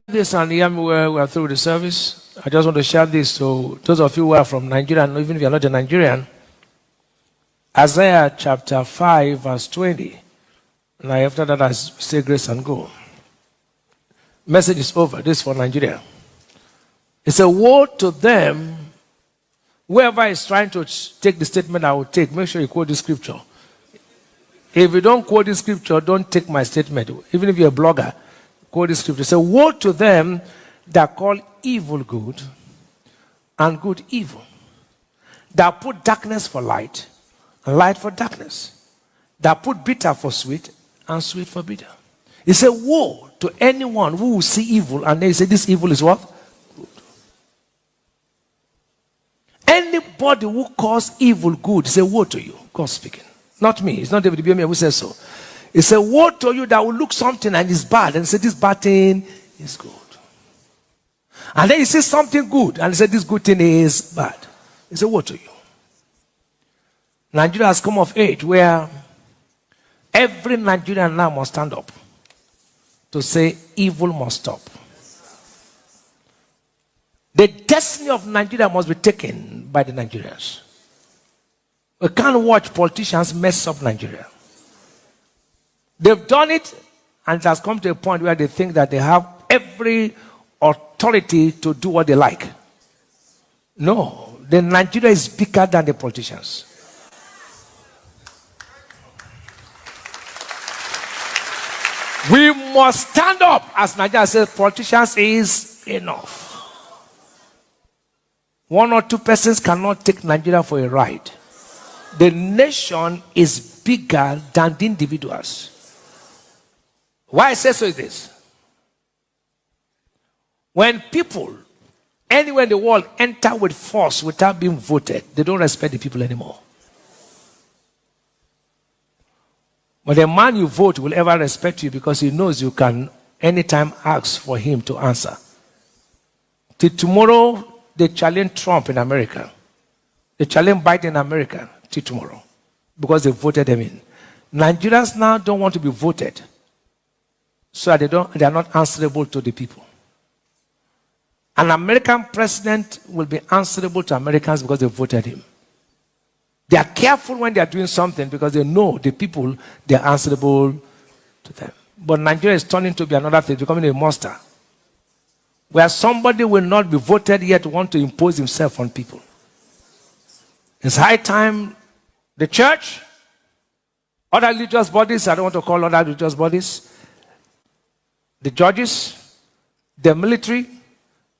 This and hear me where we are through the service. I just want to share this to those of you who are from Nigeria, and even if you are not a Nigerian. Isaiah chapter 5, verse 20. And after that, I say grace and go. Message is over. This is for Nigeria. It's a woe to them. Whoever is trying to take the statement I will take, make sure you quote the scripture. If you don't quote the scripture, don't take my statement. Even if you're a blogger, quote the scripture. It's a woe to them that call evil good and good evil, that put darkness for light and light for darkness, that put bitter for sweet and sweet for bitter. It's a woe to anyone who will see evil and they say this evil is what? Good. Anybody who calls evil good is a woe to you. God speaking. Not me. It's not David Biomia who says so. It's a word to you that will look something and it's bad and say this bad thing is good. And then you say something good and say this good thing is bad. It's a word to you. Nigeria has come of age where every Nigerian now must stand up to say evil must stop. The destiny of Nigeria must be taken by the Nigerians. We can't watch politicians mess up Nigeria. They've done it, and it has come to a point where they think that they have every authority to do what they like. No, the Nigeria is bigger than the politicians. We must stand up as Nigeria says, politicians is enough. 1 or 2 persons cannot take Nigeria for a ride. The nation is bigger than the individuals. Why I say so is this. When people anywhere in the world enter with force without being voted, they don't respect the people anymore. But the man you vote will ever respect you because he knows you can anytime ask for him to answer. Till tomorrow, they challenge Trump in America. They challenge Biden in America till tomorrow because they voted them in. Nigerians now don't want to be voted, so they are not answerable to the people. An American president will be answerable to Americans because they voted him. They are careful when they are doing something because they know the people, they are answerable to them. But Nigeria is turning to be another thing, becoming a monster, where somebody will not be voted yet want to impose himself on people. It's high time the church, other religious bodies, I don't want to call other religious bodies, the judges, the military,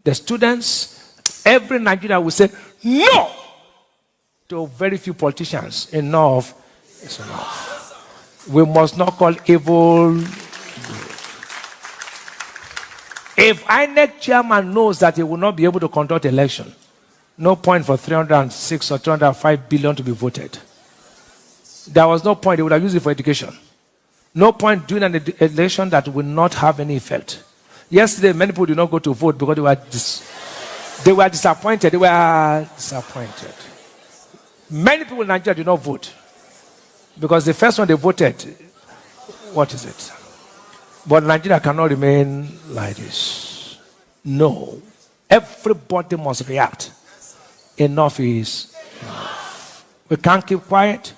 the students, every Nigerian will say no to very few politicians. Enough is enough. We must not call evil good. If INEC chairman knows that he will not be able to conduct election, no point for 306 or 305 billion to be voted. There was no point. They would have used it for education. No point doing an election that will not have any effect. Yesterday, many people did not go to vote because they were disappointed. They were disappointed. Many people in Nigeria did not vote because the first one they voted, what is it? But Nigeria cannot remain like this. No. Everybody must react. Enough is enough. We can't keep quiet.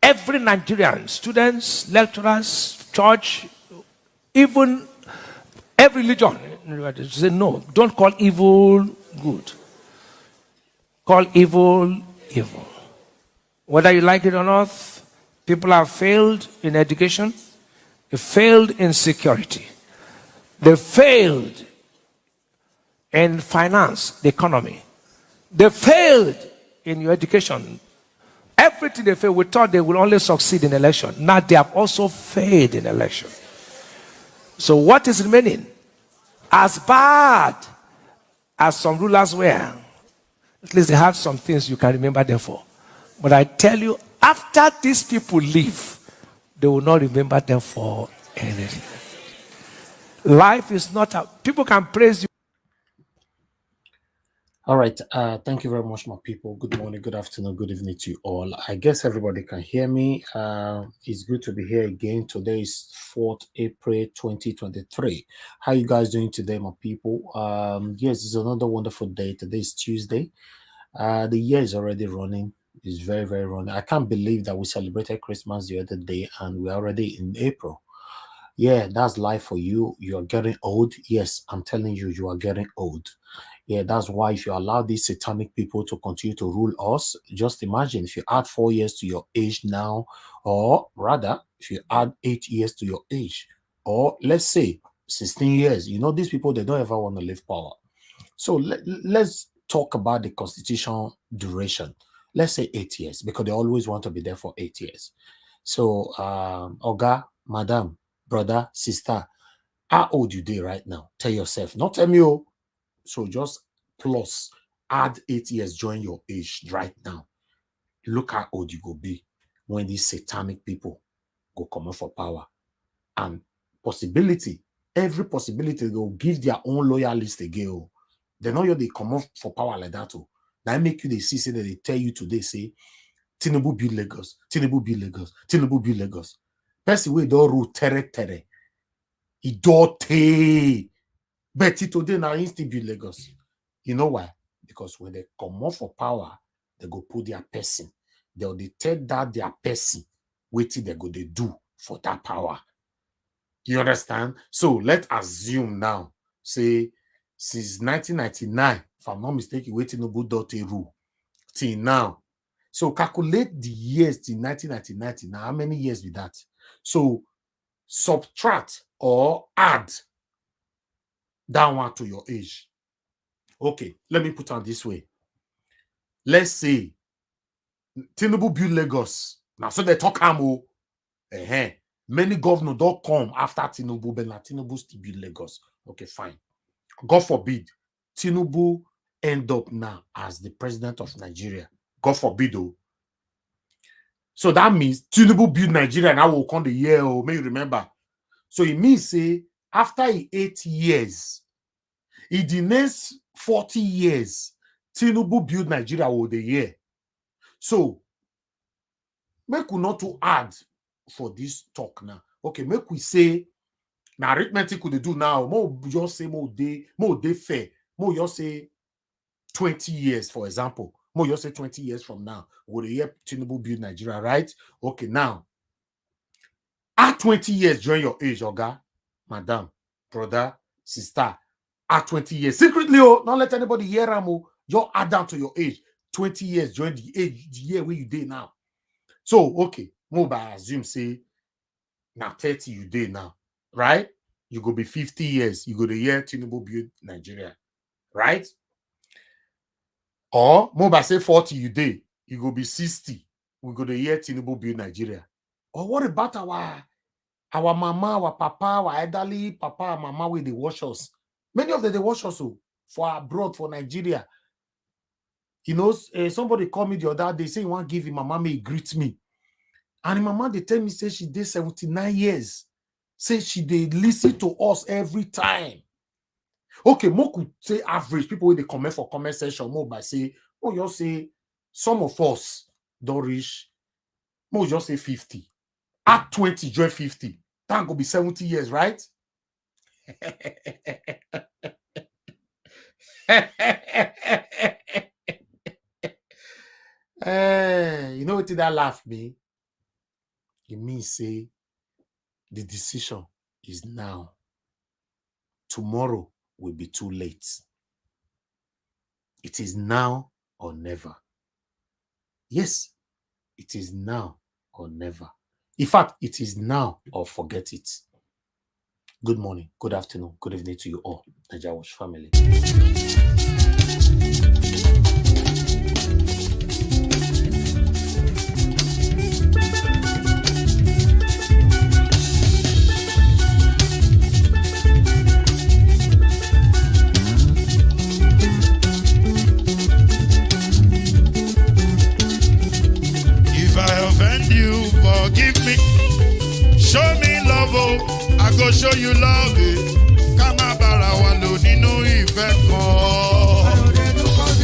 Every Nigerian, students, lecturers, church, even every religion, say no, don't call evil good. Call evil evil. Whether you like it or not, people have failed in education, they failed in security, they failed in finance, the economy, they failed in your education. Everything they failed, we thought they will only succeed in election. Now they have also failed in election. So what is remaining? As bad as some rulers were, at least they have some things you can remember them for. But I tell you, after these people leave, they will not remember them for anything. Life is not people can praise you. All right. Thank you very much, my people. Good morning, good afternoon, good evening to you all. I guess everybody can hear me. It's good to be here again. Today is 4th April 2023. How you guys doing today, my people? Yes, it's another wonderful day. Today is Tuesday. The year is already running. It's very, very running. I can't believe that we celebrated Christmas the other day and we're already in April. Yeah, that's life for you. You are getting old. Yes, I'm telling you, you are getting old. Yeah, that's why if you allow these satanic people to continue to rule us, just imagine if you add 4 years to your age now, or rather, if you add 8 years to your age, or let's say 16 years, these people, they don't ever want to leave power. So let's talk about the constitutional duration. Let's say 8 years, because they always want to be there for 8 years. So, Oga, Madam, brother, sister, how old you dey right now? Tell yourself, not tell me, oh. So just plus add 8 years, join your age right now. Look how old you go be when these satanic people go come up for power. And possibility, every possibility, they'll give their own loyalist again. Oh. They know they come up for power like that. Oh. That make you they see, say that they tell you today, say, Tinubu build Lagos, Tinubu build Lagos, Tinubu build Lagos. Person wey don rule tere. He don't take. But today now he still build Lagos. You know why? Because when they come up for power, they go put their person. They'll take that their person, waiting they go they do for that power. You understand? So let's assume now, say, since 1999, if I'm not mistaken, Tinubu Thr-atens rule till now. So calculate the years till 1999. Now, how many years with that? So subtract or add that one to your age. Okay, let me put it this way. Let's say Tinubu build Lagos. Now, so they talk amo. Many governors don't come after Tinubu, but Tinubu still build Lagos. Okay, fine. God forbid, Tinubu end up now as the president of Nigeria. God forbid, oh. So that means Tinubu build Nigeria now will come the year, oh, may you remember. So it means, say, after 8 years, in the next 40 years, Tinubu build Nigeria over the year. So, make we not to add for this talk now. Okay, make we say, now arithmetic we do now, more just say more day fair. More just say 20 years, for example. More just say 20 years from now, will the year Tinubu build Nigeria, right? Okay, now, at 20 years, join your age, Oga, madam, brother, sister, at 20 years, secretly, oh, don't let anybody hear them, just add down to your age. 20 years, join the age, the year where you did now. So, okay, more I assume, say, now 30 you did now, right? You go be 50 years, you go the year Tinubu build Nigeria, right? Or more by say 40 you did, you go be 60, we go the year Tinubu build Nigeria. Or what about our mama, our papa, our elderly papa and mama where they wash us? Many of them, they wash us for abroad, for Nigeria. Somebody called me the other day, say, you want to give him mama, may greet me. And my mama, they tell me, say, she did 79 years. Say, she did listen to us every time. Okay, more could say average. People, when they comment for comment section, more by say, oh, you say, some of us don't reach, more just say 50. At 20, join 50. That could be 70 years, right? You know what did that laugh me? It means, say, the decision is now. Tomorrow will be too late. It is now or never. Yes, it is now or never. In fact, it is now or forget it. Good morning, good afternoon, good evening to you all, Nigeria Watch family. Forgive me, show me love, oh, I go show you love, Kama bara wa lo nínú ìfẹ́ kan.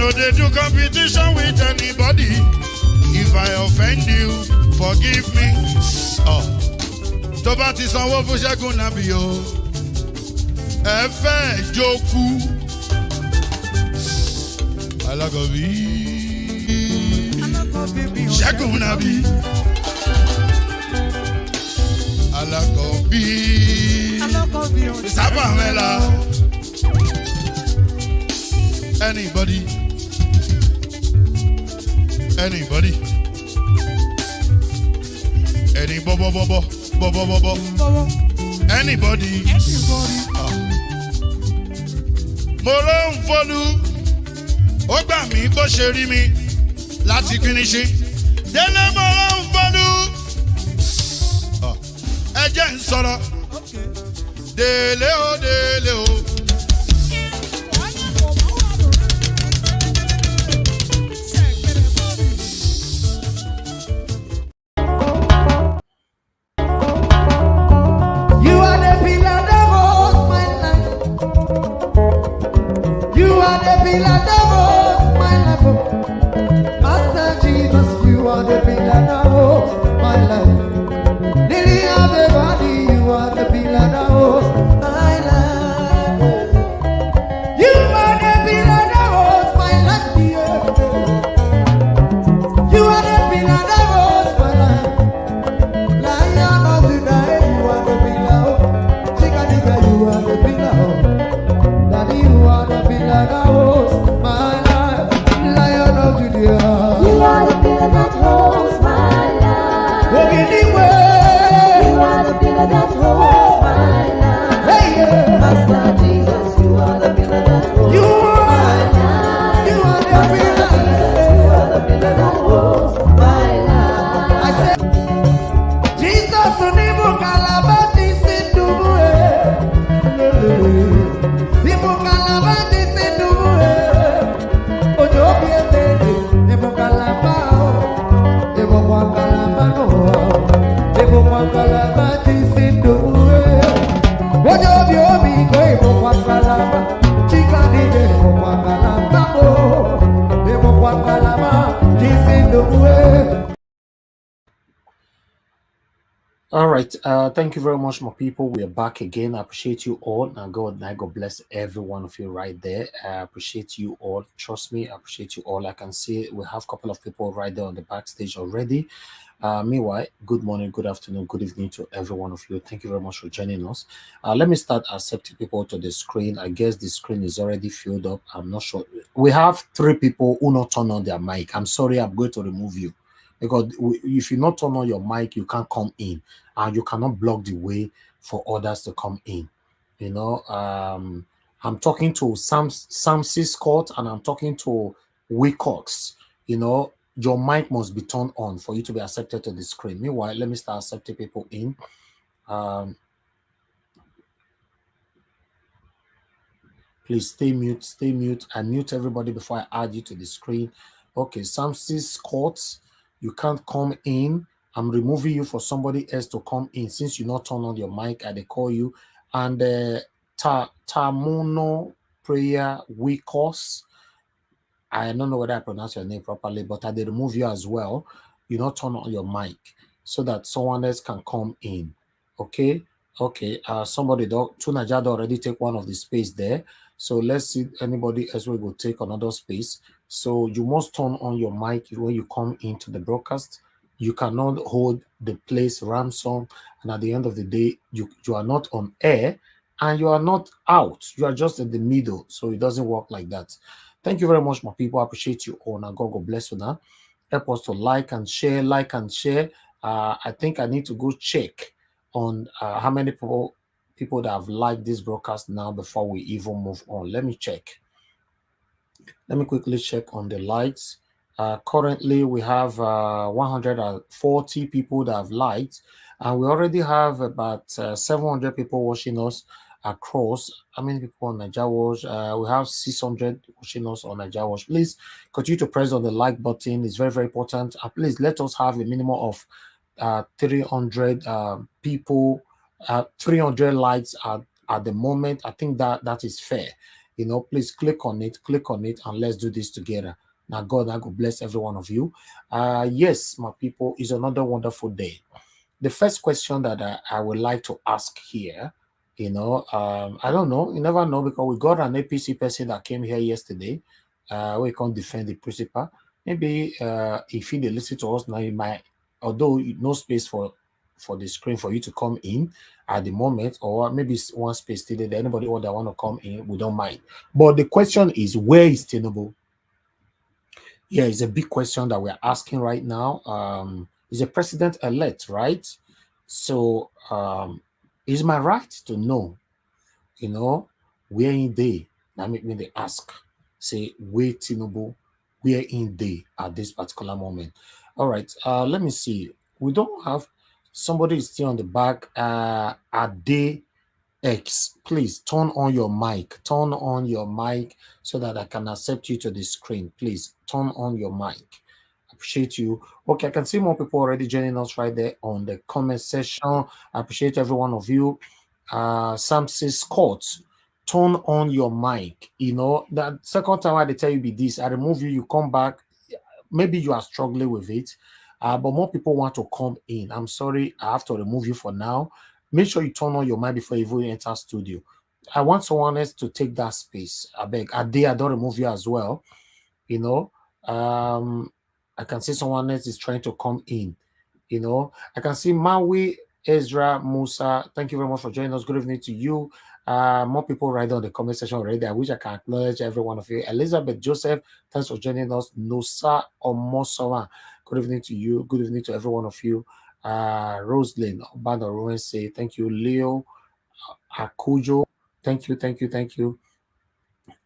know they do competition with anybody. If I offend you, forgive me. Oh. Tó bá ti sanwó fún Ṣẹ́gun nàbí o. Ẹ fẹ́ jókòó. Alákọ̀bí. Ṣẹ́gun nàbí. Alákọ̀bí. Sábà mẹ́la. Anybody? Anybody? Any bobo. Anybody? Mo ló ń fọlú, ó gbà mí bó ṣe rí mi láti kíníṣí. Délé mo ló ń fọlú, ẹ jẹ́ ń sọ̀rọ̀. Délé o. All right. Thank you very much, my people. We are back again. I appreciate you all. And God bless every one of you right there. I appreciate you all. Trust me, I appreciate you all. I can see we have a couple of people right there on the backstage already. Meanwhile, good morning, good afternoon, good evening to every one of you. Thank you very much for joining us. Let me start accepting people to the screen. I guess the screen is already filled up. I'm not sure. We have 3 people who not turn on their mic. I'm sorry, I'm going to remove you. Because if you not turn on your mic, you can't come in, and you cannot block the way for others to come in. You know, I'm talking to Sam Scott, and I'm talking to Wilcox. You know, your mic must be turned on for you to be accepted to the screen. Meanwhile, let me start accepting people in. Please stay mute, and mute everybody before I add you to the screen. Okay, Sam Scott, you can't come in. I'm removing you for somebody else to come in. Since you not turn on your mic, I call you. And Tamuno Prayer Wikos, I don't know whether I pronounce your name properly, but I did remove you as well. You not turn on your mic so that someone else can come in. Okay. Somebody, Tunajado already take one of the space there. So let's see anybody else will take another space. So you must turn on your mic when you come into the broadcast. You cannot hold the place ransom, and at the end of the day, you are not on air and you are not out. You are just in the middle. So it doesn't work like that. Thank you very much, my people. I appreciate you all. Now, God bless you now. Help us to like and share. I think I need to go check on how many people that have liked this broadcast now before we even move on. Let me check. Let me quickly check on the likes. Currently, we have 140 people that have liked, and we already have about 700 people watching us across. How many people on Naija Watch? We have 600 watching us on Naija Watch. Please continue to press on the like button. It's very, very important. Please let us have a minimum of 300 people, 300 likes at the moment. I think that is fair. Please click on it, and let's do this together. Now, God, I God bless every one of you. Yes, my people, is another wonderful day. The first question that I would like to ask here, I don't know, you never know, because we got an APC person that came here yesterday. We can't defend the principal. Maybe if he listen to us now, you might, although no space for the screen for you to come in at the moment, or maybe one space still there. Anybody that want to come in, we don't mind. But the question is, where is Tinubu? Yeah, it's a big question that we're asking right now. He's a president-elect, right? So it's my right to know, where in they. Now make me they ask, say, where Tinubu, where in they at this particular moment. All right, let me see. We don't have somebody is still on the back. Are they X, please turn on your mic. Turn on your mic so that I can accept you to the screen. Please turn on your mic. Appreciate you. Okay, I can see more people already joining us right there on the comment section. I appreciate every one of you. Samson Scott, turn on your mic. That second time I tell you be this, I remove you, you come back. Maybe you are struggling with it, but more people want to come in. I'm sorry, I have to remove you for now. Make sure you turn on your mic before you even enter studio. I want someone else to take that space. I beg. I don't remove you as well. I can see someone else is trying to come in. I can see Maui, Ezra, Musa. Thank you very much for joining us. Good evening to you. More people right on the comment section already. I wish I can acknowledge every one of you. Elizabeth Joseph, thanks for joining us. Nosa Omosawa, good evening to you. Good evening to every one of you. Rosalind Obano say thank you. Leo Akujo, thank you.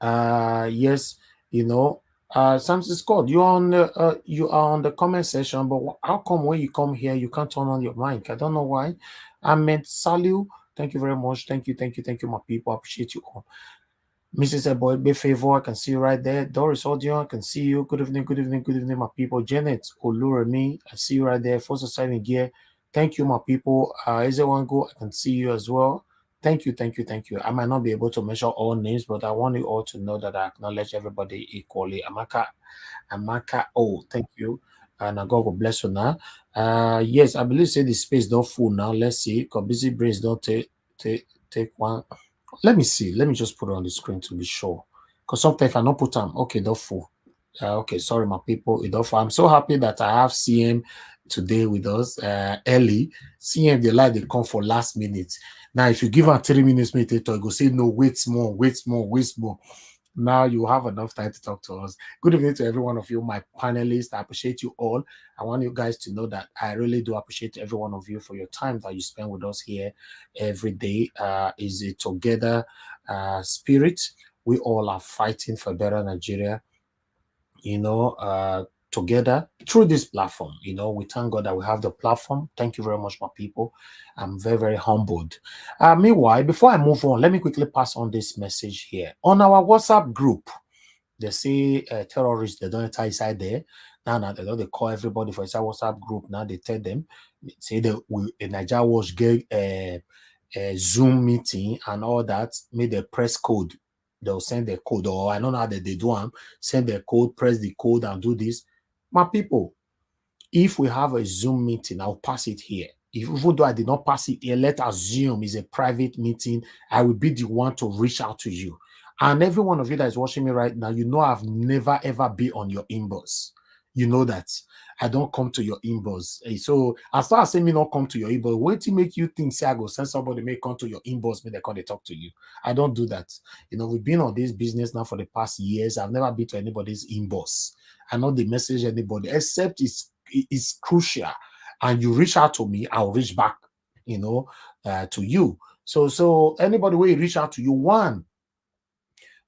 Yes, Samson Scott, you are on the comment section, but how come when you come here you can't turn on your mic? I don't know why. Ahmed Salu, thank you very much. Thank you, my people. I appreciate you all. Mrs. Eboy, be favor, I can see you right there. Doris Audio, I can see you. Good evening, my people. Janet Oluremi, I see you right there. First Society Gear, thank you, my people. Everyone go, I can see you as well. Thank you. I might not be able to mention all names, but I want you all to know that I acknowledge everybody equally. Amaka, oh, thank you. And God will bless you now. Yes, I believe say the space don't full now. Let's see, because busy brains don't take one. Let me see. Let me just put it on the screen to be sure. Because sometimes if I don't put them, okay, they're full. Okay, sorry, my people. I'm so happy that I have CM today with us, Ellie. CM, they come for last minute. Now, if you give her 3 minutes, it go say, no, wait more. Now you have enough time to talk to us. Good evening to every one of you, my panelists. I appreciate you all. I want you guys to know that I really do appreciate every one of you for your time that you spend with us here every day. Is a together spirit. We all are fighting for better Nigeria, together through this platform. We thank God that we have the platform. Thank you very much, my people. I'm very, very humbled. Meanwhile, before I move on, let me quickly pass on this message here. On our WhatsApp group, they say terrorists, they don't enter inside there. Now they call everybody for inside WhatsApp group. Now they tell them, say that Nigeria was get a Zoom meeting and all that, made a press code. They'll send their code, or I don't know how they do them, send their code, press the code and do this. My people, if we have a Zoom meeting, I'll pass it here. Even though I did not pass it here, let's assume it's a private meeting. I will be the one to reach out to you. And every one of you that is watching me right now, I've never, ever been on your inbox. You know that. I don't come to your inbox. So as far as saying me not come to your inbox, wait to make you think, say I go send somebody may come to your inbox, may they come, they talk to you. I don't do that. We've been on this business now for the past years. I've never been to anybody's inbox. I know they message anybody, except it's crucial. And you reach out to me, I'll reach back, to you. So anybody will reach out to you, one,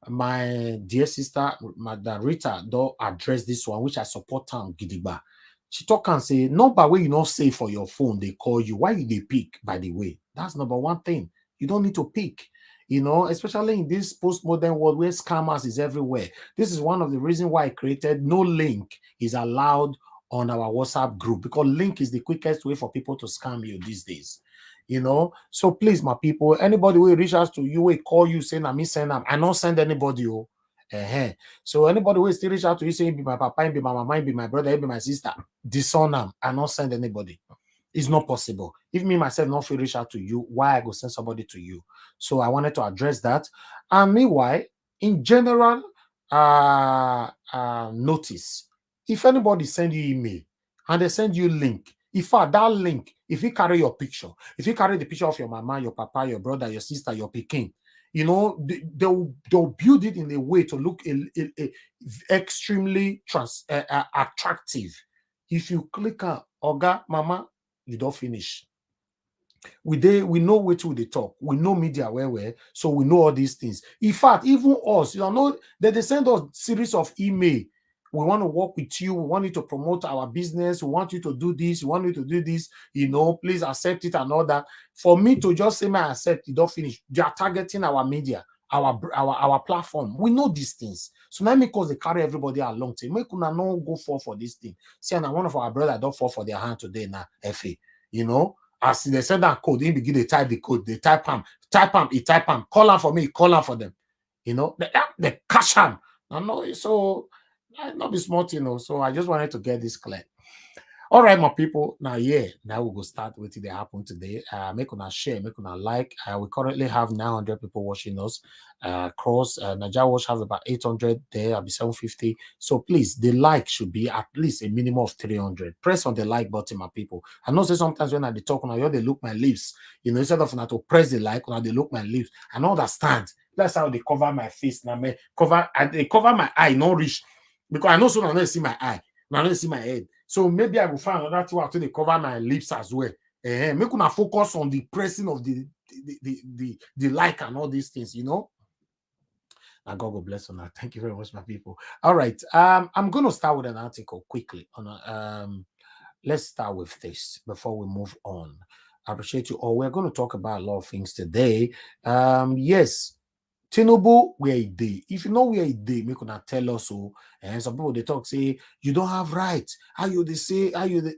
my dear sister, Madam Rita, don't address this one, which I support her gidigba. She talk and say, number where you not say for your phone, they call you. Why they pick, by the way? That's number one thing. You don't need to pick, especially in this postmodern world where scammers is everywhere. This is one of the reasons why I created no link is allowed on our WhatsApp group, because link is the quickest way for people to scam you these days. you know. So please, my people, anybody will reach out to you, will call you saying I send them. I don't send anybody. Oh. So anybody will still reach out to you saying be my papa, be my mama, be my brother, be my sister, disown them. I don't send anybody. It's not possible. If me myself not feel reach out to you, why I go send somebody to you? So I wanted to address that. And meanwhile, in general, notice if anybody send you email and they send you link, in fact that link, if you carry your picture, if you carry the picture of your mama, your papa, your brother, your sister, your pikin, you know, they'll build it in a way to look extremely attractive. If you click on Oga Mama, you don't finish. We know what they talk. We know media where, so we know all these things. In fact, even us, you know, they send us series of email. We want to work with you. We want you to promote our business. We want you to do this. We want you to do this. You know, please accept it and all that. For me to just say, "I accept," you don't finish. They are targeting our media, our platform. We know these things. So now because they carry everybody along, say, make una no go fall for this thing. See, and one of our brothers don't fall for their hand today now. FA, you know. As they send that code, they begin to type the code. They type him, he type him. Call him for me, call him for them. You know, they cash him. No, so not be smart, you know. So I just wanted to get this clear. All right, my people. Now, now we'll go start with it. They happen today. Make una share, make una like. We currently have 900 people watching us. Cross Nigeria Watch have about 800 there. I'll be 750. So please, the like should be at least a minimum of 300. Press on the like button, my people. I know say sometimes when I talk, now they look my lips. You know, instead of now to press the like, now they look my lips. I don't understand. That's how they cover my face. Now they cover my eye, not reach. Because I know so now they see my eye. Now they see my head. So maybe I will find another thing after they cover my lips as well. Make una focus on the pressing of the like and all these things, you know. And God will bless you now. Thank you very much, my people. All right. I'm going to start with an article quickly. Let's start with this before we move on. I appreciate you all. We're going to talk about a lot of things today. Yes. Tinubu, where a day. If you know where a day, make una tell us so. And some people they talk say you don't have rights. How you they say? How you they?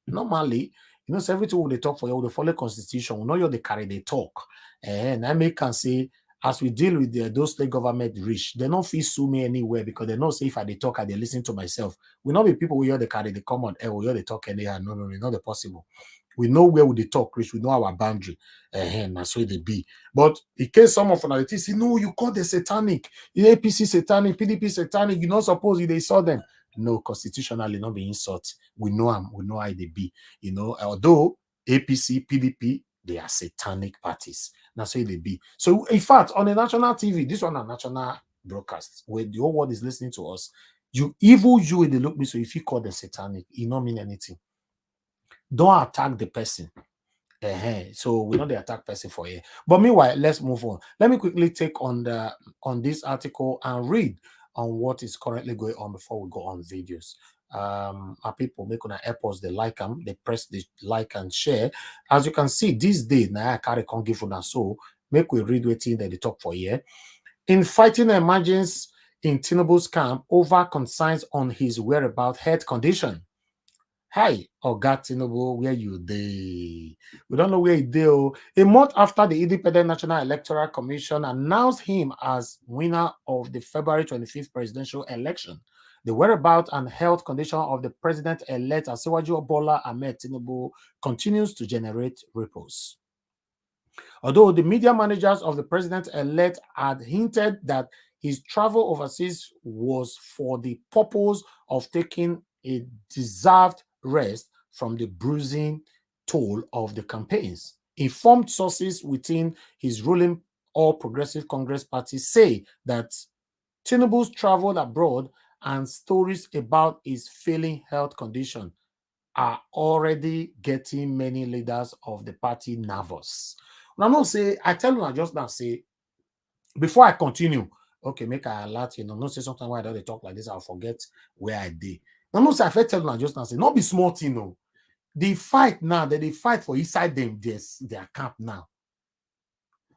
Normally, you know, so everything they talk for you, they follow constitution. We know you they carry they talk. And I make can say as we deal with those state government rich, they don't feel sue me anywhere because they know say if I they talk, I they listen to myself. We not be people who they carry the common air, we they talk anyhow. No, not possible. We know where we talk, Rich. We know our boundary. That's where they be. But in case some of them say, no, you call the satanic, the APC satanic, PDP satanic, you not suppose they saw them. No, constitutionally not be insult. We know them. We know how they be. You know, although APC, PDP, they are satanic parties. That's where they be. So in fact, on a national TV, this one a national broadcast where the whole world is listening to us. You evil you they look me. So if you call the satanic, it don't mean anything. Don't attack the person. So we know the attack person for you. But meanwhile, let's move on. Let me quickly take on this article and read on what is currently going on before we go on videos. Our people make on airports they like them, they press the like and share. As you can see, this day now I carry can't give you so make we read what that they talk for here. In fighting emergence in Tinubu's camp over concerns on his whereabout health condition. Hi, Oga Tinubu, where you dey? We don't know where he dey. A month after the Independent National Electoral Commission announced him as winner of the February 25th presidential election, the whereabouts and health condition of the president-elect Asiwaju Bola Ahmed Tinubu continues to generate ripples. Although the media managers of the president-elect had hinted that his travel overseas was for the purpose of taking a deserved rest from the bruising toll of the campaigns. Informed sources within his ruling All Progressive Congress party say that Tinubu's travel abroad and stories about his failing health condition are already getting many leaders of the party nervous. Now, I'm not say, I tell you, I just now say, before I continue, okay, make I alert you know, not say sometimes why I don't talk like this, I'll forget where I did. No, say I tell you just now say, not be smart, you know. They fight now, they fight for inside them, their camp now.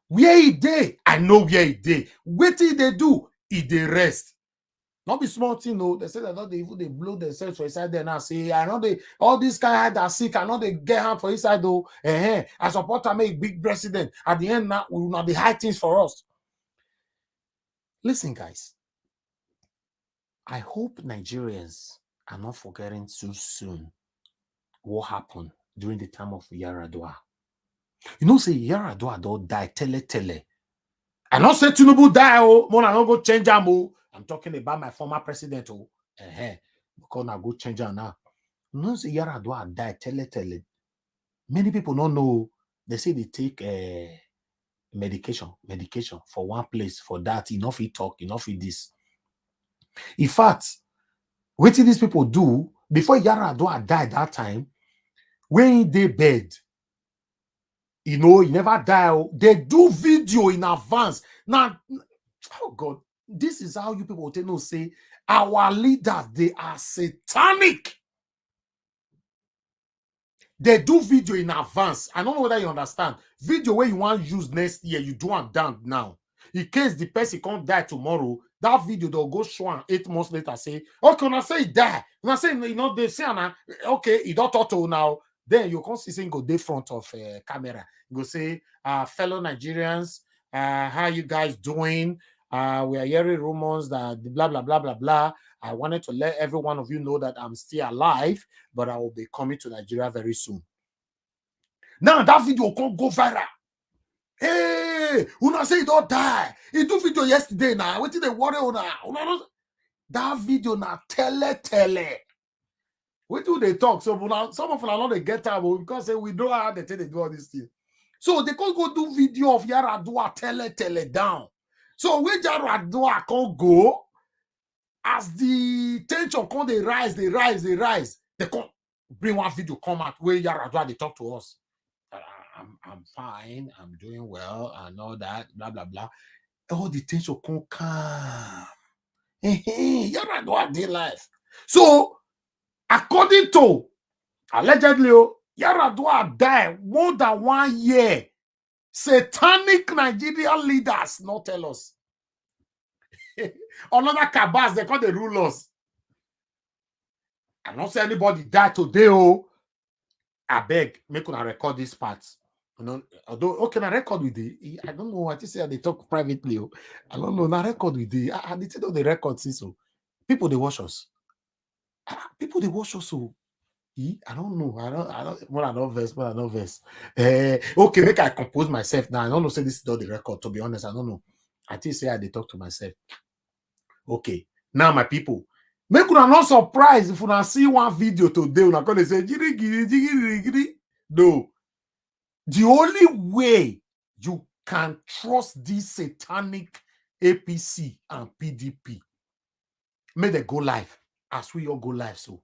Where he dey, I know where he dey. What did they do? He dey rest. Not be small thing, no. They say that not they even they blow themselves for inside there now. Say, I know they all these guys that are sick, I know they get hand for inside though. I support to make big president. At the end, now we will not be high things for us. Listen, guys. I hope Nigerians are not forgetting too soon what happened during the time of Yaradua. You know, say Yaradua don't die, tele. I not say Tinubu die, oh, more I don't go change him, oh. I'm talking about my former president, oh. Because I go change him now. You know, say Yaradua die, tele. Many people don't know. They say they take medication for one place, for that, enough he talk, enough he this. In fact, what did these people do before Yaradua died that time? When they bed, you know, he never die. They do video in advance. Now, oh God, this is how you people know, say our leaders, they are satanic. They do video in advance. I don't know whether you understand. Video where you want to use next year, you do it down now. In case the person can't die tomorrow, that video they'll go show and 8 months later say, okay, when I say he die, when I say, you know, they say, okay, he don't talk to now. Then you can't see saying go day front of camera. You go say, fellow Nigerians, how you guys doing? We are hearing rumors that blah, blah, blah, blah, blah. I wanted to let every one of you know that I'm still alive, but I will be coming to Nigeria very soon. Now that video can't go viral. Hey, Una say he don't die. He do video yesterday now. What did they worry on now? That video now tele. What do they talk? So some of them are not they get out because say we know how they do all this thing. So they can't go do video of Yaradua tele down. So when Yaradua can't go, as the tension come they rise. They can't bring one video come out where Yaradua they talk to us. I'm fine, I'm doing well, and all that, blah blah blah. All the tension come calm. Yaradua dey life. So according to allegedly, Yaradua died more than 1 year. Satanic Nigerian leaders not tell us. Another cabals, they call the rulers. I don't say anybody died today. Oh, I beg, make una record this part. You know, although okay, I record with the. I don't know. I just say they talk privately. Oh, I don't know. I record with the. I didn't know the record. So people they watch us. People they watch us. So I don't know. I don't. More than no verse. Okay, make I compose myself now. I don't know. Say this is not the record. To be honest, I don't know. I just say I they talk to myself. Okay, now my people, make una not surprised if una see one video today, una gonna say giri. No, the only way you can trust this satanic APC and PDP, may they go live as we all go live. So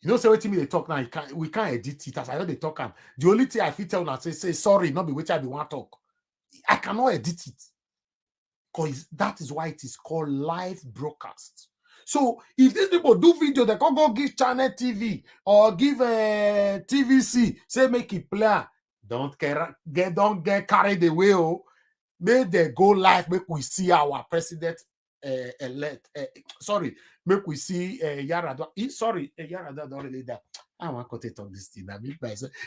you know, say what me they talk now. We can't edit it as I know they talk. The only thing I feel tell una say sorry, not be which I be want talk. I cannot edit it. Because that is why it is called live broadcast. So if these people do video, they can go give Channel TV or give TVC, say make it play. Don't get carried away. Oh, may they go live, make we see our president elect. Make we see Yaradua. Sorry, Yaradua don't really that. I want to talk this thing.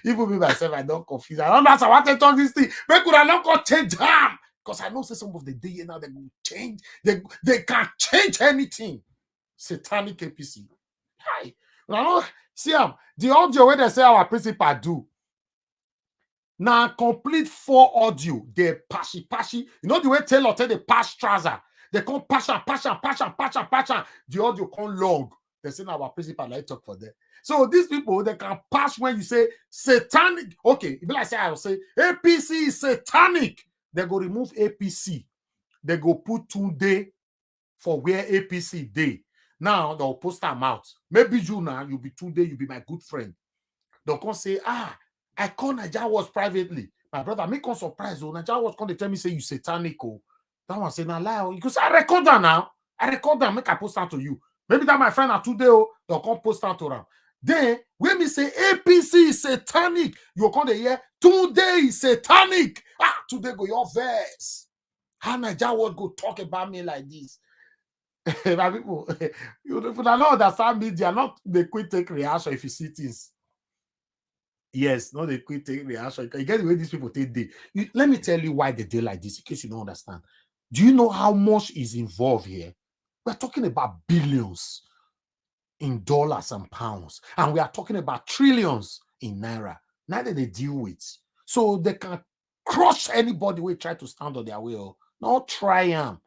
Even me myself, I don't confuse. I don't know how I want to talk this thing. Make we not go change them. Because I know say some of the day now they will change. They can't change anything. Satanic APC. Hi. Now, see the audio where they say our principal do. Now complete 4 audio. They pashy. You know the way Taylor tell the pass trouser. They come pass. The audio come long. They say now our principal like talk for them. So these people they can pass when you say satanic. Okay, if I say I will say APC is satanic. They go remove APC. They go put 2 day for where APC day. Now they'll post them out. Maybe you now you'll be 2 day, you'll be my good friend. They'll come say, I call Naija was privately. My brother, make us surprise. Oh, Naija was come to tell me say you satanic. Oh, that one say now lie. You can say I record that now. I record that, make I post that to you. Maybe that my friend are 2 day. Oh, they'll come post that to them. Then when me say APC is satanic, you come to hear today is satanic. Today go your verse. How Naija would go talk about me like this? My people, you don't understand media, not the quick take reaction if you see things. Yes, not the quick take reaction. You get the way these people take day. Let me tell you why they do like this, in case you don't understand. Do you know how much is involved here? We're talking about billions in dollars and pounds, and we are talking about trillions in naira. Neither they deal with, so they can crush anybody who try to stand on their will. Not try them.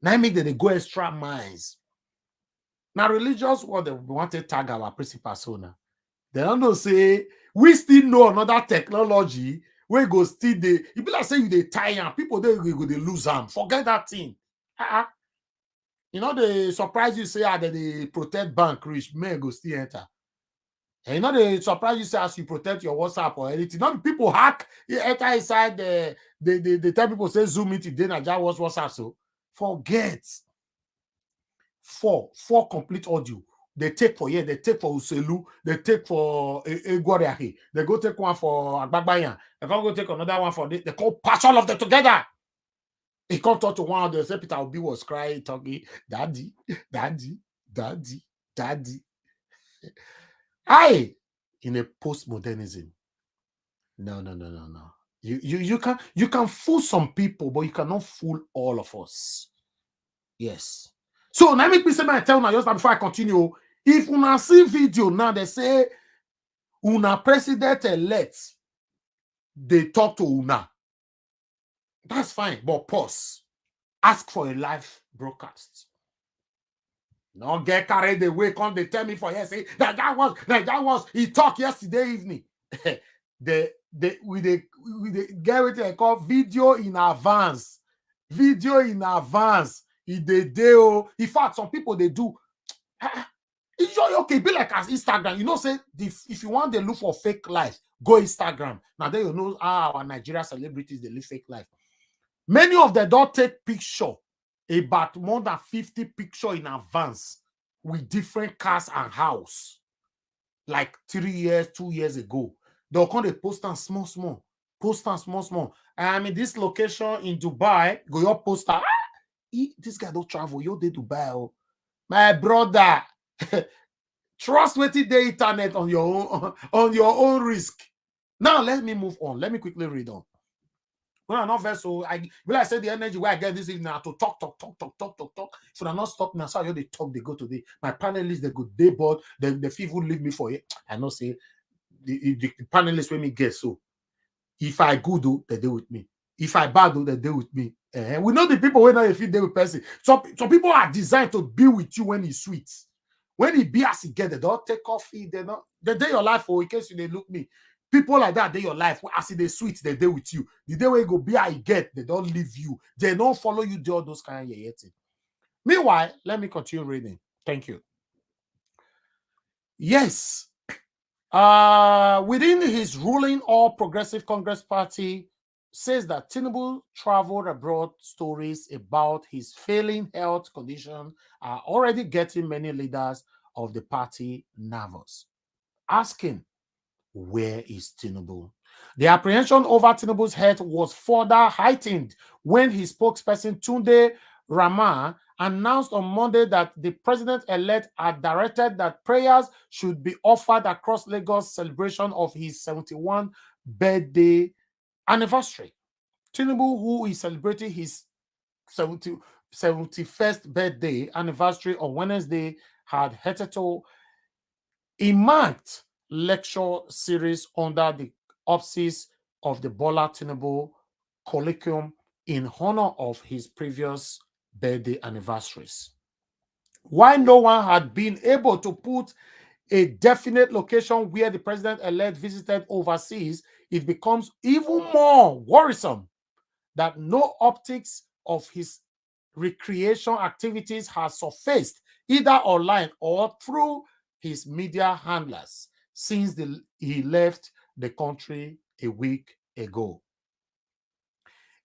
Now make them they go extra miles. Now religious what they want to tag our principal persona. They don't know say we still know another technology where go still they. You be like say you they tie them, people they go they lose them. Forget that thing. You know they surprise you say that they protect bank rich men go still enter. And you know they surprise you say as you protect your WhatsApp or anything. Not people hack you enter inside they tell people say Zoom meeting then I just watch WhatsApp. So forget. Four complete audio. They take for here, they take for Uselu, they take for Egwariahi, they go take one for Agbagbayan, they can't go take another one for this. They call patch all of them together. He can't talk to one of them. Say Peter Obi was crying, talking, daddy, daddy, daddy, daddy. Aye, in a postmodernism. No. You can fool some people, but you cannot fool all of us. Yes. So now make me say my tell now just before I continue. If una see video now, they say una president elect, they talk to una. That's fine, but pause. Ask for a live broadcast. Don't get carried away. Come they tell me for here say that was he talked yesterday evening. they get what they call video in advance. Video in advance. In fact, some people they do. It's okay, be like as Instagram. You know, say if you want to look for fake life, go Instagram. Now then you know how our Nigeria celebrities they live fake life. Many of them don't take picture about more than 50 picture in advance with different cars and house. Like 3 years, 2 years ago. They'll come they post on small. Post on small. I'm in this location in Dubai. Go your poster. This guy don't travel. You they Dubai. Oh. My brother. Trust what the internet on your own risk. Now let me move on. Let me quickly read on. When I'm not vessel, I say the energy where I get this evening now to talk. If I not stop now, so they talk, they go today. My panelists, they go day board, then the people leave me for it. I know say the panelists when me guess so. If I good do, they deal with me. If I bad do, they deal with me. We know the people when not if they with person. Some people are designed to be with you when it's sweet. When he be as he get, they don't take coffee, they day your life for in case you they look me. People like that, they your life. As they sweet, they day with you. The day when you go be how you get, they don't leave you. They don't follow you, do all those kind of things. Meanwhile, let me continue reading. Thank you. Yes. Within his ruling All Progressive Congress Party says that Tinubu traveled abroad stories about his failing health condition are already getting many leaders of the party nervous, asking, where is Tinubu? The apprehension over Tinubu's health was further heightened when his spokesperson Tunde Rama announced on Monday that the president-elect had directed that prayers should be offered across Lagos celebration of his 71st birthday anniversary. Tinubu, who is celebrating his 71st birthday anniversary on Wednesday, had headed to a marked lecture series under the auspices of the Bola Tinubu Colloquium in honor of his previous birthday anniversaries. While no one had been able to put a definite location where the president-elect visited overseas, it becomes even more worrisome that no optics of his recreation activities has surfaced either online or through his media handlers since he left the country a week ago.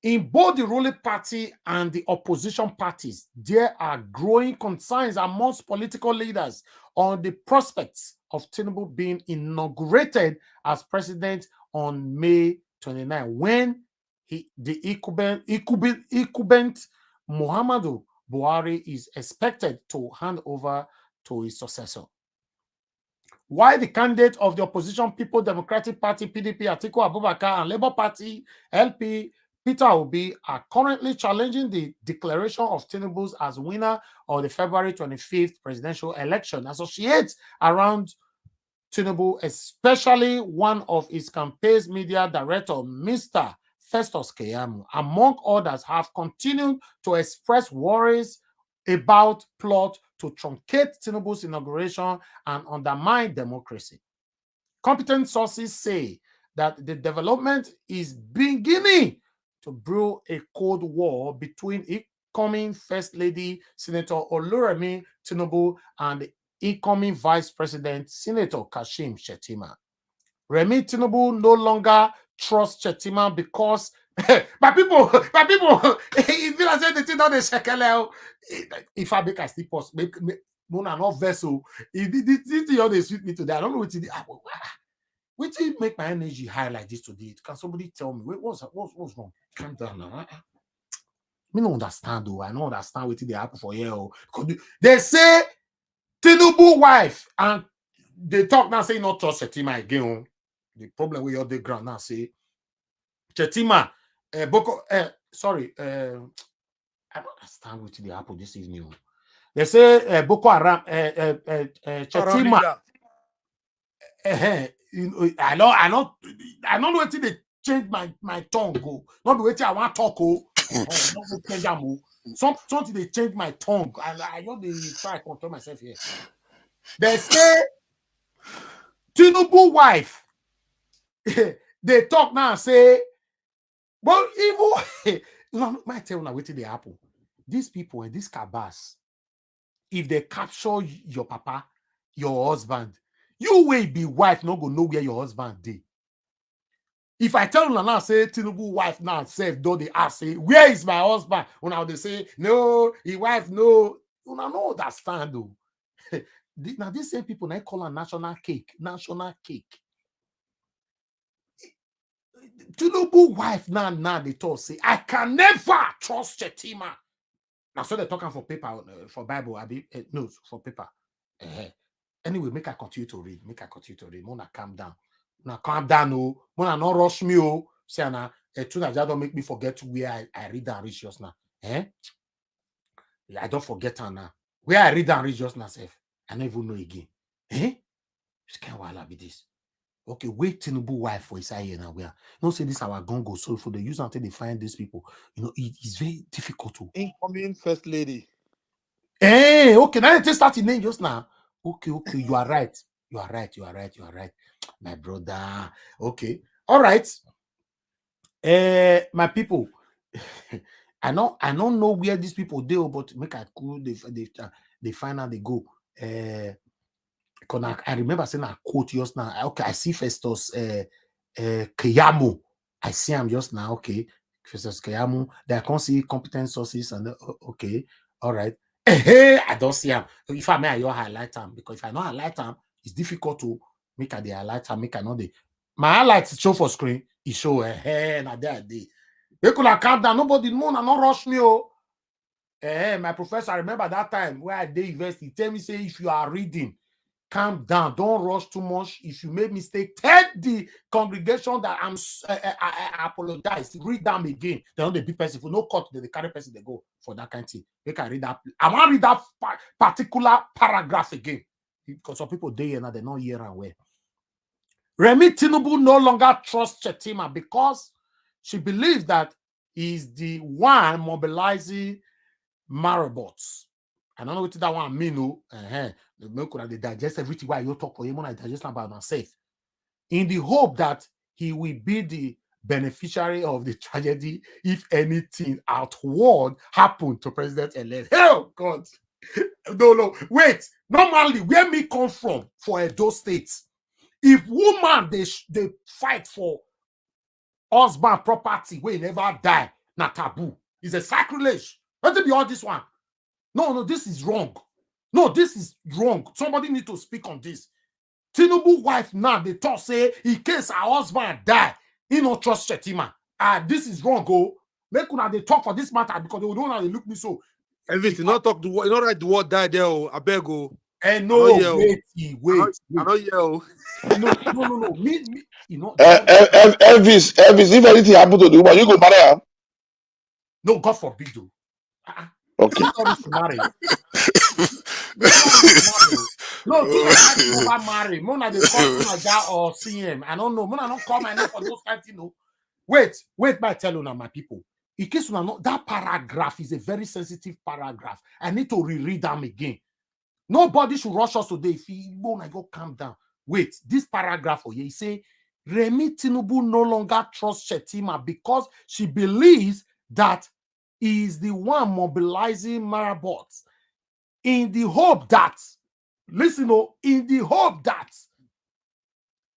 In both the ruling party and the opposition parties, there are growing concerns amongst political leaders on the prospects of Tinubu being inaugurated as president on May 29, when the incumbent Muhammadu Buhari is expected to hand over to his successor. Why the candidate of the opposition People Democratic Party, PDP, Atiku Abubakar, and Labour Party, LP, Peter Obi, are currently challenging the declaration of Tinubu as winner of the February 25th presidential election. Associates around Tinubu, especially one of his campaign's media director, Mr. Festus Keyamo, among others, have continued to express worries about plot to truncate Tinubu's inauguration and undermine democracy. Competent sources say that the development is beginning to brew a cold war between incoming First Lady Senator Oluremi Tinubu and the incoming Vice President Senator Kashim Shettima. Remi Tinubu no longer trusts Shettima because my people, if you say the thing on the shekel, if I make a still post, make not vessel. If this all they sweet me today, I don't know what it is. What did make my energy high like this today? Can somebody tell me what's wrong? Calm down now. Me don't understand though. I don't understand what they happen for here. Because they say Tinubu wife and they talk now say not trust Shettima again. The problem with your the ground now say Shettima sorry, I don't understand what they happen this evening. They say Boko Haram Shettima. I don't know what they change my tongue go. Not the way I want to talk. Something they change my tongue. I know they try to control myself here. They say Tinubu wife. They talk now and say, well, even might tell now what they happen. These people and these cabas, if they capture your papa, your husband, you will be wife, not go know where your husband did. If I tell you now, say Tinubu wife now say, though they ask, say, where is my husband? Now they say, no, his wife, no. You know understand though. Now these same people now call her national cake. National cake. Tinubu wife now they talk say, I can never trust Shettima. Now so they're talking for paper, for Bible, no, for paper. Anyway, make I continue to read. Mona calm down. Now calm down, oh. Mona not rush me, oh. Say now, don't make me forget where I read and read just now. I don't forget her now. Where I read and read just now, self. I don't even know again. This can't wala be this. Okay, wait Tinubu wife for his here now. Where don't say this our gongo. So for the use until they find these people, it's very difficult to incoming First Lady. Okay, now they just start the name just now. Okay, you are right. You are right. My brother. Okay. All right. My people. I don't know where these people do, but make I cool. They find out they go. I remember saying a quote just now. Okay, I see Festus Keyamo. I see him just now. Okay, Festus Keyamo. They can't see competent sources and okay. All right. I don't see him. If I may, I highlight him because if I not highlight him, it's difficult to make a highlight him. Make another. My highlights show for screen. It show now there. They could have calm down. Nobody know and not rush me. My professor, I remember that time where I did university. Tell me say if you are reading, calm down. Don't rush too much. If you make mistake, tell the congregation that I apologize. Read them again. They don't the big person. If you no cut, the carry person they go for that kind of thing. They can read that. I want to read that particular paragraph again because some people they now they not hear and where. Remi Tinubu no longer trusts Shettima because she believes that he's the one mobilizing marabots. I don't know what that one mean. No, they digest everything while you talk for him. I digest about myself in the hope that he will be the beneficiary of the tragedy if anything outward happened to President-elect. Oh God, no, wait. Normally, where me come from for those states, if woman they fight for husband property where he never die, not taboo. It's a sacrilege. Let it be all this one. No, this is wrong. No, this is wrong. Somebody need to speak on this. Tinubu wife now, they talk say, in case her husband die, he no trust Shettima. This is wrong, go. Make una they talk for this matter because they don't know they look me so. Elvis, you not talk the word, you not write the word die there. I beg you. No, wait. I know yell. No. Me, you know. Elvis, if anything happen to the woman, you go marry her. No, God forbid, though. Okay. Marry. No, never marry. Mona they call Naja or CM. I don't know. Mona don't call my name for those kinds, you know. Wait, I tell you now, my people. In case you know, that paragraph is a very sensitive paragraph. I need to reread them again. Nobody should rush us today. If you want to go calm down. Wait, this paragraph, he say, Remi Tinubu no longer trusts Shetima because she believes that he is the one mobilizing marabots in the hope that, listen, in the hope that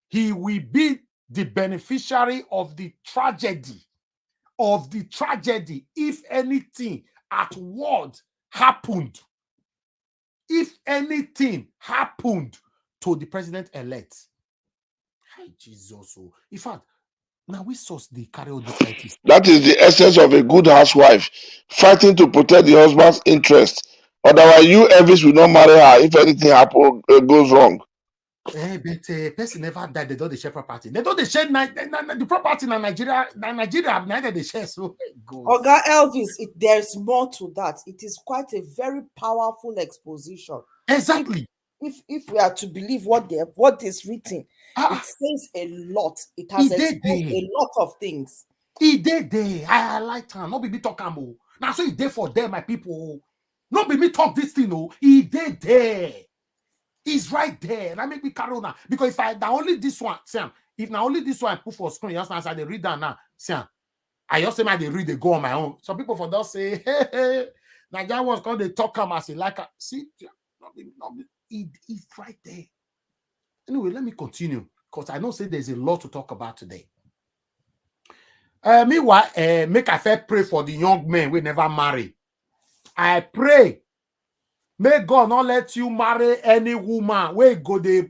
he will be the beneficiary of the tragedy, if anything at word happened. If anything happened to the president-elect. Hi, Jesus. In fact, now we source the carry all this like this. That is the essence of a good housewife, fighting to protect the husband's interest. Otherwise, you, Elvis, will not marry her if anything goes wrong. But person never died. They don't share property. They don't share the property in Nigeria. Nigeria, neither they share. So, Oga Elvis, there's more to that. It is quite a very powerful exposition. Exactly. If we are to believe what is written, it says a lot. It has exposed a lot of things. He did there. I like him. Not be me talk more. Now so he did for them, my people. Not be me talk this thing. No, he did there. He's right there. And I make me carry on. Because if I now only this one, Sam, if now only this one I put for screen, just as I read that now, Sam, I just say my they read, they go on my own. Some people for that say, hey, Nigeria was called they talk him as like see, he's right there. Anyway, let me continue because I know say there's a lot to talk about today. Meanwhile, make I first pray for the young men we never marry. I pray. May God not let you marry any woman where go they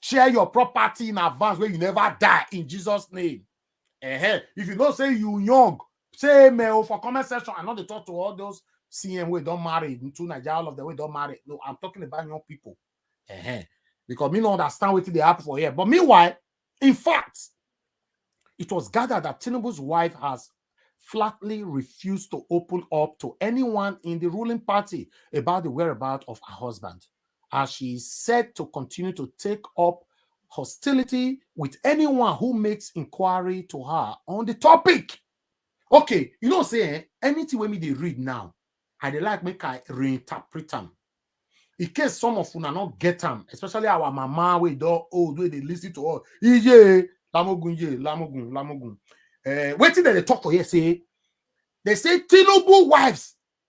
share your property in advance where you never die in Jesus' name. If you don't say you young, say mail for comment section. I know they talk to all those CM we don't marry into Nigeria, all of them we don't marry. No, I'm talking about young people. Because me don't understand what they happen for here. But meanwhile, in fact, it was gathered that Tinubu's wife has flatly refused to open up to anyone in the ruling party about the whereabouts of her husband, as she is said to continue to take up hostility with anyone who makes inquiry to her on the topic. Okay, you know, say anything when me they read now, I dey like make I reinterpret them. In case some of you not get them, especially our mama, we don't old way they listen to all. Lamogun. Waiting that they talk to here say they say Tinubu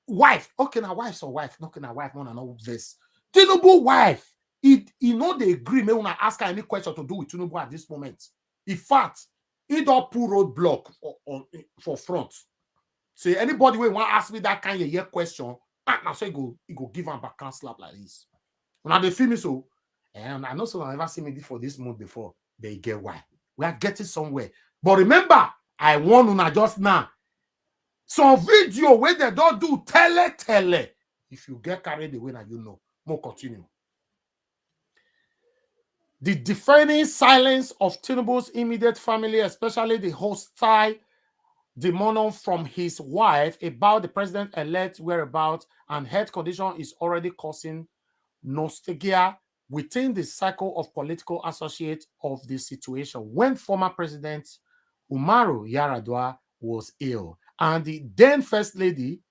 wife. Okay, now wife or wife, not na wife, no this. Tinubu wife. He know they agree. May when I ask her any question to do with Tinubu at this moment. In fact, he don't put roadblock for front. Say anybody will want to ask me that kind of question. Now so he go give him back and slap like this. Now they feel me so, and I know someone never seen me for this month before. They get why we are getting somewhere. But remember, I warn you just now. Some video where they don't do tele. If you get carried away, now you know. More continue. The deafening silence of Tinubu's immediate family, especially the hostile demonology from his wife about the president-elect whereabouts and health condition, is already causing nostalgia within the circle of political associates of the situation when former President Umaru Yar'Adua was ill, and the then First Lady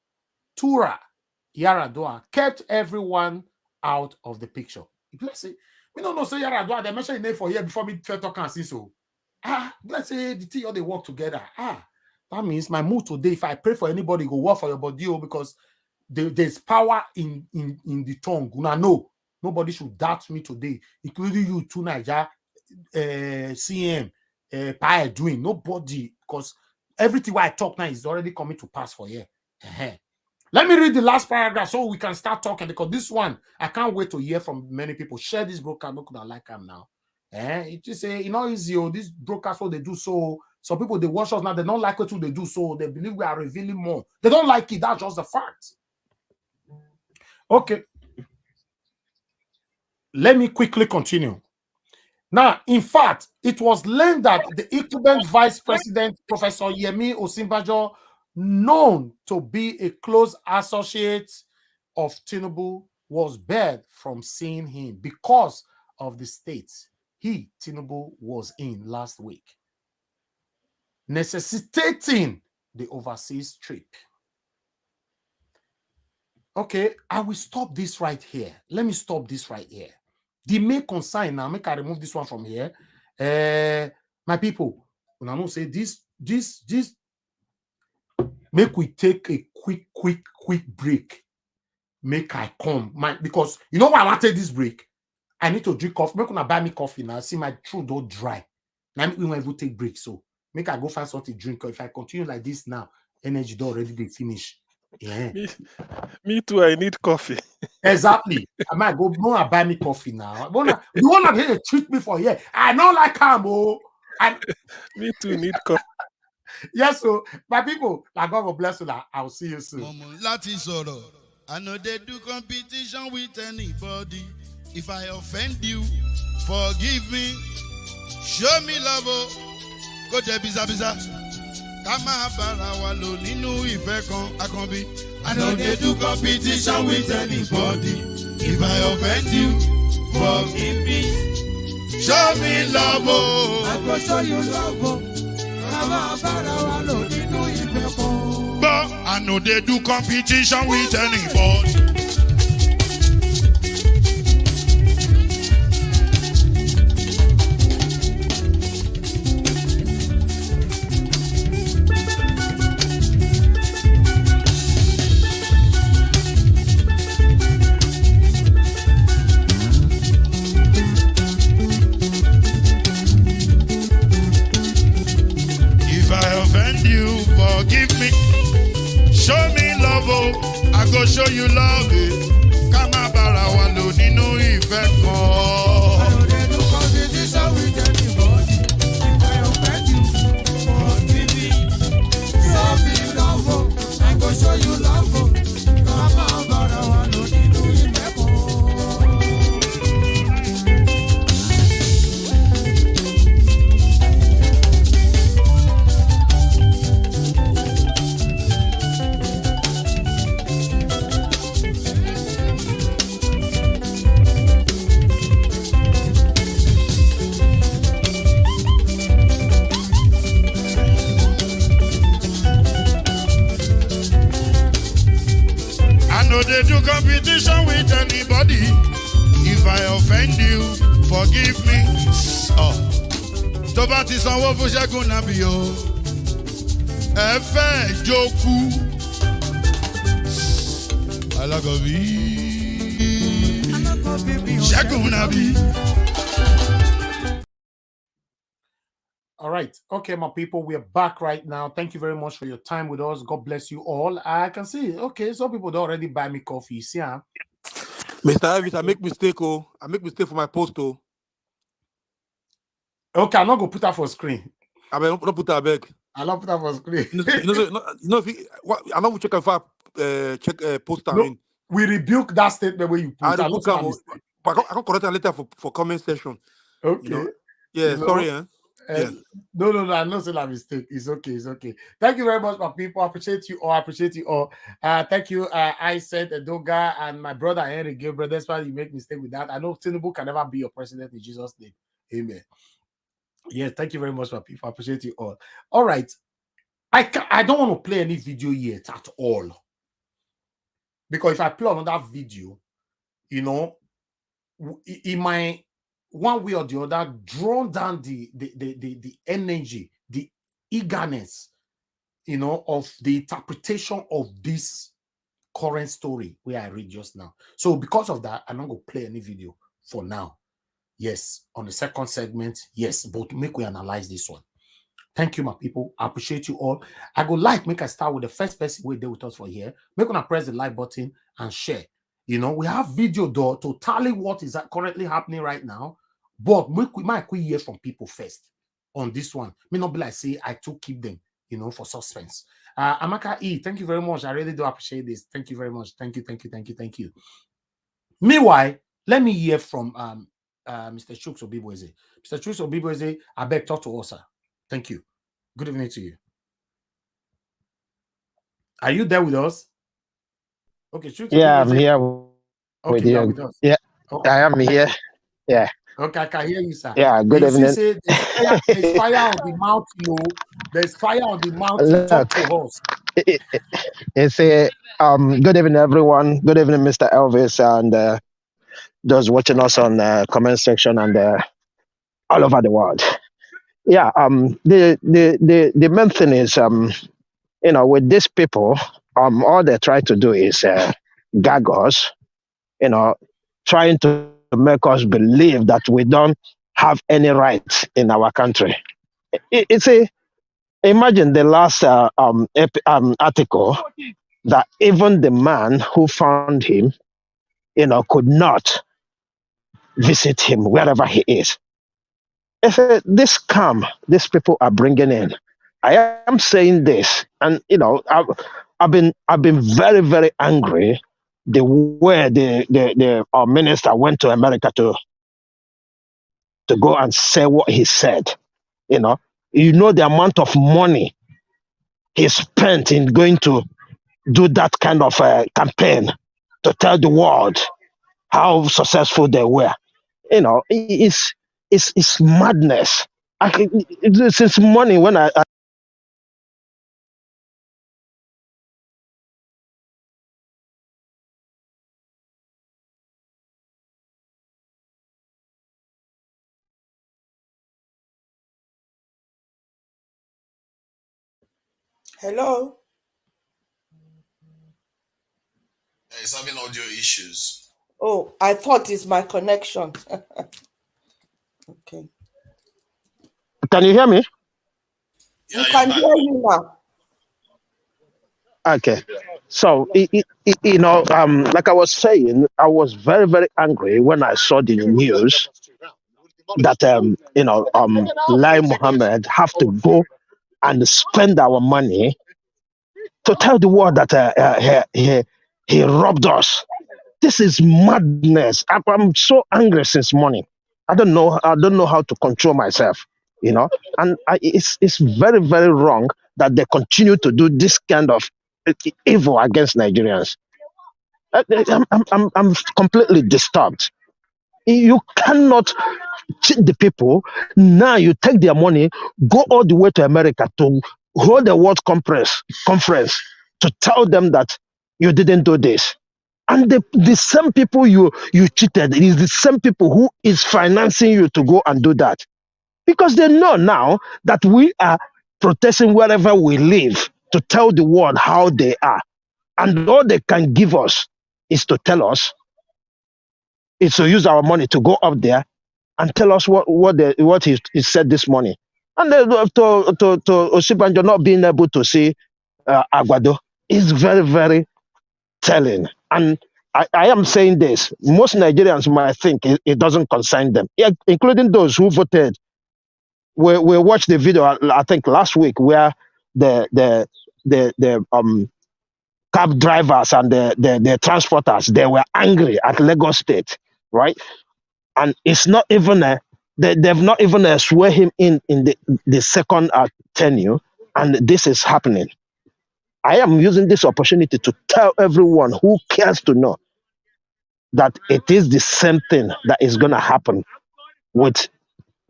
Yar'Adua kept everyone out of the picture. Let's say we don't know say Yar'Adua, they mentioned the name for here before me talk and see so. Let's say the two they work together. That means my mood today, if I pray for anybody, go work for your body, because there's power in the tongue. No, nobody should doubt me today, including you too, Niger, CM, Pai doing. Nobody, because everything what I talk now is already coming to pass for you. Let me read the last paragraph so we can start talking, because this one, I can't wait to hear from many people. Share this broadcast, look at like I'm now. It just say, easy, this broadcast, what they do so. Some people, they watch us now, they don't like what they do, so they believe we are revealing more. They don't like it, that's just the fact. Okay. Let me quickly continue. Now, in fact, it was learned that the incumbent vice president, Professor Yemi Osinbajo, known to be a close associate of Tinubu, was barred from seeing him because of the state Tinubu, was in last week, necessitating the overseas trip. Okay, I will stop this right here. Let me stop this right here. The main concern now, make I remove this one from here. My people, when I don't say this, make we take a quick break. Make I come, because you know why I want to take this break. I need to drink coffee. Make una buy me coffee now. See my throat don't dry. Now we won't even take break. So make I go find something to drink. If I continue like this now, energy don't already be finished. Yeah. Me too. I need coffee. Exactly. I might go buy me coffee now. You wanna here treat me for here? I know like Cambo. Me too need coffee. Yes, so my people, like God will bless you. I'll see you soon. I know they do competition with anybody. If I offend you, forgive me. Show me love. Go there, biza. Kama bara wa lo ninu ife kan akanbi. I know they do competition with anybody. If I offend you, forgive me. Show me love. I go show you love. Kama bara wa lo ninu ife kan. But I know they do competition with anybody. Forgive me, show me love, oh, I go show you love, eh. Kama bara wa lo ninu ife kan. I know they do competition with anybody. If I offend you, forgive me, show me love, oh, I go show you love, oh. Kama bara wa lo ninu ife kan. They do competition with anybody. If I offend you, forgive me. Tó bá ti sanwó fún Ṣẹ́gun nàbí o. Ẹ fẹ́ jókù. Alákọ̀bí. Ṣẹ́gun nàbí. All right. Okay, my people, we are back right now. Thank you very much for your time with us. God bless you all. I can see, okay, some people don't already buy me coffee. See, huh? Mr. Elvis, I make mistake, oh. I make mistake for my post, oh. Okay, I'm not going to put that for screen. I mean, don't put that back. I'll not put that for screen. I'm not checking for check post. No, we rebuke that statement where you put. I can correct that later for comment section. Okay. You know? Yeah, sorry, eh? Yeah. No, I know it's a mistake. It's okay. Thank you very much, my people. I appreciate you all. Thank you. I said Doga and my brother Henry Gabriel. That's why you make mistake with that. I know Tinubu can never be your president in Jesus' name. Amen. Yeah, thank you very much, my people. I appreciate you all. All right. I don't want to play any video yet at all. Because if I play another video, you know, in my one way or the other, drawn down the energy, the eagerness, you know, of the interpretation of this current story where I read just now. So because of that, I'm not going to play any video for now. Yes, on the second segment, yes, but make we analyze this one. Thank you, my people. I appreciate you all. I go make I start with the first person who there with us for here. Make gonna press the like button and share. You know, we have video though to tally what is currently happening right now. But we might hear from people first on this one. May not be like say I too keep them, you know, for suspense. Amaka E, thank you very much. I really do appreciate this. Thank you very much. Thank you. Meanwhile, let me hear from Mr. Chuks Obibweze. Mr. Chuks Obibweze, I beg, talk to us, sir. Thank you. Good evening to you. Are you there with us? Okay, Chuks Yeah, Obibweze. I'm here Okay, you are with us. Yeah, Okay, I am here. Yeah. Okay, I can hear you, sir. Yeah, good evening. Say there's fire on the mountain. There's fire on the mountain. Look, talk to us. It's a good evening, everyone. Good evening, Mr. Elvis, and those watching us on comment section and all over the world. Yeah. The main thing is with these people, all they try to do is gag us. Trying to make us believe that we don't have any rights in our country. Imagine the last article that even the man who found him, could not visit him wherever he is. If this scam these people are bringing in, I am saying this, and I've been very, very angry the way our minister went to America to go and say what he said. The amount of money he spent in going to do that kind of campaign to tell the world how successful they were. It's madness. Since morning when I Hello. He's having audio issues. Oh, I thought it's my connection. Okay. Can you hear me? Yeah, we can hear you now. Okay. So, like I was saying, I was very, very angry when I saw the news that, Lai Mohammed have to go and spend our money to tell the world that he robbed us. This is madness. I'm so angry since morning. I don't know how to control myself, and it's very, very wrong that they continue to do this kind of evil against Nigerians. I'm completely disturbed. You cannot cheat the people. Now you take their money, go all the way to America to hold a world conference to tell them that you didn't do this. And the same people you cheated, it is the same people who is financing you to go and do that. Because they know now that we are protesting wherever we live to tell the world how they are. And all they can give us is to tell us, is to use our money to go up there and tell us what he said this morning. And to Osibanjo not being able to see Aguado is very, very telling. And I am saying this. Most Nigerians might think it doesn't concern them, including those who voted. We watched the video, I think last week, where the cab drivers and the transporters, they were angry at Lagos State, right? And it's not even they've not even swear him in the second tenure, and this is happening. I am using this opportunity to tell everyone who cares to know that it is the same thing that is going to happen with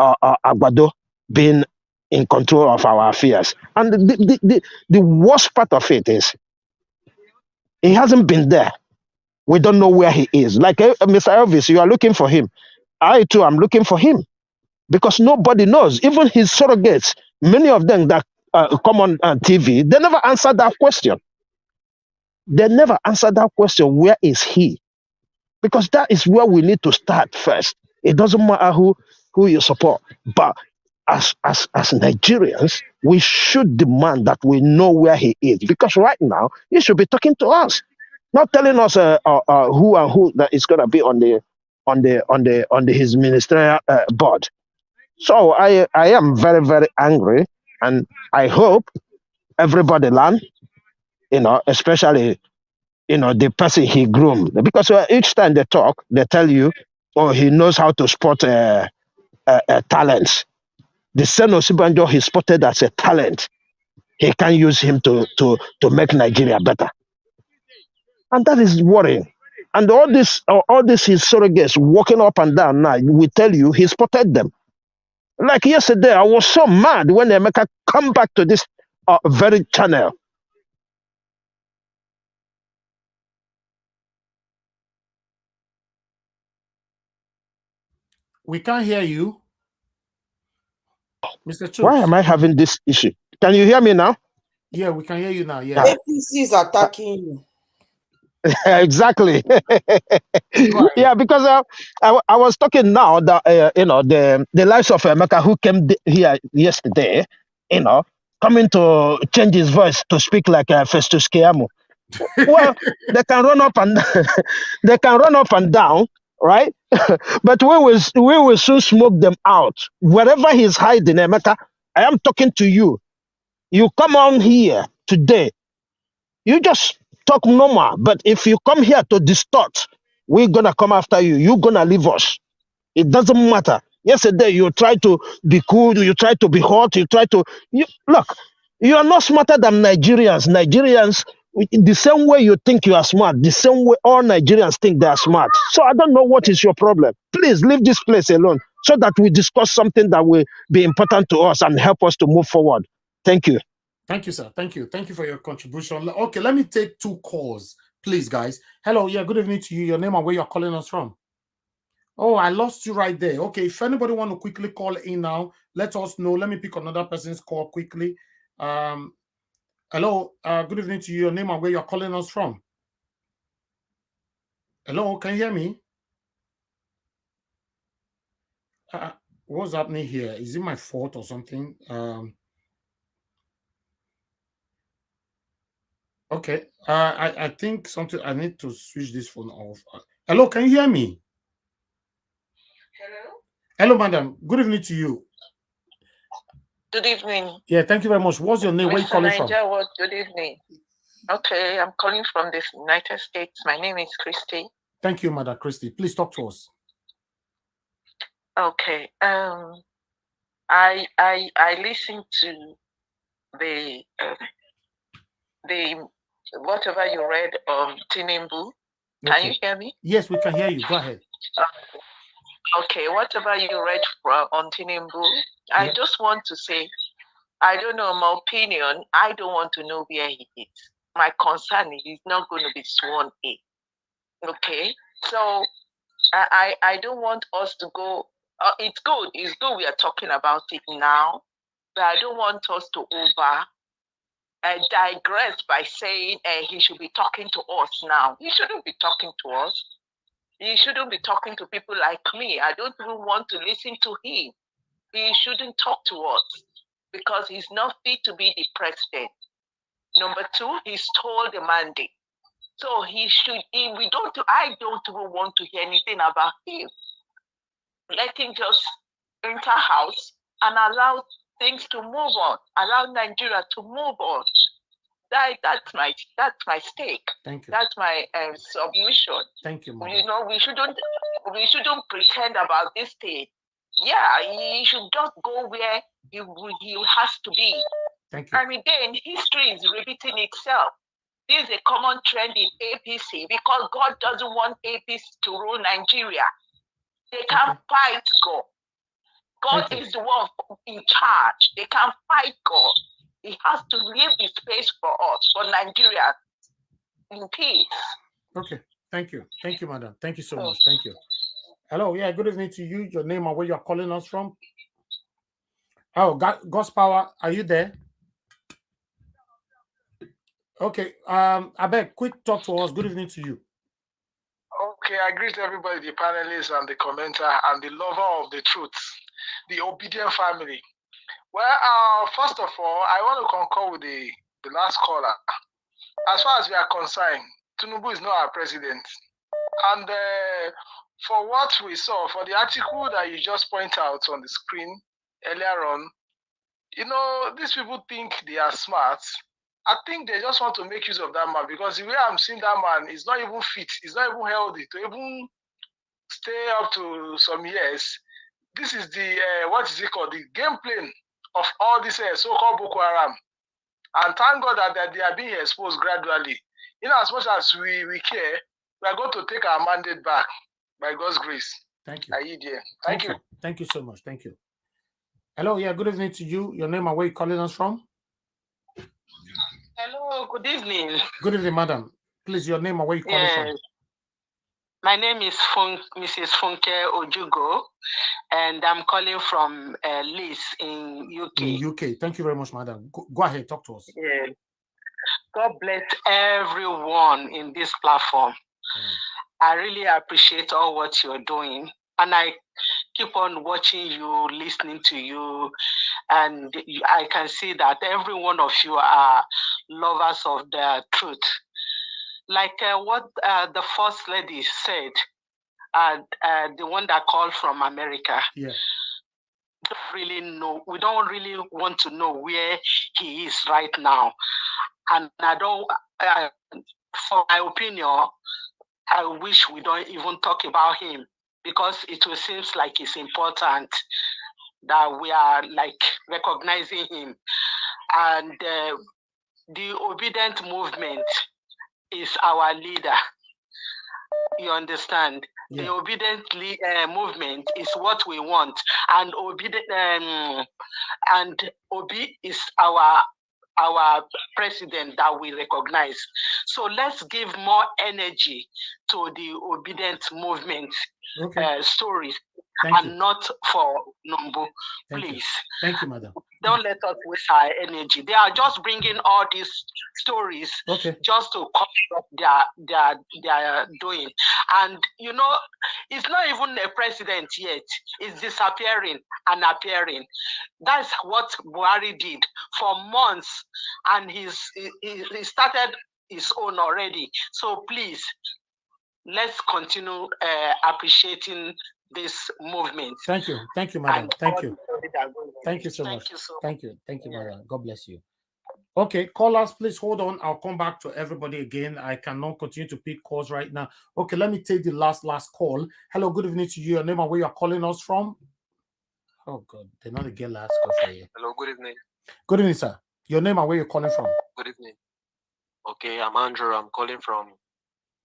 Agbado being in control of our affairs. And the worst part of it is he hasn't been there. We don't know where he is. Like Mr. Elvis, you are looking for him. I too am looking for him because nobody knows. Even his surrogates, many of them that come on TV, they never answered that question. They never answered that question. Where is he? Because that is where we need to start first. It doesn't matter who you support, but as Nigerians, we should demand that we know where he is. Because right now, he should be talking to us, not telling us who and who that is going to be on his ministerial board. So I am very, very angry, and I hope everybody learn especially, the person he groomed. Because each time they talk, they tell you, oh, he knows how to spot talents. The son of Sibanjo, he spotted as a talent. He can use him to make Nigeria better. And that is worrying. And all this his surrogates walking up and down now, we tell you, he spotted them. Like yesterday, I was so mad when Emeka come back to this very channel. We can't hear you, Mr. Chooks. Why am I having this issue? Can you hear me now? Yeah, we can hear you now. Yeah. APC is attacking you. Exactly. Yeah, because I was talking now that the lives of Emeka who came here yesterday, coming to change his voice to speak like Festus Keyamo. Well, they can run up and they can run up and down, right? But we will soon smoke them out. Wherever he's hiding, Emeka, I am talking to you. You come on here today. You just talk normal. But if you come here to distort, we're gonna come after you. You're gonna leave us. It doesn't matter. Yesterday you try to be cool, you try to be hot, look, you are not smarter than Nigerians. Nigerians, the same way you think you are smart, the same way all Nigerians think they are smart. So I don't know what is your problem. Please leave this place alone so that we discuss something that will be important to us and help us to move forward. Thank you. Thank you, sir. Thank you. Thank you for your contribution. Okay, let me take 2 calls, please, guys. Hello. Yeah, good evening to you. Your name and where you're calling us from. Oh, I lost you right there. Okay, if anybody want to quickly call in now, let us know. Let me pick another person's call quickly. Hello. Good evening to you. Your name and where you're calling us from. Hello, can you hear me? What's happening here? Is it my fault or something? Okay. I think something. I need to switch this phone off. Hello, can you hear me? Hello. Hello, madam. Good evening to you. Good evening. Yeah, thank you very much. What's your name? Where are you calling from? Good evening. Okay, I'm calling from the United States. My name is Christy. Thank you, Madam Christy. Please talk to us. Okay. I listened to the whatever you read on Tinubu. Can you hear me? Yes, we can hear you. Go ahead. Okay, whatever you read on Tinubu, I just want to say, I don't know, my opinion, I don't want to know where he is. My concern is he's not going to be sworn in. Okay? So, I don't want us to go, it's good we are talking about it now, but I don't want us to digress by saying he should be talking to us now. He shouldn't be talking to us. He shouldn't be talking to people like me. I don't even want to listen to him. He shouldn't talk to us because he's not fit to be the president. Number 2, he stole the mandate. So I don't even want to hear anything about him. Let him just enter house and allow things to move on. Allow Nigeria to move on. That's my stake. Thank you. That's my submission. Thank you, Mama. We shouldn't pretend about this thing. Yeah, he should just go where he has to be. Thank you. And again, history is repeating itself. This is a common trend in APC because God doesn't want APC to rule Nigeria. They can't fight God. God is the one in charge. They can't fight God. He has to leave the space for us, for Nigeria, in peace. Okay. Thank you. Thank you, madam. Thank you so much. Thank you. Hello. Yeah, good evening to you. Your name and where you're calling us from. Oh, God's power. Are you there? Okay. I beg, quick talk to us. Good evening to you. Okay, I greet everybody, the panelists and the commenter and the lover of the truth, the obedient family. Well, first of all, I want to concur with the last caller. As far as we are concerned, Tinubu is not our president. And for what we saw, for the article that you just point out on the screen earlier on, these people think they are smart I think they just want to make use of that man because the way I'm seeing that man is not even fit. He's not even healthy to even stay up to some years. This is the, what is it called? The game plan of all this so-called Boko Haram. And thank God that they are being exposed gradually. In as much as we care, we are going to take our mandate back by God's grace. Thank you. Thank you. Thank you so much. Thank you. Hello, yeah, good evening to you. Your name and where you calling us from? Hello, good evening. Good evening, madam. Please, your name and where you calling from? My name is Mrs. Funke Ojugo, and I'm calling from Leeds in UK. In UK. Thank you very much, madam. Go ahead, talk to us. Yeah. God bless everyone in this platform. I really appreciate all what you're doing. And I keep on watching you, listening to you. And I can see that every one of you are lovers of the truth. Like what the First Lady said, the one that called from America. Yeah. Don't really know. We don't really want to know where he is right now. And I don't, for my opinion, I wish we don't even talk about him because it will seem like it's important that we are like recognizing him. And the obedient movement is our leader. You understand? Yeah. The obedient movement is what we want, and Obi is our president that we recognize. So let's give more energy to the obedient movement stories. Not for Numbu, please. Thank you, madam. Don't let us waste our energy. They are just bringing all these stories just to cover up their doing. And, you know, it's not even a president yet. It's disappearing and appearing. That's what Buhari did for months. And he started his own already. So please, let's continue appreciating this movement. Thank you, madam. Thank you. Thank you so much. Thank you, madam. God bless you. Okay, callers, please hold on. I'll come back to everybody again. I cannot continue to pick calls right now. Okay, let me take the last call. Hello, good evening to you. Your name and where you're calling us from? Oh God, they're not again last call for you. Hello, good evening. Good evening, sir. Your name and where you're calling from? Good evening. Okay, I'm Andrew. I'm calling from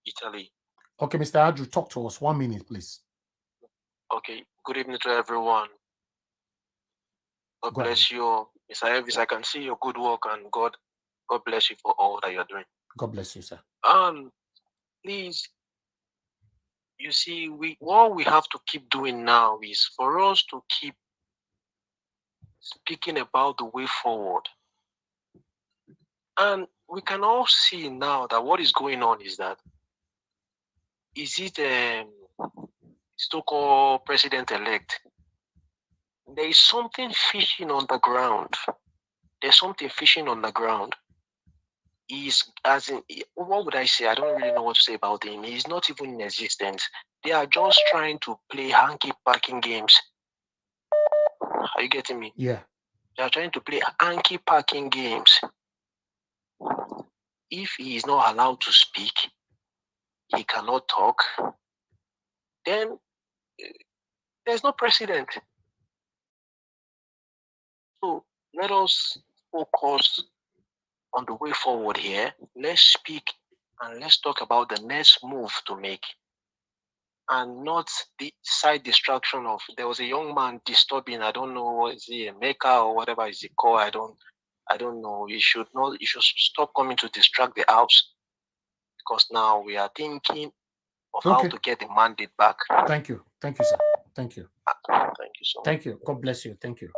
Italy. Okay, Mr. Andrew, talk to us. 1 minute, please. Okay, good evening to everyone. God bless you, Mr. Elvis. I can see your good work, and God bless you for all that you're doing. God bless you, sir. Please, you see, what we have to keep doing now is for us to keep speaking about the way forward. And we can all see now that what is going on is that, is it so-called president-elect? There is something fishing on the ground. There's something fishing on the ground. What would I say? I don't really know what to say about him. He's not even in existence. They are just trying to play hanky-packing games. Are you getting me? Yeah. They are trying to play hanky-packing games. If he is not allowed to speak, he cannot talk, then there's no precedent. So let us focus on the way forward here. Let's speak and let's talk about the next move to make, and not the side distraction of, there was a young man disturbing, I don't know, is he a maker or whatever is it called? I don't know. You should stop coming to distract the house, because now we are thinking of how to get the mandate back. Thank you, sir. Thank you. Thank you so much. Thank you. God bless you. Thank you.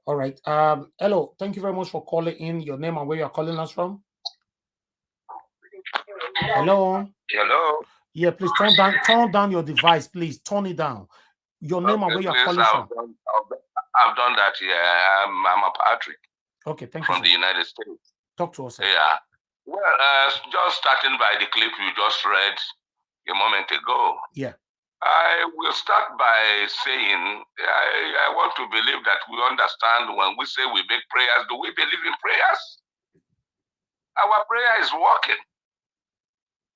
All right. Hello. Thank you very much for calling in. Your name and where you're calling us from? Hello. Hello. Yeah, please turn down your device. Please turn it down. Your name and where you're calling from? I've done that. Yeah, I'm a Patrick. Okay, thank you. From the United States. Talk to us. Sir. Yeah. Well, just starting by the clip you just read a moment ago. Yeah. I will start by saying I want to believe that we understand when we say we make prayers. Do we believe in prayers? Our prayer is working.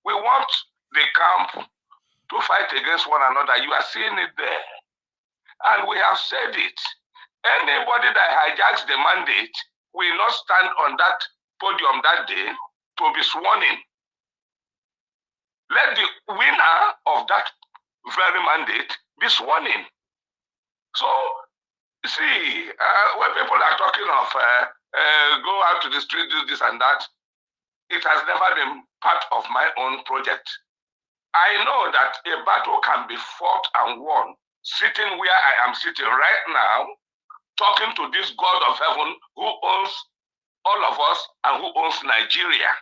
We want the camp to fight against one another. You are seeing it there. And we have said it. Anybody that hijacks the mandate will not stand on that podium that day to be sworn in. Let the winner of that very mandate be sworn in. So, see, when people are talking of go out to the street, do this and that, it has never been part of my own project. I know that a battle can be fought and won sitting where I am sitting right now, talking to this God of heaven who owns all of us and who owns Nigeria.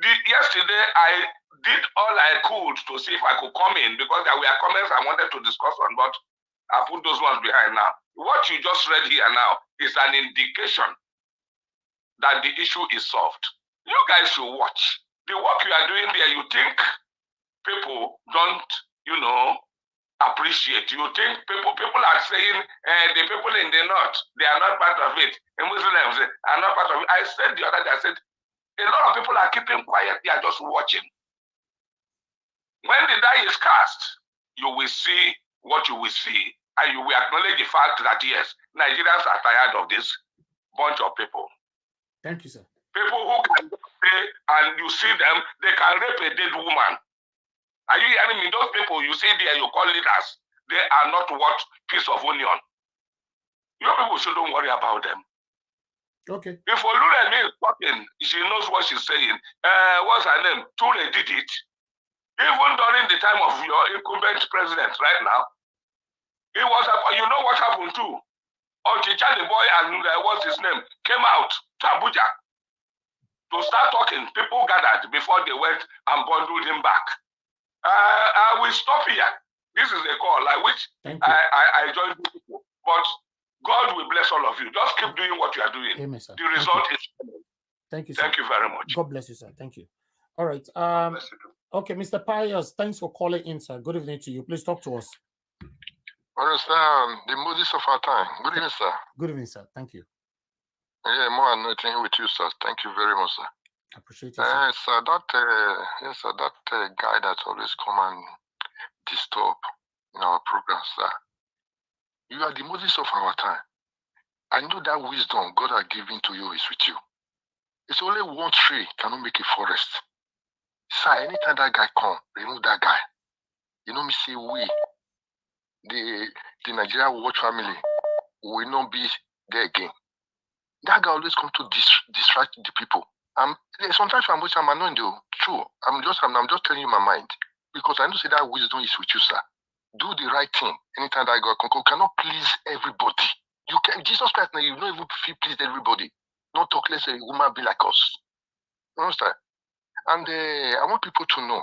Yesterday, I did all I could to see if I could come in because there were comments I wanted to discuss on, but I put those ones behind now. What you just read here now is an indication that the issue is solved. You guys should watch. The work you are doing there, you think people don't, appreciate. You think people are saying the people in the north, they are not part of it. And Muslims are not part of it. I said the other day, I said, a lot of people are keeping quiet. They are just watching. When the die is cast, you will see what you will see. And you will acknowledge the fact that, yes, Nigerians are tired of this bunch of people. Thank you, sir. People who can say, and you see them, they can rape a dead woman. Are you hearing me? Those people you see there, you call leaders, they are not worth piece of onion. You people shouldn't worry about them. Okay. If Oluremi is talking, she knows what she's saying. What's her name? Ture did it. Even during the time of your incumbent president right now, it was, you know what happened too? Ochicha the boy and what's his name came out to Abuja to start talking. People gathered before they went and bundled him back. I will stop here. This is a call I wish I joined people. But God will bless all of you. Just keep doing what you are doing. Amen, sir. The result is. Thank you, sir. Thank you very much. God bless you, sir. Thank you. All right. Okay, Mr. Pius, thanks for calling in, sir. Good evening to you. Please talk to us. Understand the Moses of our time. Good evening, sir. Good evening, sir. Thank you. Yeah, more anointing with you, sir. Thank you very much, sir. I appreciate it, sir. Sir, that guy that always come and disturb in our program, sir. You are the Moses of our time. I know that wisdom God has given to you is with you. It's only one tree cannot make a forest. Sir, anytime that guy come, remove that guy. You know me say we, the Nigeria watch family, will not be there again. That guy always come to distract the people. Sometimes I'm annoying you. True. I'm just telling you my mind. Because I know say that wisdom is with you, sir. Do the right thing. Anytime that God cannot please everybody. You can Jesus Christ now, you don't even feel pleased everybody. Not talk less a woman be like us. You understand? And I want people to know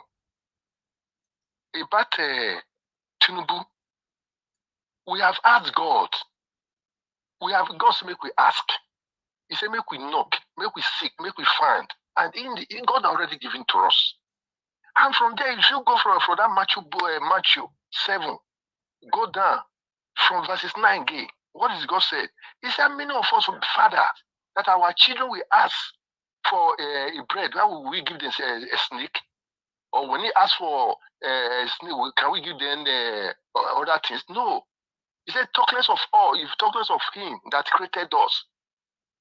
about Tinubu. We have asked God. We have God to make we ask. He said, make we knock, make we seek, make we find. And in God already given to us. And from there, if you go from that Matthew 7, go down from verses 9 again. What is God said? He said, many of us, Father, that our children will ask for a bread. Why will we give them a snake? Or when he ask for a snake, can we give them other things? No. He said, talk less of all, if talk less of him that created us.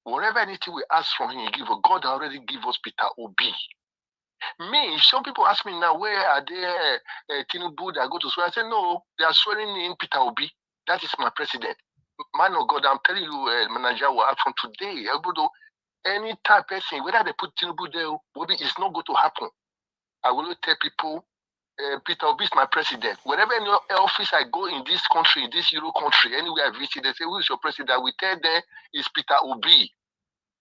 Whatever anything we ask from him, he give us. God already give us Peter Obi. Me, some people ask me now, where are they Tinubu that go to swear? I say, no, they are swearing in Peter Obi. That is my president. Man of God, I'm telling you, manager, from today, any type of person, whether they put Tinubu there, it's not going to happen. I will tell people, Peter Obi is my president. Wherever any office I go in this country, in this Euro country, anywhere I visit, they say, who is your president? We tell them it's Peter Obi.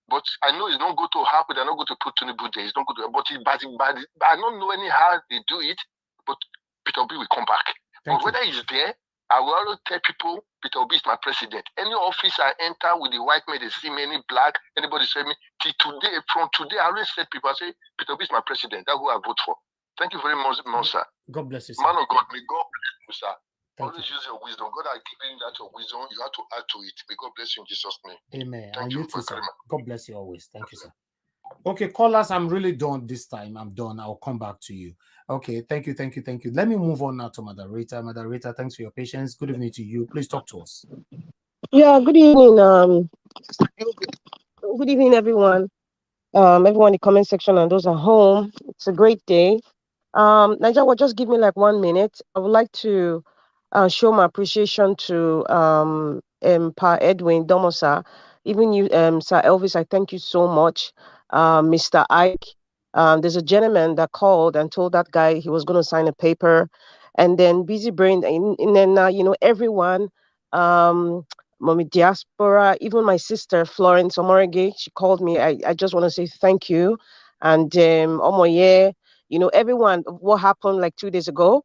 But I know it's not going to happen. They're not going to put Tinubu there. It's not going to. But I don't know anyhow they do it. But Peter Obi will come back. But whether he's there, I will always tell people Peter Obi is my president. Any office I enter with the white man, they see me, any black, anybody say me. Today, from today, I always said people, I say Peter Obi is my president. That's who I vote for. Thank you very much, sir. God bless you, sir. Man of God, may God bless you, sir. Always use your wisdom. God has given that your wisdom. You have to add to it. May God bless you in Jesus' name. Amen. Thank and you you too, sir. God bless you always. Thank you, sir. Okay, callers, I'm really done this time. I'm done. I'll come back to you. Okay, thank you. Let me move on now to moderator. Moderator, thanks for your patience. Good evening to you. Please talk to us. Yeah, good evening. Good evening, everyone. Everyone in the comment section and those at home. It's a great day. Niger, well, just give me like 1 minute. I would like to show my appreciation to Pa Edwin Domosa. Even you, Sir Elvis, I thank you so much. Mr. Ike, there's a gentleman that called and told that guy he was going to sign a paper. And then Busy Brain, and then, everyone, Mommy Diaspora, even my sister, Florence Omorege, she called me. I just want to say thank you. And Omoye, everyone, what happened like 2 days ago,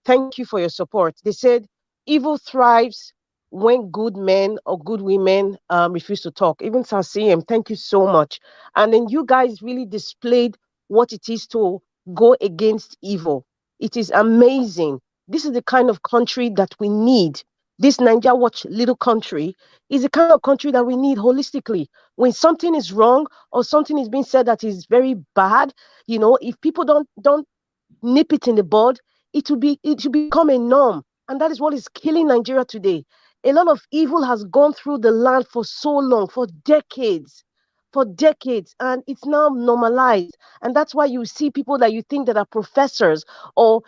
thank you for your support. They said evil thrives when good men or good women refuse to talk. Even Sasiem, thank you so much. And then you guys really displayed what it is to go against evil. It is amazing. This is the kind of country that we need. This Niger Watch little country is the kind of country that we need holistically. When something is wrong or something is being said that is very bad, if people don't nip it in the bud, it will become a norm. And that is what is killing Nigeria today. A lot of evil has gone through the land for so long, for decades, and it's now normalized. And that's why you see people that you think that are professors or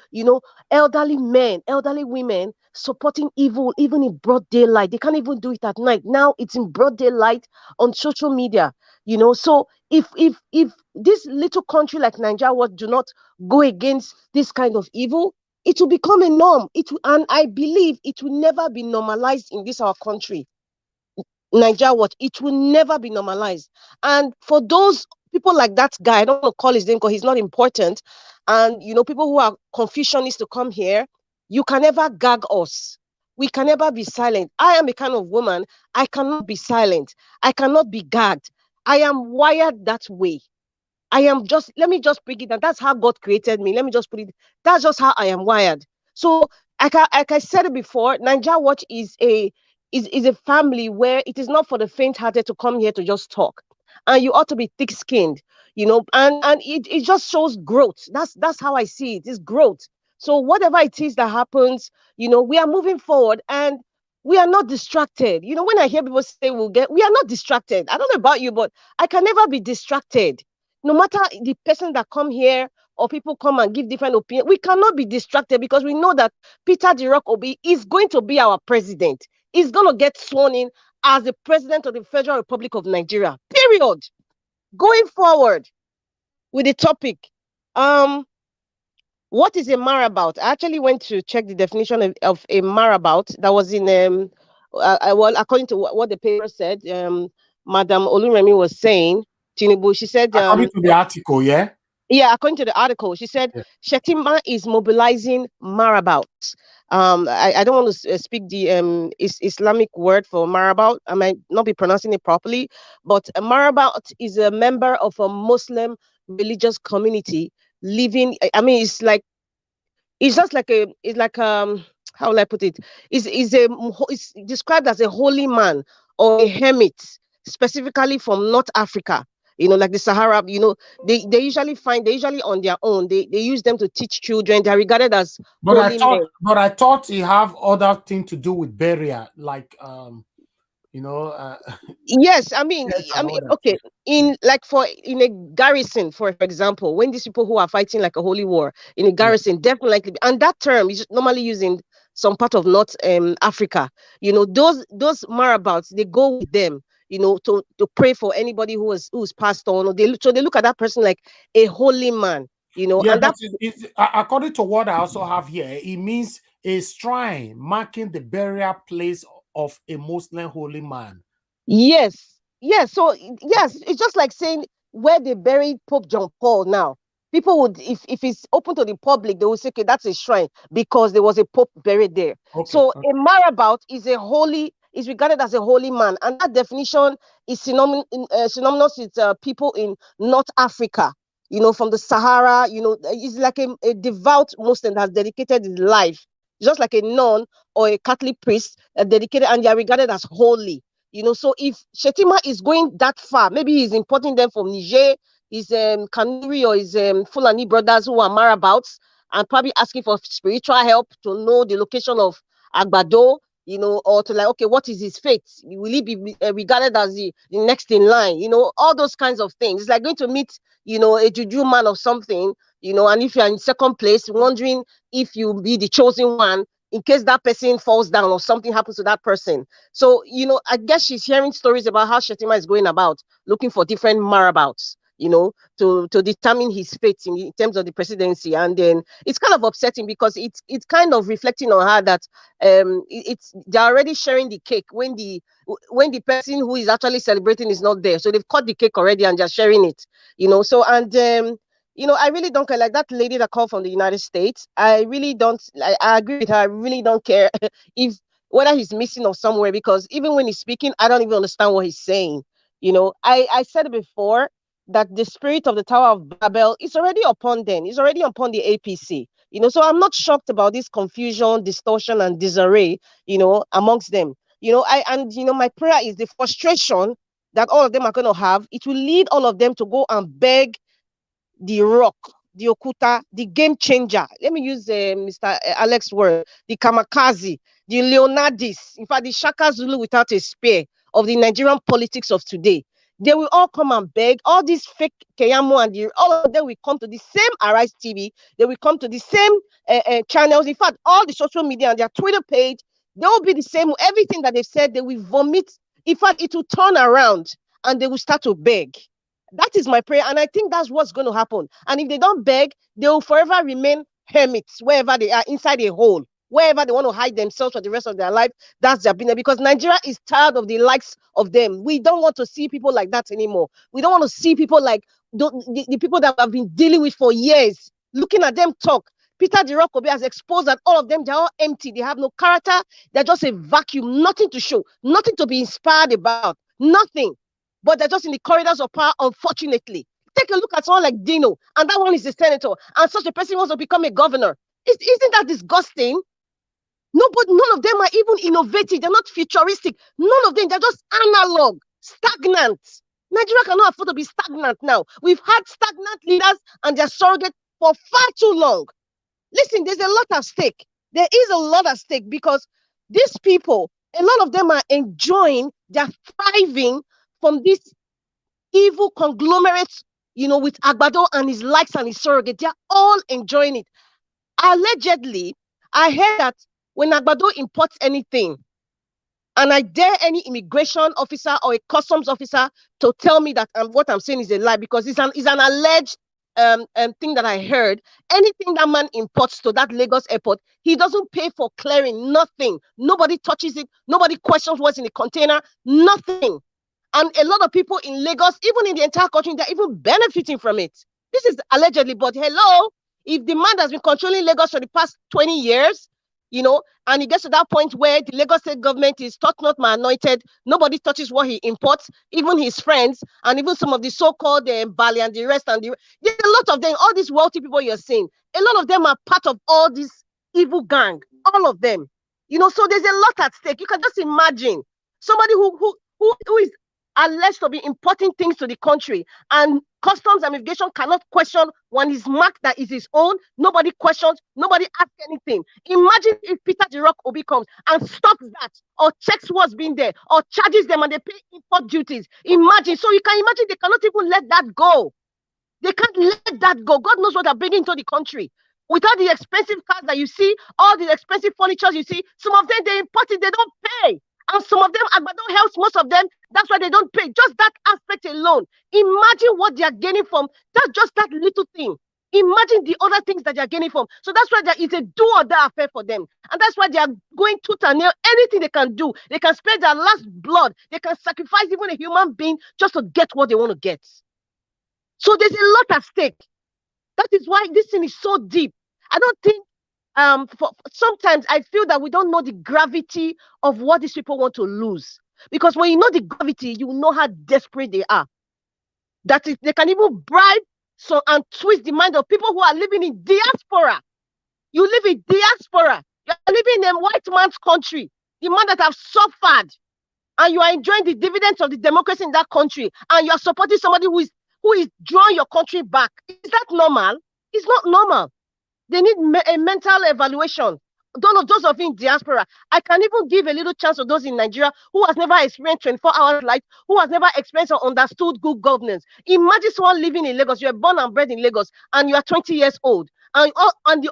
elderly men, elderly women supporting evil even in broad daylight. They can't even do it at night. Now it's in broad daylight on social media. So if this little country like Nigeria do not go against this kind of evil, it will become a norm. And I believe it will never be normalized in this our country. Nigeria Watch, it will never be normalized. And for those people like that guy, I don't want to call his name because he's not important, and people who are Confucianists to come here, you can never gag us. We can never be silent. I am a kind of woman, I cannot be silent. I cannot be gagged. I am wired that way. Let me just break it down. That's how God created me. Let me just put it, that's just how I am wired. So, like I said it before, Nigeria Watch is a family where it is not for the faint-hearted to come here to just talk. And you ought to be thick-skinned, and it just shows growth. That's how I see it. It's growth. So whatever it is that happens, we are moving forward and we are not distracted. When I hear people say we are not distracted. I don't know about you, but I can never be distracted. No matter the person that come here or people come and give different opinions, we cannot be distracted because we know that Peter the Rock Obi is going to be our president. He's going to get sworn in as the president of the Federal Republic of Nigeria. Period. Going forward with the topic, what is a marabout? I actually went to check the definition of a marabout. That was in according to what the paper said. Madam Oluremi was saying, Tinubu, she said, according to the article, yeah. Yeah, according to the article, she said Shetima is mobilizing marabouts. I don't want to speak the Islamic word for marabout. I might not be pronouncing it properly, but a marabout is a member of a Muslim religious community living. I mean, it's how will I put it? It's described as a holy man or a hermit, specifically from North Africa. Like the Sahara. They usually on their own. They use them to teach children. They are regarded as holy men. But I thought he have other thing to do with burial, like Yes, I mean, okay. In a garrison, for example, when these people who are fighting like a holy war in a garrison, definitely, and that term is normally used in some part of North Africa. Those marabouts, they go with them, to pray for anybody who's passed on, or they look at that person like a holy man. Yeah, but according to what I also have here, it means a shrine marking the burial place of a Muslim holy man. Yes. So yes, it's just like saying where they buried Pope John Paul now. People would, if it's open to the public, they will say, okay, that's a shrine because there was a pope buried there. Okay. A marabout is regarded as a holy man, and that definition is synonymous with people in North Africa. From the Sahara. It's like a devout Muslim that has dedicated his life, just like a nun or a Catholic priest dedicated, and they are regarded as holy. So if Shetima is going that far, maybe he's importing them from Niger, Kanuri or his Fulani brothers who are marabouts and probably asking for spiritual help to know the location of Agbado, or to like, okay, what is his fate? Will he be regarded as the next in line? All those kinds of things. It's like going to meet, a juju man or something, and if you're in second place, wondering if you be the chosen one in case that person falls down or something happens to that person. So, I guess she's hearing stories about how Shetima is going about looking for different marabouts, to determine his fate in terms of the presidency. And then it's kind of upsetting because it's kind of reflecting on her that they're already sharing the cake when the person who is actually celebrating is not there. So they've cut the cake already and they're sharing it, So, and I really don't care. Like that lady that called from the United States, I really don't. I agree with her. I really don't care if whether he's missing or somewhere, because even when he's speaking, I don't even understand what he's saying. I said it before that the spirit of the Tower of Babel is already upon them. It's already upon the APC. So I'm not shocked about this confusion, distortion, and disarray. Amongst them. My prayer is the frustration that all of them are going to have. It will lead all of them to go and beg the rock, the okuta, the game changer. Let me use Mr. Alex's word, the kamikaze, the Leonardis, in fact, the Shaka Zulu without a spear of the Nigerian politics of today. They will all come and beg. All these fake Keyamo and all of them will come to the same Arise TV. They will come to the same channels. In fact, all the social media and their Twitter page, they will be the same. Everything that they've said, they will vomit. In fact, it will turn around and they will start to beg. That is my prayer. And I think that's what's going to happen. And if they don't beg, they will forever remain hermits wherever they are, inside a hole, wherever they want to hide themselves for the rest of their life. That's their business, because Nigeria is tired of the likes of them. We don't want to see people like that anymore. We don't want to see people like the people that have been dealing with for years, looking at them talk. Peter Thr-atens has exposed that all of them, they're all empty. They have no character. They're just a vacuum, nothing to show, nothing to be inspired about, nothing. But they're just in the corridors of power, unfortunately. Take a look at someone like Dino, and that one is a senator, and such a person wants to become a governor. Isn't that disgusting? None of them are even innovative. They're not futuristic. None of them, they're just analog, stagnant. Nigeria cannot afford to be stagnant now. We've had stagnant leaders and their surrogate for far too long. Listen, there's a lot at stake. There is a lot at stake because these people, a lot of them are enjoying, they're thriving from this evil conglomerate, with Agbado and his likes and his surrogate. They're all enjoying it. Allegedly, I heard that when Agbado imports anything, and I dare any immigration officer or a customs officer to tell me that what I'm saying is a lie, because it's an alleged thing that I heard. Anything that man imports to that Lagos airport, he doesn't pay for clearing, nothing. Nobody touches it. Nobody questions what's in the container, nothing. And a lot of people in Lagos, even in the entire country, they're even benefiting from it. This is allegedly, but hello, if the man has been controlling Lagos for the past 20 years, and he gets to that point where the Lagos state government is touch not my anointed, nobody touches what he imports, even his friends, and even some of the so-called Bali and the rest, there's a lot of them, all these wealthy people you're seeing, a lot of them are part of all this evil gang, all of them. So there's a lot at stake. You can just imagine somebody who is alleged to be importing things to the country, and customs and immigration cannot question when his mark that is his own. Nobody questions, nobody asks anything. Imagine if Peter Thr-atens comes and stops that, or checks what's been there, or charges them and they pay import duties. Imagine. So you can imagine they cannot even let that go. They can't let that go. God knows what they're bringing into the country. Without the expensive cars that you see, all the expensive furniture you see, some of them they import it, they don't pay. And some of them, Agbado helps most of them. That's why they don't pay. Just that aspect alone. Imagine what they are gaining from. That's just that little thing. Imagine the other things that they are gaining from. So that's why there is a do or die affair for them. And that's why they are going tooth and nail. Anything they can do. They can spare their last blood. They can sacrifice even a human being just to get what they want to get. So there's a lot at stake. That is why this thing is so deep. I don't think sometimes I feel that we don't know the gravity of what these people want to lose. Because when you know the gravity, you know how desperate they are. That is, they can even bribe and twist the mind of people who are living in diaspora. You live in diaspora. You're living in a white man's country. The man that have suffered. And you are enjoying the dividends of the democracy in that country. And you are supporting somebody who who is drawing your country back. Is that normal? It's not normal. They need a mental evaluation. Those of you in diaspora, I can even give a little chance to those in Nigeria who has never experienced 24 hours life, who has never experienced or understood good governance. Imagine someone living in Lagos. You are born and bred in Lagos, and you are 20 years old, and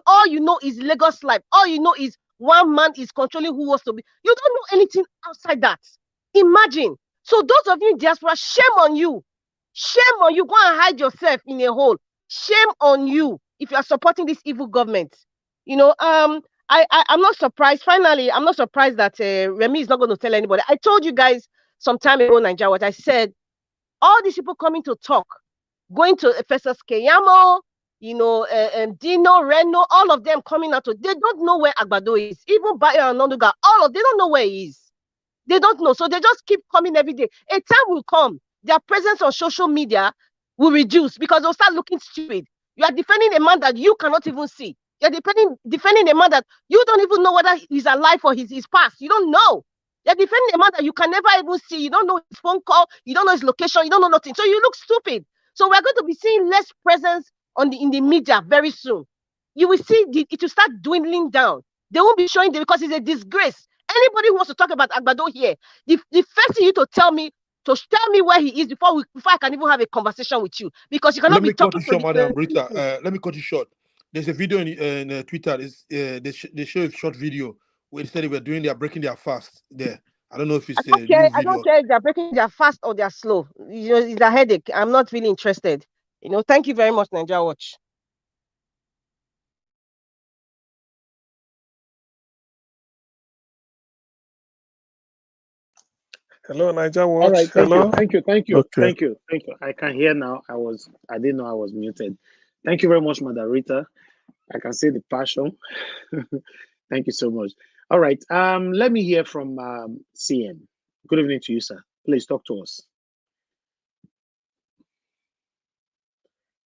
all you know is Lagos life. All you know is one man is controlling who wants to be. You don't know anything outside that. Imagine. So those of you in diaspora, shame on you. Shame on you. Go and hide yourself in a hole. Shame on you if you are supporting this evil government. You know, I'm not surprised. Finally, I'm not surprised that Remy is not going to tell anybody. I told you guys some time ago, Nigeria, what I said. All these people coming to talk, going to Festus Keyamo, you know, Dino, Reno, all of them coming out. They don't know where Agbado is. Even Bayo and Nonduga, they don't know where he is. They don't know. So they just keep coming every day. A time will come. Their presence on social media will reduce because they'll start looking stupid. You are defending a man that you cannot even see. You're defending a man that you don't even know whether he's alive or he's passed. You don't know. You're defending a man that you can never even see. You don't know his phone call. You don't know his location. You don't know nothing. So you look stupid. So we're going to be seeing less presence in the media very soon. You will see it will start dwindling down. They won't be showing them because it's a disgrace. Anybody who wants to talk about Agbado here, the first thing you to tell me where he is before I can even have a conversation with you, because you cannot be talking to Madam Rita. Let me cut you short. There's a video in Twitter. They show a short video where instead they are breaking their fast there. I don't know if it's I don't care if they're breaking their fast or they're slow. You know, it's a headache. I'm not really interested. You know, thank you very much, Nigeria Watch. Hello, Nigeria Watch. All right, Hello. Thank you. Okay. Thank you. I can hear now. I didn't know I was muted. Thank you very much, Madam Rita. I can see the passion. Thank you so much. All right. Let me hear from CM. Good evening to you, sir. Please talk to us.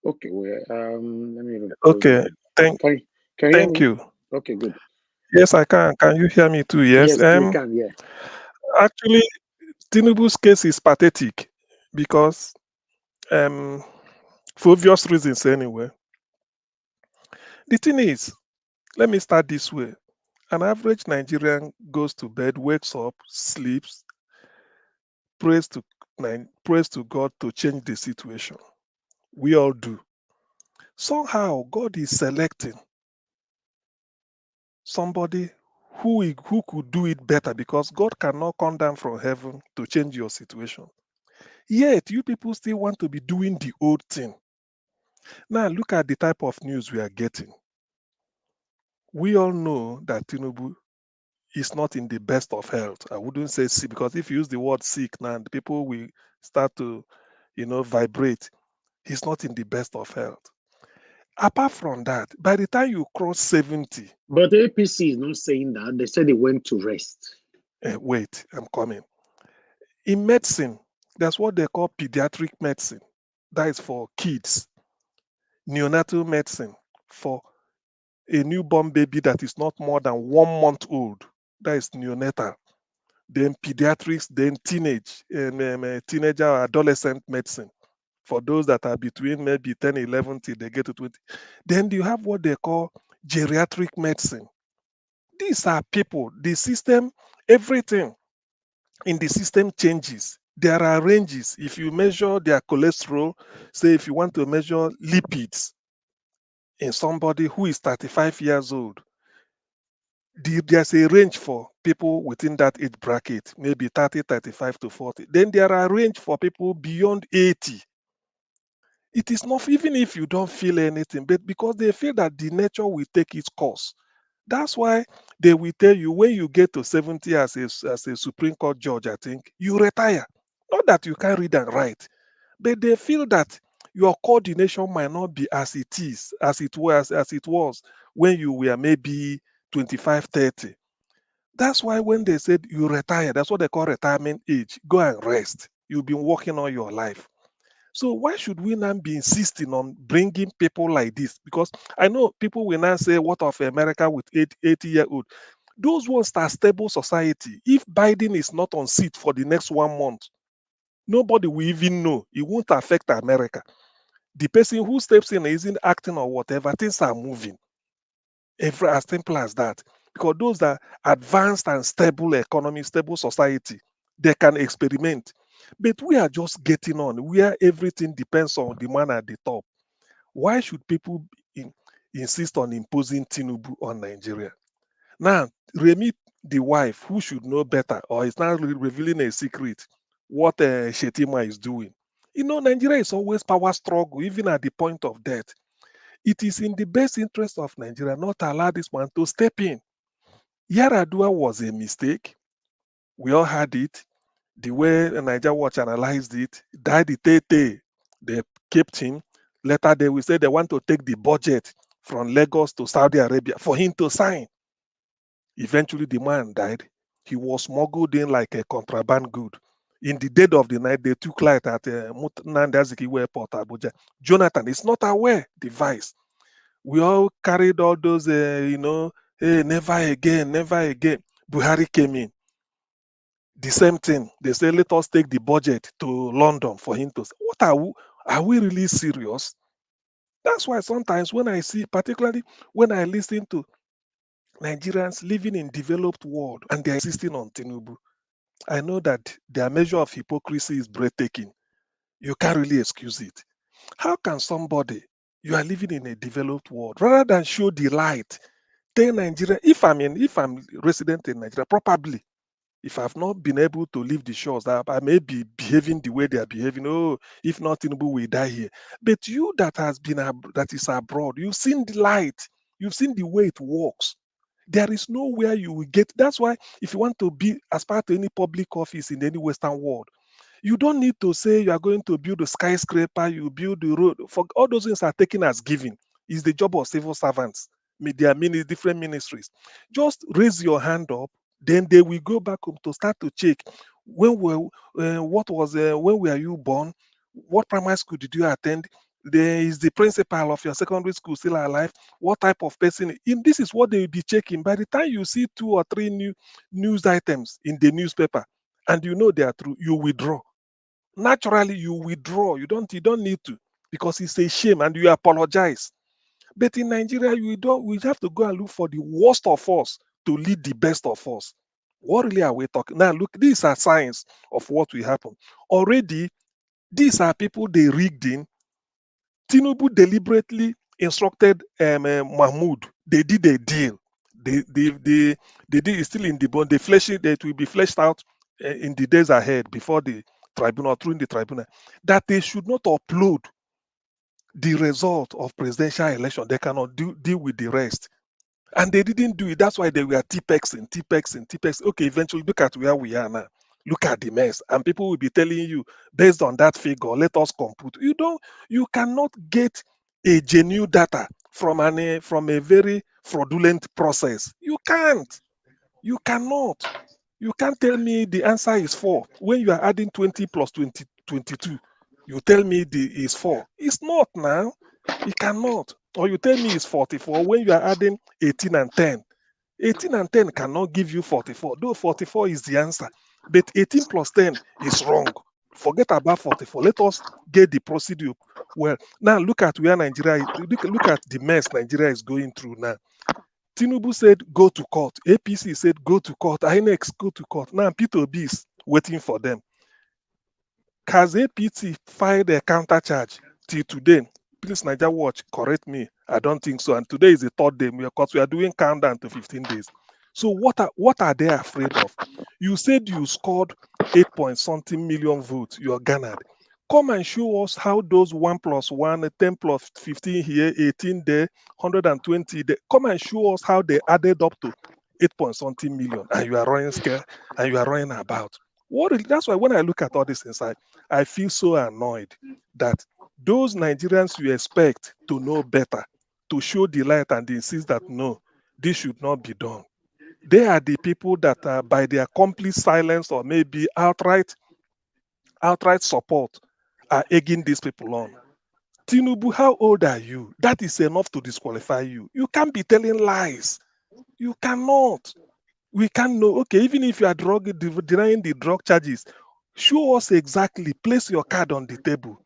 Okay. Let me. Okay. Thank you. Okay. Good. Yes, I can. Can you hear me too? Yes. We can. Yeah. Actually, Tinubu's case is pathetic because, for obvious reasons anyway. The thing is, let me start this way. An average Nigerian goes to bed, wakes up, sleeps, prays to God to change the situation. We all do. Somehow, God is selecting somebody who could do it better, because God cannot come down from heaven to change your situation. Yet, you people still want to be doing the old thing. Now, look at the type of news we are getting. We all know that Tinubu is not in the best of health. I wouldn't say sick, because if you use the word sick now, the people will start to, vibrate. He's not in the best of health. Apart from that, by the time you cross 70. But the APC is not saying that. They said they went to rest. Wait, I'm coming. In medicine, that's what they call pediatric medicine. That is for kids. Neonatal medicine for a newborn baby that is not more than 1 month old. That is neonatal. Then pediatrics, then teenager or adolescent medicine for those that are between maybe 10, 11 till they get to 20. Then you have what they call geriatric medicine. These are people, the system, everything in the system changes. There are ranges. If you measure their cholesterol, say if you want to measure lipids in somebody who is 35 years old, there's a range for people within that age bracket, maybe 30, 35 to 40. Then there are range for people beyond 80. It is not, even if you don't feel anything, but because they feel that the nature will take its course. That's why they will tell you when you get to 70 as a Supreme Court judge, I think, you retire. Not that you can't read and write, but they feel that your coordination might not be as it was when you were maybe 25, 30. That's why when they said you retire, that's what they call retirement age. Go and rest. You've been working all your life. So why should we now be insisting on bringing people like this? Because I know people will now say, what of America with 80-year-old? Those ones are stable society. If Biden is not on seat for the next 1 month, Nobody will even know. It won't affect America. The person who steps in isn't acting or whatever, things are moving. Every as simple as that. Because those that advanced and stable economy, stable society, they can experiment. But we are just getting on where everything depends on the man at the top. Why should people insist on imposing Tinubu on Nigeria? Now, Remi, the wife, who should know better, or is now revealing a secret, what Shetima is doing. You know, Nigeria is always power struggle, even at the point of death. It is in the best interest of Nigeria not to allow this man to step in. Yaradua was a mistake. We all had it. The way Niger Watch analyzed it, died the tete. They kept him. Later they will say they want to take the budget from Lagos to Saudi Arabia for him to sign. Eventually, the man died. He was smuggled in like a contraband good. In the dead of the night, they took light at Nnamdi Azikiwe Airport, Abuja. Jonathan is not aware, the vice. We all carried all those, hey, never again, never again. Buhari came in. The same thing. They say, let us take the budget to London for him to say, what are we really serious? That's why sometimes when I see, particularly when I listen to Nigerians living in developed world and they're insisting on Tinubu, I know that their measure of hypocrisy is breathtaking. You can't really excuse it. How can somebody, you are living in a developed world, rather than show the light, tell Nigeria, if I'm resident in Nigeria, probably, if I've not been able to leave the shores, I may be behaving the way they are behaving. Oh, if not, Tinubu will die here. But you that that is abroad, you've seen the light, you've seen the way it works. There is nowhere you will get. That's why if you want to be aspire to any public office in any Western world, you don't need to say you are going to build a skyscraper, you build the road. For all those things are taken as given. It's the job of civil servants. There are different ministries. Just raise your hand up, then they will go back home to start to check when were you born, what primary school did you attend, there is the principal of your secondary school still alive, what type of person. This is what they will be checking. By the time you see 2 or 3 new news items in the newspaper and you know they are true, you withdraw. Naturally, you withdraw. You don't need to, because it's a shame and you apologize. But in Nigeria, we have to go and look for the worst of us to lead the best of us. What really are we talking? Now, look, these are signs of what will happen. Already, these are people they rigged in. Tinubu deliberately instructed Mahmoud. They did a deal. They did. It's still in the bond. It will be fleshed out in the days ahead before the tribunal, through the tribunal, that they should not upload the result of presidential election. They cannot deal with the rest. And they didn't do it. That's why they were TPEX. Okay, eventually look at where we are now. Look at the mess. And people will be telling you, based on that figure, let us compute. You cannot get a genuine data from a very fraudulent process. You can't. You cannot. You can't tell me the answer is 4 when you are adding 20 plus 20, 22. You tell me is 4. It's not now. You cannot. Or you tell me it's 44 when you are adding 18 and 10. 18 and 10 cannot give you 44, though 44 is the answer. But 18 plus 10 is wrong. Forget about 44. Let us get the procedure. Well, now look at where Nigeria is. Look at the mess Nigeria is going through now. Tinubu said, go to court. APC said, go to court. INEX, go to court. Now, P2B is waiting for them. Has APT filed a counter charge till today? Please, Niger Watch, correct me. I don't think so. And today is the 3rd day because we are doing countdown to 15 days. So what are they afraid of? You said you scored 8-point-something million votes. You are garnered. Come and show us how those 1 plus 1, 10 plus 15 here, 18 there, 120 there. Come and show us how they added up to 8-point-something million. And you are running scared and you are running about. That's why when I look at all this inside, I feel so annoyed that those Nigerians you expect to know better, to show the light and insist that no, this should not be done. They are the people that are, by their complete silence or maybe outright support, are egging these people on. Tinubu, how old are you? That is enough to disqualify you. You can't be telling lies. You cannot. We can't know. Okay, even if you are denying the drug charges, Show us exactly, place your card on the table.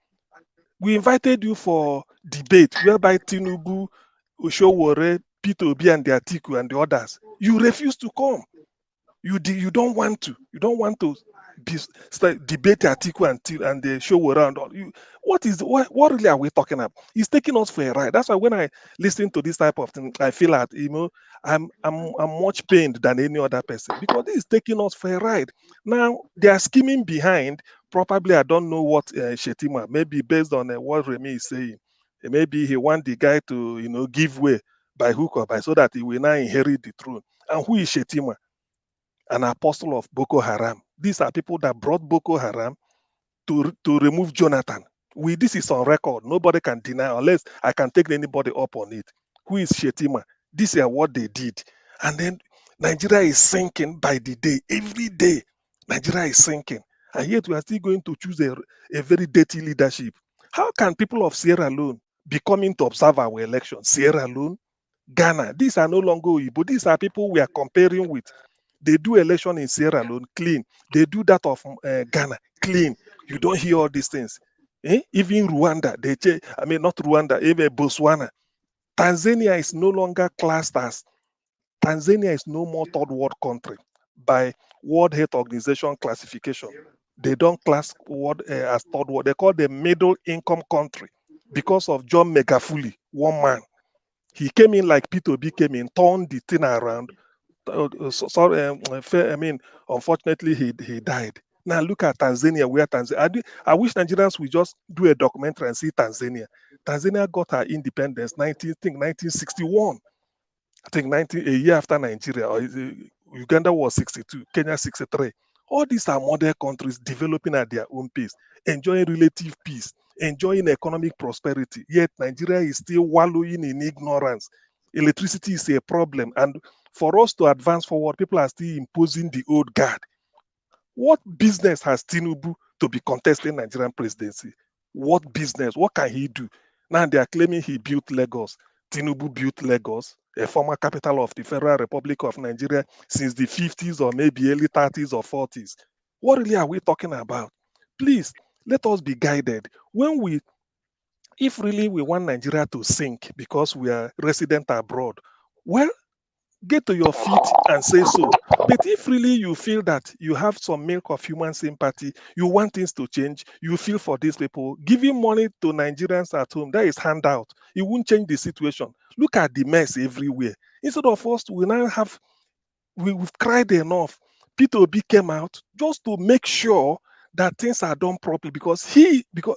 We invited you for debate whereby Tinubu, Oshowore, Peter Obi and the Atiku and the others. You refuse to come. You don't want to. You don't want to debate Atiku and the show around. What really are we talking about? He's taking us for a ride. That's why when I listen to this type of thing, I feel that I'm much pained than any other person because this is taking us for a ride. Now they are scheming behind. Probably I don't know what Shetima. Maybe based on what Remy is saying, maybe he want the guy to give way by hook or by so that he will now inherit the throne. And who is Shetima? An apostle of Boko Haram. These are people that brought Boko Haram to remove Jonathan. This is on record. Nobody can deny unless I can take anybody up on it. Who is Shetima? This is what they did. And then Nigeria is sinking by the day. Every day, Nigeria is sinking. And yet we are still going to choose a very dirty leadership. How can people of Sierra Leone be coming to observe our election? Sierra Leone, Ghana, these are no longer Igbo. These are people we are comparing with. They do election in Sierra Leone, clean. They do that of Ghana, clean. You don't hear all these things. Even Rwanda, not Rwanda, even Botswana. Tanzania is no longer classed as, Tanzania is no more third world country by World Health Organization classification. They don't class world as third world. They call them middle income country because of John Megafuli, one man. He came in like Peter Obi came in, turned the thing around. Unfortunately, he died. Now look at Tanzania. Where Tanzania? I wish Nigerians would just do a documentary and see Tanzania. Tanzania got her independence 1961. I think a year after Nigeria. Or Uganda was 62, Kenya 63. All these are modern countries developing at their own pace, enjoying relative peace, enjoying economic prosperity. Yet Nigeria is still wallowing in ignorance. Electricity is a problem, and for us to advance forward, people are still imposing the old guard. What business has Tinubu to be contesting Nigerian presidency? What business? What can he do? Now they are claiming he built Lagos. Tinubu built Lagos, a former capital of the Federal Republic of Nigeria since the 50s or maybe early 30s or 40s. What really are we talking about? Please, let us be guided. If really we want Nigeria to sink because we are resident abroad, well, get to your feet and say so. But if really you feel that you have some milk of human sympathy, you want things to change, you feel for these people, giving money to Nigerians at home, that is handout. It won't change the situation. Look at the mess everywhere. Instead of us, we've cried enough. Peter Obi came out just to make sure that things are done properly because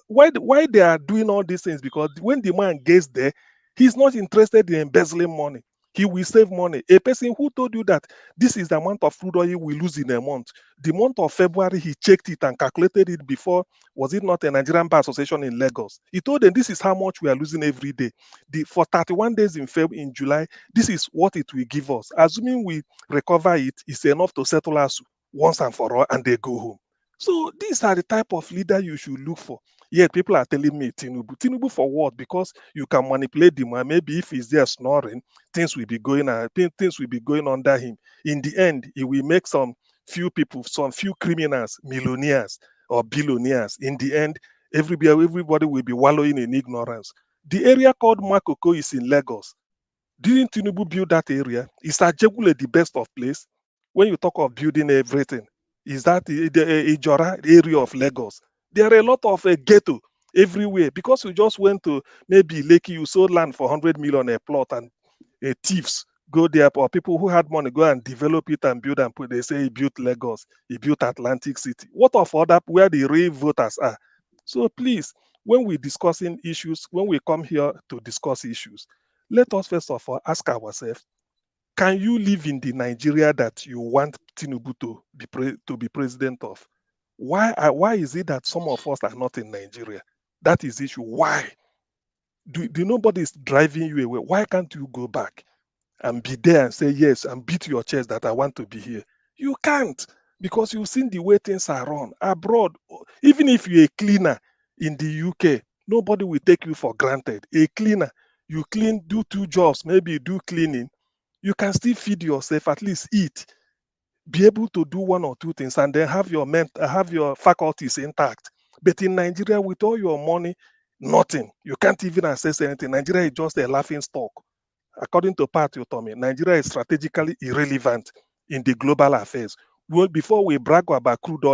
why they are doing all these things, because when the man gets there, he's not interested in embezzling money. He will save money. A person who told you that this is the amount of crude oil we lose in a month. The month of February, he checked it and calculated it before. Was it not a Nigerian Bar Association in Lagos? He told them this is how much we are losing every day. For 31 days in July, this is what it will give us. Assuming we recover it, it's enough to settle us once and for all, and they go home. So these are the type of leader you should look for. Yet people are telling me Tinubu for what? Because you can manipulate the man. Maybe if he's there snoring, things will be going under him. In the end, he will make some few criminals, millionaires or billionaires. In the end, everybody will be wallowing in ignorance. The area called Makoko is in Lagos. Didn't Tinubu build that area? Is Ajegule the best of place? When you talk of building everything, is that the Ijora area of Lagos? There are a lot of ghetto everywhere because you just went to maybe Lekki, you sold land for 100 million a plot, and thieves go there, or people who had money go and develop it and build and put. They say he built Lagos, he built Atlantic City. What of other where the real voters are? So please, when we discussing issues, when we come here to discuss issues, let us first of all ask ourselves: can you live in the Nigeria that you want Tinubu to be president of? Why is it that some of us are not in Nigeria? That is the issue. Why? Do nobody is driving you away? Why can't you go back and be there and say yes and beat your chest that I want to be here? You can't, because you've seen the way things are run abroad. Even if you're a cleaner in the UK, nobody will take you for granted. A cleaner, you clean, do 2 jobs, maybe do cleaning, you can still feed yourself, at least eat. be able to do one or two things and then have your faculties intact. But in Nigeria, with all your money, nothing. You can't even access anything. Nigeria is just a laughing stock. According to Pat Utomi, Nigeria is strategically irrelevant in the global affairs. Well, before we brag about crude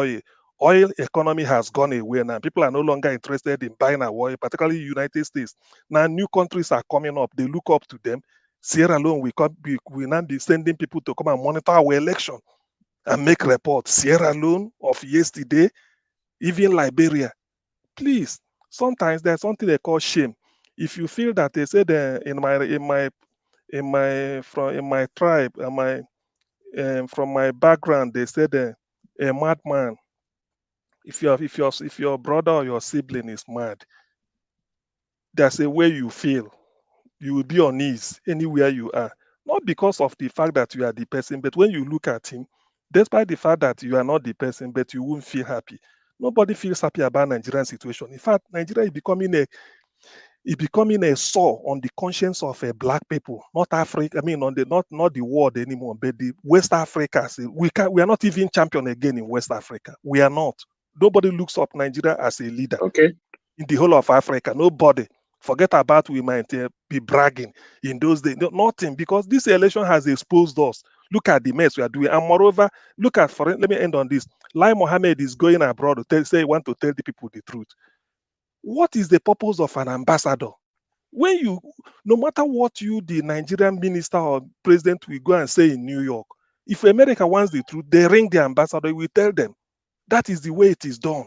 oil economy has gone away now. People are no longer interested in buying our oil, particularly United States. Now new countries are coming up. They look up to them. Sierra Leone will now be sending people to come and monitor our election and make reports. Sierra Leone of yesterday, even Liberia. Please, sometimes there's something they call shame. If you feel that they said in my tribe, from my background, they said a madman. If your brother or your sibling is mad, there's a way you feel. You will be on knees anywhere you are. Not because of the fact that you are the person, but when you look at him, despite the fact that you are not the person, but you won't feel happy. Nobody feels happy about Nigerian situation. In fact, Nigeria is becoming a sore on the conscience of black people, not Africa. I mean, on the not the world anymore, but the West Africa. We are not even champion again in West Africa. We are not. Nobody looks up Nigeria as a leader. Okay. In the whole of Africa, nobody. Forget about we might be bragging in those days. Nothing, because this election has exposed us. Look at the mess we are doing. And moreover, let me end on this. Lai Mohammed is going abroad to say he want to tell the people the truth. What is the purpose of an ambassador? When no matter what the Nigerian minister or president will go and say in New York, if America wants the truth, they ring the ambassador, we tell them. That is the way it is done.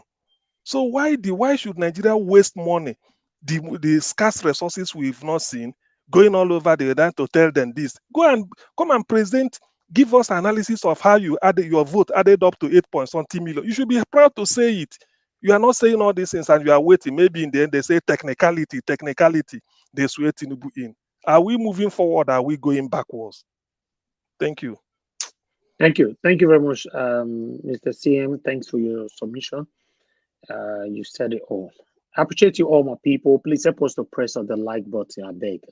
So why should Nigeria waste money, the scarce resources we've not seen, going all over the land to tell them this? Go and come and present, give us analysis of how your vote added up to 8.something million. You should be proud to say it. You are not saying all these things and you are waiting. Maybe in the end they say technicality. They swear Tinubu in. Are we moving forward? Are we going backwards? Thank you. Thank you. Thank you very much, Mr. CM. Thanks for your submission. You said it all. I appreciate you all, my people. Please help us to press on the like button. I beg,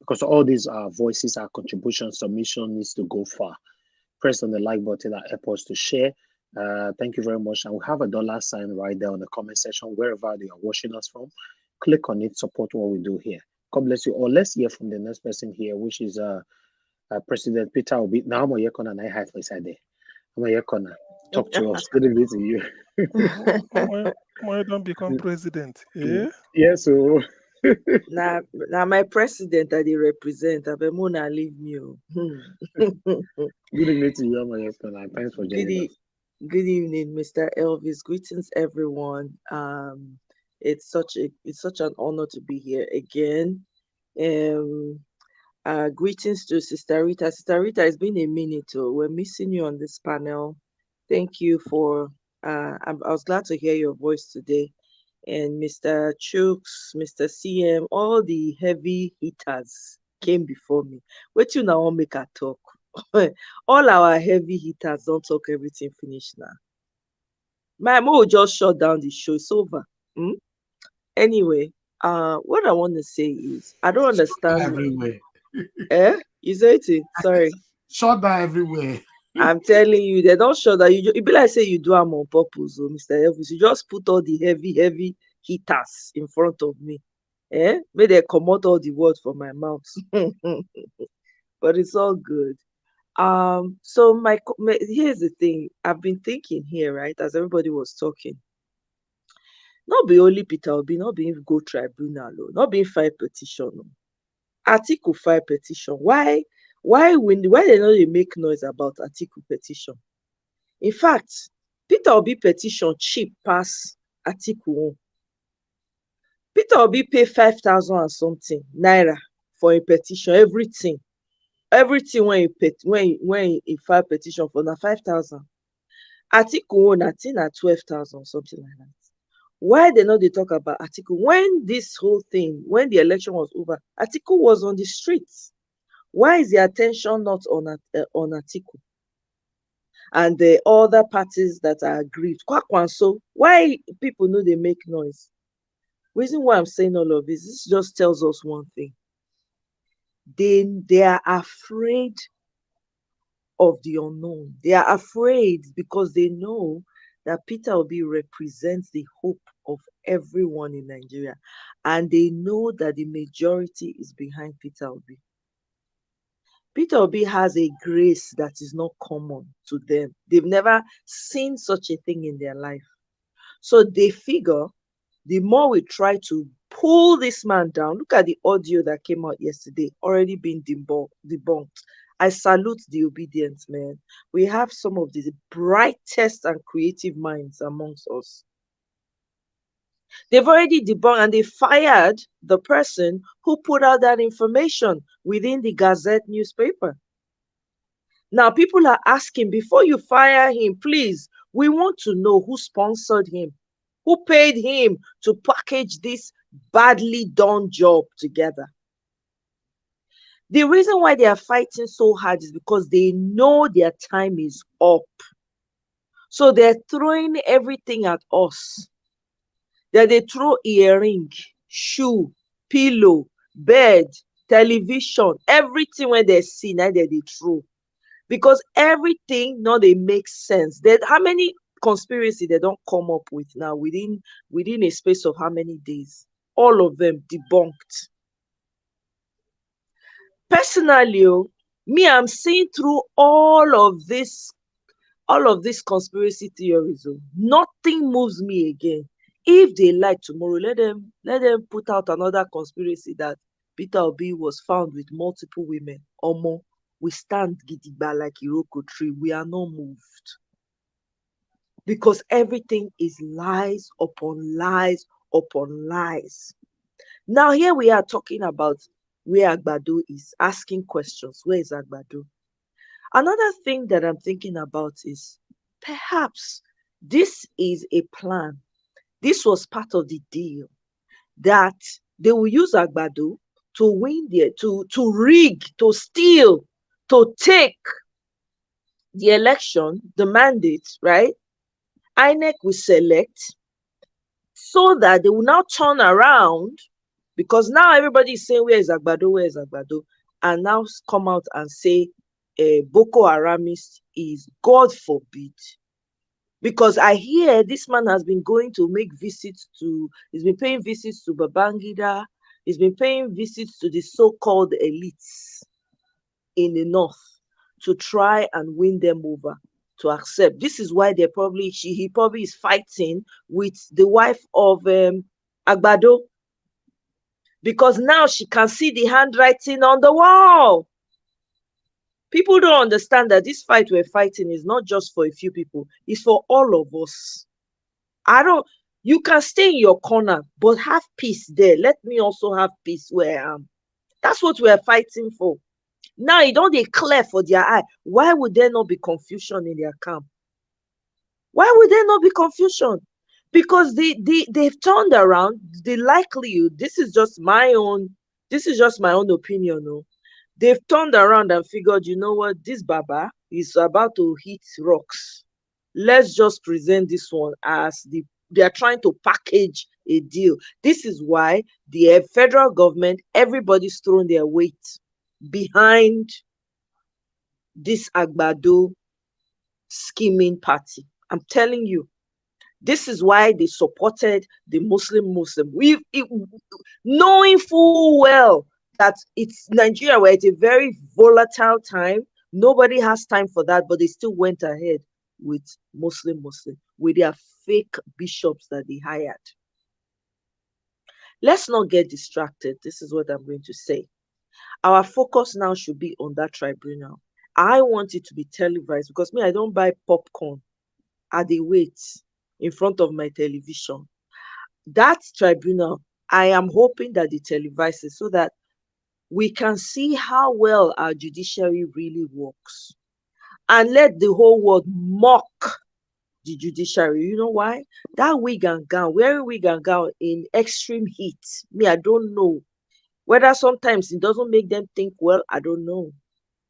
because all these voices, our contributions, submission needs to go far. Press on the like button and help us to share. Thank you very much. And we have a $ right there on the comment section, wherever they are watching us from. Click on it, support what we do here. God bless you all. Let's hear from the next person here, which is President Peter Obi. Now I'm here and I have inside there. I'm here talk to us. Good evening to you. Why don't become president? Yeah. Yeah. So. now my president that they represent, Abemona leave me. Good evening to you, thanks for joining us. Good evening, Mr. Elvis. Greetings, everyone. It's such an honor to be here again. Greetings to Sister Rita. Sister Rita, it's been a minute. We're missing you on this panel. Thank you for. I was glad to hear your voice today. And Mr. Chooks, Mr. CM, all the heavy hitters came before me. Wait till now, I'll make a talk. All our heavy hitters don't talk everything finished now. My mom will just shut down the show. It's over. Anyway, what I want to say is I don't understand. Everywhere. You say it? Sorry. Shut down everywhere. I'm telling you, they don't show that you. It be like say you do them on purpose, Mr. Elvis. You just put all the heavy hitters in front of me. May they come out all the words from my mouth. But it's all good. So here's the thing. I've been thinking here, right, as everybody was talking. Not be only Peter Obi, not being go tribunal, not being file petition. Article 5 petition. Why they know they make noise about article petition? In fact, Peter Obi petition cheap pass article 1. Peter Obi pay 5,000 and something naira for a petition. Everything when he file petition for na 5,000. Article 1, I think na 12,000, something like that. Why they know they talk about article? When this whole thing, when the election was over, article was on the streets. Why is the attention not on article? And the other parties that are aggrieved, so why people know they make noise? Reason why I'm saying all of this just tells us one thing. They are afraid of the unknown. They are afraid because they know that Peter Obi represents the hope of everyone in Nigeria. And they know that the majority is behind Peter Obi. Peter Obi has a grace that is not common to them. They've never seen such a thing in their life. So they figure the more we try to pull this man down, look at the audio that came out yesterday, already been debunked. I salute the obedience, man. We have some of the brightest and creative minds amongst us. They've already debunked and they fired the person who put out that information within the Gazette newspaper. Now, people are asking, before you fire him, please, we want to know who sponsored him, who paid him to package this badly done job together. The reason why they are fighting so hard is because they know their time is up. So they're throwing everything at us. That they throw earring, shoe, pillow, bed, television, everything when they see, now they throw. Because everything now they make sense. That how many conspiracy they don't come up with now within a space of how many days? All of them debunked. Personally, me, I'm seeing through all of this conspiracy theories. Nothing moves me again. If they like tomorrow, let them put out another conspiracy that Peter Obi was found with multiple women. Omo, we stand gidigba like Iroko tree. We are not moved. Because everything is lies upon lies upon lies. Now here we are talking about where Agbado is, asking questions. Where is Agbado? Another thing that I'm thinking about is perhaps this is a plan. This was part of the deal that they will use Agbado to win to rig, to steal, to take the election, the mandate, right? INEC will select so that they will now turn around, because now everybody is saying, where is Agbado? Where is Agbado? And now come out and say Boko Haramist is, God forbid. Because I hear this man has been going to make visits to, he's been paying visits to Babangida, he's been paying visits to the so-called elites in the north to try and win them over to accept. This is why he probably is fighting with the wife of Agbado, because now she can see the handwriting on the wall. People don't understand that this fight we're fighting is not just for a few people, it's for all of us. You can stay in your corner, but have peace there. Let me also have peace where I am. That's what we're fighting for. Now, it don't declare for their eye. Why would there not be confusion in their camp? Why would there not be confusion? Because they've turned around. The likelihood, this is just my own opinion. No? They've turned around and figured, you know what, this Baba is about to hit rocks. Let's just present this one as they are trying to package a deal. This is why the federal government, everybody's thrown their weight behind this Agbado scheming party. I'm telling you, this is why they supported the Muslim. Knowing full well that it's Nigeria, where it's a very volatile time. Nobody has time for that, but they still went ahead with Muslim with their fake bishops that they hired. Let's not get distracted. This is what I'm going to say. Our focus now should be on that tribunal. I want it to be televised, because me, I don't buy popcorn at the wait in front of my television. That tribunal, I am hoping that they televise it so that we can see how well our judiciary really works, and let the whole world mock the judiciary. You know why? That wig and gown, wearing wig and gown in extreme heat, me, I don't know whether sometimes it doesn't make them think well. I don't know,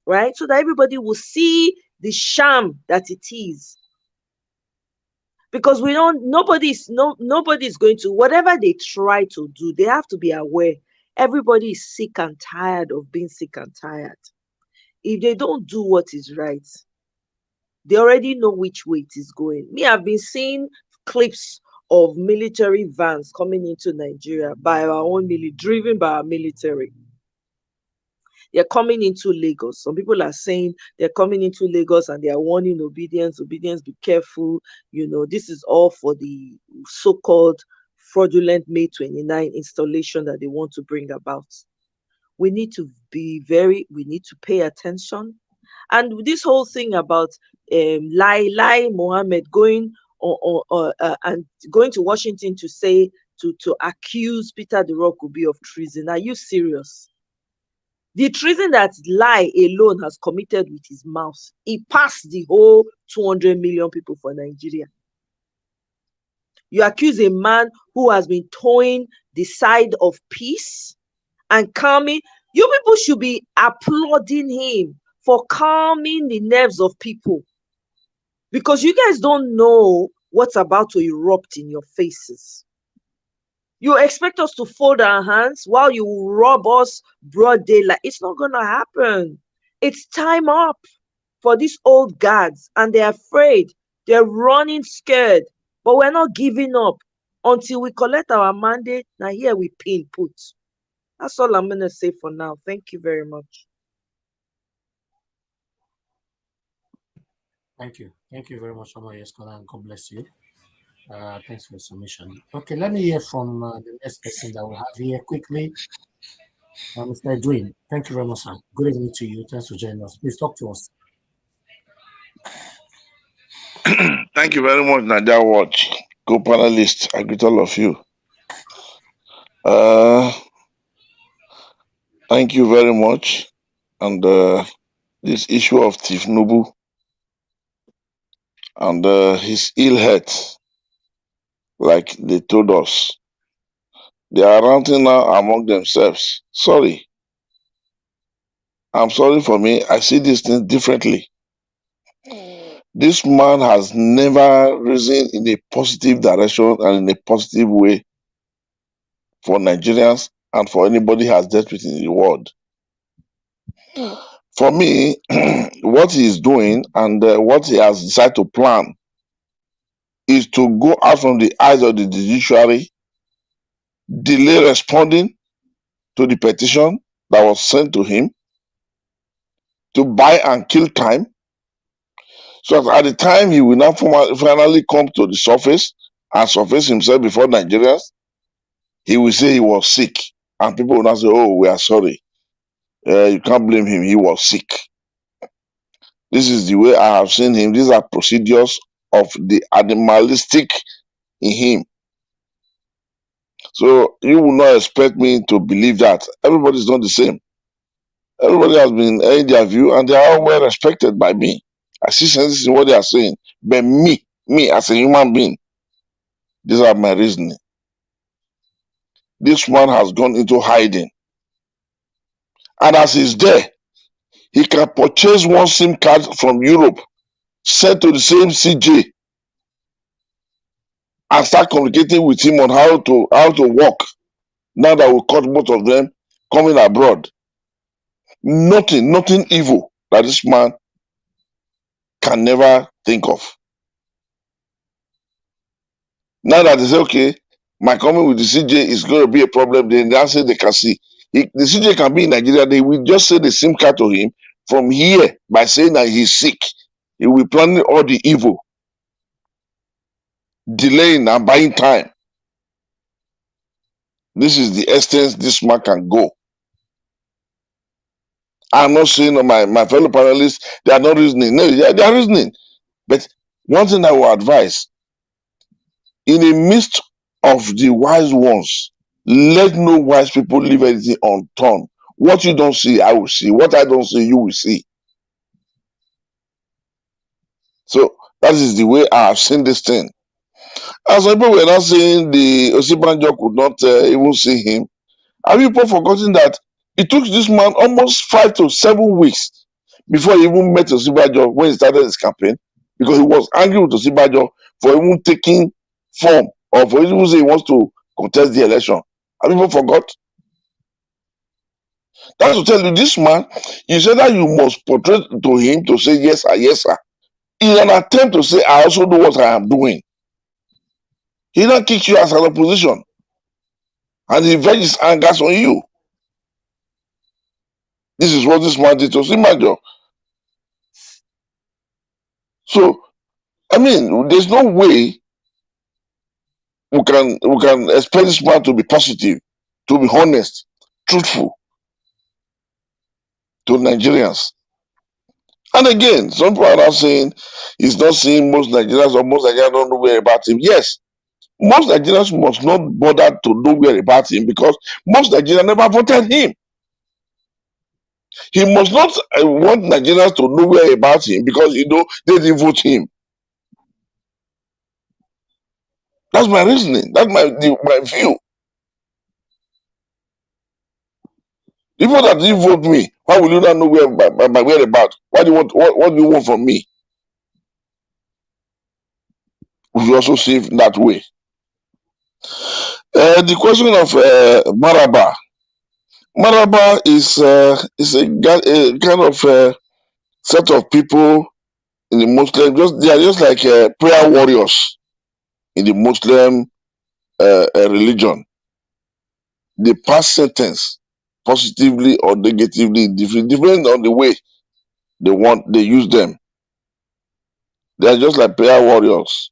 right? So that everybody will see the sham that it is. Because nobody's going to, whatever they try to do, they have to be aware. Everybody is sick and tired of being sick and tired. if they don't do what is right, they already know which way it is going. Me, I've been seeing clips of military vans coming into Nigeria by our own military, driven by our military. They're coming into Lagos. Some people are saying they're coming into Lagos and they are warning obedience, be careful. This is all for the so-called fraudulent May 29 installation that they want to bring about. We need to pay attention. And this whole thing about Lai Mohammed going and going to Washington to say to accuse Peter the Rock Obi of treason. Are you serious? The treason that Lai alone has committed with his mouth, he passed the whole 200 million people for Nigeria. You accuse a man who has been towing the side of peace and calming. You people should be applauding him for calming the nerves of people, because you guys don't know what's about to erupt in your faces. You expect us to fold our hands while you rob us broad daylight. It's not going to happen. It's time up for these old guards, and they're afraid. They're running scared, but we're not giving up until we collect our mandate. Now here we pin put. That's all I'm going to say for now. Thank you very much. Thank you. Thank you very much, Oma Yeskola, and God bless you. Thanks for your submission. Okay, let me hear from the next person that we have here quickly. Mr. Edwin, thank you very much, sir. Good evening to you. Thanks for joining us. Please talk to us. Thank you very much, Nadia Watch. Co-panelists, I greet all of you. Thank you very much. And this issue of Tinubu and his ill health, like they told us, they are ranting now among themselves. Sorry. I'm sorry for me. I see this thing differently. This man has never risen in a positive direction and in a positive way for Nigerians and for anybody has dealt with in the world. For me, what he is doing and what he has decided to plan is to go out from the eyes of the judiciary, delay responding to the petition that was sent to him, to buy and kill time, so that at the time he will now finally come to the surface and surface himself before Nigerians, he will say he was sick. And people will now say, oh, we are sorry. You can't blame him, he was sick. This is the way I have seen him. These are procedures of the animalistic in him. So you will not expect me to believe that. Everybody is not the same. Everybody has been in their view and they are all well respected by me. I see sense in what they are saying. But me as a human being, these are my reasoning. This man has gone into hiding. And as he's there, he can purchase one SIM card from Europe, send to the same CJ, and start communicating with him on how to work. Now that we caught both of them coming abroad. Nothing evil that this man can never think of. Now that they say, okay, my coming with the CJ is going to be a problem, then they say they can see. The CJ can be in Nigeria, they will just send the SIM card to him from here by saying that he's sick. He will be planning all the evil, delaying and buying time. This is the extent this man can go. I'm not saying my fellow panelists, they are not reasoning. No, they are reasoning. But one thing I will advise, in the midst of the wise ones, let no wise people leave anything unturned. What you don't see, I will see. What I don't see, you will see. So that is the way I have seen this thing. As people were not saying the Osibanjo could not even see him, have people forgotten that it took this man almost 5 to 7 weeks before he even met Osibanjo when he started his campaign, because he was angry with Osibanjo for even taking form or for even saying he wants to contest the election. Have people forgot? That's to tell you, this man, you said that you must portray to him to say yes sir, yes sir. In an attempt to say, I also know what I am doing. He now kicks you as an opposition. And he venges angers on you. This is what this man did to Simajo. So, I mean, there's no way we can expect this man to be positive, to be honest, truthful to Nigerians. And again, some people are now saying he's not seeing most Nigerians, or most Nigerians don't know where about him. Yes, most Nigerians must not bother to know where about him because most Nigerians never voted him. He must not want Nigerians to know where about him because they didn't vote him. That's my reasoning. That's my view. People that didn't vote me, why will you not know my whereabouts? What do you want from me? We should also see it that way. The question of Maraba. Maraba is a kind of set of people in the Muslim. They are just like prayer warriors in the Muslim religion. They pass sentence positively or negatively, depending on the way they use them. They are just like prayer warriors,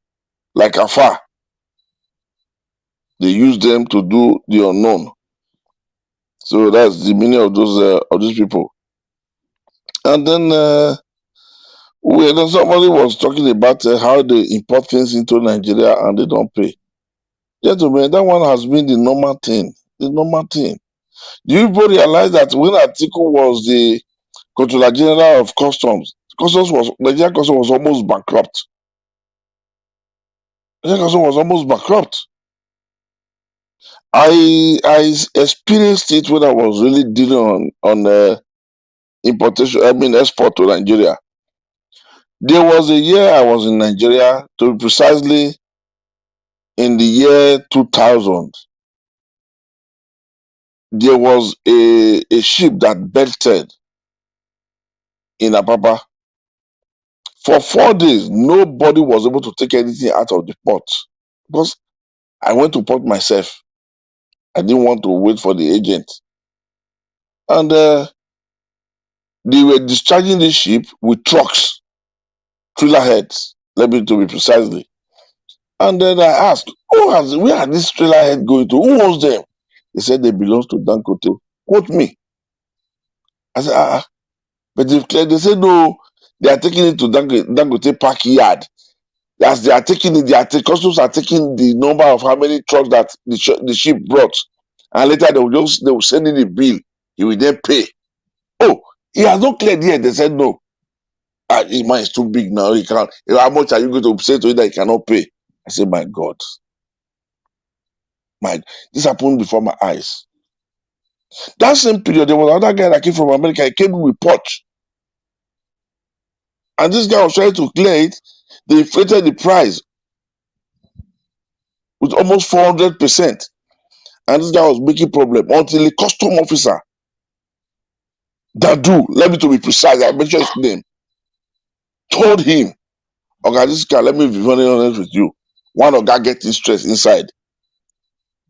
like Afar. They use them to do the unknown. So that's the meaning of those people. And then somebody was talking about how they import things into Nigeria and they don't pay. Gentlemen, that one has been the normal thing. The normal thing. Do you people realize that when Atiku was the Controller General of Customs, Nigeria Customs was almost bankrupt. Nigeria Customs was almost bankrupt. I experienced it when I was really dealing on export to Nigeria. There was a year I was in Nigeria, to be precisely in the year 2000. There was a ship that belted in Apapa. For 4 days, nobody was able to take anything out of the port because I went to port myself. I didn't want to wait for the agent. And they were discharging the ship with trucks, trailer heads, let me to be precisely. And then I asked, where are these trailer heads going to? Who owns them? They said they belong to Dangote. Quote me. I said, but they said no, they are taking it to Dangote Park Yard. As they are taking it, customs are taking the number of how many trucks that the ship brought. And later they will send in the bill. He will then pay. Oh, he has not cleared yet. They said no. His mind is too big now. He can't. How much are you going to say to him that he cannot pay? I said, my God. This happened before my eyes. That same period, there was another guy that came from America. He came with Porsche. And this guy was trying to clear it. They inflated the price with almost 400%. And this guy was making problem until a custom officer, Dadu, let me to be precise, I mentioned his name, told him, okay, this guy, let me be very honest with you. One of guy getting stressed inside.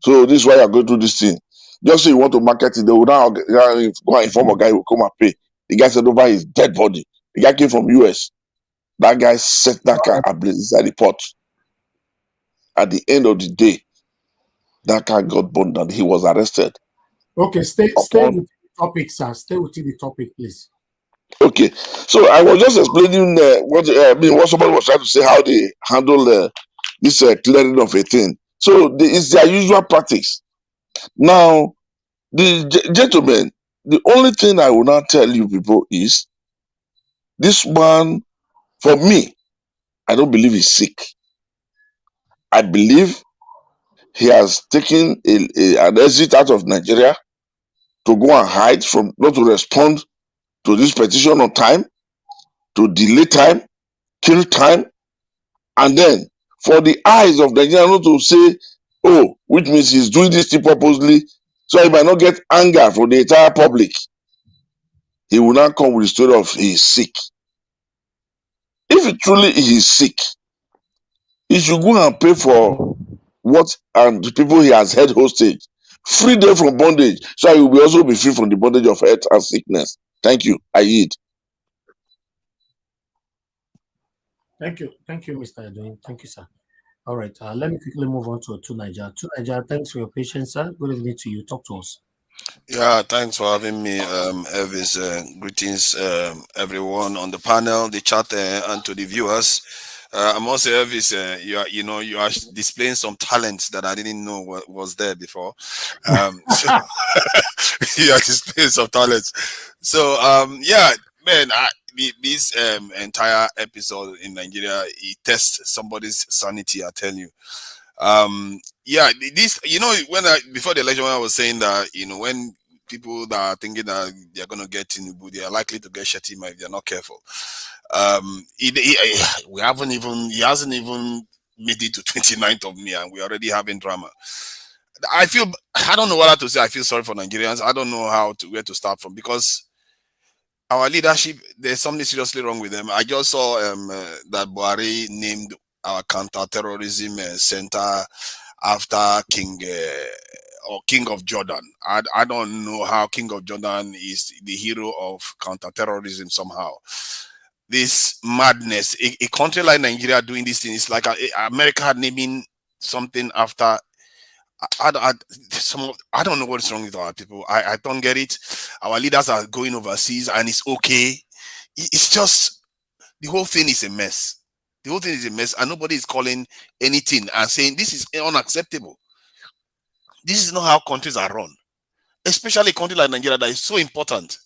So this is why you're going through this thing. Just say you want to market it, they will now go and inform a guy who will come and pay. The guy said over his dead body. The guy came from US. That guy set that car ablaze inside the port. At the end of the day, that car got burned and he was arrested. Okay, stay with the topic, sir. Stay with the topic, please. Okay, so I was just explaining what somebody was trying to say, how they handle this clearing of a thing. So it's their usual practice. Now, gentlemen, the only thing I will now tell you people is, this man, for me, I don't believe he's sick. I believe he has taken an exit out of Nigeria to go and hide from, not to respond to this petition on time, to delay time, kill time, and then for the eyes of Nigeria not to say, oh, which means he's doing this thing purposely, so he might not get anger from the entire public. he will not come with the story of he's sick. If he truly is sick, he should go and pay for what and the people he has held hostage. Free them from bondage, so he will also be free from the bondage of health and sickness. Thank you. I yield. Thank you, Mr. Edwin. Thank you, sir. All right, let me quickly move on to Niger. Thanks for your patience, sir. Good evening to you. Talk to us. Yeah, thanks for having me, Elvis. Greetings, everyone on the panel, the chat, and to the viewers. I must say, Elvis, you are displaying some talents that I didn't know was there before. So you are displaying some talents. So, yeah, man, this entire episode in Nigeria, it tests somebody's sanity. I tell you. Yeah, this, when before the election, when I was saying that, when people that are thinking that they're going to get Tinubu, they are likely to get Shetima if they're not careful. He hasn't even made it to 29th of May, and we're already having drama. I don't know what to say. I feel sorry for Nigerians. I don't know where to start from, because our leadership, there's something seriously wrong with them. I just saw that Buhari named our counter-terrorism center after King of Jordan. I don't know how King of Jordan is the hero of counter-terrorism somehow. This madness, a country like Nigeria doing this thing, it's like America naming something after. I don't know what's wrong with our people. I don't get it. Our leaders are going overseas and it's okay. It's just, the whole thing is a mess. The whole thing is a mess, and nobody is calling anything and saying this is unacceptable. This is not how countries are run, especially a country like Nigeria that is so important.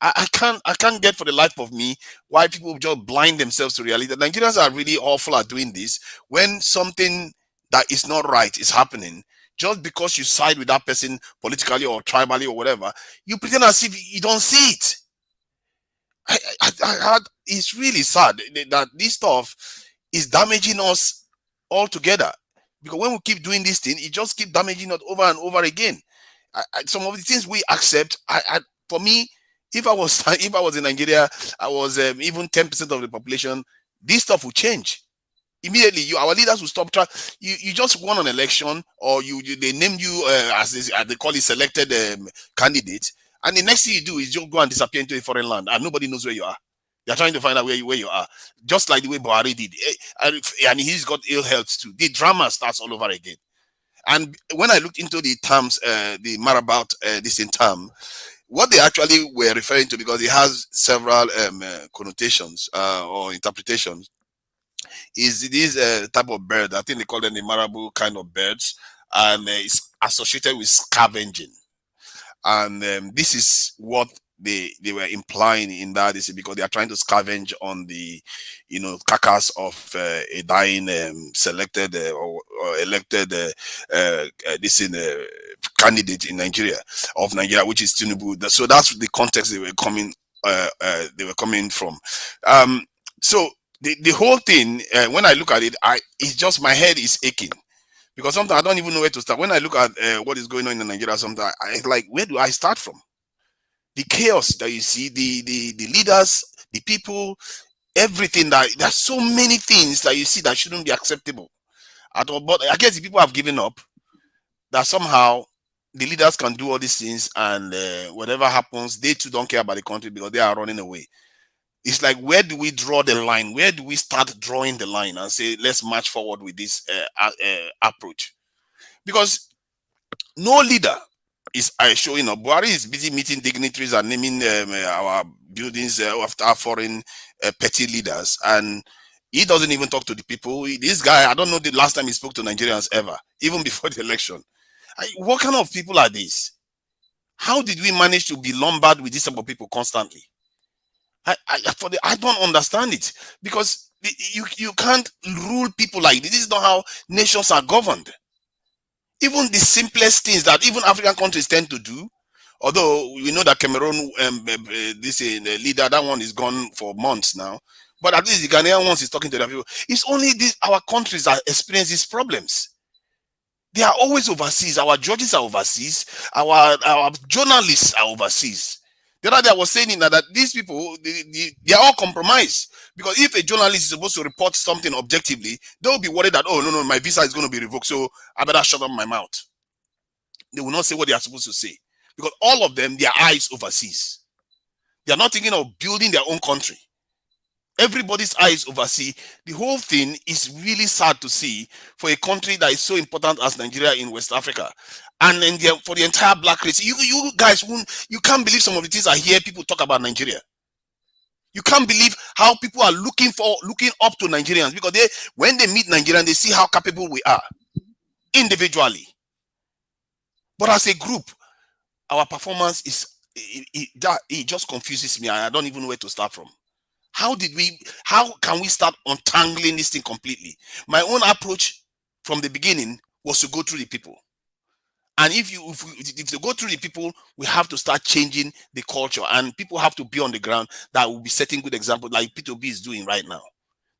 I can't get for the life of me why people just blind themselves to reality. Nigerians are really awful at doing this. When something that is not right is happening, just because you side with that person politically or tribally or whatever, you pretend as if you don't see it. It's really sad that this stuff is damaging us altogether, because when we keep doing this thing, it just keeps damaging us over and over again. Some of the things we accept, for me, if I was in Nigeria, I was even 10% of the population, this stuff will change immediately. Our leaders will stop trying. You just won an election, or they name you as they call it, selected candidate. And the next thing you do is just go and disappear into a foreign land, and nobody knows where you are. They're trying to find out where you are, just like the way Buhari did. And he's got ill health too. The drama starts all over again. And when I looked into the terms, the Whereabout, this in term, what they actually were referring to, because it has several connotations or interpretations, is this type of bird. I think they call them the marabou kind of birds, and it's associated with scavenging. And this is what they were implying in that, is because they are trying to scavenge on the carcass of a dying selected or elected candidate in Nigeria, which is Tinubu. So that's the context they were coming from. So the whole thing, when I look at it, it's just, my head is aching. Because sometimes I don't even know where to start. When I look at what is going on in Nigeria, sometimes I like, where do I start from? The chaos that you see, the leaders, the people, everything. There's so many things that you see that shouldn't be acceptable at all. But I guess the people have given up, that somehow the leaders can do all these things, and whatever happens, they too don't care about the country because they are running away. It's like, where do we draw the line? Where do we start drawing the line and say, let's march forward with this approach? Because no leader is showing up. Buhari is busy meeting dignitaries and naming our buildings after foreign petty leaders, and he doesn't even talk to the people. This guy, I don't know the last time he spoke to Nigerians ever, even before the election. What kind of people are these? How did we manage to be lumbered with these type of people constantly? I don't understand it, because you can't rule people like this. This is not how nations are governed. Even the simplest things that even African countries tend to do, although we know that Cameroon, this leader, that one is gone for months now, but at least the Ghanaian ones is talking to their people. It's only our countries that experience these problems. They are always overseas. Our judges are overseas. Our journalists are overseas. The other day I was saying that these people, they are all compromised. Because if a journalist is supposed to report something objectively, they'll be worried that, oh, no, my visa is going to be revoked, so I better shut up my mouth. They will not say what they are supposed to say. Because all of them, their eyes overseas. They are not thinking of building their own country. Everybody's eyes overseas. The whole thing is really sad to see for a country that is so important as Nigeria in West Africa. And then for the entire black race, you guys, you can't believe some of the things I hear people talk about Nigeria. You can't believe how people are looking up to Nigerians, because when they meet Nigerians, they see how capable we are individually. But as a group, our performance is it just confuses me. I don't even know where to start from. How can we start untangling this thing completely? My own approach from the beginning was to go through the people. And if you go through the people, we have to start changing the culture, and people have to be on the ground that will be setting good example, like P2B is doing right now.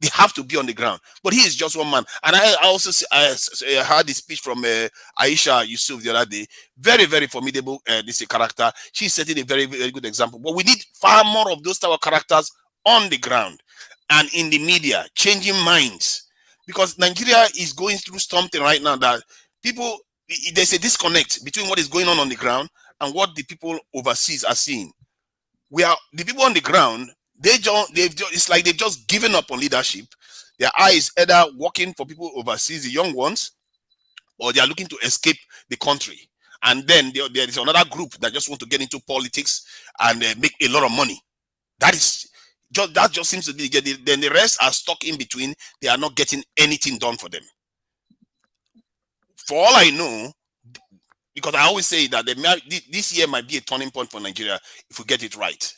They have to be on the ground. But he is just one man. And I also heard the speech from Aisha Yusuf the other day. Very, very formidable this character. She's setting a very, very good example. But we need far more of those type of characters on the ground and in the media, changing minds. Because Nigeria is going through something right now that people, there's a disconnect between what is going on the ground and what the people overseas are seeing. The people on the ground, it's like they've just given up on leadership. Their eyes either working for people overseas, the young ones, or they are looking to escape the country. And then there is another group that just want to get into politics and make a lot of money. That just seems to be. Then the rest are stuck in between. They are not getting anything done for them. For all I know, because I always say that this year might be a turning point for Nigeria if we get it right.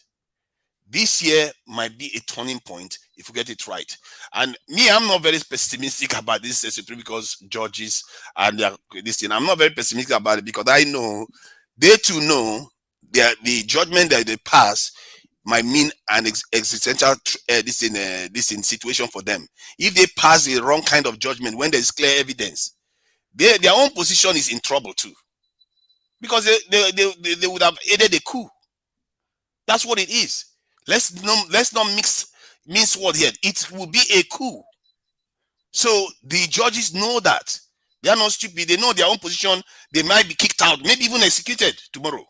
This year might be a turning point if we get it right. And me, I'm not very pessimistic about this Supreme because judges and this thing. I'm not very pessimistic about it because I know they too know the judgment that they pass might mean an existential this in situation for them. If they pass the wrong kind of judgment when there's clear evidence, their own position is in trouble too, because they would have aided a coup. That's what it is. Let's not mince word here. It will be a coup. So the judges know that. They are not stupid. They know their own position. They might be kicked out, maybe even executed tomorrow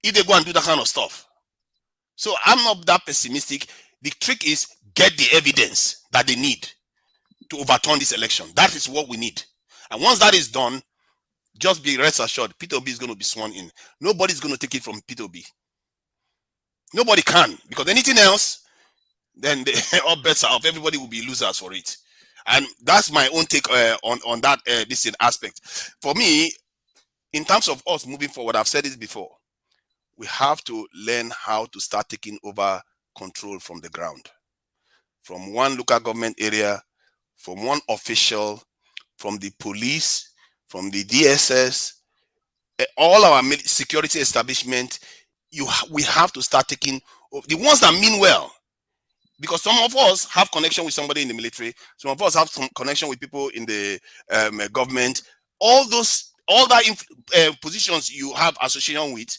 if they go and do that kind of stuff. So I'm not that pessimistic. The trick is get the evidence that they need to overturn this election. That is what we need. And once that is done, just be rest assured, P2B is going to be sworn in. Nobody's going to take it from P2B. Nobody can, because anything else, then all bets are off. Everybody will be losers for it. And that's my own take on that this aspect. For me, in terms of us moving forward, I've said this before, we have to learn how to start taking over control from the ground, from one local government area, from one official, from the police, from the DSS, all our security establishment. We have to start taking the ones that mean well, because some of us have connection with somebody in the military, some of us have some connection with people in the government. All that positions you have association with,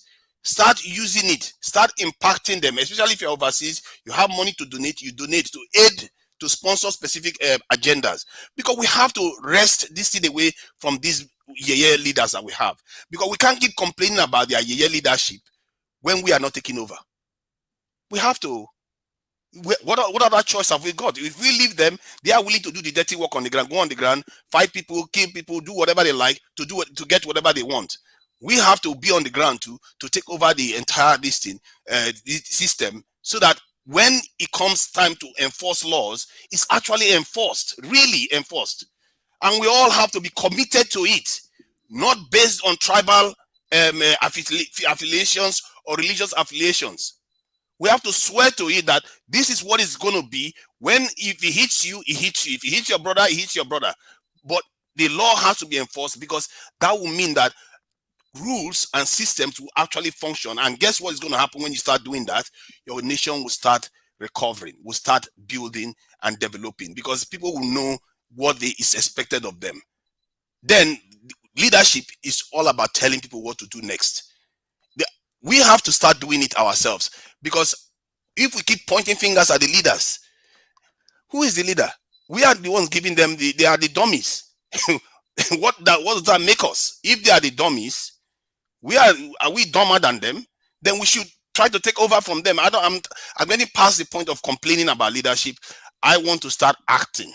start using it, start impacting them, especially if you're overseas. You have money to donate, you donate to aid, to sponsor specific agendas, because we have to wrest this thing away from these yeye leaders that we have, because we can't keep complaining about their yeye leadership when we are not taking over. We have to. What other choice have we got? If we leave them, they are willing to do the dirty work on the ground, go on the ground, fight people, kill people, do whatever they like to get whatever they want. We have to be on the ground to take over the entire this system, so that when it comes time to enforce laws, it's actually enforced, really enforced. And we all have to be committed to it, not based on tribal affiliations or religious affiliations. We have to swear to it that this is what it's going to be. When if it hits you, it hits you. If it hits your brother, it hits your brother. But the law has to be enforced, because that will mean that rules and systems will actually function. And guess what is going to happen when you start doing that? Your nation will start recovering, will start building and developing, because people will know what is expected of them. Then leadership is all about telling people what to do next. We have to start doing it ourselves, because if we keep pointing fingers at the leaders, who is the leader? We are the ones giving them they are the dummies. What does that make us? If they are the dummies, are we dumber than them? Then we should try to take over from them. I'm getting past the point of complaining about leadership. I want to start acting.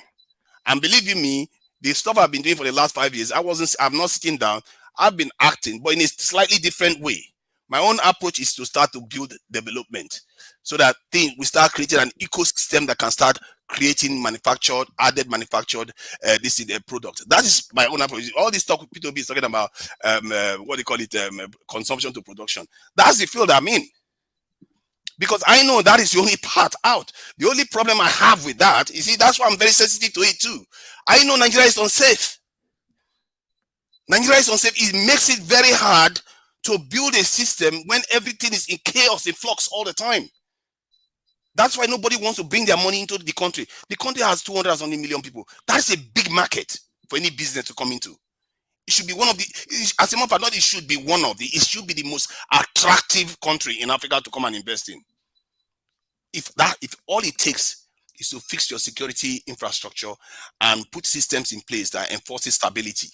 And believe you me, the stuff I've been doing for the last 5 years, I'm not sitting down. I've been acting, but in a slightly different way. My own approach is to start to build development, so that we start creating an ecosystem that can start creating added manufactured product. That is my own approach. All this talk P2B is talking about, what they call it, consumption to production. That's the field I'm in, because I know that is the only path out. The only problem I have with that, you see, that's why I'm very sensitive to it too. I know Nigeria is unsafe. Nigeria is unsafe. It makes it very hard to build a system when everything is in chaos, in flux all the time. That's why nobody wants to bring their money into the country. The country has 200 million people. That's a big market for any business to come into. It should be one of the, as a matter of fact, not it should be one of the, it should be the most attractive country in Africa to come and invest in. If all it takes is to fix your security infrastructure and put systems in place that enforces stability.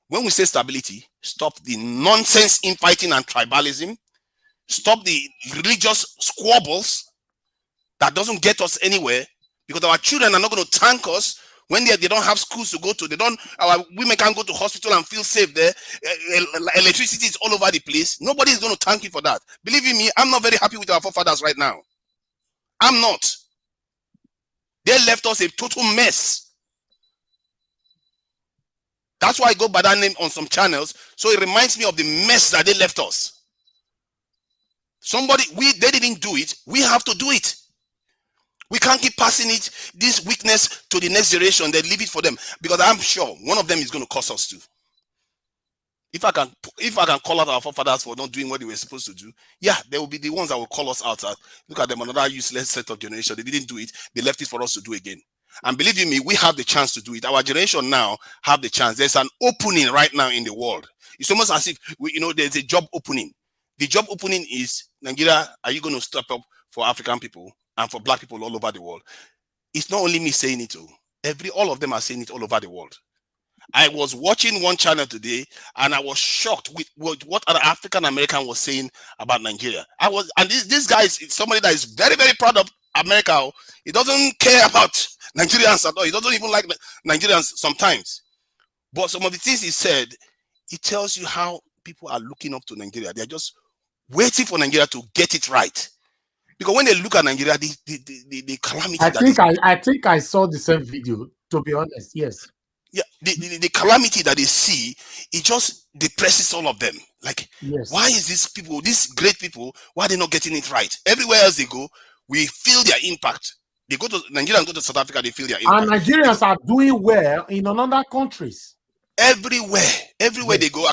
When we say stability, stop the nonsense infighting and tribalism, stop the religious squabbles that doesn't get us anywhere, because our children are not going to thank us when they don't have schools to go to. Our women can't go to hospital and feel safe there. Electricity is all over the place. Nobody is going to thank you for that. Believe me, I'm not very happy with our forefathers right now. I'm not. They left us a total mess. That's why I go by that name on some channels, so it reminds me of the mess that they left us. They didn't do it. We have to do it. We can't keep passing this weakness to the next generation. They leave it for them, because I'm sure one of them is going to cost us too. If I can call out our forefathers for not doing what they were supposed to do, yeah, they will be the ones that will call us out. Look at them, another useless set of generation. They didn't do it. They left it for us to do again. And believe you me, we have the chance to do it. Our generation now have the chance. There's an opening right now in the world. It's almost as if there's a job opening. The job opening is, Nigeria, are you going to step up for African people and for black people all over the world? It's not only me saying it. All of them are saying it all over the world. I was watching one channel today and I was shocked with what an African American was saying about Nigeria. And this guy is somebody that is very, very proud of America. He doesn't care about Nigerians at all. He doesn't even like Nigerians sometimes. But some of the things he said, it tells you how people are looking up to Nigeria. They're just waiting for Nigeria to get it right. Because when they look at Nigeria, the calamity. I think I saw the same video, to be honest. Yes. Yeah, the calamity that they see, it just depresses all of them. Like, yes. Why is these great people, why are they not getting it right? Everywhere else they go, we feel their impact. They go to Nigeria and go to South Africa, they feel their impact. And Nigerians are doing well in other countries. Everywhere yes. They go,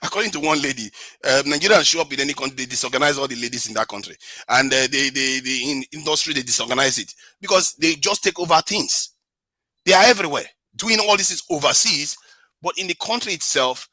according to one lady, Nigerians show up in any country, they disorganize all the ladies in that country. And in industry, they disorganize it because they just take over things. They are everywhere. Doing all this is overseas, but in the country itself,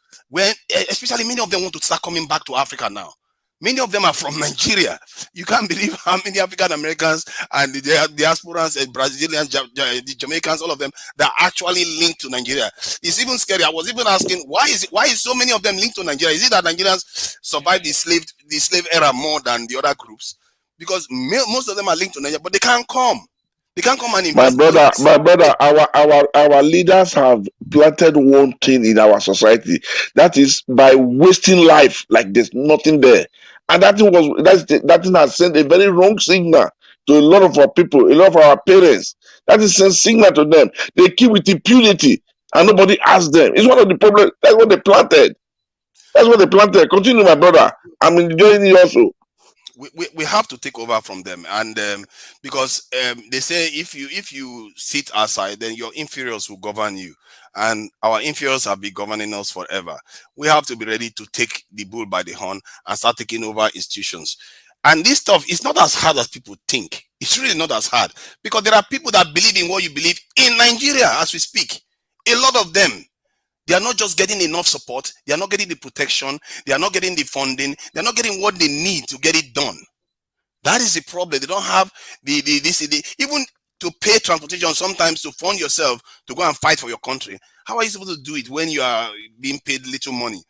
especially many of them want to start coming back to Africa now. Many of them are from Nigeria. You can't believe how many African Americans and the diasporans and Brazilians, the Jamaicans, all of them, that are actually linked to Nigeria. It's even scary. I was even asking, why is so many of them linked to Nigeria? Is it that Nigerians survived the slave era more than the other groups? Because most of them are linked to Nigeria, but they can't come. They can't come and invest. My brother, our leaders have planted one thing in our society. That is by wasting life like there's nothing there. And that thing has sent a very wrong signal to a lot of our people, a lot of our parents. That is a signal to them. They keep with impunity and nobody asks them. It's one of the problems. That's what they planted. Continue, my brother. I'm enjoying it also. We have to take over from them, and because they say if you sit aside, then your inferiors will govern you, and our inferiors have been governing us forever. We have to be ready to take the bull by the horn and start taking over institutions. And this stuff is not as hard as people think. It's really not as hard, because there are people that believe in what you believe in Nigeria as we speak. A lot of them. They are not just getting enough support. They are not getting the protection. They are not getting the funding. They are not getting what they need to get it done. That is the problem. They don't have even to pay transportation, sometimes to fund yourself to go and fight for your country. How are you supposed to do it when you are being paid little money?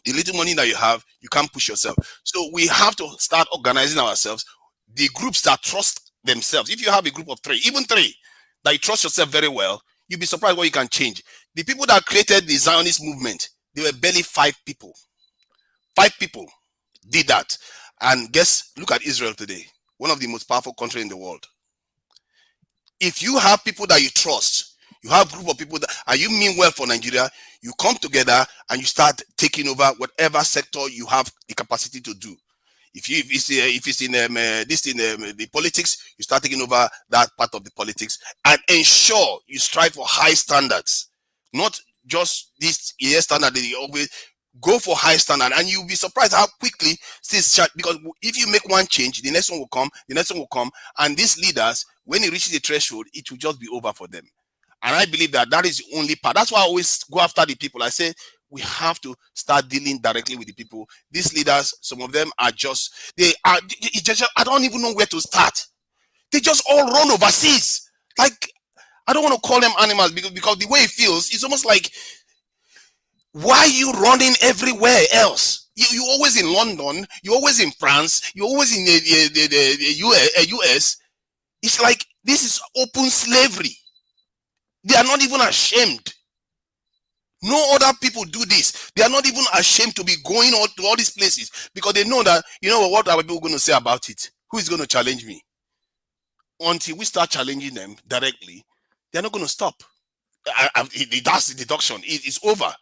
The little money that you have, you can't push yourself. So we have to start organizing ourselves. The groups that trust themselves. If you have a group of 3, even 3, that you trust yourself very well, you'll be surprised what you can change. The people that created the Zionist movement, they were barely 5 people. 5 people did that. And look at Israel today, one of the most powerful countries in the world. If you have people that you trust, you have a group of people that, and you mean well for Nigeria, you come together and you start taking over whatever sector you have the capacity to do. If it's in the politics, you start taking over that part of the politics and ensure you strive for high standards, not just this standard that you always go for high standard, and you'll be surprised how quickly things change. Because if you make one change, the next one will come, and these leaders, when it reaches the threshold, it will just be over for them. And I believe that is the only part. That's why I always go after the people. I say we have to start dealing directly with the people. These leaders, some of them are I don't even know where to start. They just all run overseas. Like, I don't want to call them animals because the way it feels, it's almost like, why are you running everywhere else? You're always in London, you're always in France, you're always in the US. It's like this is open slavery. They are not even ashamed. No other people do this. They are not even ashamed to be going to all these places because they know that, what are people going to say about it? Who is going to challenge me? Until we start challenging them directly, they're not going to stop. That's the deduction. It's over.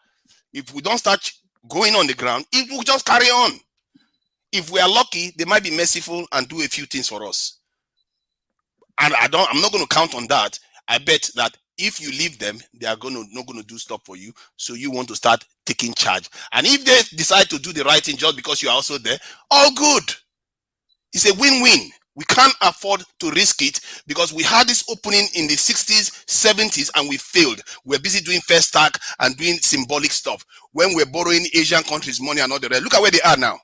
If we don't start going on the ground, it will just carry on. If we are lucky, they might be merciful and do a few things for us. And I'm not going to count on that. I bet that if you leave them, they are not going to do stuff for you. So you want to start taking charge. And if they decide to do the right thing just because you are also there, all good. It's a win-win. We can't afford to risk it because we had this opening in the 60s, 70s, and we failed. We're busy doing first stack and doing symbolic stuff when we're borrowing Asian countries' money and all the rest. Look at where they are now.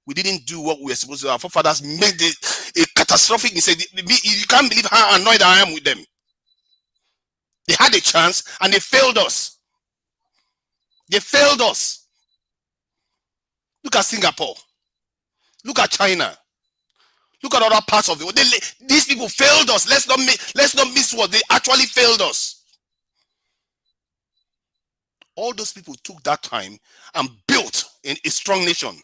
We didn't do what we were supposed to do. Our forefathers made a catastrophic mistake. You can't believe how annoyed I am with them. They had a chance and they failed us. They failed us. Look at Singapore. Look at China. Look at other parts of the world. These people failed us. Let's not miss what they actually failed us. All those people took that time and built a strong nation.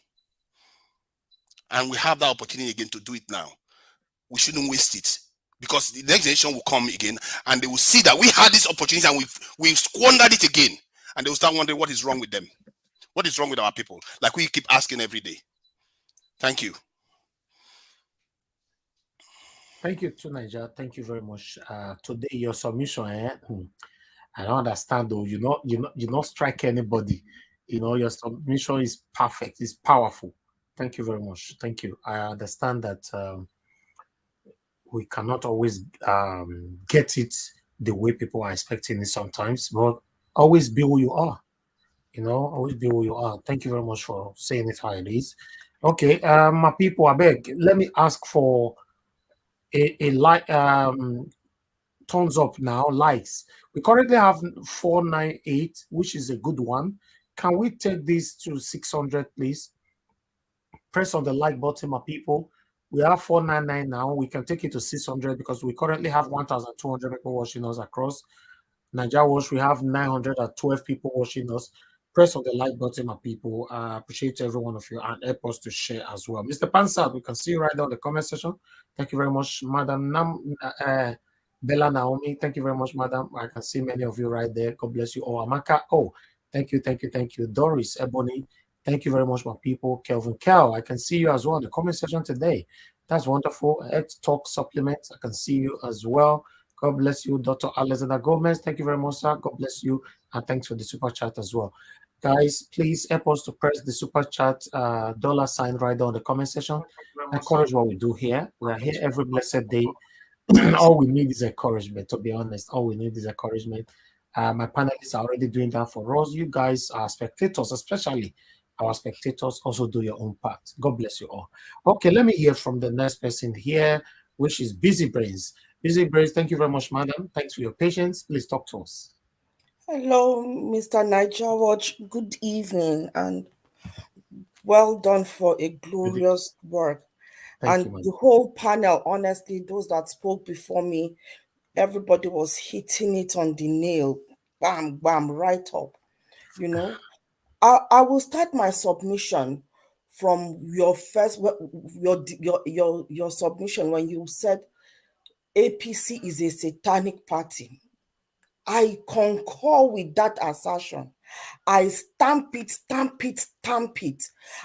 And we have that opportunity again to do it now. We shouldn't waste it because the next generation will come again and they will see that we had this opportunity and we've squandered it again. And they will start wondering what is wrong with them. What is wrong with our people? Like we keep asking every day. Thank you. Thank you to Niger. Thank you very much. Today your submission, I don't understand though. You not strike anybody. Your submission is perfect. It's powerful. Thank you very much. Thank you. I understand that we cannot always get it the way people are expecting it sometimes, but always be who you are. Always be who you are. Thank you very much for saying it how it is. Okay, my people, I beg, let me ask for a like thumbs up now, likes. We currently have 498, which is a good one. Can we take this to 600, please? Press on the like button, my people. We have 499 now. We can take it to 600 because we currently have 1,200 people watching us across Nigeria Watch. We have 912 people watching us. Press on the like button, my people. I appreciate every one of you and help us to share as well. Mr. Pansat, we can see you right there on the comment section. Thank you very much, Madam Bella Naomi. Thank you very much, Madam. I can see many of you right there. God bless you. Oh, Amaka. Oh, thank you. Doris, Ebony. Thank you very much, my people. Kelvin Cal, I can see you as well in the comment section today. That's wonderful. Let's Talk Supplements, I can see you as well. God bless you, Dr. Alexander Gomez. Thank you very much, sir. God bless you. And thanks for the super chat as well. Guys, please help us to press the super chat $sign right there on the comment section. Encourage what we do here. We are here every blessed day. All we need is encouragement, to be honest. All we need is encouragement. My panelists are already doing that for us. You guys are spectators, especially our spectators, also do your own part. God bless you all. Okay, let me hear from the next person here, which is Busy Brains. Busy Brains, thank you very much, madam. Thanks for your patience. Please talk to us. Hello, Mr. Niger Watch. Good evening and well done for a glorious work. Thank And you, the whole panel, honestly, those that spoke before me, everybody was hitting it on the nail. Bam, bam, right up. You know, I will start my submission from your first your submission when you said APC is a satanic party. I concur with that assertion. I stamp it,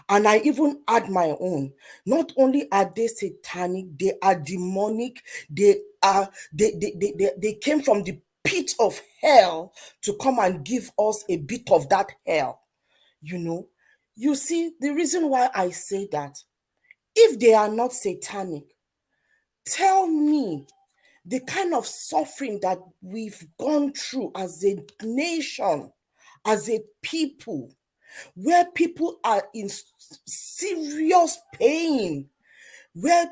and I even add my own. Not only are they satanic, they are demonic. They came from the pit of hell to come and give us a bit of that hell. You know, you see, the reason why I say that, if they are not satanic, tell me the kind of suffering that we've gone through as a nation, as a people, where people are in serious pain, where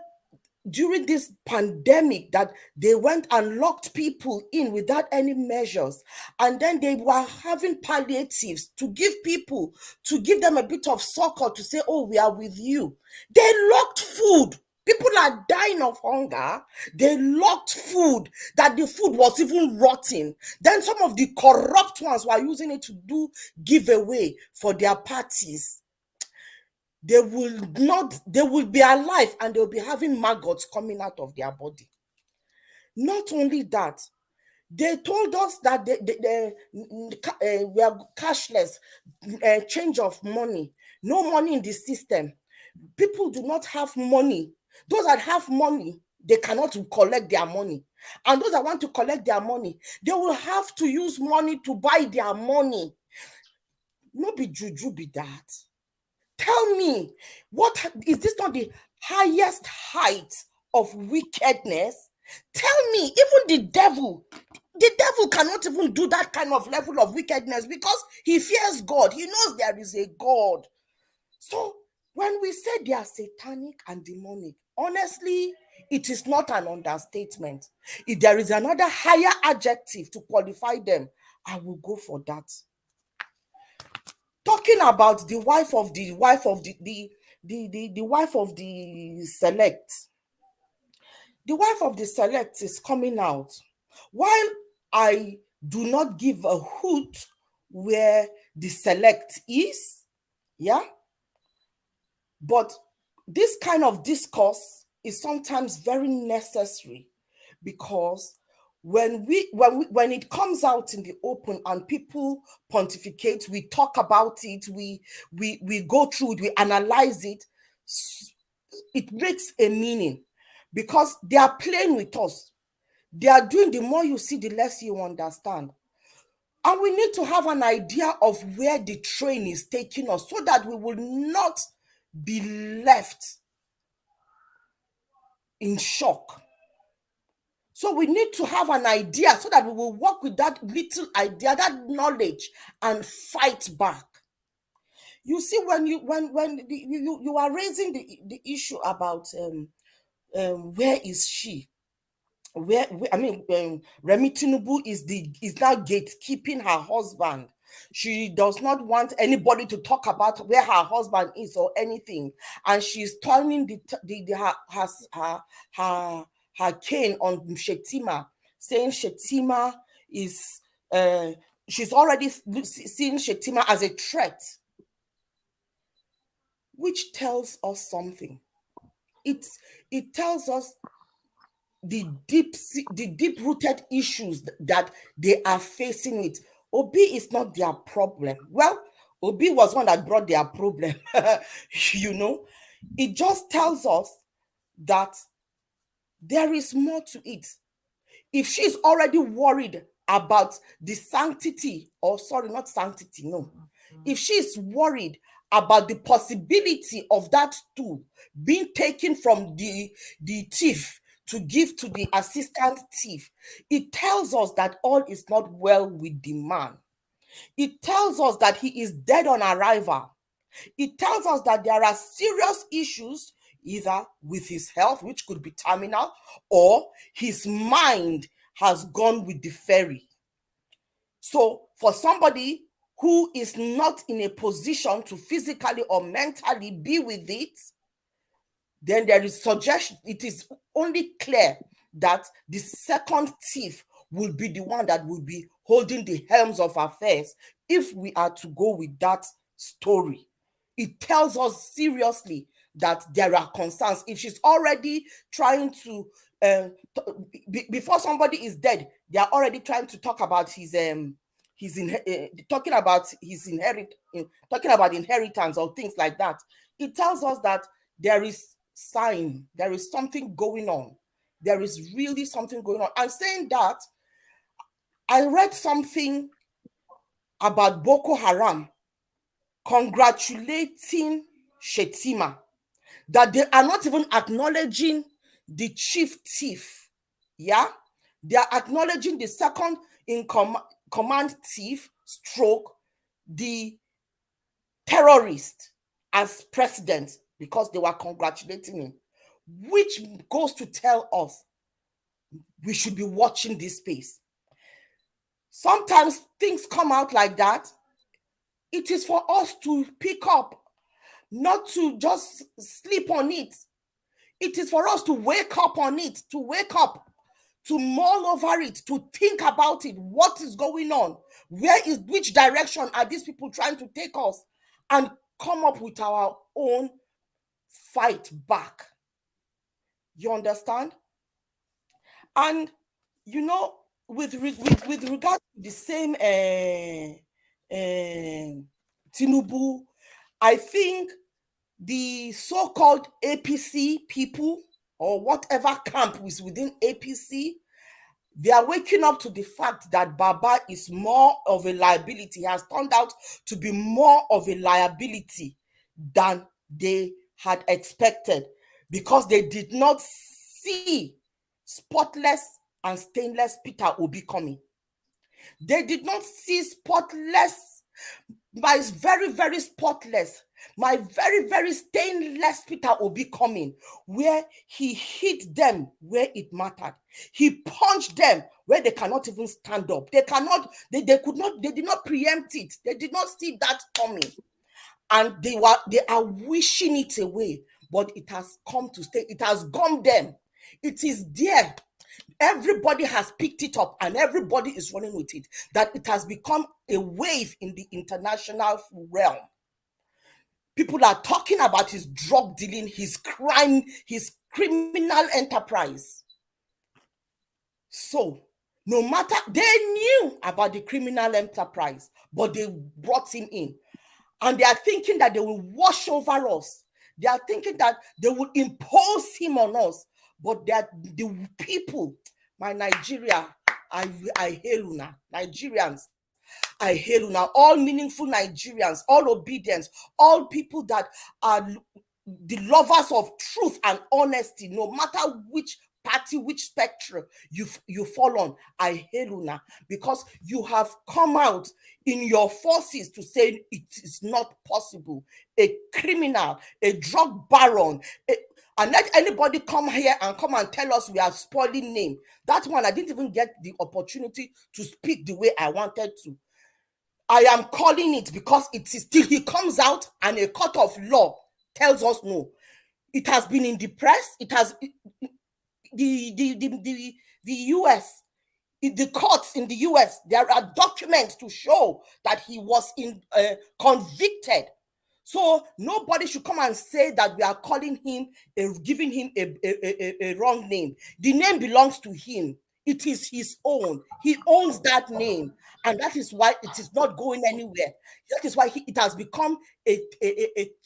during this pandemic that they went and locked people in without any measures, and then they were having palliatives to give people, to give them a bit of succor, to say, oh, we are with you. They locked food. People are dying of hunger. They locked food, that the food was even rotting. Then some of the corrupt ones were using it to do giveaway for their parties. They will be alive and they'll be having maggots coming out of their body. Not only that, they told us that we are cashless, change of money, no money in the system. People do not have money. Those that have money, they cannot collect their money. And those that want to collect their money, they will have to use money to buy their money. No be juju be that. Tell me, what is this not the highest height of wickedness? Tell me, even the devil cannot even do that kind of level of wickedness because he fears God. He knows there is a God. So when we say they are satanic and demonic, honestly, it is not an understatement. If there is another higher adjective to qualify them, I will go for that. Talking about the wife of the wife of the wife of the select. The wife of the select is coming out. While I do not give a hoot where the select is, yeah, but this kind of discourse is sometimes very necessary, because when it comes out in the open and people pontificate, we talk about it, we go through it, we analyze it, it makes a meaning, because they are playing with us. They are doing, the more you see, the less you understand. And we need to have an idea of where the train is taking us so that we will not be left in shock. So we need to have an idea so that we will work with that little idea, that knowledge, and fight back. You see, when you are raising the issue about where is she? Remi Tinubu is now gatekeeping her husband. She does not want anybody to talk about where her husband is or anything, and she's turning her cane on Shetima, saying Shetima is she's already seeing Shetima as a threat, which tells us something. It tells us the deep-rooted issues that they are facing it. Obi is not their problem. Well, Obi was one that brought their problem. It just tells us that there is more to it. If she's already worried about the sanctity, not sanctity, no. If she's worried about the possibility of that tool being taken from the thief to give to the assistant thief, it tells us that all is not well with the man. It tells us that he is dead on arrival. It tells us that there are serious issues either with his health, which could be terminal, or his mind has gone with the ferry. So for somebody who is not in a position to physically or mentally be with it, then there is suggestion, it is only clear that the second thief will be the one that will be holding the helms of affairs if we are to go with that story. It tells us seriously that there are concerns. If she's already trying to, before somebody is dead, they are already trying to talk about talking about inheritance or things like that. It tells us that there is sign, there is something going on. There is really something going on. And saying that, I read something about Boko Haram congratulating Shetima, that they are not even acknowledging the chief thief. Yeah, they are acknowledging the second in command thief stroke the terrorist as president, because they were congratulating him, which goes to tell us we should be watching this space. Sometimes things come out like that. It is for us to pick up, not to just sleep on it. It is for us to wake up on it, to wake up, to mull over it, to think about it. What is going on? Which direction are these people trying to take us? And come up with our own fight back. You understand? And you know, with regard to the same Tinubu, I think the so-called APC people, or whatever camp is within APC, they are waking up to the fact that Baba is more of a liability. He has turned out to be more of a liability than they had expected, because they did not see spotless and stainless Peter Obi coming. They did not see spotless, my very, very spotless, my very, very stainless Peter Obi coming, where he hit them where it mattered. He punched them where they cannot even stand up. They did not preempt it. They did not see that coming. And they are wishing it away, but it has come to stay. It has gummed them. It is there. Everybody has picked it up and everybody is running with it, that it has become a wave in the international realm. People are talking about his drug dealing, his crime, his criminal enterprise. So, no matter, they knew about the criminal enterprise, but they brought him in. And they are thinking that they will wash over us. They are thinking that they will impose him on us. But that the people, my Nigeria, I hail you now. Nigerians, I hail you now. All meaningful Nigerians, all obedience, all people that are the lovers of truth and honesty, no matter which party, which spectrum you fall on, I hail you now, because you have come out in your forces to say it is not possible. A criminal, a drug baron, and let anybody come here and come and tell us we are spoiling name. That one, I didn't even get the opportunity to speak the way I wanted to. I am calling it because it is still, he comes out and a court of law tells us no. It has been in the press. It has the US, the courts in the US, there are documents to show that he was convicted. So nobody should come and say that we are calling him, giving him a wrong name. The name belongs to him. It is his own. He owns that name. And that is why it is not going anywhere. That is why it has become a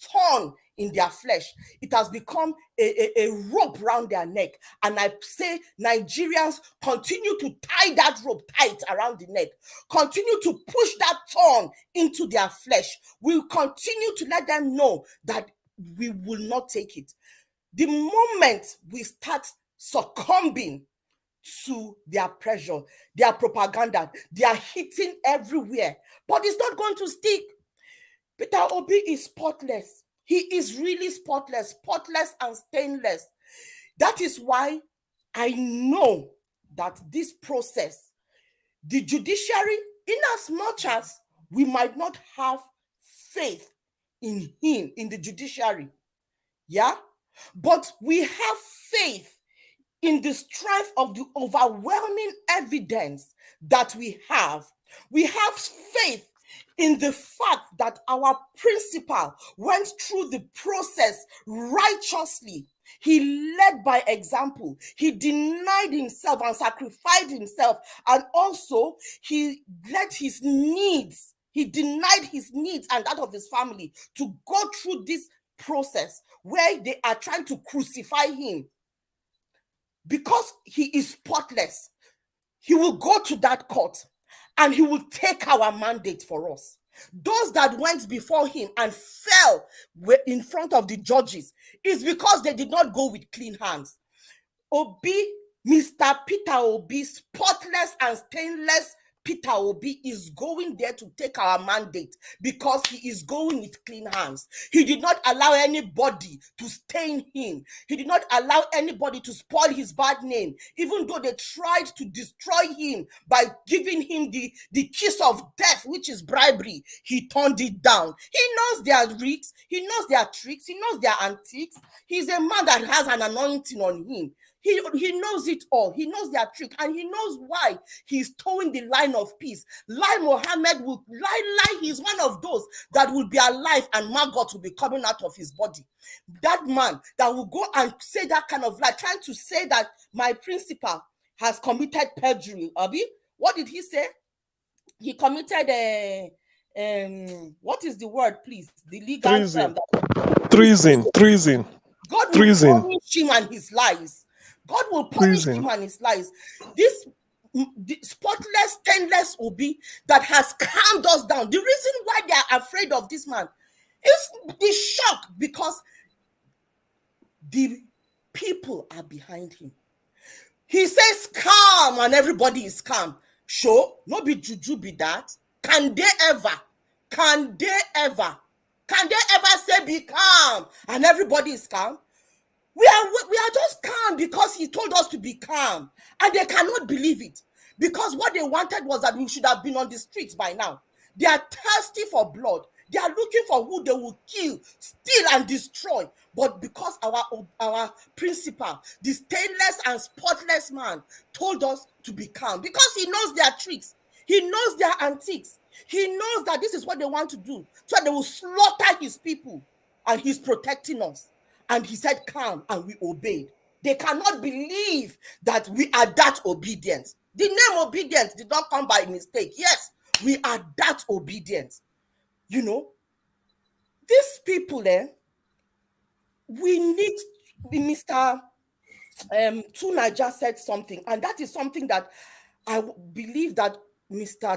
thorn in their flesh. It has become a rope around their neck. And I say, Nigerians, continue to tie that rope tight around the neck. Continue to push that thorn into their flesh. We'll continue to let them know that we will not take it. The moment we start succumbing to their pressure, their propaganda. They are hitting everywhere, but it's not going to stick. Peter Obi is spotless. He is really spotless and stainless. That is why I know that this process, the judiciary, in as much as we might not have faith in him, in the judiciary, yeah, but we have faith in the strife of the overwhelming evidence that we have. We have faith in the fact that our principal went through the process righteously. He led by example. He denied himself and sacrificed himself. And also, he let his needs, he denied his needs and that of his family to go through this process where they are trying to crucify him. Because he is spotless, he will go to that court and he will take our mandate for us. Those that went before him and fell in front of the judges is because they did not go with clean hands. Obi, Mr. Peter Obi, spotless and stainless Peter Obi is going there to take our mandate because he is going with clean hands. He did not allow anybody to stain him. He did not allow anybody to spoil his bad name, even though they tried to destroy him by giving him the kiss of death, which is bribery. He turned it down. He knows their tricks. He knows their tricks. He knows their antics. He's a man that has an anointing on him. He knows it all. He knows their trick, and he knows why he's towing the line of peace. Lai Mohammed will lie. He's one of those that will be alive, and maggot will be coming out of his body. That man that will go and say that kind of lie, trying to say that my principal has committed perjury. Abi, what did he say? He committed what is the word, please? The legal Treason. term. Treason. God will punish him and his lies. God will punish him and his lies. This spotless, stainless Obi that has calmed us down. The reason why they are afraid of this man is the shock, because the people are behind him. He says calm and everybody is calm. Sure, no be juju be that. Can they ever say be calm and everybody is calm? We are just calm because he told us to be calm, and they cannot believe it, because what they wanted was that we should have been on the streets by now. They are thirsty for blood. They are looking for who they will kill, steal, and destroy. But because our principal, the stainless and spotless man, told us to be calm, because he knows their tricks, he knows their antics, he knows that this is what they want to do, so they will slaughter his people, and he's protecting us. And he said, calm, and we obeyed. They cannot believe that we are that obedient. The name obedience did not come by mistake. Yes, we are that obedient. You know, these people, we need, Mr. Tuna just said something, and that is something that I believe that Mr.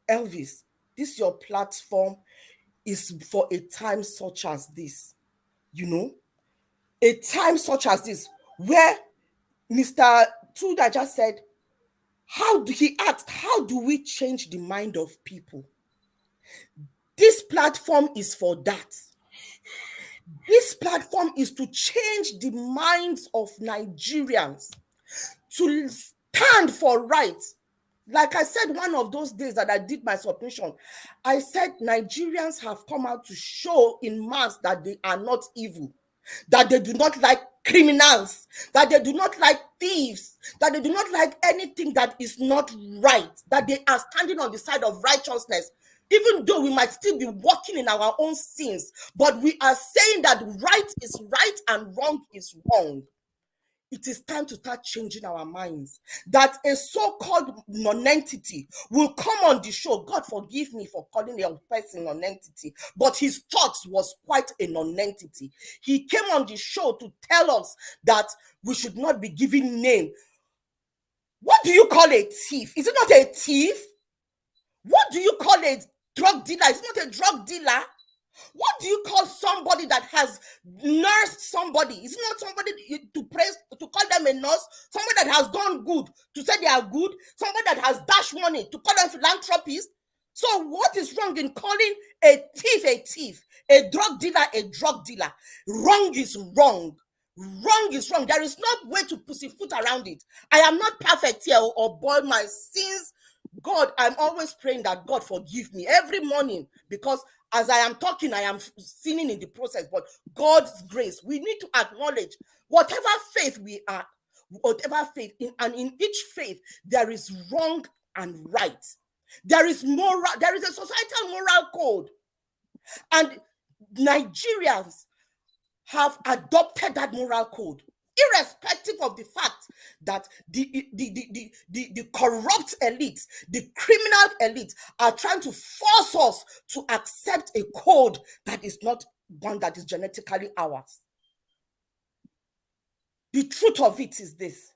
Elvis, this your platform is for a time such as this. You know, a time such as this, where Mr. Tuda just said, he asked, how do we change the mind of people? This platform is for that. This platform is to change the minds of Nigerians, to stand for rights. Like I said, one of those days that I did my submission, I said Nigerians have come out to show in mass that they are not evil, that they do not like criminals, that they do not like thieves, that they do not like anything that is not right, that they are standing on the side of righteousness, even though we might still be walking in our own sins, but we are saying that right is right and wrong is wrong. It is time to start changing our minds. That a so-called non-entity will come on the show. God forgive me for calling a person non-entity, but his thoughts was quite a non-entity. He came on the show to tell us that we should not be giving name. What do you call a thief? Is it not a thief? What do you call a drug dealer? Is it not a drug dealer? What do you call somebody that has nursed somebody? Is it not somebody to praise, to call them a nurse? Somebody that has done good, to say they are good? Somebody that has dashed money, to call them philanthropist? So what is wrong in calling a thief, a drug dealer a drug dealer? Wrong is wrong. Wrong is wrong. There is no way to pussyfoot around it. I am not perfect here or boil my sins. God, I'm always praying that God forgive me every morning, because as I am talking, I am sinning in the process. But God's grace, we need to acknowledge whatever faith we are, whatever faith, and in each faith, there is wrong and right. There is moral, there is a societal moral code. And Nigerians have adopted that moral code, irrespective of the fact that the corrupt elite, the criminal elite, are trying to force us to accept a code that is not one that is genetically ours. The truth of it is this: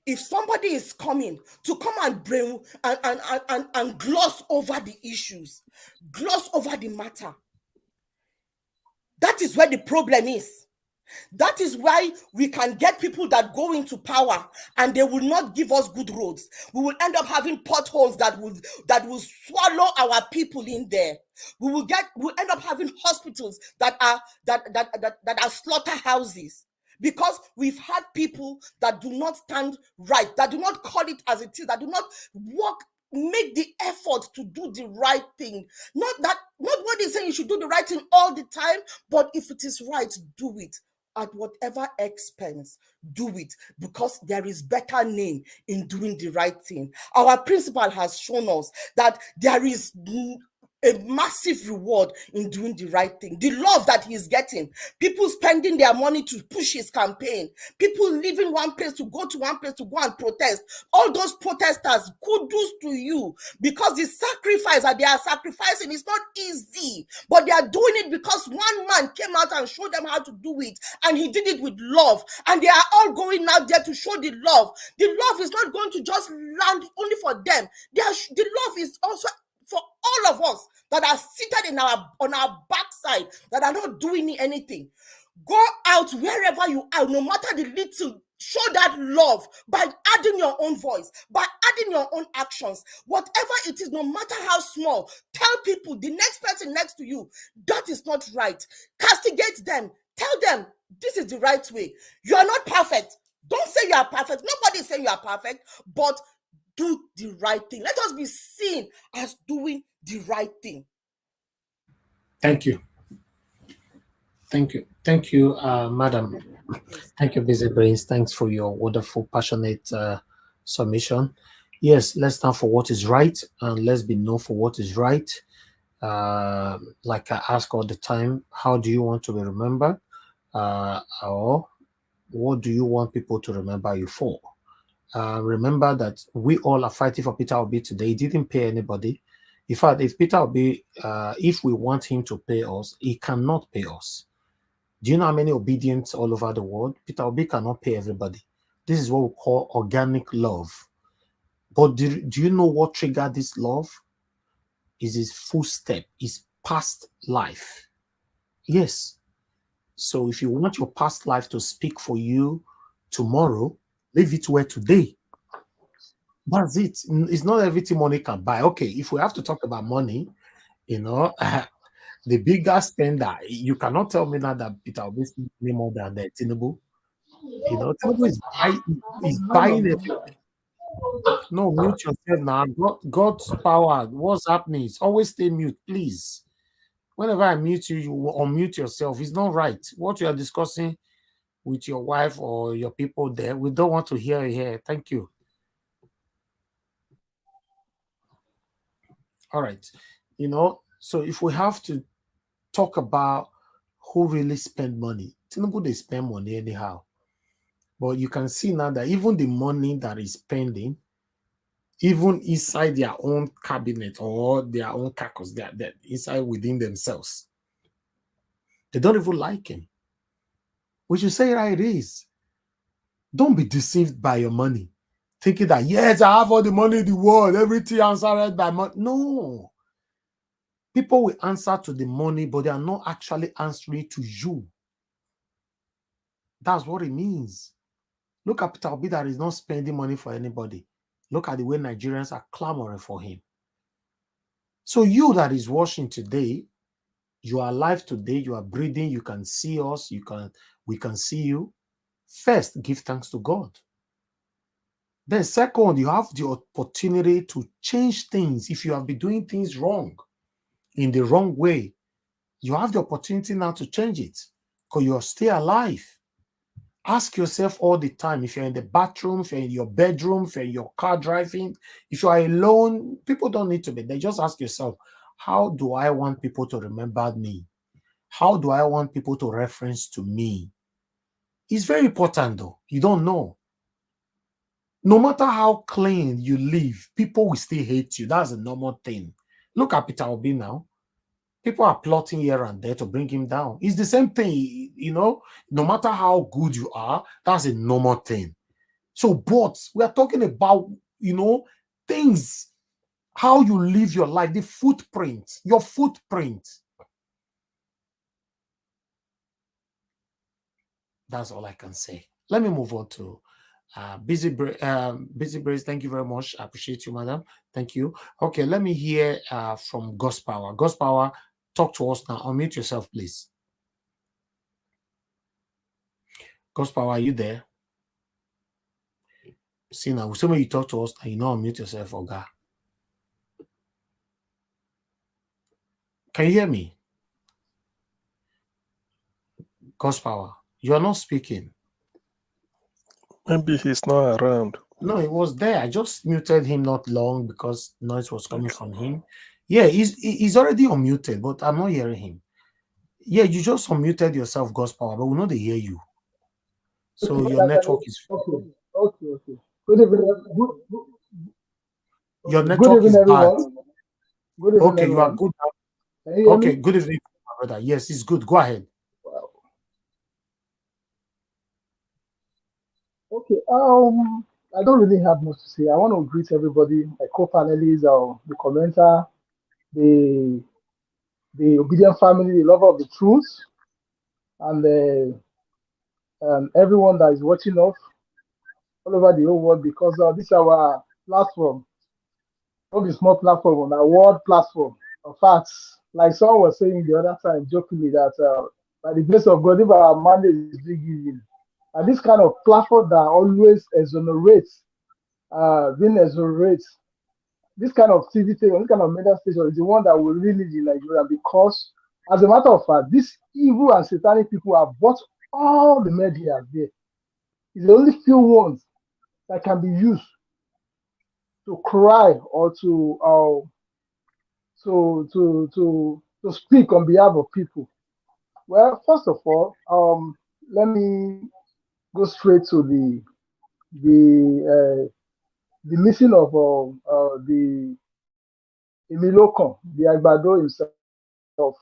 if somebody is coming to come and bring and gloss over the issues, gloss over the matter, that is where the problem is. That is why we can get people that go into power and they will not give us good roads. We will end up having potholes that will swallow our people in there. We'll end up having hospitals that are slaughterhouses, because we've had people that do not stand right, that do not call it as it is, that do not make the effort to do the right thing. Not what is saying you should do the right thing all the time, but if it is right, do it. At whatever expense, do it, because there is better name in doing the right thing. Our principal has shown us that there is a massive reward in doing the right thing. The love that he's getting, people spending their money to push his campaign, people leaving one place to go to one place to go and protest. All those protesters, kudos to you, because the sacrifice that they are sacrificing is not easy, but they are doing it because one man came out and showed them how to do it, and he did it with love, and they are all going out there to show the love. The love is not going to just land only for them. The love is also for all of us that are seated on our backside, that are not doing anything. Go out wherever you are, no matter the little. Show that love by adding your own voice, by adding your own actions. Whatever it is, no matter how small, tell people, the next person next to you, that is not right. Castigate them. Tell them this is the right way. You are not perfect. Don't say you are perfect. Nobody is saying you are perfect, but do the right thing. Let us be seen as doing the right thing. Thank you. Thank you, madam. Thank you, Busy Brains. Thanks for your wonderful, passionate submission. Yes, let's stand for what is right, and let's be known for what is right. Like I ask all the time, how do you want to be remembered? Or what do you want people to remember you for? Remember that we all are fighting for Peter Obi today. He didn't pay anybody. In fact, if Peter Obi, if we want him to pay us, he cannot pay us. Do you know how many obedience all over the world? Peter Obi cannot pay everybody. This is what we call organic love. But do you know what triggered this love? Is his footstep, his past life. Yes. So if you want your past life to speak for you tomorrow, leave it where today. That's it. It's not everything money can buy. Okay, if we have to talk about money, the bigger spender, you cannot tell me now that Peter Obi is more than the Tinubu. Tinubu is buying everything. No, mute yourself now. God's power. What's happening? Always stay mute, please. Whenever I mute you, you will unmute yourself. It's not right. What you are discussing with your wife or your people there, we don't want to hear it here. Thank you. All right. So if we have to talk about who really spend money, Tinubu, they spend money anyhow. But you can see now that even the money that is spending, even inside their own cabinet or their own caucus, they're inside within themselves, they don't even like him. We should say how it is. Don't be deceived by your money, thinking that, yes, I have all the money in the world, everything answered by money. No. People will answer to the money, but they are not actually answering to you. That's what it means. Look at Peter Obi that is not spending money for anybody. Look at the way Nigerians are clamoring for him. So you that is watching today, you are alive today, you are breathing, you can see us, we can see you. First, give thanks to God. Then second, you have the opportunity to change things. If you have been doing things wrong, in the wrong way, you have the opportunity now to change it because you're still alive. Ask yourself all the time, if you're in the bathroom, if you're in your bedroom, if you're in your car driving, if you are alone, people don't need to be there. Just ask yourself, how do I want people to remember me? How do I want people to reference to me? It's very important though. You don't know. No matter how clean you live, people will still hate you. That's a normal thing. Look at Peter Obi now. People are plotting here and there to bring him down. It's the same thing, no matter how good you are, that's a normal thing. So, but we are talking about, things, how you live your life, the footprint, your footprint. That's all I can say. Let me move on to Busy Brace. Thank you very much. I appreciate you, madam. Thank you. Okay, let me hear from Ghost Power. Ghost Power, talk to us now. Unmute yourself, please. Ghost Power, are you there? See now, so when you talk to us, now you know unmute yourself, Oga. Can you hear me? Ghost Power, you are not speaking. Maybe he's not around. No, he was there. I just muted him not long because noise was coming from him. Yeah, he's already unmuted, but I'm not hearing him. Yeah, you just unmuted yourself, Ghost Power, but we know they hear you. So your network is Okay. Good evening. Your network is bad. Good evening, okay, everyone. You are good now. Can you hear Okay, me? good evening, my brother. Yes, it's good. Go ahead. Wow. Okay. I don't really have much to say. I want to greet everybody, my co-panelists, the commenter, the obedient family, the lover of the truth, and everyone that is watching us all over the whole world, because this is our platform. Not a small platform, on a world platform. In fact, like someone was saying the other time jokingly that by the grace of God, if our mandate is being given, and this kind of platform that always exonerates, this kind of TV station, this kind of media station is the one that will really lead in Nigeria, because, as a matter of fact, these evil and satanic people have bought all the media there. It's the only few ones that can be used to cry or to speak on behalf of people. Well, first of all, let me go straight to the missing of the Emilokon, the Agbado himself.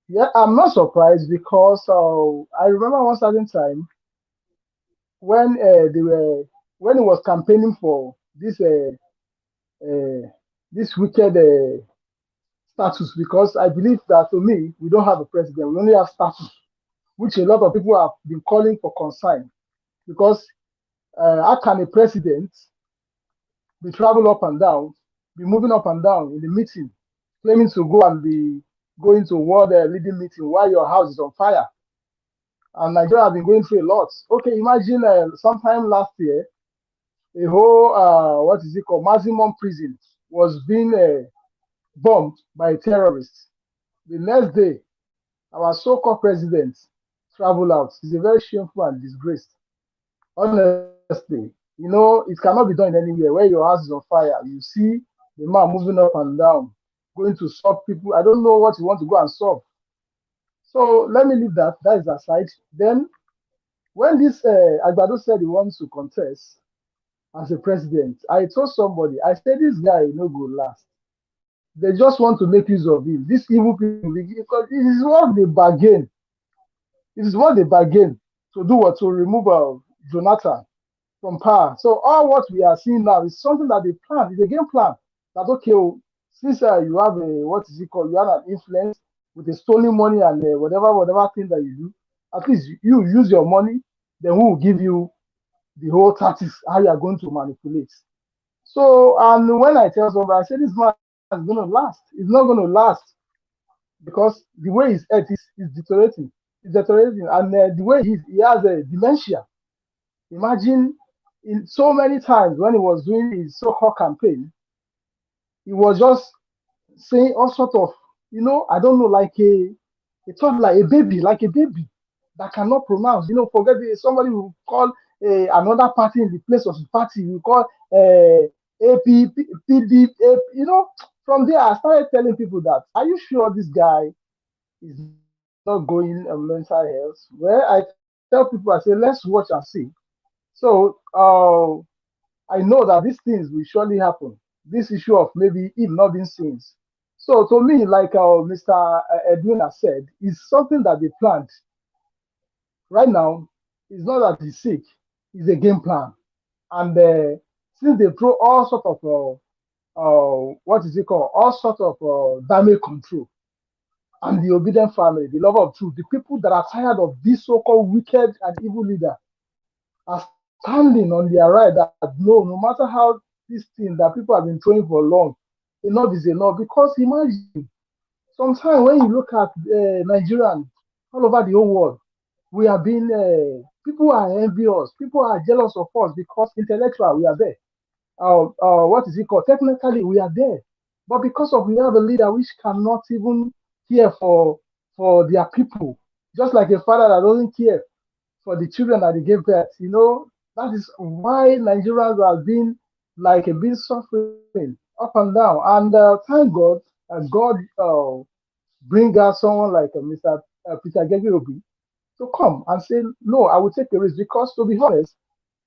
Yeah, I'm not surprised, because I remember one certain time when when he was campaigning for this this wicked status, because I believe that, to me, we don't have a president, we only have status, which a lot of people have been calling for concern, because how can a president be travel up and down, be moving up and down in the meeting, claiming to go and be going to world leading meeting while your house is on fire? And Nigeria has been going through a lot. Okay, imagine sometime last year, a whole what is it called, maximum prison was being bombed by terrorists. The next day, our so-called president travel out. It's a very shameful and disgraced. Honestly, it cannot be done anywhere where your house is on fire. You see the man moving up and down, going to solve people. I don't know what you want to go and solve. So let me leave that. That is aside. Then, when this Agbado said he wants to contest as a president, I told somebody, I said, this guy no go last. They just want to make use of him. These evil people, because it is what they bargain. It is what they bargain to do, what to remove Jonathan from power. So all what we are seeing now is something that they plan. It's a game plan. That, okay, since you have a, what is it called? You have an influence with the stolen money and whatever thing that you do. At least you use your money, then who will give you the whole tactics how you are going to manipulate. So, and when I tell somebody, I say this man is going to last. It's not going to last because the way his health is deteriorating. It's deteriorating, and the way he has a dementia. Imagine in so many times when he was doing his so-called campaign, he was just saying all sort of, I don't know, it thought like a baby that cannot pronounce. Forget it, somebody will call another party in the place of the party. We call AP, PD, From there, I started telling people that, are you sure this guy is not going on mental health? Well, I tell people, I say, let's watch and see. So I know that these things will surely happen. This issue of maybe him not being seen. So to me, like Mr. Edwin has said, is something that they planned. Right now, it's not that he's sick; it's a game plan. And since they throw all sort of what is it called? All sort of damage control and the obedient family, the lover of truth, the people that are tired of this so-called wicked and evil leader are standing on their right that no matter how this thing that people have been throwing for long, enough is enough. Because imagine, sometimes when you look at Nigerians all over the whole world, we have been, people are envious, people are jealous of us because intellectual, we are there. What is it called? Technically, we are there. But because of we have a leader which cannot even care for their people, just like a father that doesn't care for the children that they gave birth. That is why Nigerians have been like a bit suffering up and down. And thank God, God bring out someone like Mr. Peter Gegerobi to come and say, no, I will take a risk. Because to be honest,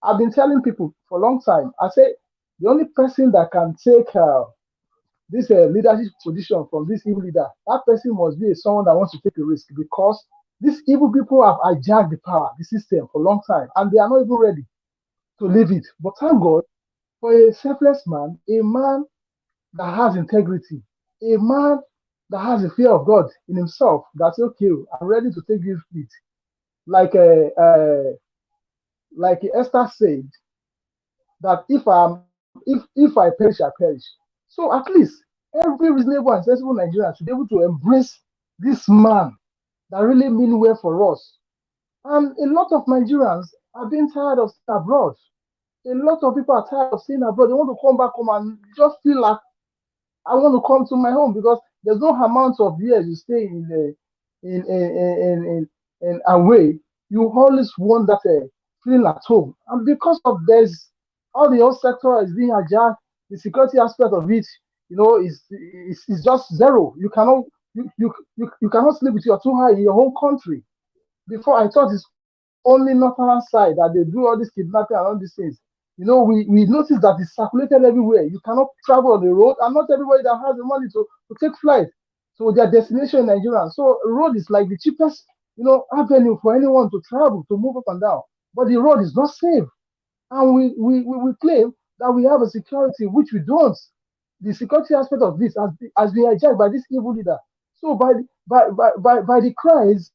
I've been telling people for a long time, I say the only person that can take this leadership position from this evil leader, that person must be someone that wants to take a risk, because these evil people have hijacked the power, the system for a long time, and they are not even ready to leave it. But thank God for a selfless man, a man that has integrity, a man that has a fear of God in himself. That's okay. I'm ready to take this lead. Like Esther said, that if I perish, I perish. So at least every reasonable and sensible Nigerian should be able to embrace this man that really mean well for us. And a lot of Nigerians are being tired of staying abroad. A lot of people are tired of staying abroad. They want to come back home and just feel like, I want to come to my home, because there's no amount of years you stay in away. You always want that feeling at home. And because of this, all the whole sector is being hijacked. The security aspect of it, is just zero. You cannot sleep with your two eyes in your home country. Before, I thought it's only northern side that they do all this kidnapping and all these things. We noticed that it's circulated everywhere. You cannot travel on the road, and not everybody that has the money to take flight to their destination in Nigeria. So road is like the cheapest, avenue for anyone to travel, to move up and down. But the road is not safe. And we claim that we have a security, which we don't. The security aspect of this has been hijacked by this evil leader. So by the cries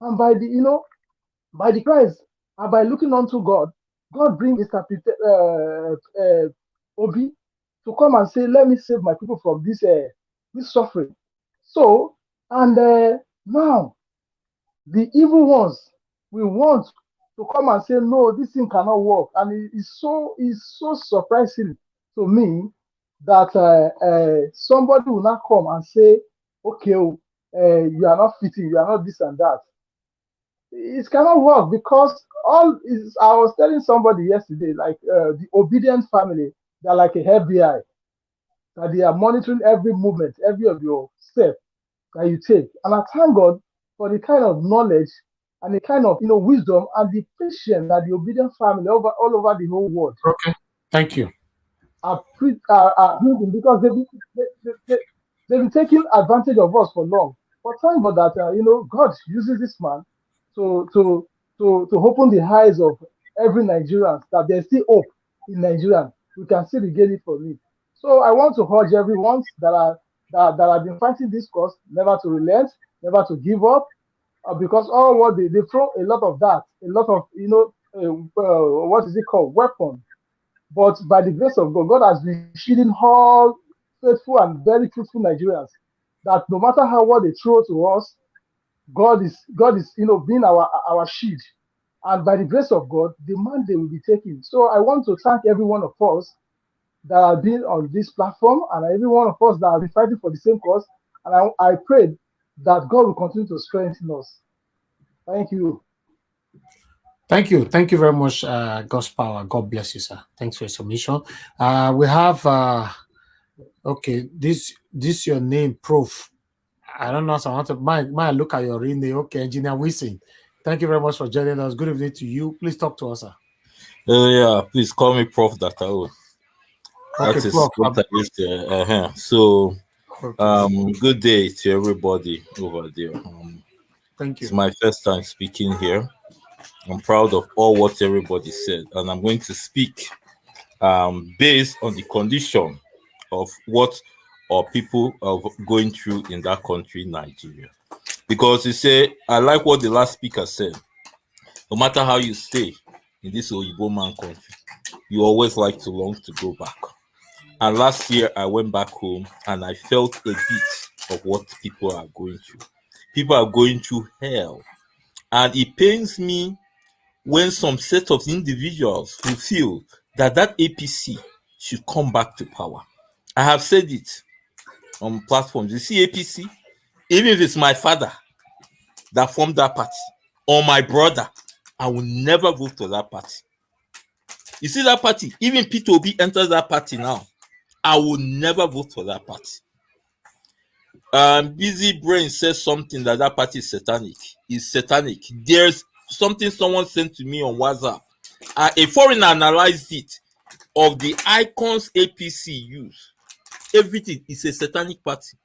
and by the cries and by looking unto God, God brings Mr. Obi to come and say, let me save my people from this suffering. So, and now the evil ones we want to come and say, no, this thing cannot work. And it's so surprising to me that somebody will not come and say, okay, you are not fitting, you are not this and that. It cannot work, because I was telling somebody yesterday, like the obedient family, they're like a FBI, that they are monitoring every movement, every of your step that you take. And I thank God for the kind of knowledge and the kind of wisdom and the patience that the obedient family all over the whole world. Okay, thank you. Are because they've been taking advantage of us for long. But thank God that God uses this man to open the eyes of every Nigerian that there's still hope in Nigeria. We can still regain it for me. So I want to urge everyone that have been fighting this cause never to relent, never to give up, because all what they throw a lot of that, a lot of what is it called, weapon. But by the grace of God, God has been shielding all faithful and very truthful Nigerians. That no matter how what they throw to us, God is being our shield. And by the grace of God, the mandate will be taken. So I want to thank every one of us that have been on this platform and every one of us that have been fighting for the same cause. And I pray that God will continue to strengthen us. Thank you. Thank you. Thank you very much, God's power. God bless you, sir. Thanks for your submission. We have, okay, this your name, Proof. I don't know, so I want to, might look at your real name. Okay, Engineer Wilson. Thank you very much for joining us. Good evening to you. Please talk to us, sir. Yeah, please call me Prof. Dr. Okay, that is Prof. what I used to. So, Okay. good day to everybody over there. Thank you. It's my first time speaking here. I'm proud of all what everybody said, and I'm going to speak based on the condition of what our people are going through in that country, Nigeria. Because you say, I like what the last speaker said. No matter how you stay in this Oyibo man country, you always like to long to go back. And last year I went back home and I felt a bit of what people are going through. People are going through hell. And it pains me when some set of individuals who feel that APC should come back to power. I have said it on platforms. You see, APC, even if it's my father that formed that party or my brother, I will never vote for that party. You see that party, even Peter Obi enters that party now, I will never vote for that party. Busy Brain says something that party is satanic. It's satanic. There's something someone sent to me on WhatsApp. A foreigner analyzed it of the icons APC use. Everything is a satanic party.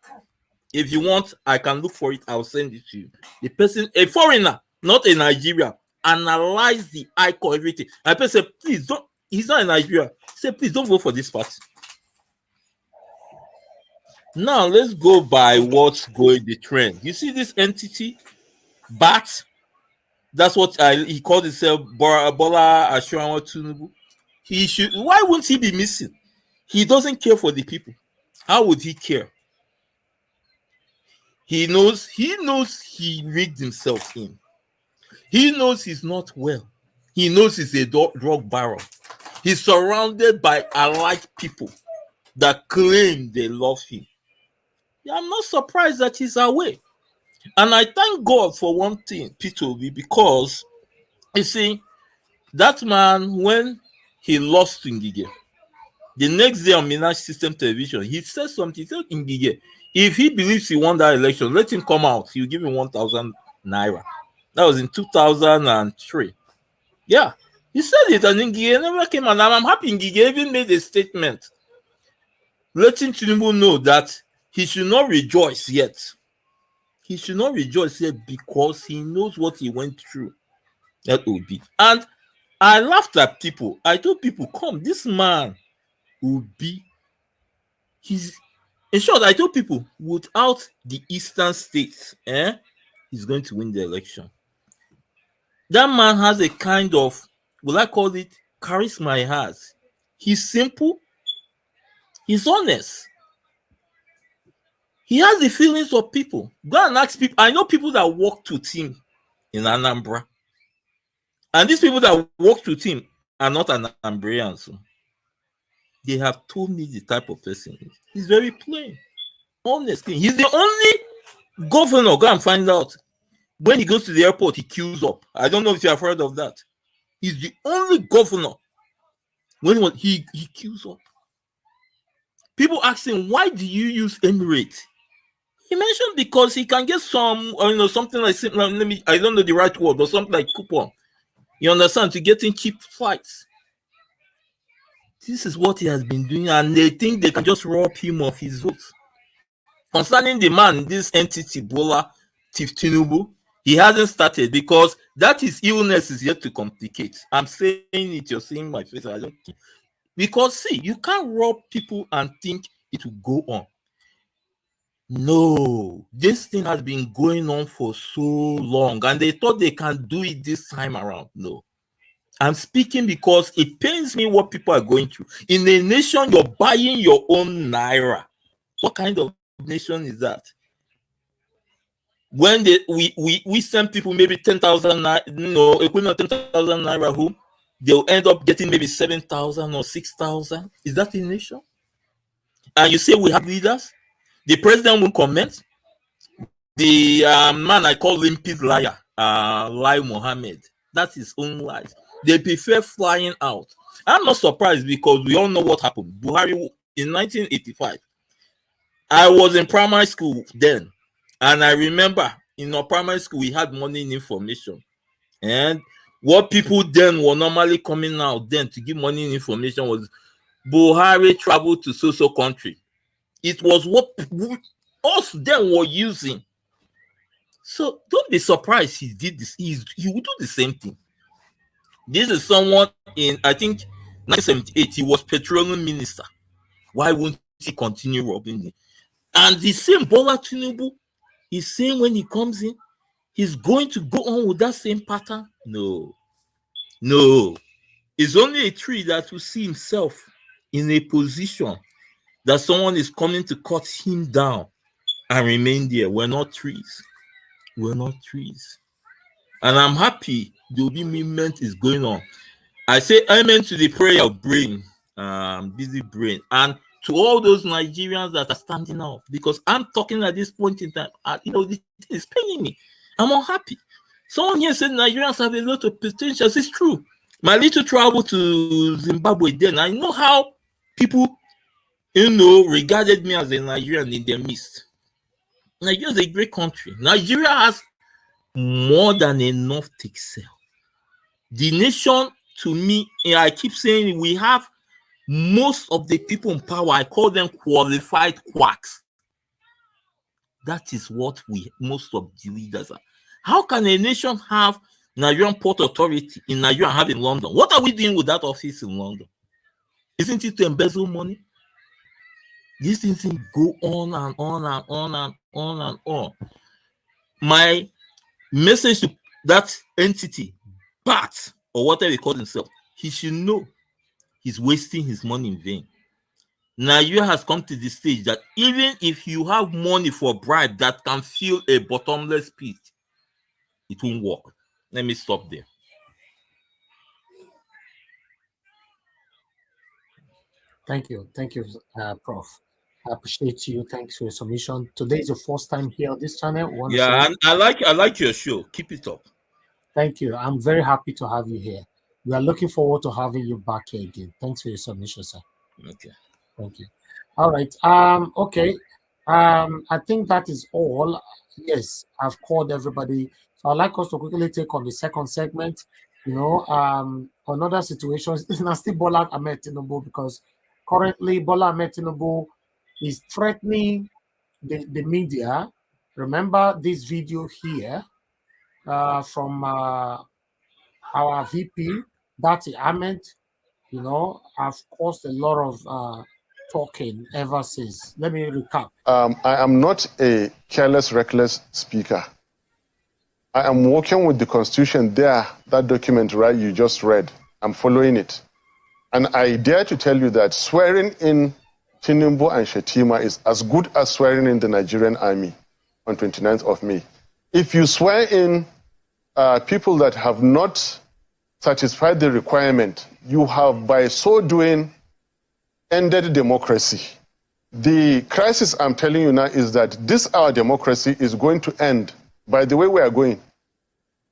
If you want, I can look for it. I'll send it to you. The person, a foreigner, not a Nigerian, analyze the icon, everything. And the person said, please don't. He's not in Nigeria. He said, please don't vote for this party. Now let's go by what's going the trend. You see this entity, BAT. That's what he called himself, Bola Ashurawa Tinubu. He should. Why wouldn't he be missing? He doesn't care for the people. How would he care? He knows he rigged himself in. He knows he's not well. He knows he's a drug baron. He's surrounded by allied people that claim they love him. Yeah, I'm not surprised that he's away. And I thank God for one thing, Peter Obi, because you see, that man, when he lost to Ngige, the next day on Minaj System Television, he said something. He said, Ngige, if he believes he won that election, let him come out. He'll give him 1,000 naira. That was in 2003. Yeah, he said it, and Ngige never came out. And I'm happy Ngige even made a statement letting Tinubu know that he should not rejoice yet. He should not rejoice yet because he knows what he went through. That will be. And I laughed at people. I told people, come, this man will be. In short, I told people, without the eastern states, he's going to win the election. That man has a kind of, will I call it, charisma he has. He's simple. He's honest. He has the feelings of people. Go and ask people. I know people that worked with him in Anambra. And these people that worked with him are not Anambrians. So they have told me the type of person he is. He's very plain, honest. He's the only governor. Go and find out. When he goes to the airport, he queues up. I don't know if you have heard of that. He's the only governor. When he queues up. People ask him, why do you use Emirates? He mentioned because he can get some, something like, I don't know the right word, but something like coupon. You understand? To getting cheap flights. This is what he has been doing, and they think they can just rob him of his votes. Concerning the man, this entity, Bola Tinubu, he hasn't started because that his illness is yet to complicate. I'm saying it, you're seeing my face. I don't think. Because see, you can't rob people and think it will go on. No, this thing has been going on for so long, and they thought they can do it this time around. No. I'm speaking because it pains me what people are going through. In a nation, you're buying your own naira. What kind of nation is that? When we send people maybe 10,000 naira, equivalent 10,000 naira home, they'll end up getting maybe 7,000 or 6,000. Is that a nation? And you say we have leaders? The president won't comment. The man I call limpid liar, Lai Mohammed, that's his own lies. They prefer flying out. I'm not surprised because we all know what happened. Buhari in 1985. I was in primary school then, and I remember in our primary school we had morning information, and what people then were normally coming out then to give morning information was Buhari traveled to so country. It was what us then were using. So don't be surprised he did this. He will do the same thing. This is someone in, I think, 1978. He was petroleum minister. Why won't he continue robbing it? And the same Bola Tinubu is saying when he comes in, he's going to go on with that same pattern. No. It's only a tree that will see himself in a position that someone is coming to cut him down and remain there. We're not trees. And I'm happy the Obi movement is going on. I say amen to the prayer of brain, busy brain, and to all those Nigerians that are standing up, because I'm talking at this point in time. This is paining me. I'm unhappy. Someone here said Nigerians have a lot of potential. It's true. My little travel to Zimbabwe then, I know how people, regarded me as a Nigerian in their midst. Nigeria is a great country. Nigeria has more than enough to excel. The nation, to me, I keep saying we have most of the people in power. I call them qualified quacks. That is what most of the leaders are. How can a nation have Nigerian Port Authority in Nigeria and have in London? What are we doing with that office in London? Isn't it to embezzle money? These things go on and on and on and on and on. My message to that entity, Pat, or whatever he calls himself, he should know he's wasting his money in vain. Nigeria has come to the stage that even if you have money for bribe that can fill a bottomless pit, it won't work. Let me stop there. Thank you, Prof. I appreciate you. Thanks for your submission. Today is your first time here on this channel. Yeah, and I like your show. Keep it up. Thank you. I'm very happy to have you here. We are looking forward to having you back here again. Thanks for your submission, sir. Okay. Thank you. All right. Okay. I think that is all. Yes, I've called everybody. So I'd like us to quickly take on the second segment. Another situation is still Bola Ahmed Tinubu, because currently Bola Ahmed Tinubu is threatening the media. Remember this video here from our VP, Dati Ahmed, have caused a lot of talking ever since. Let me recap. I am not a careless, reckless speaker. I am working with the Constitution there, that document, right, you just read. I'm following it. And I dare to tell you that swearing in Tinubu and Shetima is as good as swearing in the Nigerian army on 29th of May. If you swear in people that have not satisfied the requirement, you have, by so doing, ended democracy. The crisis I'm telling you now is that our democracy is going to end. By the way we are going,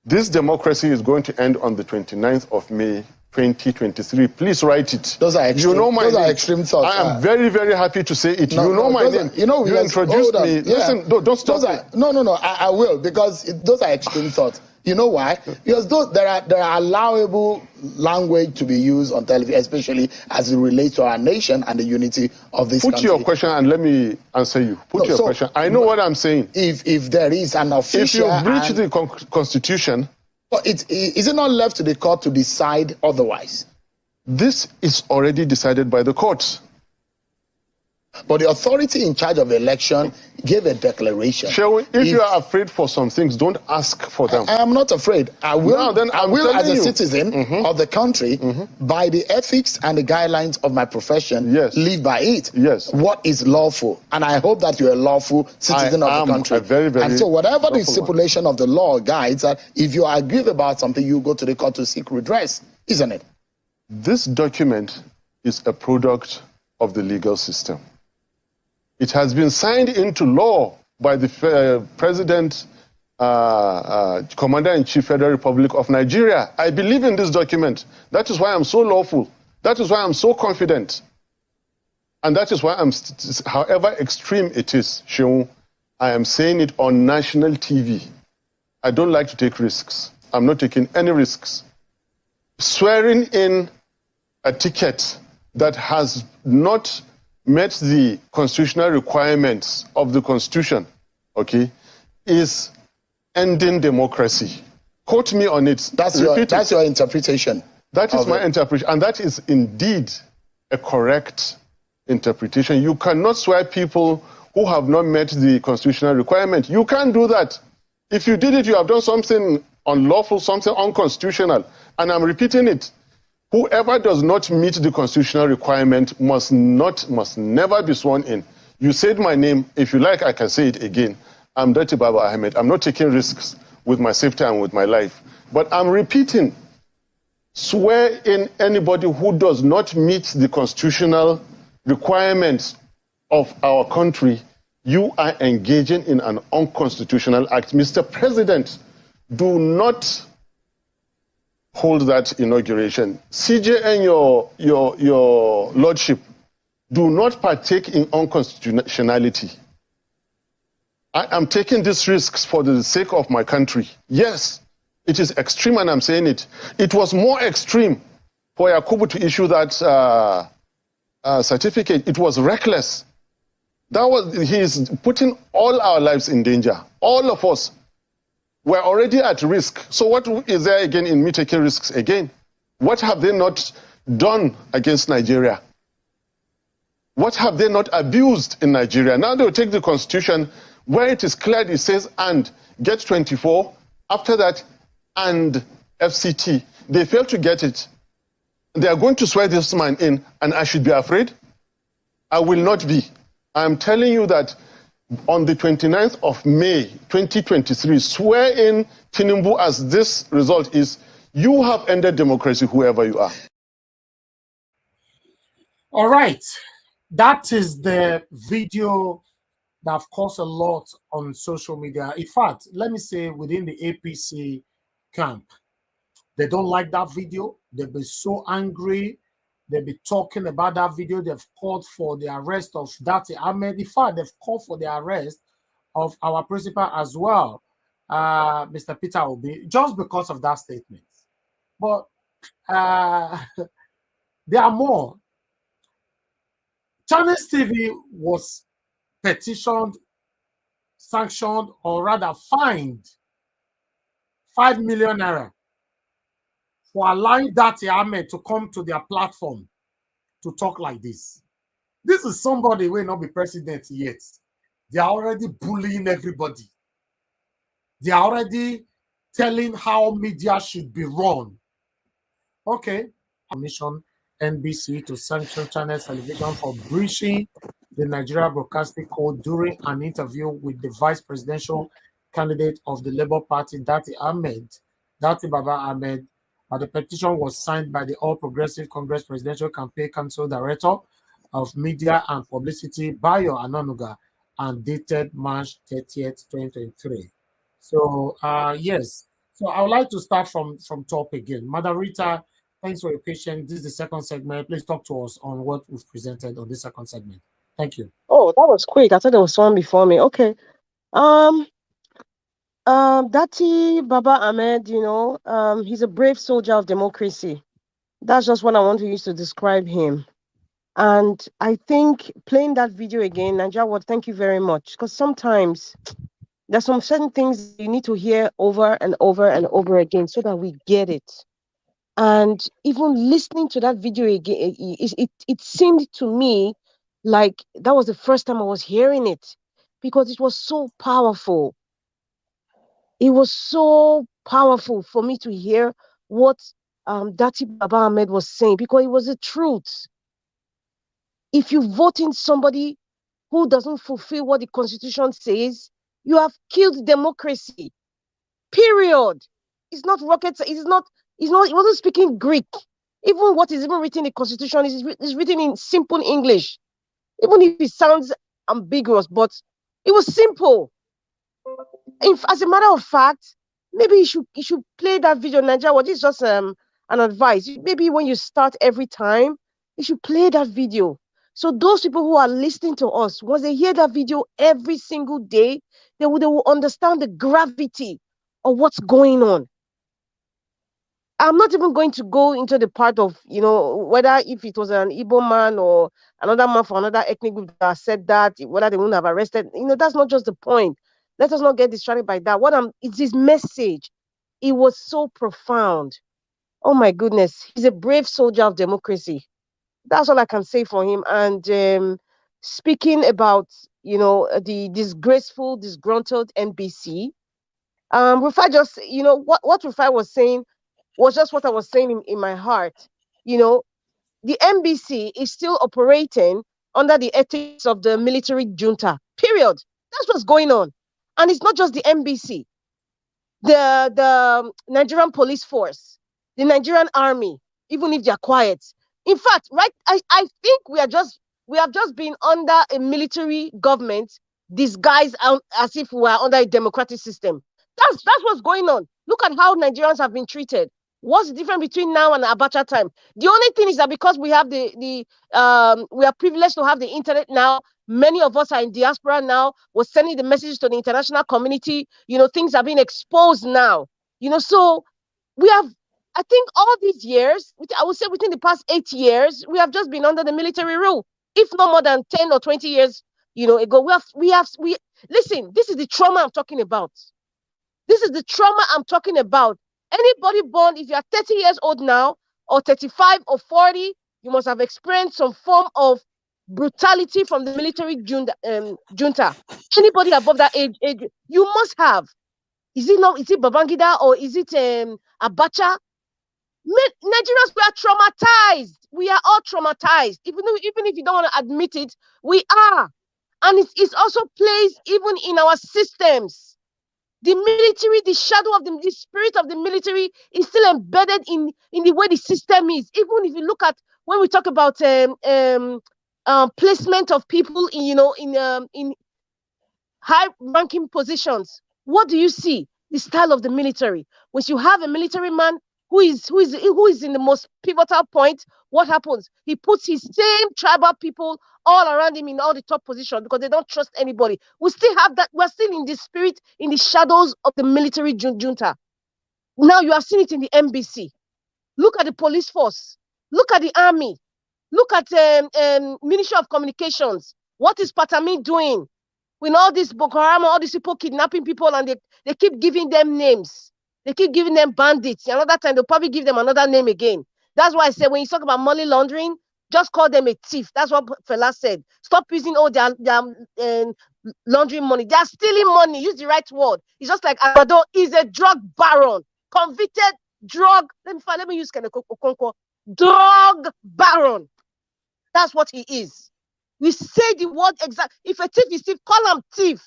this democracy is going to end on the 29th of May, 2023. Please write it. Those are extreme, those are extreme thoughts. I am very, very happy to say it. My name. You introduced me. Yeah. Listen, don't stop me. No. I will, because those are extreme thoughts. You know why? Because there are allowable language to be used on television, especially as it relates to our nation and the unity of this country. Put your question and let me answer you. Put your question. I know what I'm saying. If there is an official... If you breach the Constitution... Is it not left to the court to decide otherwise? This is already decided by the courts. But the authority in charge of the election gave a declaration. Sherwin, if you are afraid for some things, don't ask for them. I am not afraid. I will, as a citizen of the country, by the ethics and the guidelines of my profession, live by it. Yes. What is lawful? And I hope that you're a lawful citizen of the country. And so whatever the stipulation of the law guides, that if you are aggrieved about something, you go to the court to seek redress, isn't it? This document is a product of the legal system. It has been signed into law by the President, Commander-in-Chief, Federal Republic of Nigeria. I believe in this document. That is why I'm so lawful. That is why I'm so confident. And that is why however extreme it is, Sheung, I am saying it on national TV. I don't like to take risks. I'm not taking any risks. Swearing in a ticket that has not met the constitutional requirements of the Constitution, okay, is ending democracy. Quote me on it. That's your interpretation. That is my interpretation, and that is indeed a correct interpretation. You cannot swear people who have not met the constitutional requirement. You can't do that. If you did it, you have done something unlawful, something unconstitutional, and I'm repeating it. Whoever does not meet the constitutional requirement must never be sworn in. You said my name. If you like, I can say it again. I'm Dr. Baba Ahmed. I'm not taking risks with my safety and with my life. But I'm repeating, swear in anybody who does not meet the constitutional requirements of our country. You are engaging in an unconstitutional act. Mr. President, do not hold that inauguration. CJ and your lordship, do not partake in unconstitutionality. I am taking these risks for the sake of my country. Yes, it is extreme, and I'm saying it. It was more extreme for Yakubu to issue that certificate. It was reckless. He is putting all our lives in danger. All of us. We're already at risk. So what is there again in me taking risks again? What have they not done against Nigeria? What have they not abused in Nigeria? Now they'll take the constitution where it is clear, it says, and get 24. After that, and FCT. They fail to get it. They are going to swear this man in, and I should be afraid? I will not be. I am telling you that on the 29th of May, 2023, swear in Tinubu as this result is. You have ended democracy, whoever you are. All right. That is the video that have caused a lot on social media. In fact, let me say within the APC camp, they don't like that video. They've been so angry. They've been talking about that video. They've called for the arrest of Dati Ahmed. In fact, they've called for the arrest of our principal as well, Mr. Peter Obi, just because of that statement. But there are more. Channels TV was petitioned, sanctioned, or rather fined 5 million naira for allowing Dati Ahmed to come to their platform to talk like this. This is somebody who will not be president yet. They are already bullying everybody. They are already telling how media should be run. Okay. Petition NBC to sanction Channels Television for breaching the Nigeria Broadcasting Code during an interview with the vice presidential candidate of the Labour Party, Dati Baba Ahmed. The petition was signed by the All Progressive Congress Presidential Campaign Council Director of Media and Publicity, Bayo Ananuga, and dated March 30th, 2023. So, yes. So I would like to start from top again. Madam Rita, thanks for your patience. This is the second segment. Please talk to us on what we've presented on this second segment. Thank you. Oh, that was quick. I thought there was someone before me. Okay. Dati Baba Ahmed, he's a brave soldier of democracy. That's just what I want to use to describe him. And I think playing that video again, Naija, thank you very much. Because sometimes there's some certain things you need to hear over and over and over again so that we get it. And even listening to that video again, it seemed to me like that was the first time I was hearing it, because it was so powerful. It was so powerful for me to hear what Dati Baba Ahmed was saying, because it was the truth. If you vote in somebody who doesn't fulfill what the Constitution says, you have killed democracy. Period. It's not rocket. It's not. It wasn't speaking Greek. Even what is even written in the Constitution is written in simple English. Even if it sounds ambiguous, but it was simple. As a matter of fact, maybe you should play that video, Nigeria. What is just an advice. Maybe when you start every time, you should play that video. So those people who are listening to us, once they hear that video every single day, they will understand the gravity of what's going on. I'm not even going to go into the part of, whether if it was an Igbo man or another man from another ethnic group that said that, whether they wouldn't have arrested. That's not just the point. Let us not get distracted by that. It's his message. It was so profound. Oh my goodness. He's a brave soldier of democracy. That's all I can say for him. And speaking about, the disgraceful, disgruntled NBC, Rufai just, what Rufai was saying was just what I was saying in my heart. The NBC is still operating under the ethics of the military junta. Period. That's what's going on. And it's not just the NBC. The Nigerian police force, the Nigerian army, even if they're quiet. In fact, right, I think we have just been under a military government disguised as if we are under a democratic system. That's what's going on. Look at how Nigerians have been treated. What's the difference between now and Abacha time? The only thing is that because we have we are privileged to have the internet now. Many of us are in diaspora now. We're sending the messages to the international community. Things are being exposed now. So we have, I think, all these years, I would say within the past 8 years, we have just been under the military rule. If not more than 10 or 20 years, ago, listen, this is the trauma I'm talking about. This is the trauma I'm talking about. Anybody born, if you are 30 years old now, or 35 or 40, you must have experienced some form of brutality from the military junta. Anybody above that age, you must have. Is it Babangida or is it Abacha? Nigerians, we are traumatized. We are all traumatized. Even if you don't want to admit it, we are. And it also plays even in our systems. The military, the shadow of the spirit of the military is still embedded in the way the system is. Even if you look at when we talk about placement of people in high-ranking positions, what do you see? The style of the military. When you have a military man who is in the most pivotal point, what happens? He puts his same tribal people all around him in all the top positions because they don't trust anybody. We still have that. We're still in the spirit, in the shadows of the military junta. Now you have seen it in the NBC. Look at the police force. Look at the army. Look at Ministry of Communications. What is Patami doing? With all this Boko Haram, all these people kidnapping people, and they keep giving them names. They keep giving them bandits. Another time, they'll probably give them another name again. That's why I said, when you talk about money laundering, just call them a thief. That's what Fela said. Stop using all their laundering money. They are stealing money. Use the right word. It's just like Agbado is a drug baron. Convicted drug. Let me use Okonkwo. Drug baron. That's what he is. We say the word exact. If a thief is thief, call him thief.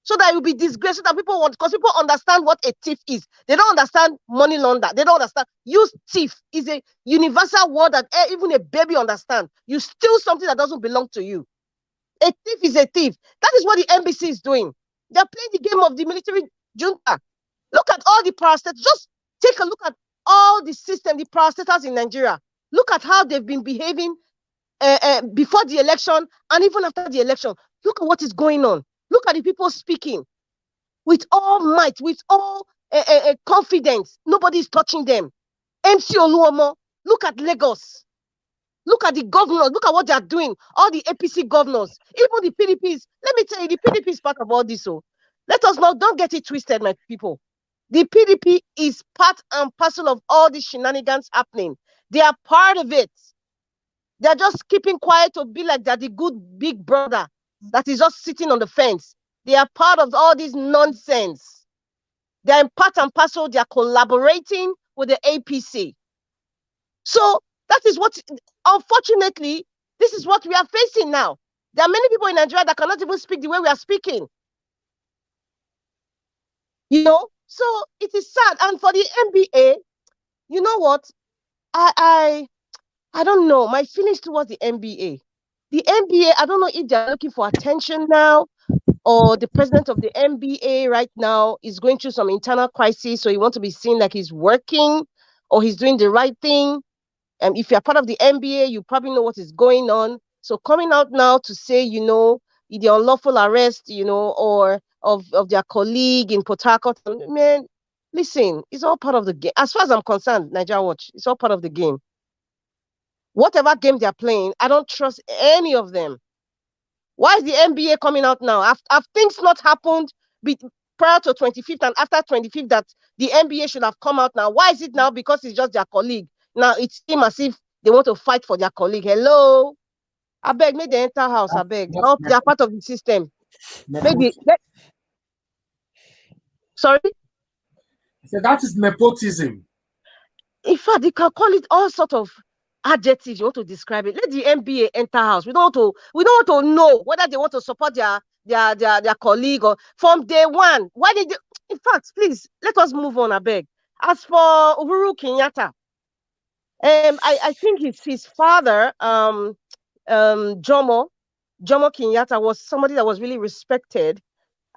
So that it will be disgraced, so that because people understand what a thief is. They don't understand money launder. They don't understand. Use thief is a universal word that even a baby understands. You steal something that doesn't belong to you. A thief is a thief. That is what the NBC is doing. They're playing the game of the military junta. Look at all the parastatals. Just take a look at all the system, the parastatals in Nigeria. Look at how they've been behaving before the election and even after the election. Look at what is going on. Look at the people speaking with all might, with all confidence. Nobody is touching them. MC Oluomo, look at Lagos. Look at the governors. Look at what they are doing. All the APC governors, even the PDPs. Let me tell you, the PDP is part of all this. So let us don't get it twisted, my people. The PDP is part and parcel of all the shenanigans happening. They are part of it. They're just keeping quiet to be like they're the good big brother that is just sitting on the fence. They are part of all this nonsense. They're in part and parcel. They're collaborating with the APC. So that is what, unfortunately, this is what we are facing now. There are many people in Nigeria that cannot even speak the way we are speaking. You know, so it is sad. And for the NBA, you know what? I don't know. My feelings towards the NBA. The NBA, I don't know if they're looking for attention now, or the president of the NBA right now is going through some internal crisis, so he wants to be seen like he's working or he's doing the right thing. And if you're part of the NBA, you probably know what is going on. So coming out now to say, you know, the unlawful arrest, you know, or of their colleague in Port Harcourt, man, listen, it's all part of the game. As far as I'm concerned, Nigeria Watch, it's all part of the game. Whatever game they're playing, I don't trust any of them. Why is the NBA coming out now? Have things not happened prior to 25th and after 25th that the NBA should have come out now? Why is it now? Because it's just their colleague. Now it seems as if they want to fight for their colleague. Hello? I beg, make they enter house, I beg. Oh, they are part of the system. Maybe. Sorry? So that is nepotism. In fact, they can call it all sort of adjectives you want to describe it. Let the NBA enter house. We don't want to know whether they want to support their colleague or from day one. Why did they, in fact, please let us move on, I beg. As for Uhuru Kenyatta, I think his father, Jomo Kenyatta, was somebody that was really respected,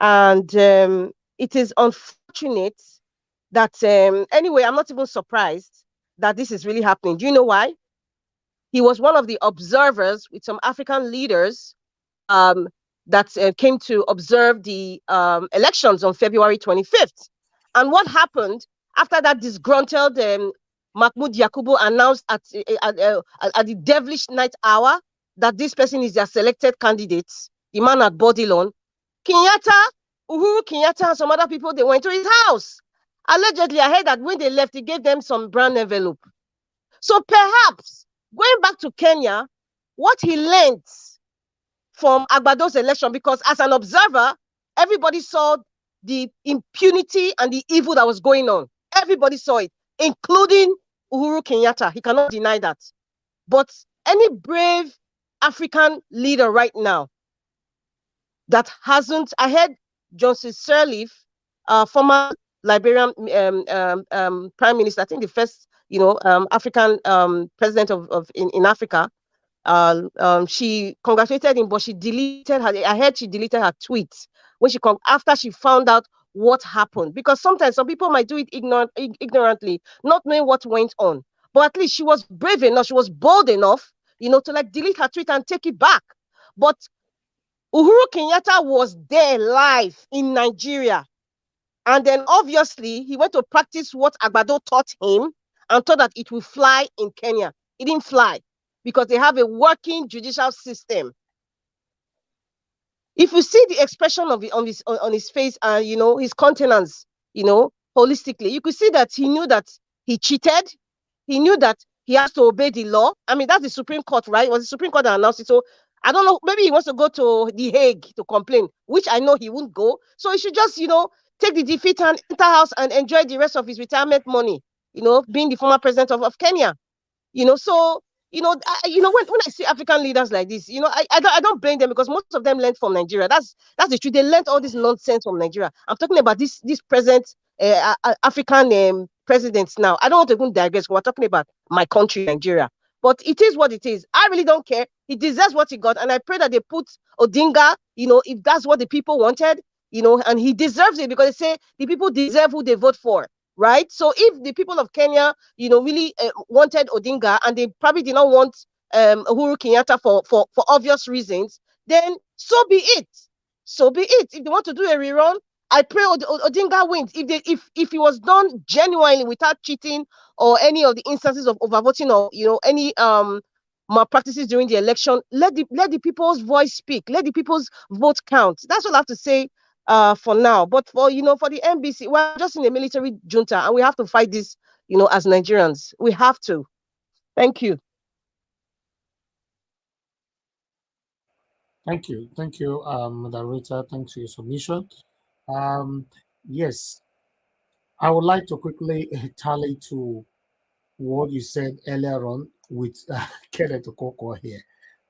and it is unfortunate that anyway, I'm not even surprised that this is really happening. Do you know why? He was one of the observers with some African leaders that came to observe the elections on February 25th. And what happened after that disgruntled Mahmoud Yakubu announced at the devilish night hour that this person is their selected candidate, the man at Bodilon, Uhuru Kenyatta and some other people, they went to his house. Allegedly, I heard that when they left, he gave them some brown envelope. So perhaps, going back to Kenya, what he learned from Agbado's election, because as an observer, everybody saw the impunity and the evil that was going on. Everybody saw it, including Uhuru Kenyatta. He cannot deny that. But any brave African leader right now that hasn't, I heard Johnson Sirleaf, former Liberian prime minister, I think the first, African president in Africa, she congratulated him, but she deleted her. I heard she deleted her tweets when after she found out what happened, because sometimes some people might do it ignorantly, not knowing what went on. But at least she was brave enough, she was bold enough, to like delete her tweet and take it back. But Uhuru Kenyatta was there live in Nigeria. And then obviously he went to practice what Agbado taught him and thought that it will fly in Kenya. It didn't fly because they have a working judicial system. If you see the expression of it on his face and his countenance, holistically, you could see that he knew that he cheated. He knew that he has to obey the law. I mean, that's the Supreme Court, right? It was the Supreme Court that announced it. So I don't know, maybe he wants to go to The Hague to complain, which I know he won't go. So he should just, take the defeat and enter house and enjoy the rest of his retirement money, being the former president of Kenya. So, when I see African leaders like this, I don't blame them, because most of them learned from Nigeria. That's the truth. They learned all this nonsense from Nigeria. I'm talking about this present African presidents now. I don't want to even digress. We're talking about my country, Nigeria. But it is what it is. I really don't care. He deserves what he got. And I pray that they put Odinga, if that's what the people wanted, and he deserves it, because they say the people deserve who they vote for, right? So if the people of Kenya, really wanted Odinga, and they probably did not want Uhuru Kenyatta for obvious reasons, then so be it. So be it. If they want to do a rerun, I pray Odinga wins. If he was done genuinely without cheating or any of the instances of overvoting or any malpractices during the election, let the people's voice speak. Let the people's vote count. That's all I have to say for now. But for for the NBC, we're just in a military junta, and we have to fight this, as Nigerians. We have to. Thank you. Thank you. Thank you, moderator. Thanks for your submission. Yes, I would like to quickly tally to what you said earlier on with Kenneth Okoko here.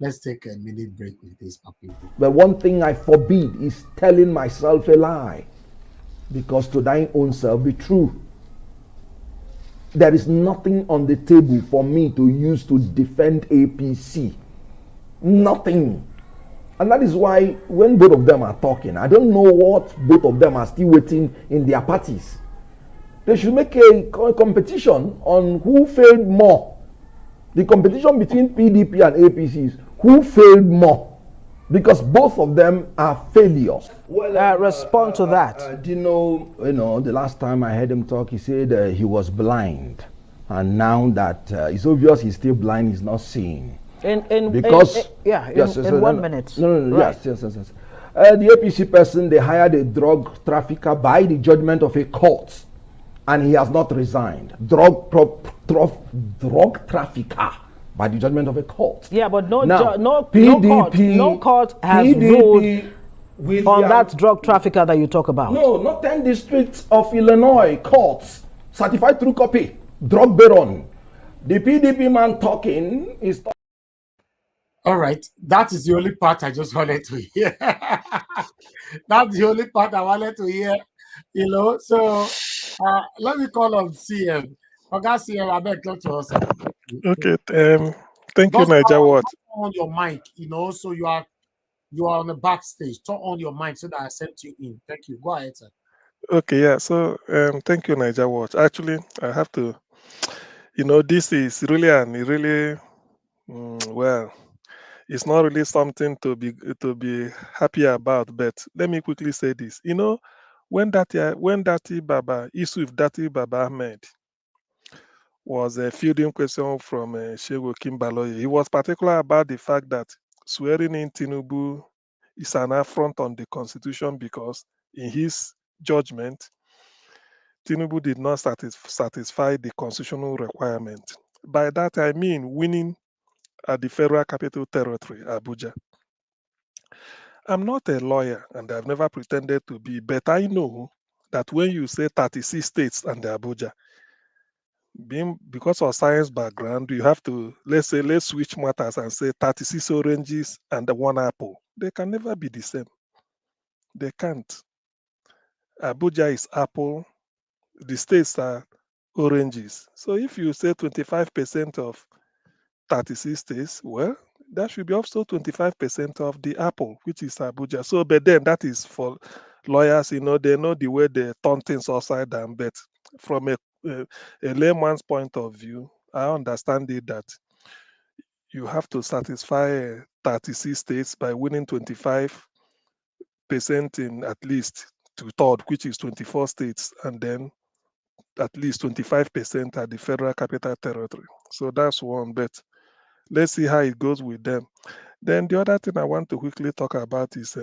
Let's take a minute break with this, people. But one thing I forbid is telling myself a lie, because to thine own self be true. There is nothing on the table for me to use to defend APC. Nothing. And that is why when both of them are talking, I don't know what both of them are still waiting in their parties. They should make a competition on who failed more. The competition between PDP and APC is who failed more, because both of them are failures. Well, respond to that. Dino, the last time I heard him talk, he said he was blind, and now that it's obvious he's still blind, he's not seeing. In 1 minute. No. Right. Yes. The APC person, they hired a drug trafficker by the judgment of a court, and he has not resigned. Drug trafficker by the judgment of a court. Yeah, but no court has PDP ruled on that drug trafficker that you talk about. No, not 10 districts of Illinois courts, certified through copy, drug baron. The PDP man talking is talking. All right, that is the only part I just wanted to hear. That's the only part I wanted to hear, So let me call on CM. Okay, CM, I beg talk to us. Okay, thank you, Niger What? Turn on your mic, so you are on the backstage. Turn on your mic so that I sent you in. Thank you. Go ahead, sir. Okay, yeah. So thank you, Niger Watch. Actually, I have to, this is really, well, it's not really something to be happy about. But let me quickly say this. When Dati Baba, Yusuf Dati Baba Ahmed was a fielding question from Shehu Kimbaloye, he was particular about the fact that swearing in Tinubu is an affront on the constitution, because in his judgment, Tinubu did not satisfy the constitutional requirement. By that I mean winning at the Federal Capital Territory, Abuja. I'm not a lawyer and I've never pretended to be, but I know that when you say 36 states and the Abuja, because of science background, you have to, let's switch matters and say 36 oranges and 1 apple. They can never be the same. They can't. Abuja is apple, the states are oranges. So if you say 25% of 36 states, well, that should be also 25% of the apple, which is Abuja. So, but then that is for lawyers, they know the way they turn things upside down. But from a layman's point of view, I understand it that you have to satisfy 36 states by winning 25% in at least 2/3, which is 24 states, and then at least 25% at the Federal Capital Territory. So that's one. But let's see how it goes with them. Then the other thing I want to quickly talk about is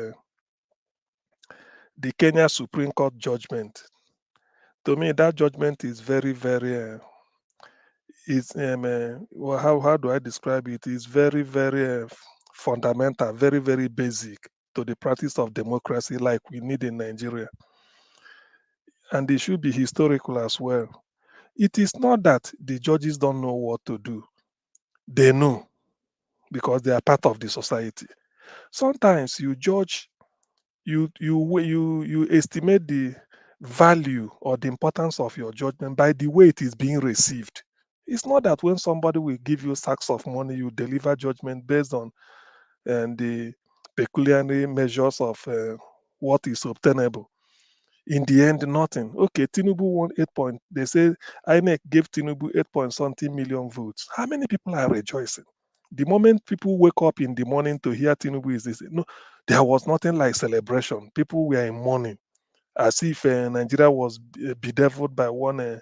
the Kenya Supreme Court judgment. To me, that judgment is very, very, how do I describe it? It's very, very fundamental, very, very basic to the practice of democracy like we need in Nigeria. And it should be historical as well. It is not that the judges don't know what to do. They know, because they are part of the society. Sometimes you judge, you estimate the value or the importance of your judgment by the way it is being received. It's not that when somebody will give you sacks of money, you deliver judgment based on the pecuniary measures of what is obtainable. In the end, nothing. Okay, Tinubu won 8 point. They say INEC gave Tinubu 8.something million votes. How many people are rejoicing? The moment people wake up in the morning to hear Tinubu is this, no, there was nothing like celebration. People were in mourning, as if Nigeria was bedeviled by one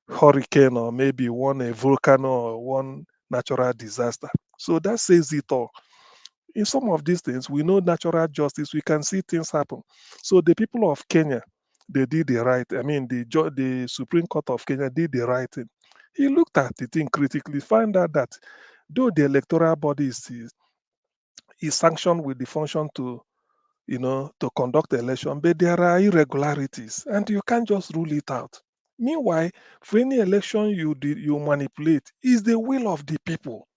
hurricane or maybe one volcano or one natural disaster. So that says it all. In some of these things, we know natural justice. We can see things happen. So the people of Kenya, they did the right. I mean, the Supreme Court of Kenya did the right thing. He looked at the thing critically, find out that though the electoral body is sanctioned with the function to to conduct the election, but there are irregularities, and you can't just rule it out. Meanwhile, for any election you manipulate, is the will of the people.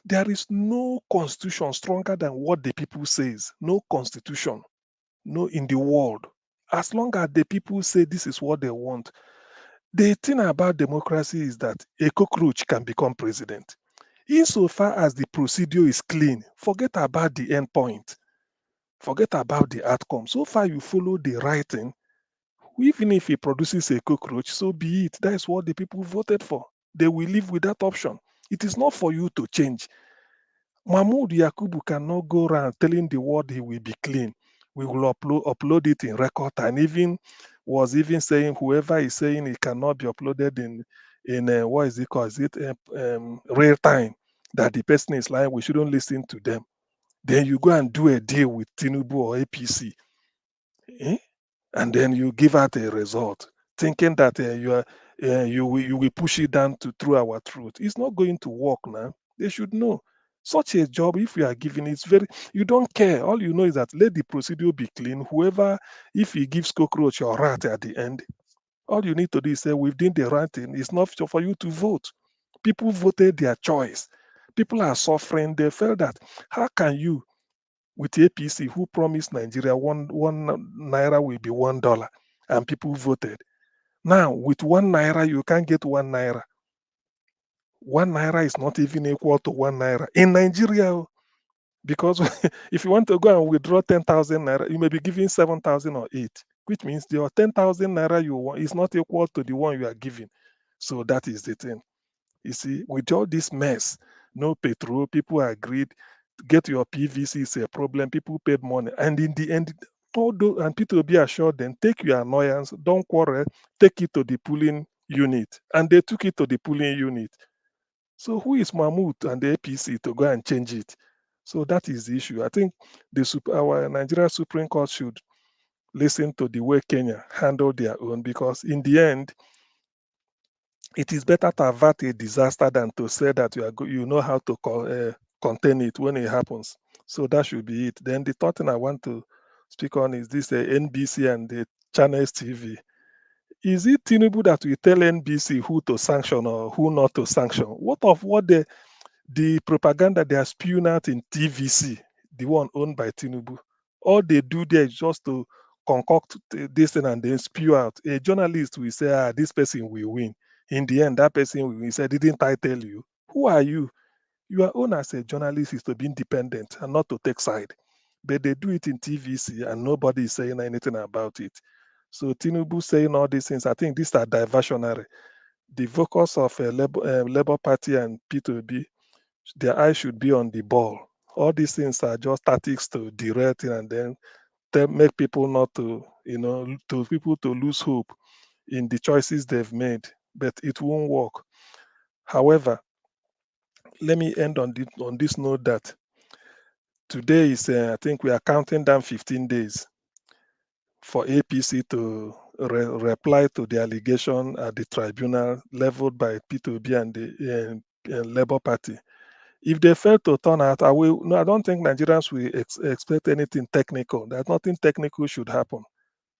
There is no constitution stronger than what the people says. No constitution, no in the world. As long as the people say this is what they want. The thing about democracy is that a cockroach can become president. Insofar as the procedure is clean, forget about the end point. Forget about the outcome. So far you follow the right thing. Even if it produces a cockroach, so be it. That is what the people voted for. They will live with that option. It is not for you to change. Mahmoud Yakubu cannot go around telling the world he will be clean. We will upload it in record time. Was even saying whoever is saying it cannot be uploaded in what is it called? Is it real time? That the person is lying. We shouldn't listen to them. Then you go and do a deal with Tinubu or APC, and then you give out a result, thinking that you will push it down through our truth. It's not going to work now. They should know. Such a job, if you are giving it's you don't care. All you know is that let the procedure be clean. Whoever, if he gives cockroach or rat at the end, all you need to do is say we've done the right thing. It's not for you to vote. People voted their choice. People are suffering. They felt that how can you, with APC, who promised Nigeria one naira will be $1, and people voted. Now with 1 naira, you can't get 1 naira. 1 naira is not even equal to 1 naira in Nigeria, because if you want to go and withdraw 10,000 naira, you may be giving 7,000 or 8, which means your 10,000 naira you want is not equal to the one you are giving. So that is the thing. You see, with all this mess, no petrol, people agreed, get your PVC is a problem, people paid money. And in the end, although, and people be assured then, take your annoyance, don't quarrel, take it to the polling unit. And they took it to the polling unit. So who is Mahmoud and the APC to go and change it? So that is the issue. I think our Nigeria Supreme Court should listen to the way Kenya handle their own, because in the end, it is better to avert a disaster than to say that you know how to contain it when it happens. So that should be it. Then the third thing I want to speak on is this NBC and the Channels TV. Is it Tinubu that will tell NBC who to sanction or who not to sanction? What the propaganda they are spewing out in TVC, the one owned by Tinubu? All they do there is just to concoct this thing and then spew out. A journalist will say, this person will win. In the end, that person will win. He said, didn't I tell you? Who are you? Your own as a journalist is to be independent and not to take side. But they do it in TVC and nobody is saying anything about it. So Tinubu saying all these things, I think these are diversionary. The focus of Labour Party and P2B, their eyes should be on the ball. All these things are just tactics to derail it and then make people not to, to people to lose hope in the choices they've made. But it won't work. However, let me end on this note that today is, I think we are counting down 15 days for APC to reply to the allegation at the tribunal leveled by P2B and the Labour Party. If they fail to turn out, I don't think Nigerians will expect anything technical. There's nothing technical should happen.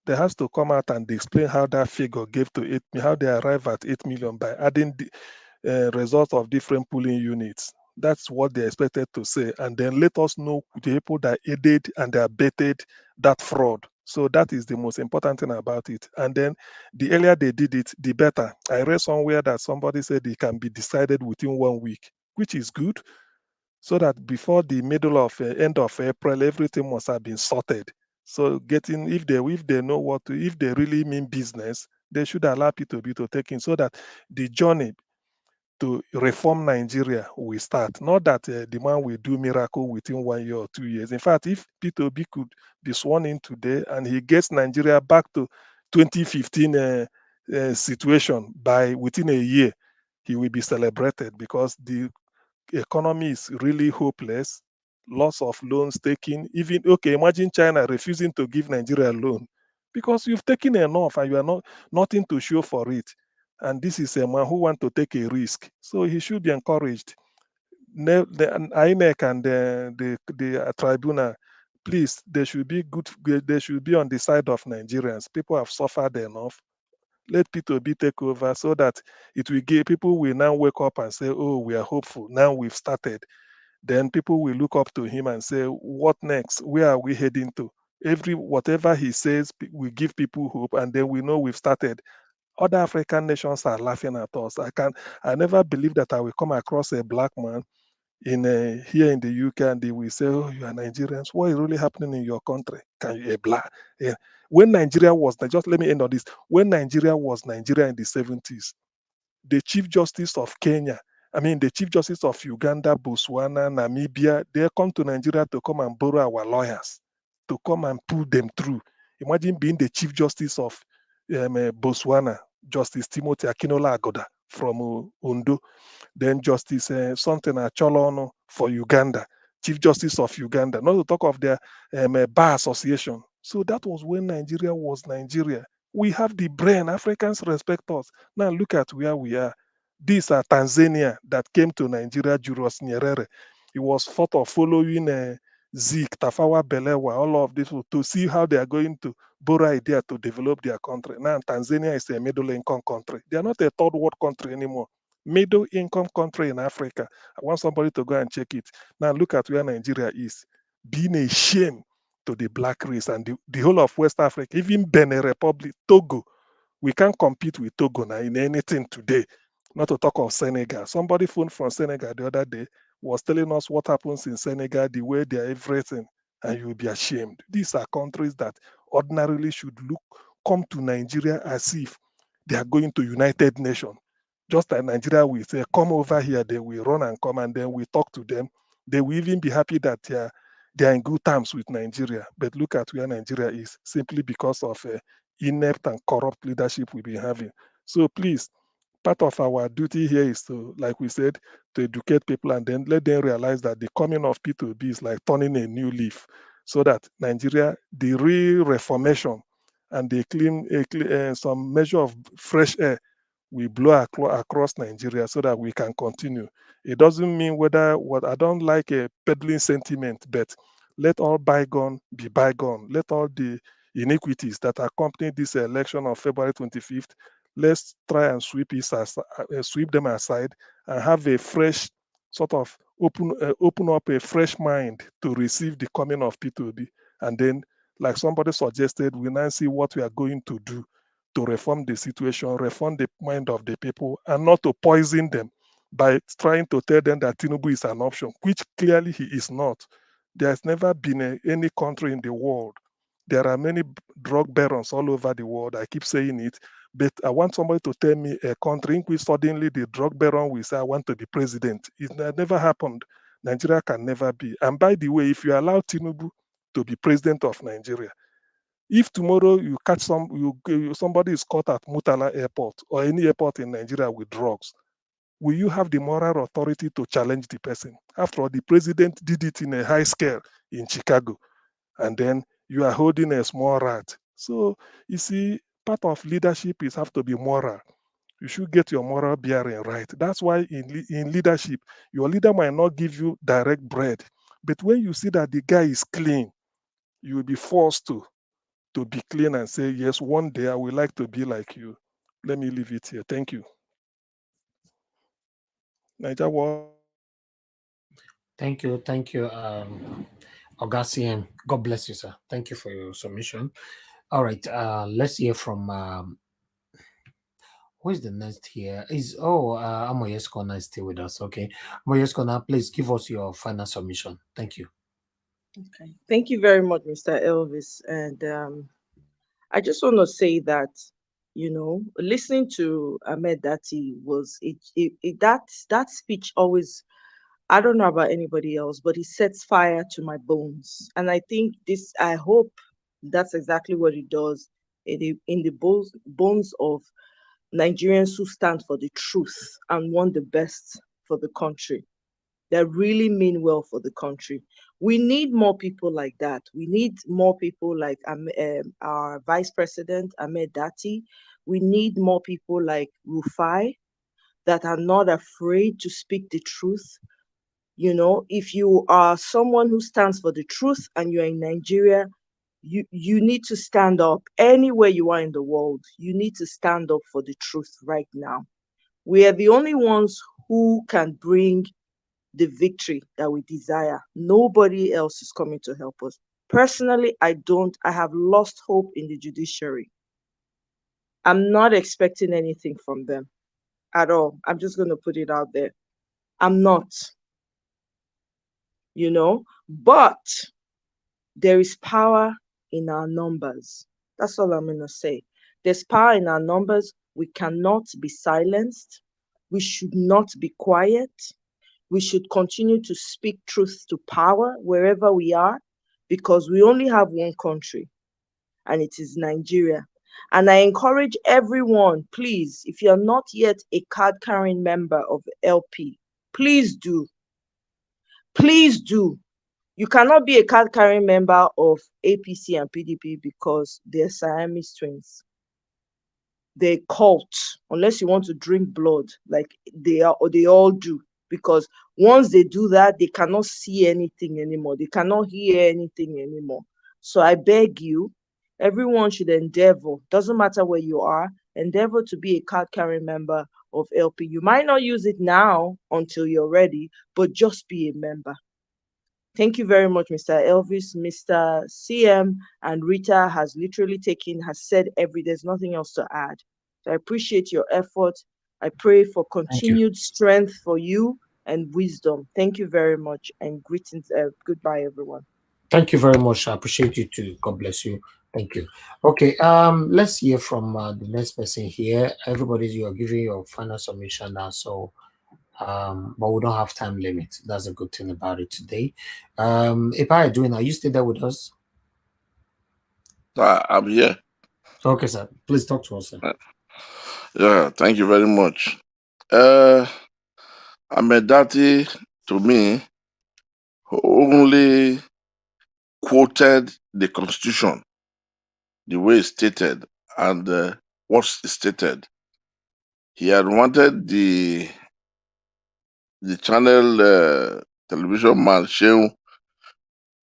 They has to come out and explain how that figure gave to how they arrive at 8 million by adding the results of different polling units. That's what they expected to say. And then let us know the people that aided and they abetted that fraud. So that is the most important thing about it. And then the earlier they did it, the better. I read somewhere that somebody said it can be decided within 1 week, which is good. So that before the middle of end of April, everything must have been sorted. So if they know if they really mean business, they should allow P2B to take in so that the journey to reform Nigeria will start. Not that the man will do miracle within 1 year or 2 years. In fact, if P2B could be sworn in today and he gets Nigeria back to 2015 situation within a year, he will be celebrated because the economy is really hopeless. loss of loans taken. Even okay, imagine China refusing to give Nigeria a loan because you've taken enough and you are not nothing to show for it. And this is a man who want to take a risk, so he should be encouraged. The INEC and the tribunal, please, they should be good. They should be on the side of Nigerians. People have suffered enough. Let P2B take over so that it will give people will now wake up and say, oh, we are hopeful. Now we've started. Then people will look up to him and say, what next? Where are we heading to? Whatever he says, we give people hope, and then we know we've started. Other African nations are laughing at us. I never believed that I will come across a black man here in the UK and they will say, oh, you are Nigerians. What is really happening in your country? Can you a black? Yeah. When Nigeria was, just let me end on this. When Nigeria was Nigeria in the 70s, the Chief Justice of Kenya, the Chief Justice of Uganda, Botswana, Namibia, they come to Nigeria to come and borrow our lawyers, to come and pull them through. Imagine being the Chief Justice of Botswana, Justice Timothy Akinola Agoda from Ondo, then Justice something Acholono for Uganda, Chief Justice of Uganda, not to talk of their bar association. So that was when Nigeria was Nigeria. We have the brain. Africans respect us. Now look at where we are. These are Tanzania that came to Nigeria, Julius Nyerere. He was thought of following Zik, Tafawa Balewa, all of this to see how they are going to borrow idea to develop their country. Now Tanzania is a middle income country. They are not a third world country anymore. Middle income country in Africa. I want somebody to go and check it. Now look at where Nigeria is. Being a shame to the black race and the whole of West Africa, even Benin Republic, Togo. We can't compete with Togo now in anything today. Not to talk of Senegal. Somebody phoned from Senegal the other day, was telling us what happens in Senegal, the way they are everything, and you'll be ashamed. These are countries that ordinarily should come to Nigeria as if they are going to United Nations. Just like Nigeria will say, come over here, they will run and come, and then we talk to them. They will even be happy that they are in good terms with Nigeria. But look at where Nigeria is, simply because of inept and corrupt leadership we've been having. So please, part of our duty here is to, like we said, to educate people and then let them realize that the coming of P2B is like turning a new leaf, so that Nigeria, the real reformation and the some measure of fresh air we blow across Nigeria so that we can continue. It doesn't mean I don't like a peddling sentiment, but let all bygone be bygone. Let all the iniquities that accompany this election of February 25th, let's try and sweep them aside and have a fresh sort of open up a fresh mind to receive the coming of P2B. And then, like somebody suggested, we now see what we are going to do to reform the situation, reform the mind of the people, and not to poison them by trying to tell them that Tinubu is an option, which clearly he is not. There has never been any country in the world. There are many drug barons all over the world. I keep saying it, but I want somebody to tell me a country in which suddenly the drug baron will say, I want to be president. It never happened. Nigeria can never be. And by the way, if you allow Tinubu to be president of Nigeria, if tomorrow you catch somebody is caught at Murtala Airport or any airport in Nigeria with drugs, will you have the moral authority to challenge the person? After all, the president did it in a high scale in Chicago, and then you are holding a small rat. So you see, part of leadership is have to be moral. You should get your moral bearing right. That's why in leadership, your leader might not give you direct bread, but when you see that the guy is clean, you will be forced to be clean and say, yes, one day I would like to be like you. Let me leave it here. Thank you. Niger War. Thank you. Augustine. God bless you, sir. Thank you for your submission. All right, let's hear from who is the next here? Amoyeskona is still with us. Okay. Amoyeskona, please give us your final submission. Thank you. Okay. Thank you very much, Mr. Elvis. And I just want to say that, listening to Ahmed Dati that speech always, I don't know about anybody else, but it sets fire to my bones. And I think I hope that's exactly what it does in the bones of Nigerians who stand for the truth and want the best for the country. that really mean well for the country. We need more people like that. We need more people like our Vice President, Ahmed Dati. We need more people like Rufai that are not afraid to speak the truth. You know, if you are someone who stands for the truth and you're in Nigeria, you need to stand up anywhere you are in the world. You need to stand up for the truth right now. We are the only ones who can bring the victory that we desire. Nobody else is coming to help us. Personally, I have lost hope in the judiciary. I'm not expecting anything from them at all. I'm just going to put it out there. I'm not, you know, but there is power in our numbers. That's all I'm going to say. There's power in our numbers. We cannot be silenced. We should not be quiet. We should continue to speak truth to power wherever we are, because we only have one country, and it is Nigeria. And I encourage everyone, please, if you're not yet a card-carrying member of LP, please do. Please do. You cannot be a card-carrying member of APC and PDP because they're Siamese twins. They're cult, unless you want to drink blood, like they all do. Because once they do that, they cannot see anything anymore. They cannot hear anything anymore. So I beg you, everyone should endeavor, doesn't matter where you are, endeavor to be a card-carrying member of LP. You might not use it now until you're ready, but just be a member. Thank you very much, Mr. Elvis. Mr. CM and Rita has said there's nothing else to add. So I appreciate your effort. I pray for continued strength for you and wisdom. Thank you very much, and greetings. Goodbye, everyone. Thank you very much. I appreciate you too. God bless you. Thank you. Okay, let's hear from the next person here. Everybody, you are giving your final submission now, so but we don't have time limit. That's a good thing about it today. If I doing, are you still there with us? I'm here. Okay, sir. Please talk to us, sir. Yeah, thank you very much. Ahmed Dati, to me, only quoted the Constitution the way it's stated and what's stated. He had wanted the channel television man Shehu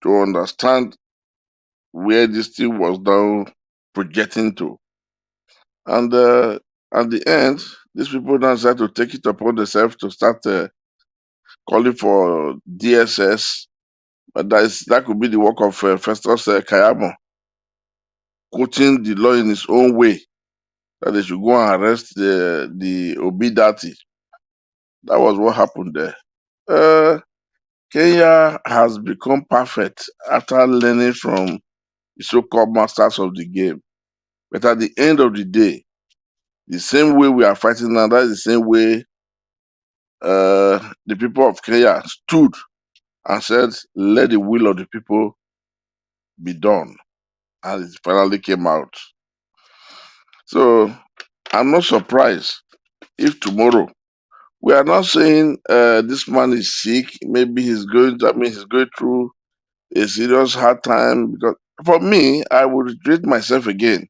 to understand where this thing was now projecting to. And at the end, these people now decided to take it upon themselves to start calling for DSS. But that could be the work of Festus Kayamo, quoting the law in his own way, that they should go and arrest the Obidati. That was what happened there. Kenya has become perfect after learning from the so-called masters of the game. But at the end of the day, the same way we are fighting now, that is the same way the people of Kenya stood and said, let the will of the people be done. And it finally came out. So I'm not surprised if tomorrow, we are not saying this man is sick, maybe he's going through a serious hard time. Because for me, I would rate myself again.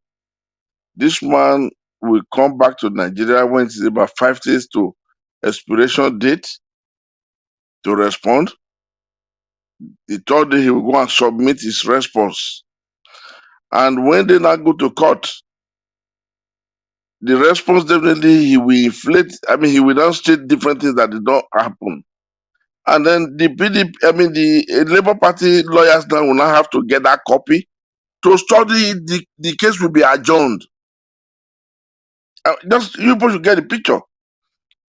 This man will come back to Nigeria when it's about 5 days to expiration date to respond. The third day he will go and submit his response. And when they now go to court, the response definitely he will inflate. He will now state different things that did not happen. And then the the Labour Party lawyers now will now have to get that copy to study. The case will be adjourned. Just you people should get the picture.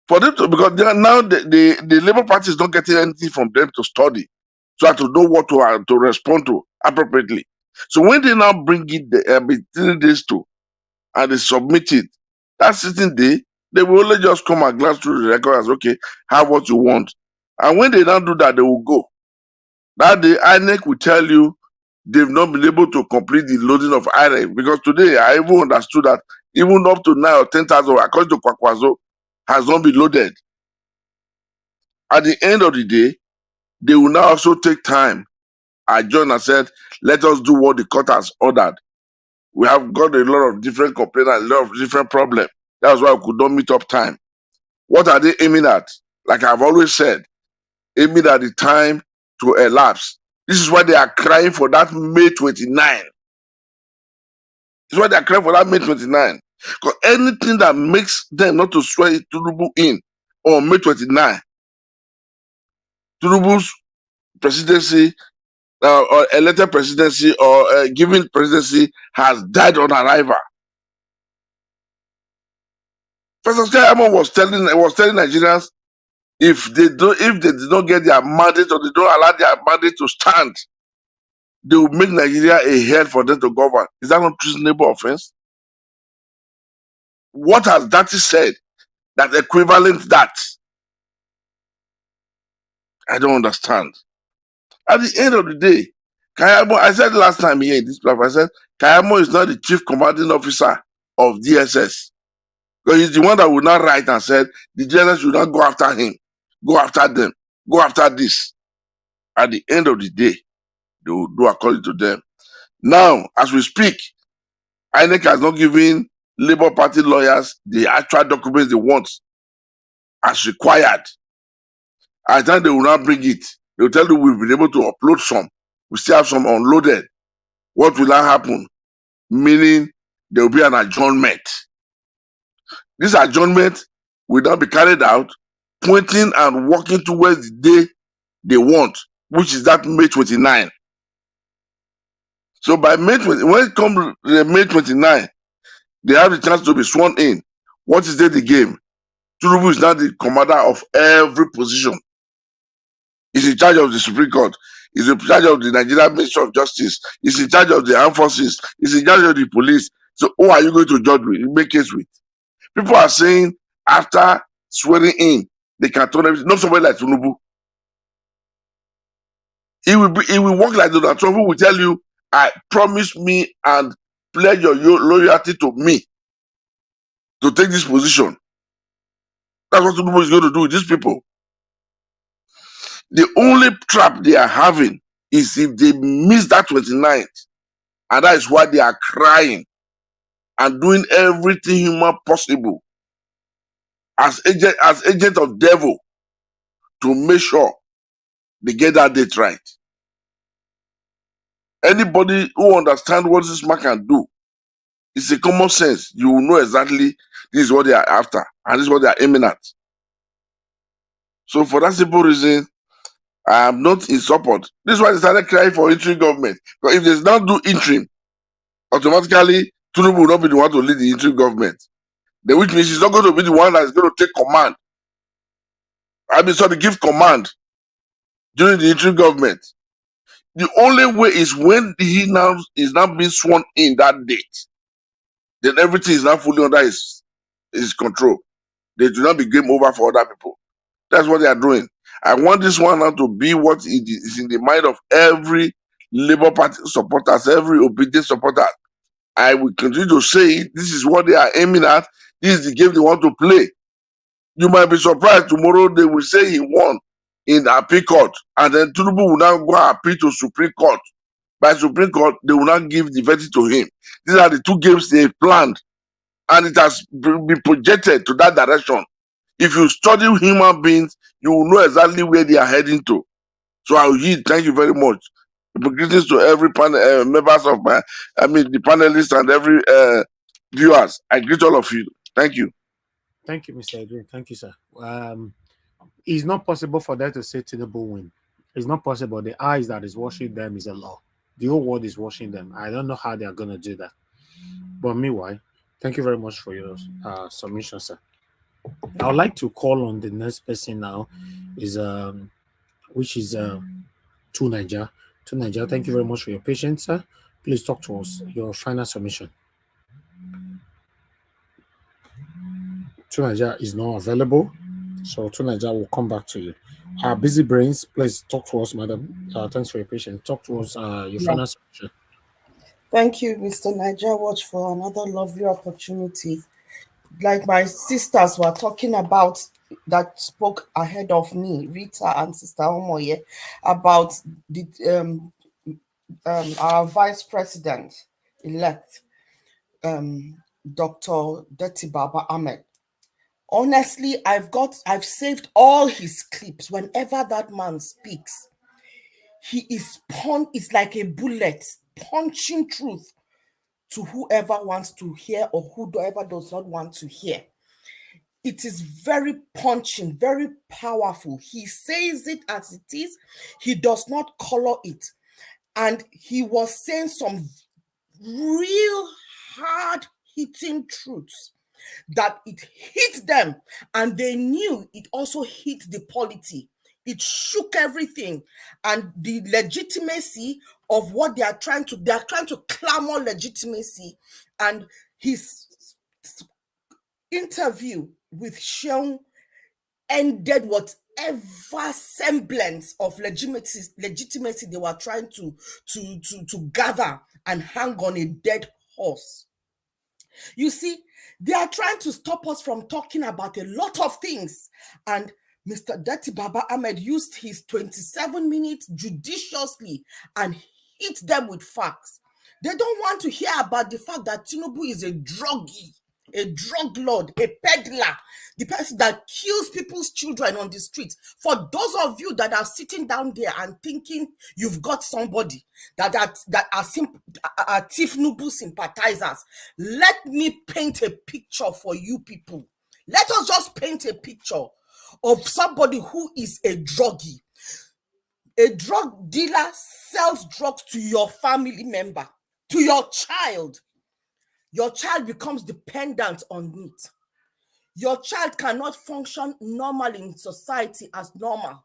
For them to, because now the Labour Party is not getting anything from them to study, so I have to know what to respond to appropriately. So when they now bring it 3 days to, and they submit it, that sitting day, they will only just come and glance through the record as, okay, have what you want. And when they don't do that, they will go. That day, INEC will tell you they've not been able to complete the loading of INEC. Because today, I even understood that even up to 9,000 or 10,000, according to Kwakwazo, has not been loaded. At the end of the day, they will now also take time. Adjourn and said, let us do what the court has ordered. We have got a lot of different complaints, a lot of different problems. That's why we could not meet up time. What are they aiming at? Like I've always said, aiming at the time to elapse. This is why they are crying for that May 29. This is why they are crying for that May 29. Because anything that makes them not to swear Tinubu in on May 29, Tinubu's presidency or elected presidency or given presidency has died on arrival. Professor Skyamon was telling Nigerians if they did not get their mandate or they don't allow their mandate to stand, they will make Nigeria a hell for them to govern. Is that not treasonable offense? What has Dati said that equivalent that? I don't understand. At the end of the day, Kayamo, I said last time here in this platform, I said Kayamo is not the chief commanding officer of DSS. Because he's the one that will not write and said the DSS should not go after him, go after them, go after this. At the end of the day, they will do according to them. Now, as we speak, INEC has not given Labour Party lawyers the actual documents they want as required. I think they will not bring it. They will tell you we've been able to upload some. We still have some unloaded. What will that happen? Meaning there will be an adjournment. This adjournment will not be carried out, pointing and working towards the day they want, which is that May 29. So by May 20, when it comes to May 29, they have the chance to be sworn in. What is the game? Tinubu is now the commander of every position. He's in charge of the Supreme Court. He's in charge of the Nigerian Ministry of Justice. He's in charge of the armed forces. He's in charge of the police. So who are you going to judge with? Make case with? People are saying after swearing in, they can turn everything. Not somebody like Tinubu. It will work like Donald Trump, who will tell you, I promise me and pledge your loyalty to me to take this position. That's what Tinubu is going to do with these people. The only trap they are having is if they miss that 29th. And that is why they are crying and doing everything human possible as agent of devil to make sure they get that date right. Anybody who understands what this man can do, it's a common sense. You will know exactly this is what they are after and this is what they are aiming at. So for that simple reason, I am not in support. This is why they started crying for interim government. Because if they not do interim, automatically Tinubu will not be the one to lead the interim government. Which means he's not going to be the one that is going to take command. I mean, sorry, give command during the interim government. The only way is when he now is not being sworn in that date. Then everything is now fully under his control. They do not be game over for other people. That's what they are doing. I want this one now to be what is in the mind of every Labour Party supporters, every obedient supporter. I will continue to say it. This is what they are aiming at. This is the game they want to play. You might be surprised tomorrow they will say he won in the appeal court, and then Tinubu will now go and appeal to Supreme Court. By Supreme Court, they will not give the verdict to him. These are the two games they planned, and it has been projected to that direction. If you study human beings, you will know exactly where they are heading to. So I will yield. Thank you very much. Greetings to every panel, members of the panelists and every viewers. I greet all of you. Thank you. Thank you, Mr. Edwin. Thank you, sir. It's not possible for them to say Tinubu win. It's not possible. The eyes that is watching them is a law. The whole world is watching them. I don't know how they are going to do that. But meanwhile, thank you very much for your submission, sir. I would like to call on the next person now, which is Niger. Niger, thank you very much for your patience, sir. Please talk to us. Your final submission. Niger is not available, so Niger will come back to you. Busy brains, please talk to us, madam. Thanks for your patience. Talk to us. Your final submission. Thank you, Mr. Niger Watch, for another lovely opportunity. Like my sisters were talking about that spoke ahead of me, Rita and Sister Omoye, about the our Vice President elect, Dr. Deti Baba Ahmed. Honestly, I've saved all his clips. Whenever that man speaks, it's like a bullet punching truth to whoever wants to hear or whoever does not want to hear. It is very punching, very powerful. He says it as it is. He does not color it. And he was saying some real hard hitting truths that it hit them, and they knew it also hit the polity. It shook everything, and the legitimacy of what they are trying to clamor legitimacy. And his interview with Sean ended whatever semblance of legitimacy they were trying to gather and hang on a dead horse. You see, they are trying to stop us from talking about a lot of things. And Mr. Deti Baba Ahmed used his 27 minutes judiciously and hit them with facts. They don't want to hear about the fact that Tinubu is a druggie, a drug lord, a peddler, the person that kills people's children on the street. For those of you that are sitting down there and thinking you've got somebody that are Tinubu sympathizers, let me paint a picture for you people. Let us just paint a picture of somebody who is a druggie. A drug dealer sells drugs to your family member, to your child. Your child becomes dependent on it. Your child cannot function normally in society as normal.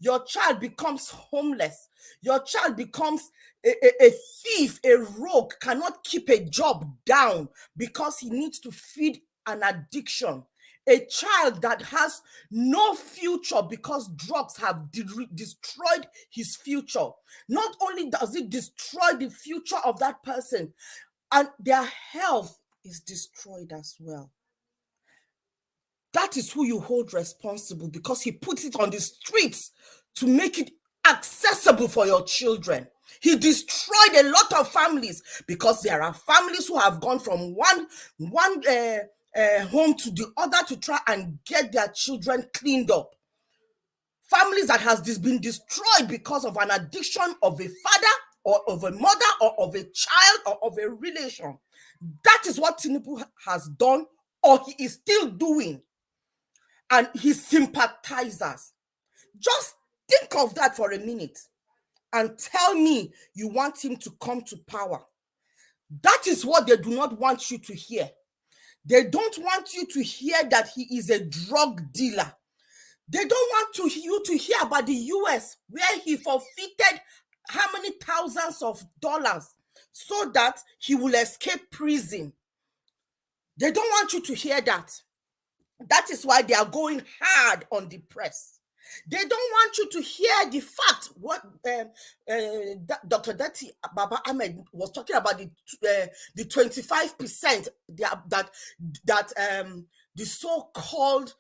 Your child becomes homeless. Your child becomes a thief, a rogue, cannot keep a job down because he needs to feed an addiction. A child that has no future because drugs have destroyed his future. Not only does it destroy the future of that person, and their health is destroyed as well. That is who you hold responsible, because he puts it on the streets to make it accessible for your children. He destroyed a lot of families, because there are families who have gone from one home to the other to try and get their children cleaned up. Families that has been destroyed because of an addiction of a father or of a mother or of a child or of a relation. That is what Tinubu has done, or he is still doing. And his sympathizers. Just think of that for a minute and tell me you want him to come to power. That is what they do not want you to hear. They don't want you to hear that he is a drug dealer. They don't want you to hear about the US, where he forfeited how many thousands of dollars so that he will escape prison. They don't want you to hear that. That is why they are going hard on the press. They don't want you to hear the fact what Dr. Deti Baba Ahmed was talking about, the 25% that the so-called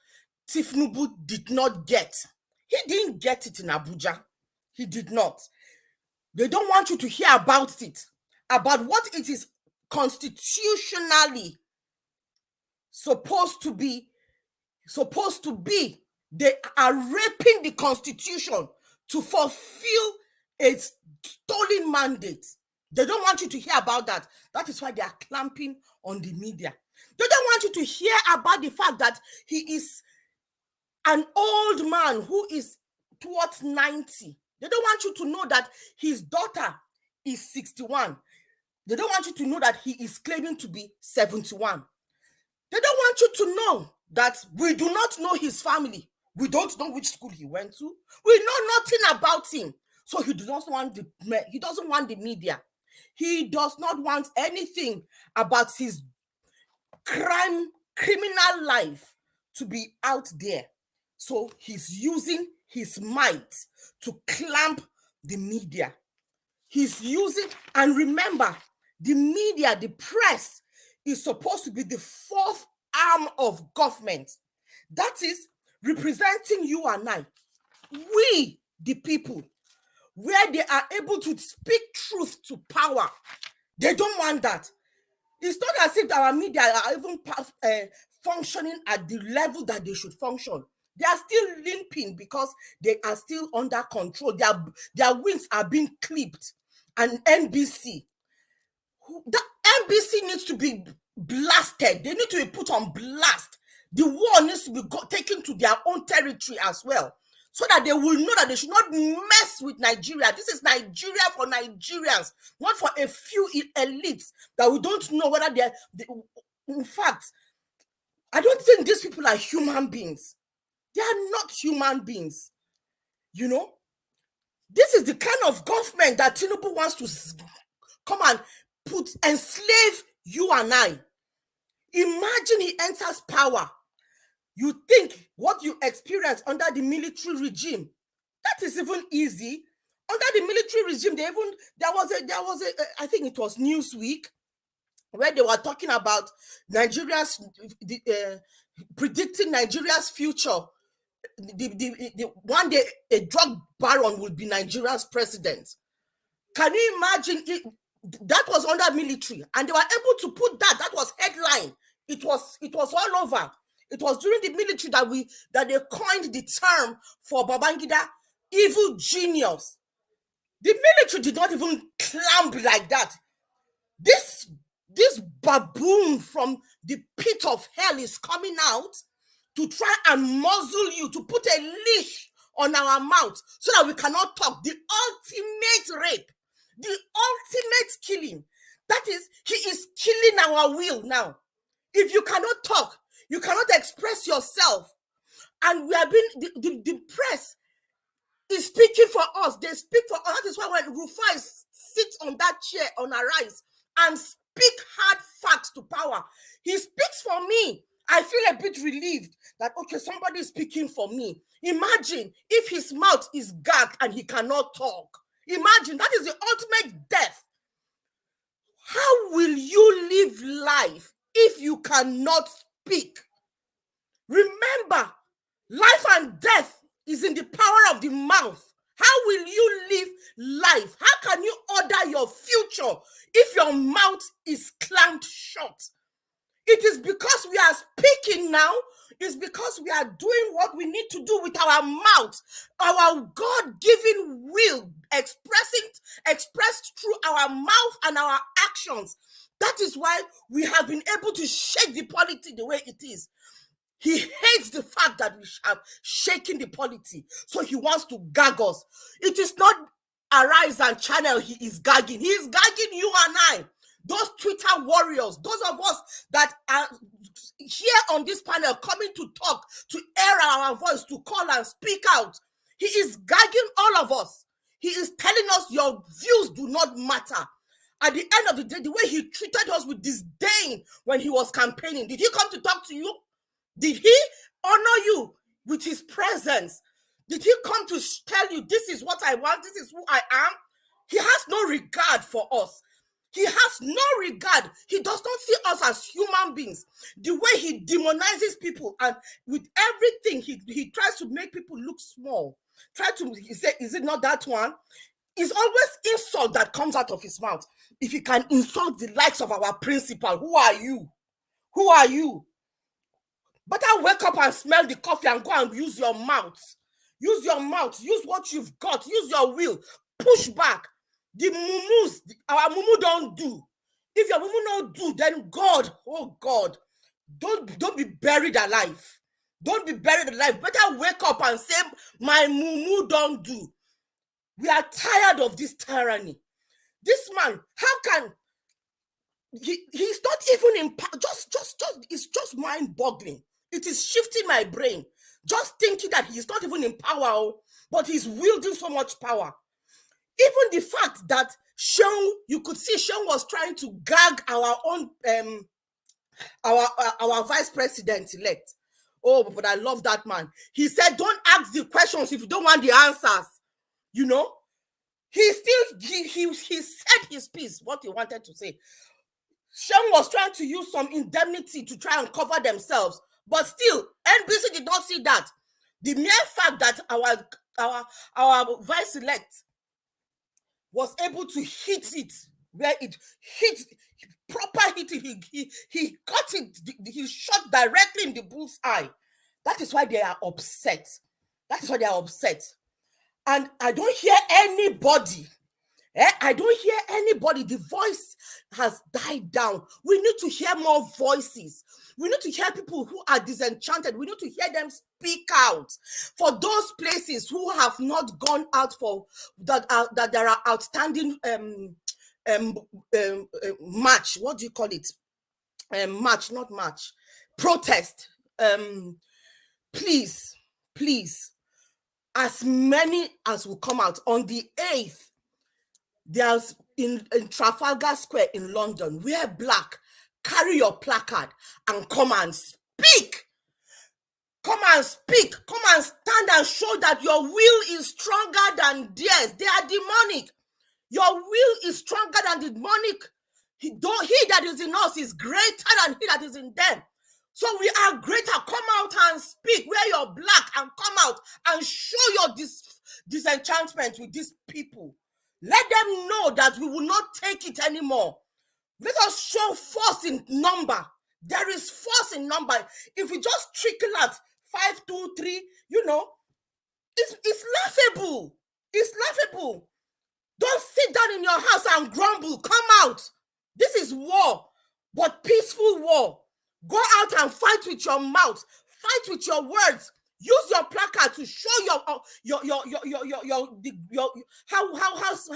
Tinubu did not get. He didn't get it in Abuja. He did not. They don't want you to hear about it, about what it is constitutionally supposed to be. They are raping the Constitution to fulfill a stolen mandate. They don't want you to hear about that. That is why they are clamping on the media. They don't want you to hear about the fact that he is an old man who is towards 90. They don't want you to know that his daughter is 61. They don't want you to know that he is claiming to be 71. They don't want you to know that we do not know his family. We don't know which school he went to. We know nothing about him. So he doesn't want the media. He does not want anything about his criminal life to be out there. So he's using his might to clamp the media. He's using, and remember, the media, the press, is supposed to be the fourth arm of government. That is, representing you and I, we, the people, where they are able to speak truth to power. They don't want that. It's not as if our media are even functioning at the level that they should function. They are still limping because they are still under control. Their wings are being clipped. And NBC, the NBC needs to be blasted. They need to be put on blast. The war needs to be taken to their own territory as well, so that they will know that they should not mess with Nigeria. This is Nigeria for Nigerians, not for a few elites that we don't know whether they're. In fact, I don't think these people are human beings. They are not human beings. You know, this is the kind of government that Tinubu wants to come and enslave you and I. Imagine he enters power. You think what you experienced under the military regime, that is even easy. Under the military regime, there was a I think it was Newsweek, where they were talking about Nigeria's predicting Nigeria's future. The one day a drug baron will be Nigeria's president. Can you imagine it? That was under military, and they were able to put that. That was headline. It was all over. It was during the military that they coined the term for Babangida, evil genius. The military did not even clamp like that. This baboon from the pit of hell is coming out to try and muzzle you, to put a leash on our mouth so that we cannot talk. The ultimate rape, the ultimate killing. That is, he is killing our will now. If you cannot talk, you cannot express yourself. And we have been, the press is speaking for us. They speak for us. That is why when Rufai sits on that chair on Arise and speak hard facts to power, he speaks for me. I feel a bit relieved that, okay, somebody is speaking for me. Imagine if his mouth is gagged and he cannot talk. Imagine, that is the ultimate death. How will you live life if you cannot speak? Remember, life and death is in the power of the mouth. How will you live life? How can you order your future if your mouth is clamped shut? It is because we are speaking now. It's because we are doing what we need to do with our mouth, our God-given will expressed through our mouth and our actions. That is why we have been able to shake the polity the way it is. He hates the fact that we have shaken the polity, so he wants to gag us. It is not Arise and Channel he is gagging. He is gagging you and I. Those Twitter warriors, those of us that are here on this panel coming to talk, to air our voice, to call and speak out. He is gagging all of us. He is telling us your views do not matter. At the end of the day, the way he treated us with disdain when he was campaigning, did he come to talk to you? Did he honor you with his presence? Did he come to tell you, this is what I want, this is who I am? He has no regard for us. He has no regard. He does not see us as human beings. The way he demonizes people, and with everything, he tries to make people look small. He say, is it not that one? It's always insult that comes out of his mouth. If he can insult the likes of our principal, who are you? Who are you? Better wake up and smell the coffee and go and use your mouth. Use your mouth. Use what you've got. Use your will. Push back. The mumus, our mumu don't do. If your mumu don't do, then God, oh God, don't be buried alive. Don't be buried alive. Better wake up and say, my mumu don't do. We are tired of this tyranny. This man, how can he's not even in it's just mind-boggling. It is shifting my brain. Just thinking that he's not even in power, but he's wielding so much power. Even the fact that you could see Sean was trying to gag our own our vice president-elect. Oh, but I love that man. He said, don't ask the questions if you don't want the answers. You know? He said his piece, what he wanted to say. Sean was trying to use some indemnity to try and cover themselves. But still, NBC did not see that. The mere fact that our vice-elect was able to hit it where it hit, proper hitting, he got it, he shot directly in the bull's eye. That is why they are upset. That is why they are upset. And I don't hear anybody. I don't hear anybody. The voice has died down. We need to hear more voices. We need to hear people who are disenchanted. We need to hear them speak out for those places who have not gone out for that. That there are outstanding march. What do you call it? March, not march. Protest. Please, as many as will come out on the 8th. There's in Trafalgar Square in London, wear black, carry your placard and come and speak. Come and speak. Come and stand and show that your will is stronger than theirs. They are demonic. Your will is stronger than the demonic. He that is in us is greater than he that is in them. So we are greater. Come out and speak. Wear your black and come out and show your disenchantment with these people. Let them know that we will not take it anymore. Let us show force in number. There is force in number. If we just trickle at 5, 2, 3, it's laughable. It's laughable. Don't sit down in your house and grumble. Come out. This is war, but peaceful war. Go out and fight with your mouth. Fight with your words. Use your placard to show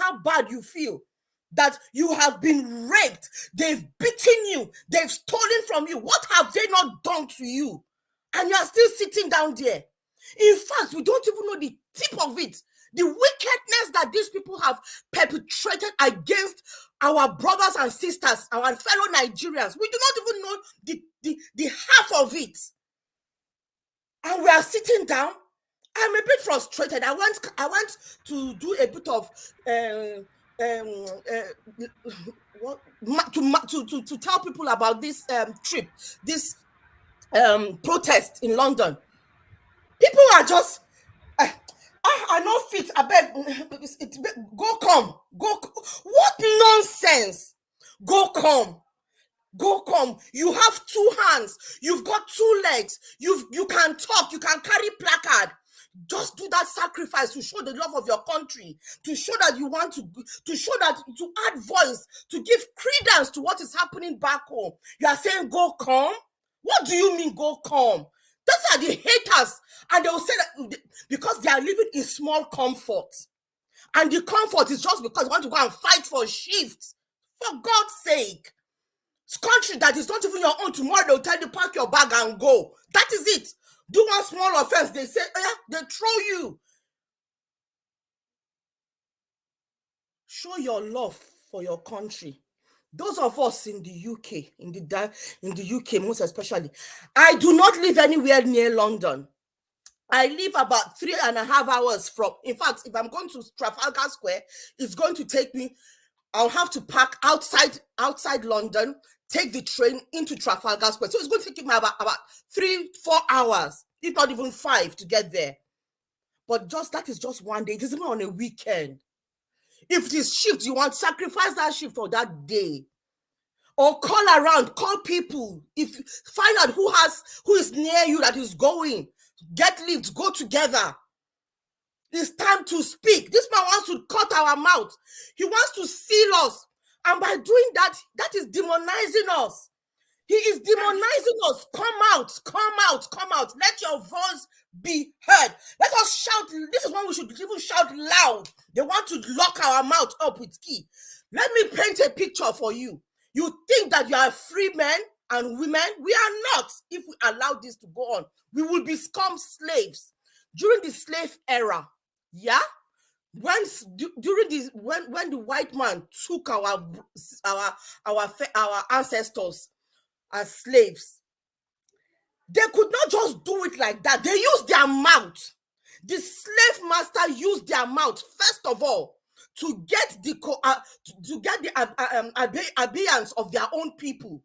how bad you feel. That you have been raped. They've beaten you. They've stolen from you. What have they not done to you? And you are still sitting down there. In fact, we don't even know the tip of it. The wickedness that these people have perpetrated against our brothers and sisters, our fellow Nigerians. We do not even know the half of it. And we are sitting down. I'm a bit frustrated. I want to do a bit of to tell people about this trip, this protest in London. People are just I know fit. I beg, go come. What nonsense? Go come. You have 2 hands. You've got 2 legs. You can talk. You can carry placard. Just do that sacrifice to show the love of your country, to show that you want to show that, to add voice, to give credence to what is happening back home. You are saying go come? What do you mean go come? Those are the haters, and they will say that because they are living in small comfort, and the comfort is just because you want to go and fight for shifts. For God's sake, it's country that is not even your own. Tomorrow they'll tell you pack your bag and go. That is it. Do one small offense, they say, they throw you. Show your love for your country. Those of us in the UK, in the UK most especially, I do not live anywhere near London. I live about 3.5 hours from. In fact, if I'm going to Trafalgar Square, it's going to take me. I'll have to park outside London, take the train into Trafalgar Square. So it's going to take me about 3-4 hours, if not even 5, to get there. But that is just one day. It isn't on a weekend. If this shift, you want, sacrifice that shift for that day. Or call around, call people. Find out who is near you that is going. Get lift, go together. It's time to speak. This man wants to cut our mouth. He wants to seal us. And by doing that, that is demonizing us. He is demonizing us. Come out. Let your voice be heard. Let us shout. This is when we should even shout loud. They want to lock our mouth up with key. Let me paint a picture for you. You think that you are free men and women? We are not. If we allow this to go on, we will become slaves. During the slave era, yeah, when the white man took our ancestors as slaves, they could not just do it like that. They used their mouth. The slave master used their mouth first of all to get the abeyance of their own people.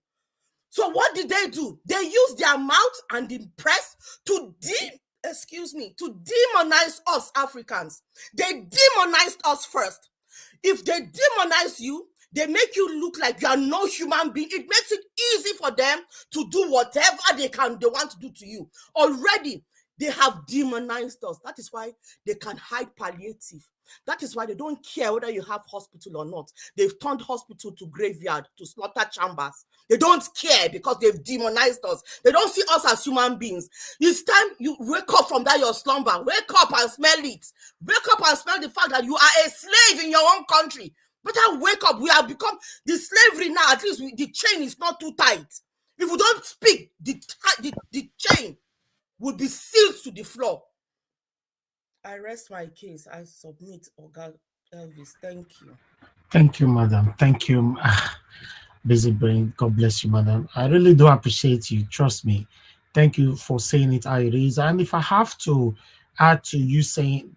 So what did they do? They used their mouth and the press to excuse me, to demonize us Africans. They demonized us first. If they demonize you, they make you look like you are no human being. It makes it easy for them to do whatever they want to do to you. Already, they have demonized us. That is why they can hide palliative. That is why they don't care whether you have hospital or not. They've turned hospital to graveyard, to slaughter chambers. They don't care because they've demonized us. They don't see us as human beings. It's time you wake up from that your slumber. Wake up and smell it. Wake up and smell the fact that you are a slave in your own country. Better wake up. We have become the slavery now. At least the chain is not too tight. If we don't speak, the chain would be sealed to the floor. I rest my case. I submit, Oga Elvis. Thank you. Thank you, madam. Thank you. Busy brain. God bless you, madam. I really do appreciate you. Trust me. Thank you for saying it how it is. And if I have to add to you saying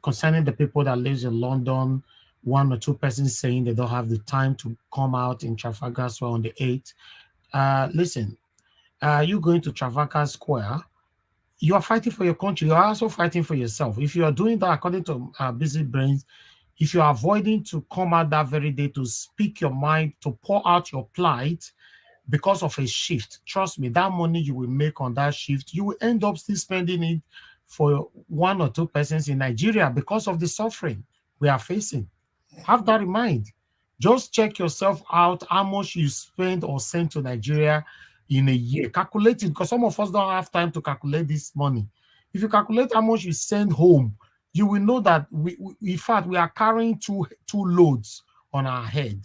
concerning the people that lives in London, one or two persons saying they don't have the time to come out in Trafalgar Square on the 8th. Listen, you going to Trafalgar Square, you are fighting for your country. You are also fighting for yourself. If you are doing that according to Busy Brains, if you are avoiding to come out that very day to speak your mind, to pour out your plight because of a shift, trust me, that money you will make on that shift, you will end up still spending it for one or two persons in Nigeria because of the suffering we are facing. Have that in mind. Just check yourself out how much you spend or send to Nigeria in a year. Calculate it, because some of us don't have time to calculate this money. If you calculate how much you send home, you will know that in fact, we are carrying two loads on our head.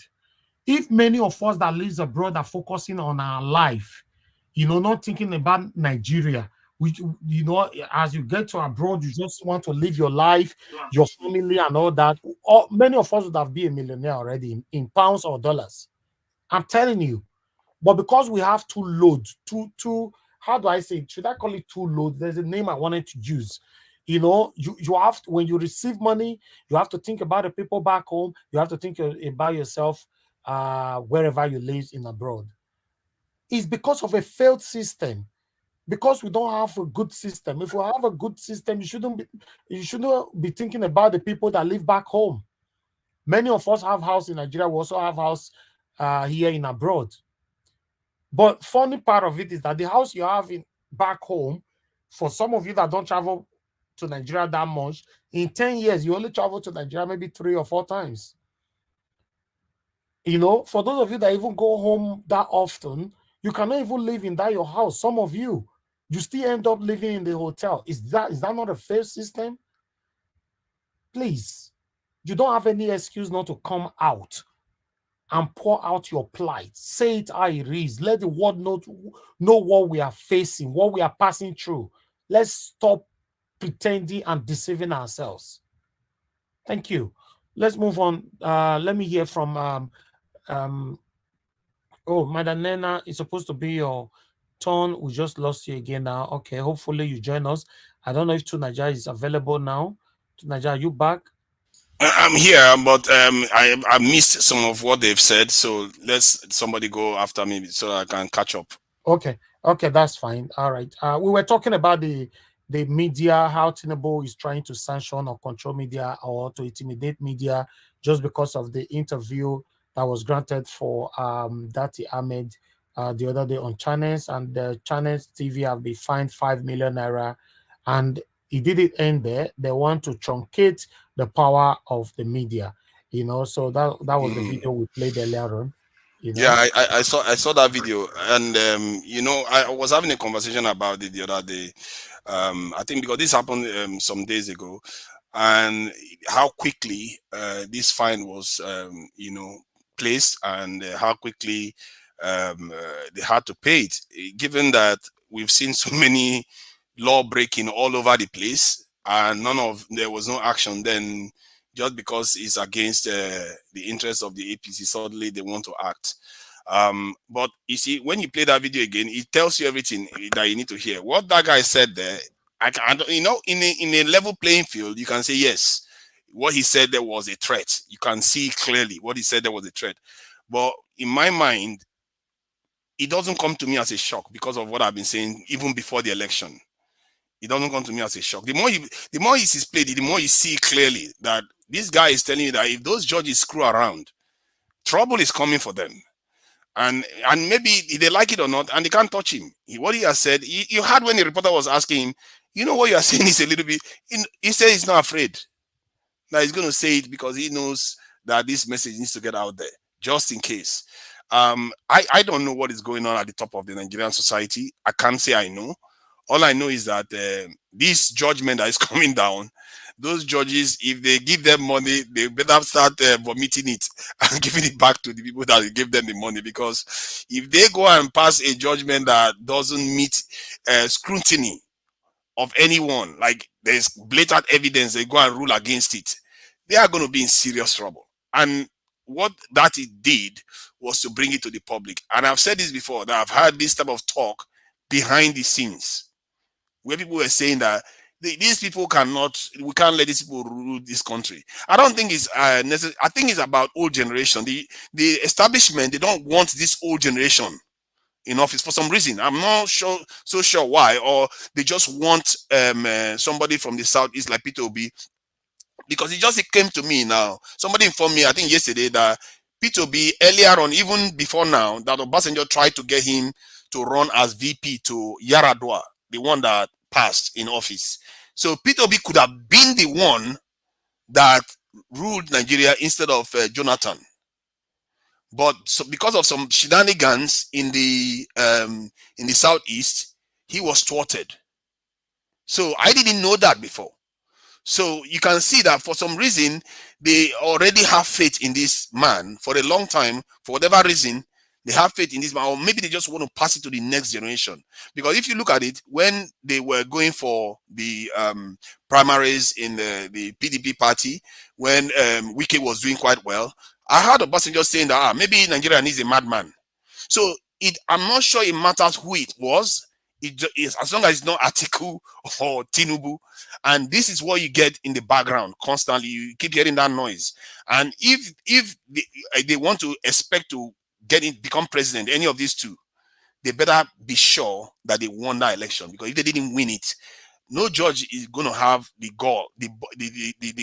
If many of us that lives abroad are focusing on our life, not thinking about Nigeria, which, as you get to abroad, you just want to live your life, your family and all that. Many of us would have been a millionaire already in pounds or dollars. I'm telling you. But because we have two loads, how do I say it? Should I call it two loads? There's a name I wanted to use. You have to, when you receive money, you have to think about the people back home. You have to think about yourself wherever you live in abroad. It's because of a failed system. Because we don't have a good system. If we have a good system, you shouldn't be thinking about the people that live back home. Many of us have house in Nigeria. We also have house here in abroad. But funny part of it is that the house you have back home, for some of you that don't travel to Nigeria that much, in 10 years, you only travel to Nigeria maybe 3 or 4 times. For those of you that even go home that often, you cannot even live in your house. Some of you still end up living in the hotel. Is that not a fair system? Please, you don't have any excuse not to come out and pour out your plight. Say it how it is. Let the world know what we are facing, what we are passing through. Let's stop pretending and deceiving ourselves. Thank you. Let's move on. Let me hear from Madam Nena, it's supposed to be your turn. We just lost you again now. Okay, hopefully you join us. I don't know if Tunaja is available now. Tunaja, are you back? I'm here, but I missed some of what they've said. So let's somebody go after me so I can catch up. Okay, that's fine. All right. We were talking about the media, how Tinubu is trying to sanction or control media or to intimidate media just because of the interview that was granted for Dati Ahmed the other day on Channels, and the Channels TV have been fined 5 million naira, and it didn't end there. They want to truncate the power of the media, so that was the video we played earlier on. Yeah, I saw that video, and I was having a conversation about it the other day. I think because this happened some days ago, and how quickly this fine was placed, and how quickly they had to pay it, given that we've seen so many law breaking all over the place, and there was no action. Then just because it's against the interests of the APC, suddenly they want to act. But you see, when you play that video again, it tells you everything that you need to hear. What that guy said there, in a level playing field, you can say yes, what he said there was a threat. You can see clearly what he said there was a threat. But in my mind, it doesn't come to me as a shock because of what I've been saying even before the election. It doesn't come to me as a shock. The more it is played, the more you see clearly that this guy is telling you that if those judges screw around, trouble is coming for them. And maybe they like it or not, and they can't touch him. What he has said, you heard when the reporter was asking him, you know what you are saying is a little bit, he said he's not afraid. Now he's going to say it because he knows that this message needs to get out there, just in case. I don't know what is going on at the top of the Nigerian society. I can't say I know. All I know is that this judgment that is coming down, those judges, if they give them money, they better start vomiting it and giving it back to the people that gave them the money. Because if they go and pass a judgment that doesn't meet scrutiny of anyone, like there's blatant evidence, they go and rule against it, they are going to be in serious trouble. And what that it did was to bring it to the public. And I've said this before, that I've heard this type of talk behind the scenes, where people were saying that these people we can't let these people rule this country. I don't think it's necessary. I think it's about old generation. The establishment, they don't want this old generation in office for some reason. I'm not so sure why, or they just want somebody from the southeast like Peter Obi, because it came to me now. Somebody informed me, I think yesterday, that Peter Obi earlier on, even before now, that Obasanjo tried to get him to run as VP to Yaradua, the one that passed in office. So Peter Obi could have been the one that ruled Nigeria instead of Jonathan. But because of some shenanigans in the southeast, he was thwarted. So I didn't know that before. So you can see that for some reason, they already have faith in this man for a long time. For whatever reason, they have faith in this man, or maybe they just want to pass it to the next generation. Because if you look at it, when they were going for the primaries in the PDP party, when Wike was doing quite well, I heard Obasanjo saying that maybe Nigeria needs a madman. So I'm not sure it matters who it was. It is, as long as it's not Atiku or Tinubu. And this is what you get in the background constantly. You keep hearing that noise. And if they want to expect to become president, any of these two, they better be sure that they won that election. Because if they didn't win it, no judge is going to have the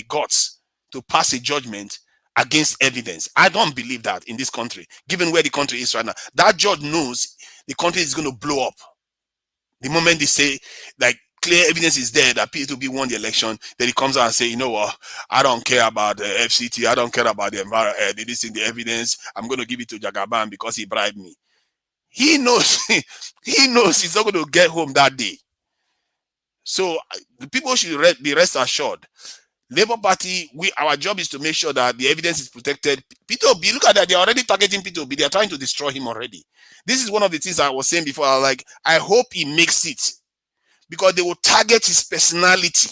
guts to pass a judgment against evidence. I don't believe that in this country, given where the country is right now. That judge knows the country is going to blow up. The moment they say, like, clear evidence is there that P2B won the election, then he comes out and say, you know what, I don't care about the FCT, I don't care about the environment, the evidence, I'm going to give it to Jagaban because he bribed me. He knows, he knows he's not going to get home that day. So the people should be rest assured. Labour Party, our job is to make sure that the evidence is protected. P2B, look at that, they're already targeting P2B, they're trying to destroy him already. This is one of the things I was saying before. I hope he makes it, because they will target his personality.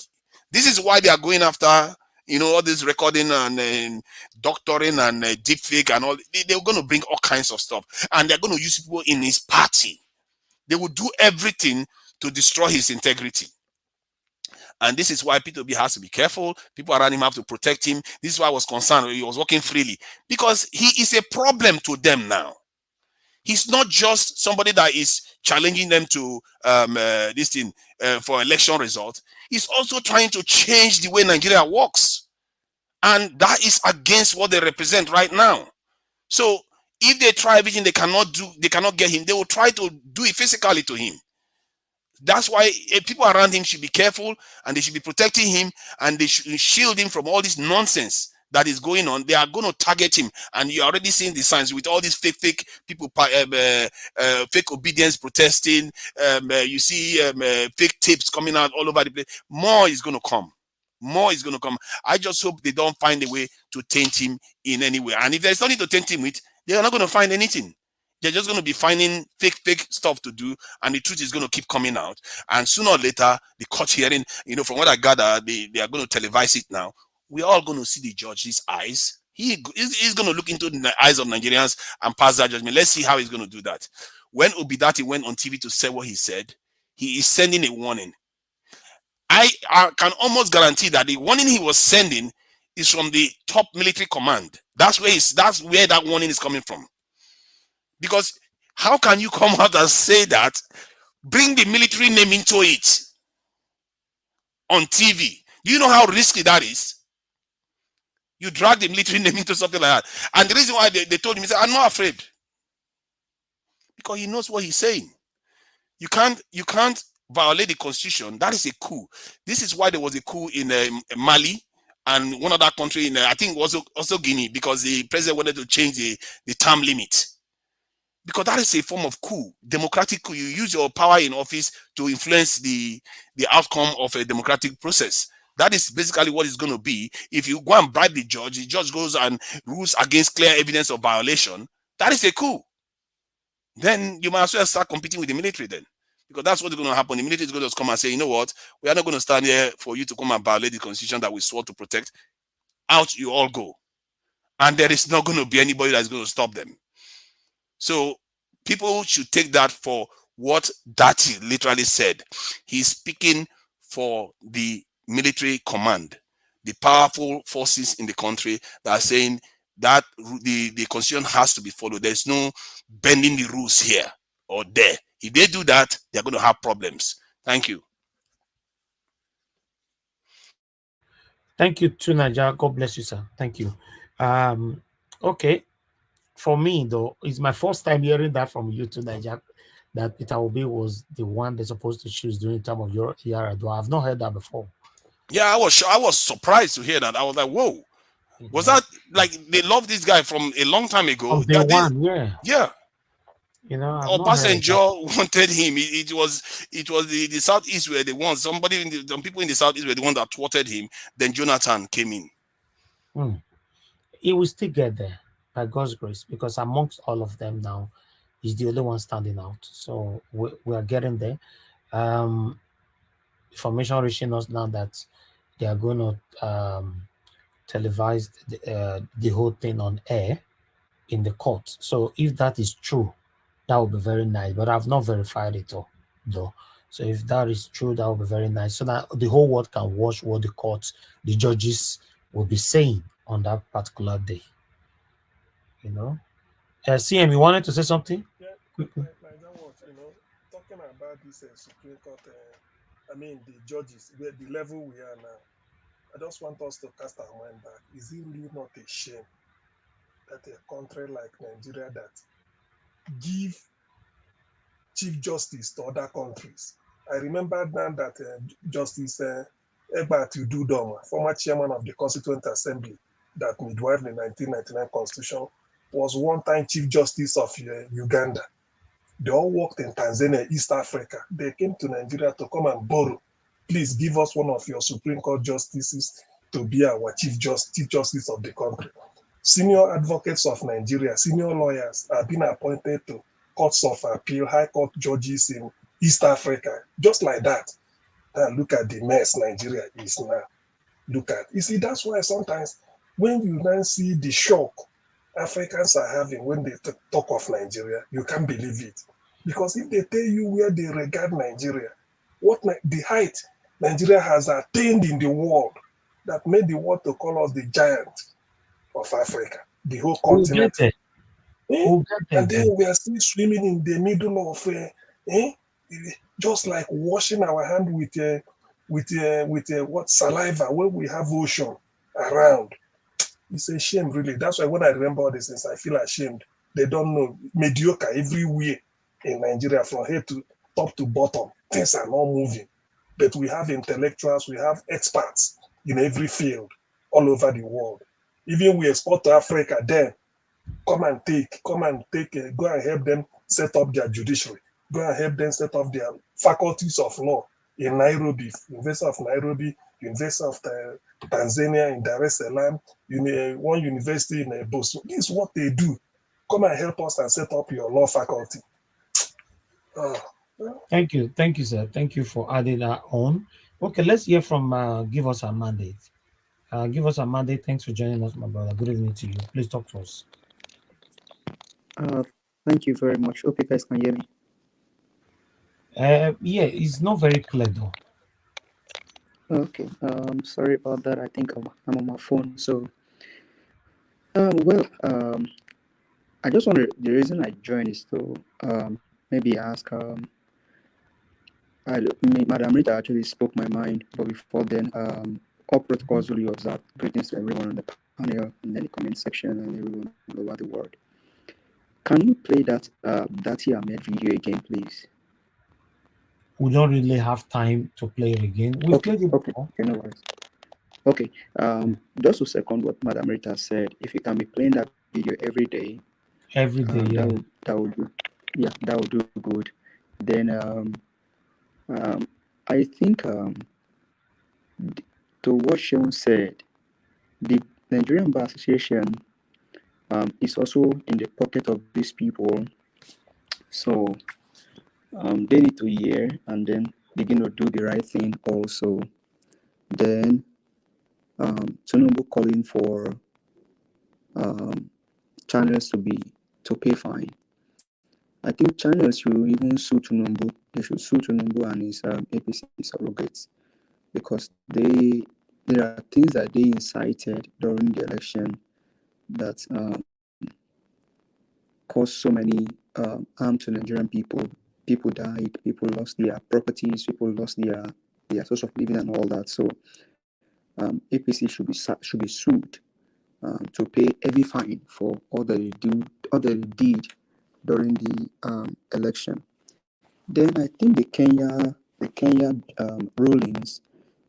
This is why they are going after, all this recording and doctoring and deepfake and all. They're going to bring all kinds of stuff, and they're going to use people in his party. They will do everything to destroy his integrity. And this is why P2B has to be careful. People around him have to protect him. This is why I was concerned he was walking freely, because he is a problem to them now. He's not just somebody that is challenging them to this thing for election results. He's also trying to change the way Nigeria works. And that is against what they represent right now. So if they try everything they cannot get him, they will try to do it physically to him. That's why people around him should be careful, and they should be protecting him, and they should shield him from all this nonsense that is going on. They are going to target him, and you're already seeing the signs with all these fake people, fake obedience protesting. You see fake tapes coming out all over the place. More is going to come. More is going to come. I just hope they don't find a way to taint him in any way. And if there's nothing to taint him with, they are not going to find anything. They're just going to be finding fake stuff to do, and the truth is going to keep coming out. And sooner or later, the court hearing, from what I gather, they are going to televise it now. We're all going to see the judge's eyes. He's going to look into the eyes of Nigerians and pass that judgment. Let's see how he's going to do that. When Obidati went on TV to say what he said, he is sending a warning. I can almost guarantee that the warning he was sending is from the top military command. That's where that warning is coming from. Because how can you come out and say that? Bring the military name into it. on TV. Do you know how risky that is? You drag the military name into something like that. And the reason why they told him, he said, I'm not afraid. Because he knows what he's saying. You can't violate the constitution. That is a coup. This is why there was a coup in Mali and one other country in I think also Guinea, because the president wanted to change the term limit. Because that is a form of coup, democratic coup. You use your power in office to influence the outcome of a democratic process. That is basically what it's going to be. If you go and bribe the judge goes and rules against clear evidence of violation, that is a coup. Then you might as well start competing with the military then. Because that's what's going to happen. The military is going to come and say, you know what, we are not going to stand here for you to come and violate the constitution that we swore to protect. Out you all go. And there is not going to be anybody that's going to stop them. So people should take that for what Dati literally said. He's speaking for the military command, the powerful forces in the country that are saying that the constitution has to be followed. There's no bending the rules here or there. If they do that, they're going to have problems. Thank you. Thank you to Naija. God bless you, sir. Thank you. Okay. For me, though, it's my first time hearing that from you to Naija, that Peter Obi was the one they're supposed to choose during the time of your Yar'Adua. I've not heard that before. Yeah, I was surprised to hear that. I was like, whoa. Was that like they love this guy from a long time ago? From day one, yeah. Yeah. You know, I've not heard Obasanjo wanted him. It was the Southeast were the ones. Some people in the Southeast were the ones that thwarted him. Then Jonathan came in. He will still get there by God's grace, because amongst all of them now, he's the only one standing out. So we are getting there. Information reaching us now that they are going to televise the whole thing on air in the court. So if that is true, that would be very nice. But I've not verified it though. So if that is true, that would be very nice. So that the whole world can watch what the courts, the judges will be saying on that particular day. You know, CM, you wanted to say something? Yeah, quickly. Like that was, talking about this Supreme Court. The judges, the level we are now. I just want us to cast our mind back. Is it really not a shame that a country like Nigeria that give chief justice to other countries? I remember now that Justice Egbert Ududoma, former chairman of the Constituent Assembly that midwifed the 1999 Constitution, was one-time chief justice of Uganda. They all worked in Tanzania, East Africa. They came to Nigeria to come and borrow. Please give us one of your Supreme Court justices to be our chief justice of the country. Senior advocates of Nigeria, senior lawyers are being appointed to courts of appeal, high court judges in East Africa, just like that. And look at the mess Nigeria is now. Look at, you see, that's why sometimes when you then see the shock Africans are having when they talk of Nigeria, you can't believe it. Because if they tell you where they regard Nigeria, what the height Nigeria has attained in the world that made the world to call us the giant of Africa, the whole continent. And then we are still swimming in the middle of, just like washing our hand with what saliva when we have ocean around. It's a shame, really. That's why when I remember all these things, I feel ashamed. They don't know. Mediocre everywhere in Nigeria, from head to top to bottom. Things are not moving. But we have intellectuals, we have experts in every field all over the world. Even we export to Africa, then go and help them set up their judiciary. Go and help them set up their faculties of law in Nairobi, University of Nairobi, University of Tanzania in Dar es Salaam, one university in Boso. This is what they do. Come and help us and set up your law faculty. Thank you, sir. Thank you for adding that on. Okay, let's hear from Give Us a Mandate. Give Us a Mandate. Thanks for joining us, my brother. Good evening to you. Please talk to us. Thank you very much. Hope you guys can hear me. Yeah, it's not very clear though. Okay. Sorry about that. I think I'm on my phone. So, I just wanted, the reason I joined is to maybe ask Madam Rita actually spoke my mind, but before then, all protocols will be observed. Greetings to everyone on the panel, and then the comment section, and everyone all over the world. Can you play that here made video again, please? We don't really have time to play it again. We've played it before. Okay, no worries. Okay, just to second what Madam Rita said, if you can be playing that video every day, yeah. that would do. Yeah, that would do good. Then I think to what Sean said, the Nigerian Bar Association is also in the pocket of these people, so they need to hear and then begin to do the right thing also. Then Tinubu calling for channels to pay fine. I think channels should even sue Tinubu. They should sue Tinubu and his APC surrogates, because there are things that they incited during the election that caused so many harm to Nigerian people. People died, people lost their properties, people lost their source of living and all that. So APC should be sued to pay heavy fine for all that they did during the election. Then I think the Kenya rulings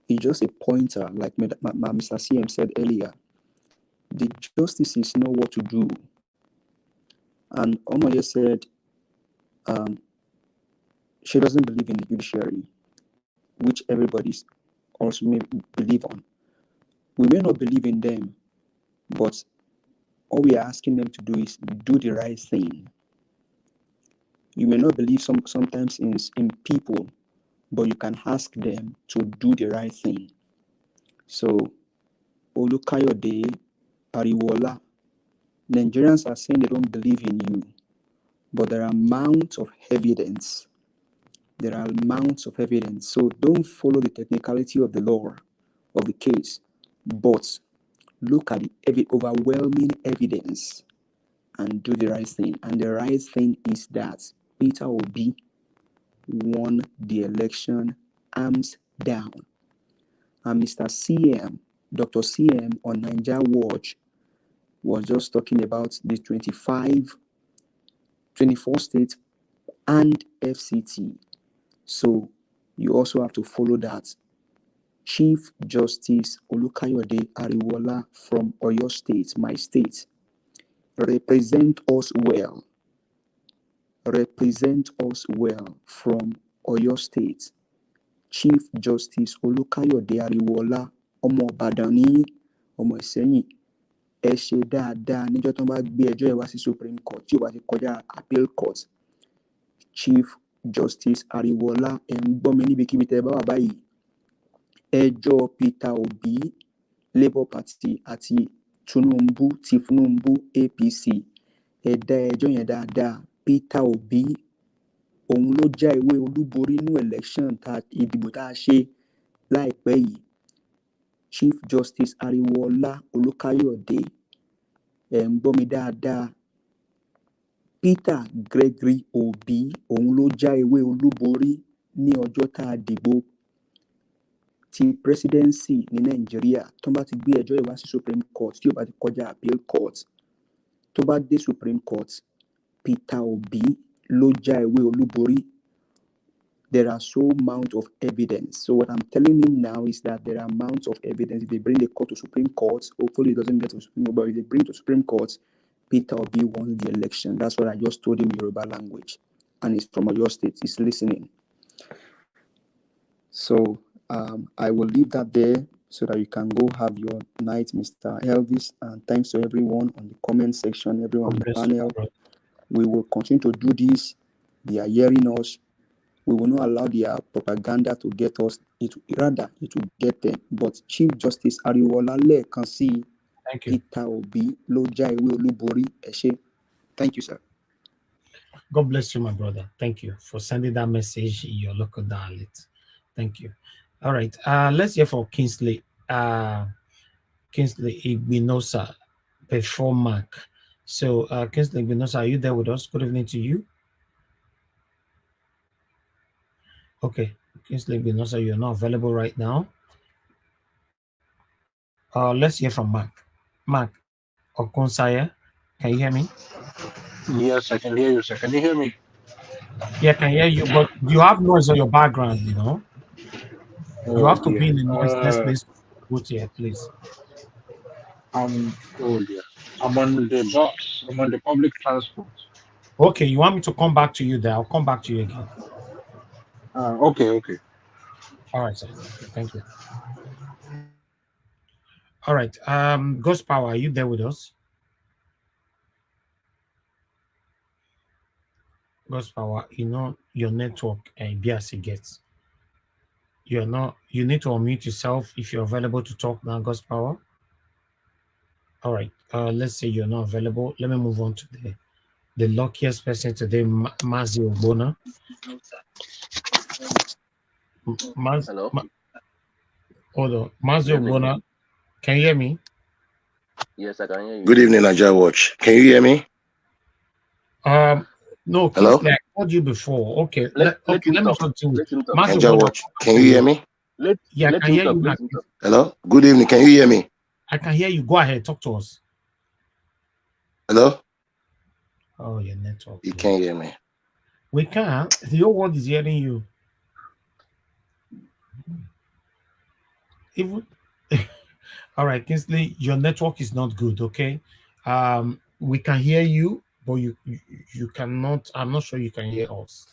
is just a pointer, like Mr. CM said earlier. The justices know what to do, and Omoye said she doesn't believe in the judiciary, which everybody's also may believe on. We may not believe in them, but all we are asking them to do is do the right thing. You may not believe sometimes in people, but you can ask them to do the right thing. So, Olukayode, Ariwola, Nigerians are saying they don't believe in you, but there are amounts of evidence. There are amounts of evidence. So don't follow the technicality of the law, of the case, but look at the overwhelming evidence and do the right thing. And the right thing is that Peter Obi won the election arms down. And Mr. CM, Dr. CM on Niger Watch was just talking about the 24 states and FCT. So you also have to follow that. Chief Justice Olukayode Ariwola from Oyo State, my state, represent us well. Represent us well from Oyo State. Chief Justice Olukayode Ariwola, ọmọ Ìbàdàn ní ọmọ Ìsẹ́yìn. Ẹ ṣe dáadáa níjọ́ tó bá gbé ẹjọ́ ẹ wá sí Supreme Court tí ó bá ti kọjá Appeal Court. Chief Justice Ariwola ẹ̀ ń gbọ́ mi níbikíbi tẹ́ ẹ bá wà báyìí. Ẹjọ́ Peter Obi Labour Party àti Tinubu APC ẹ dá ẹjọ́ yẹn dáadáa. Peter Obi òun ló já ìwé olúborí nínú election ìdìbò tá a ṣe láìpẹ́ yìí. Chief Justice Ariwola Olukayode ẹ̀ ń gbọ́ mi dáadáa. Peter Gregory Obi òun ló já ìwé olúborí ní ọjọ́ tá a dìbò ti presidency ní Nàìjíríà. Tó bá ti gbé ẹjọ́ ìwá sí Supreme Court tí ó bá ti kọjá Appeal Court, tó bá dé Supreme Court, Peter Obi ló já ìwé olúborí. There are so amount of evidence. So what I'm telling him now is that there are amounts of evidence. If they bring the court to Supreme Court, hopefully it doesn't get to Supreme Court, but if they bring it to Supreme Court, Peter Obi won the election. That's what I just told him in Yoruba language. And he's from Oyo State. He's listening. So I will leave that there so that you can go have your night, Mr. Elvis. And thanks to everyone on the comment section, everyone on the panel. We will continue to do this. They are hearing us. We will not allow their propaganda to get us. It will get them. But Chief Justice Ariwola can see Peter Obi Loja Iwe Olubori Eshe. Thank you, sir. God bless you, my brother. Thank you for sending that message in your local dialect. Thank you. All right. Let's hear from Kingsley. Kingsley Igbinosa before Mark. So, Kingsley Igbinosa, are you there with us? Good evening to you. Okay. Kingsley Binosa, you're not available right now. Let's hear from Mark. Mark Okunsaya, can you hear me? Yes, I can hear you, sir. Can you hear me? Yeah, I can hear you, but you have noise on your background, you know. You Oh have to dear. be in the noiseless place. Put here, please. Oh dear. I'm on the bus. I'm on the public transport. Okay, you want me to come back to you there? I'll come back to you again. Okay. All right, sir. Okay, thank you. All right. Ghost Power, are you there with us? Ghost Power, you know your network BRC gets. You're not. You need to unmute yourself if you're available to talk now. Ghost Power. All right. Let's say you're not available. Let me move on to the luckiest person today, Mazi Ogbona. Hello. Hold on, Mazi Ogbona. Can you hear me? Yes, I can hear you. Good evening, Nigeria Watch. Can you hear me? No, Hello? Kingsley, I called you before. Okay, Let let him me talk. continue. Let him talk. Mazi Nigeria Ogbona, Watch. Can you hear me? Let I can him hear talk. you now. Let him talk. Hello? Good evening. Can you hear me? I can hear you. Go ahead. Talk to us. Hello? Oh, your network. You can't hear me. We can't. The whole world is hearing you. Even all right, Kingsley, your network is not good. Okay, we can hear you, but you cannot. I'm not sure you can hear us.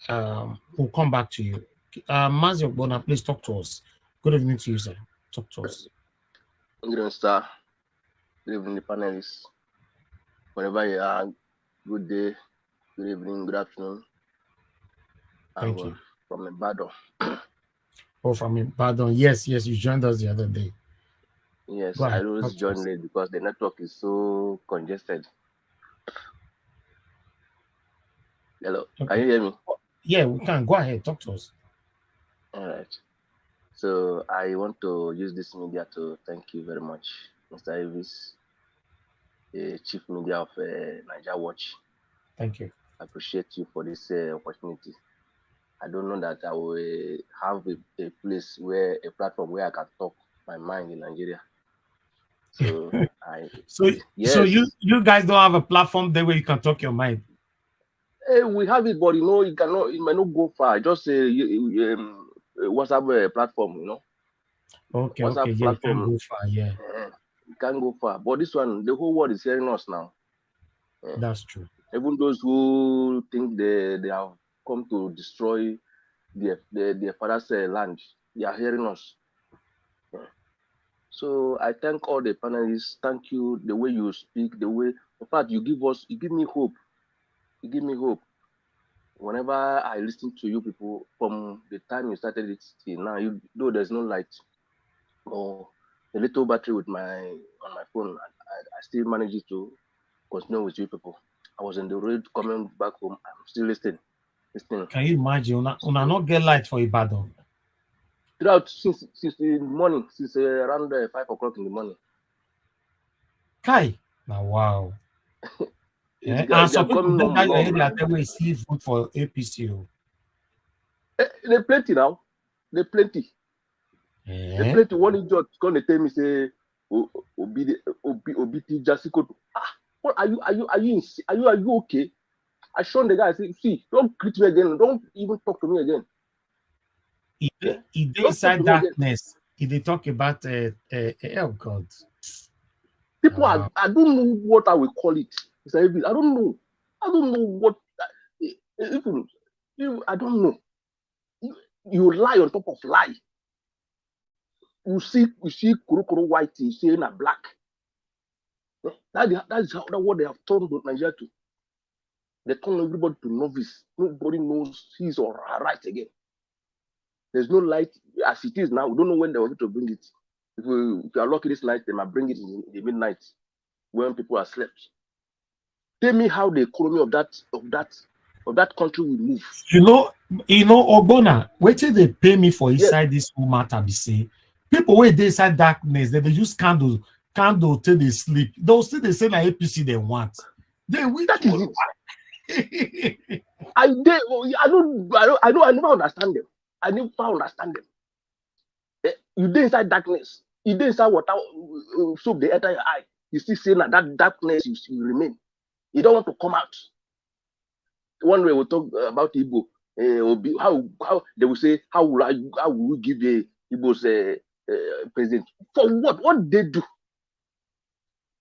We'll come back to you. Mazi Ogbona, please talk to us. Good evening to you, sir. Talk to us. Good evening, sir. Good evening, the panelists. Wherever you are, good day, good evening, good afternoon. Thank you. From Ibadan. Oh, from Ibadan. Yes, you joined us the other day. Yes, Ahead, I always join late because the network is so congested. Hello, okay. Can you hear me? Yeah, we can. Go ahead, talk to us. All right. So I want to use this media to thank you very much, Mr. Elvis, the chief media of Nigeria Watch. Thank you. I appreciate you for this opportunity. I don't know that I will have a place a platform where I can talk my mind in Nigeria. So yes. So you guys don't have a platform there where you can talk your mind. We have it, but it might not go far. Just a WhatsApp platform, Okay, WhatsApp okay, yeah, platform. you can't go far, yeah. You can't go far. But this one, the whole world is hearing us now. That's true. Even those who think they have come to destroy their father's land, they are hearing us. So I thank all the panelists. Thank you the way you speak, the way, in fact, you give me hope. You give me hope. Whenever I listen to you people, from the time you started it till now, though there's no light or a little battery on my phone, I still managed to continue with you people. I was in the road coming back home. I'm still listening. Can you imagine? Una not get light for Ibadan. Throughout since the morning, since around 5 o'clock in the morning. Kai, now wow. And some people don't that your area they will see food for APC. They plenty now. They plenty. They plenty. One idiot gonna tell me say, Obiti Jasiko. What are you okay? I shown the guy. I say, see, don't greet me again. Don't even talk to me again. If they inside darkness, if they talk about oh God. People are, I don't know what I will call it. I don't know. I don't know what I don't know. You lie on top of lie. You see Kurukuru white, you see in a black. That's what they have turned Nigeria to. They turn everybody to novice. Nobody knows his or her right again. There's no light as it is now. We don't know when they want to bring it. If you are lucky this night, they might bring it in the midnight when people are slept. Tell me how the economy of that country will move. You know, Ogbona, wait till they pay me for inside this whole matter. Be say people wait they inside darkness, they use candle till they sleep. They'll still they say like APC they want. They that is it. I never understand them. I never understand them. You dey inside darkness. You dey inside water, soap they enter your eye. You still saying that darkness you remain. You don't want to come out. One way we'll talk about Igbo. How they will say how will we give the Igbo's president for what? What did they do?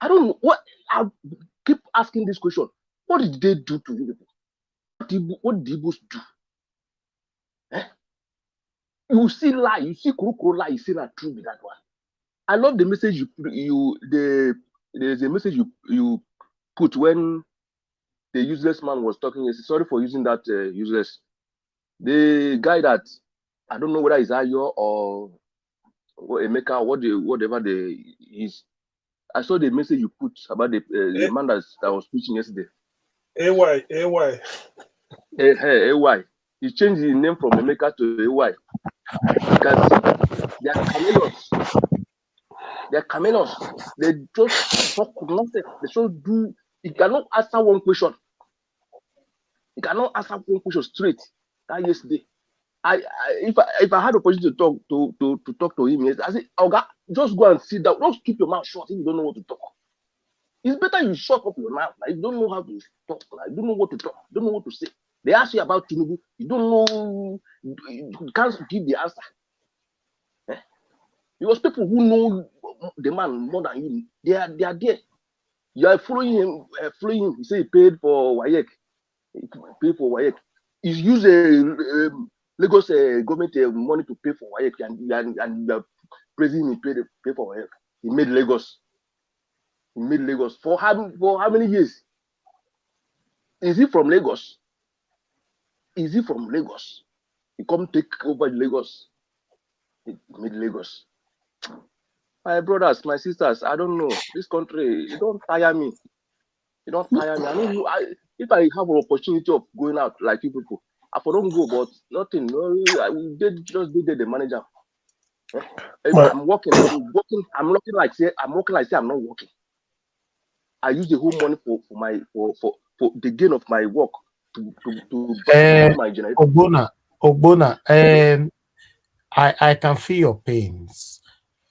I don't know. What I keep asking this question. What did they do to you people? What did Igbos do? You see lie, you see kuro lie, you see that true with that one. I love the message there's a message you put when the useless man was talking. Sorry for using that useless. The guy that I don't know whether it's Ayo or Emeka, whatever is. I saw the message you put about the man that was preaching yesterday. AY. AY. He changed his name from Emeka to AY. You can see they are camelos. They are camelos. They just talk nonsense. They just do. You cannot answer one question. You cannot answer one question straight. That yesterday, if I had the opportunity to talk to him, I said, "Oga, just go and sit down. Just keep your mouth shut if you don't know what to talk. It's better you shut up your mouth. Like, you don't know how to talk. Like, you don't know what to talk. You don't know what to say. They ask you about Tinubu. You don't know. You can't give the answer. Because people who know the man more than you, they are there. You are following him. He say he paid for WAEC. He paid for WAEC. He used Lagos government money to pay for WAEC, and you are praising him. He paid for WAEC. He made Lagos. He made Lagos for how many years? Is he from Lagos? Is he from Lagos? He come take over Lagos. He made Lagos. My brothers, my sisters, I don't know. This country, it don't tire me. It don't tire me. I know if I have an opportunity of going out like you people, I don't go, but nothing. No, I did just be the manager. I'm working. I'm working like say I'm not working. I use the whole money for the gain of my work to my generator. Ogbona, I can feel your pains,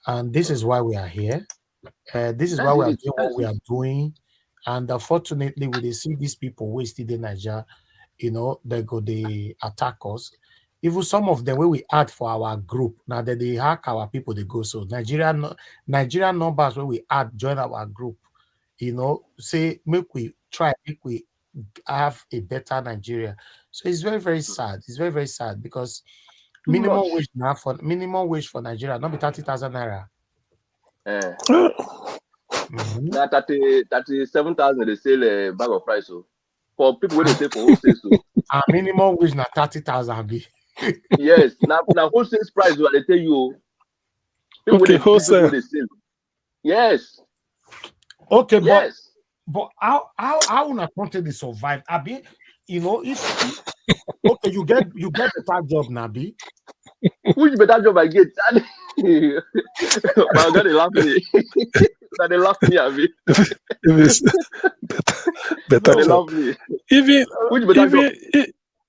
and this is why we are here. This is why we are doing what we are doing, and unfortunately, we they see these people wasted in Nigeria. They attack us. Even some of them where we add for our group now that they hack our people, they go so Nigerian numbers where we add join our group. Say make we have a better Nigeria. So it's very, very sad. It's very, very sad because minimum wage for Nigeria not be 30,000 naira. Now 37,000 they sell a bag of rice. So for people where they say for wholesale, so minimum wage na 30,000 yes, now wholesale price what they tell you. People okay, wholesale. They sell. Yes. Okay, yes. But how una country survive? Abi, if okay, you get better job, Nabi. Which better job I get? My God, they laugh me. They laugh me, Abi. better they job. Laugh me.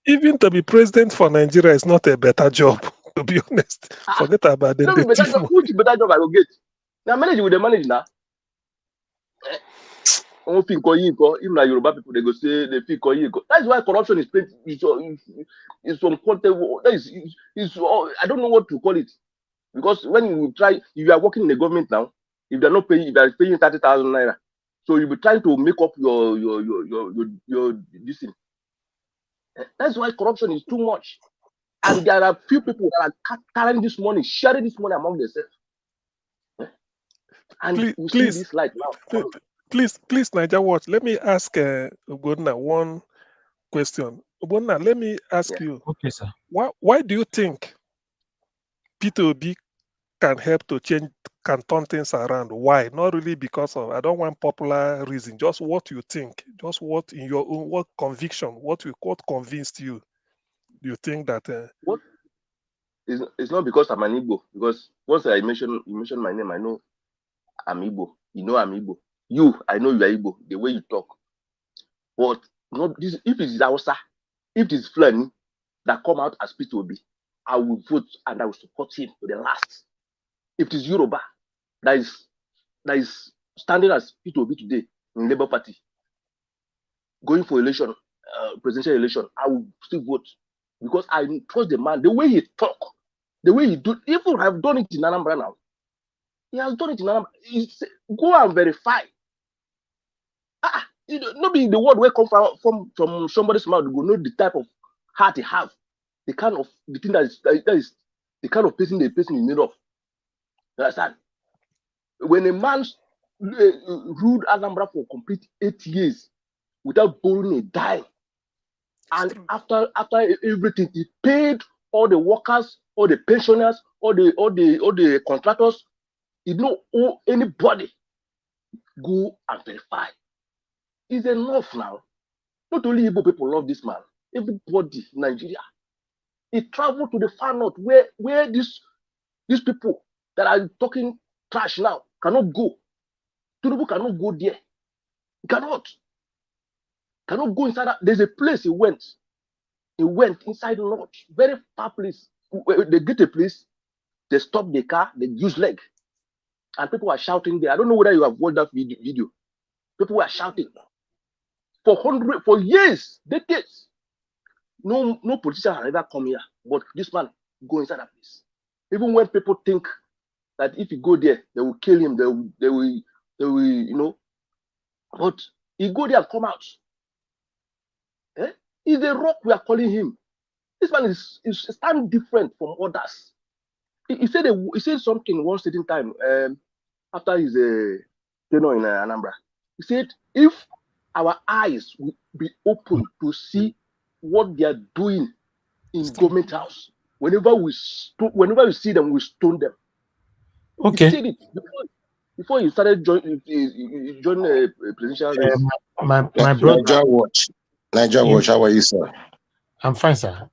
Even to be president for Nigeria is not a better job. To be honest, forget about the which better job I will get? Now manage with the manage now. Even like Yoruba people, they go say they feel koyinko. That's why corruption is some content. I don't know what to call it, because when you try, if you are working in the government now, if they're not paying, if they're paying 30,000 naira, so you'll be trying to make up your this thing. That's why corruption is too much, and there are few people that are carrying this money, sharing this money among themselves. And please, see this light now. Please, Niger Watch. Let me ask Ogbonna one question. Ogbonna, let me ask you. Okay, sir. Why do you think P2B can help to change, can turn things around? Why? Not really because of, I don't want popular reason. Just what you think. Just what in your own, what conviction, what convinced you? Do you think that? What? It's not because I'm an Igbo. Because once you mention my name, I know I'm Igbo. You know I'm Igbo. I know you are Igbo, the way you talk. But not this. If it's Hausa, if it's Fulani that come out as P2B, I will vote and I will support him to the last. If it is Yoruba that is standing as P2B today in Labour Party, going for election, presidential election, I will still vote because I trust the man. The way he talk, the way he do, even have done it in Anambra now. He has done it in Anambra. Go and verify. Not be the word where come from somebody's mouth. You go know the type of heart he have, the kind of the thing that is the kind of person the person is made of. You understand? When a man ruled Anambra for complete 8 years without borrowing a dime, and after everything, he paid all the workers, all the pensioners, all the contractors. He don't owe anybody. Go and verify. It's enough now. Not only Igbo people love this man, everybody in Nigeria. He traveled to the far north where these people that are talking trash now cannot go. Tinubu cannot go there. He cannot go inside that. There's a place he went. He went inside the north, very far place. They get a place, they stop the car, they use leg. And people are shouting there. I don't know whether you have watched that video. People were shouting. For years, decades. No politician has ever come here, but this man go inside that place. Even when people think that if he go there, they will kill him, they will, but he go there and come out. He's the rock we are calling him. This man is stand different from others. He said something one certain time after his tenure in Anambra. He said, if our eyes will be open to see what they are doing in government house, whenever we see them, we stone them. Okay. He said it before he started joining presidential race. My brother. Niger Watch, how are you, sir? I'm fine, sir.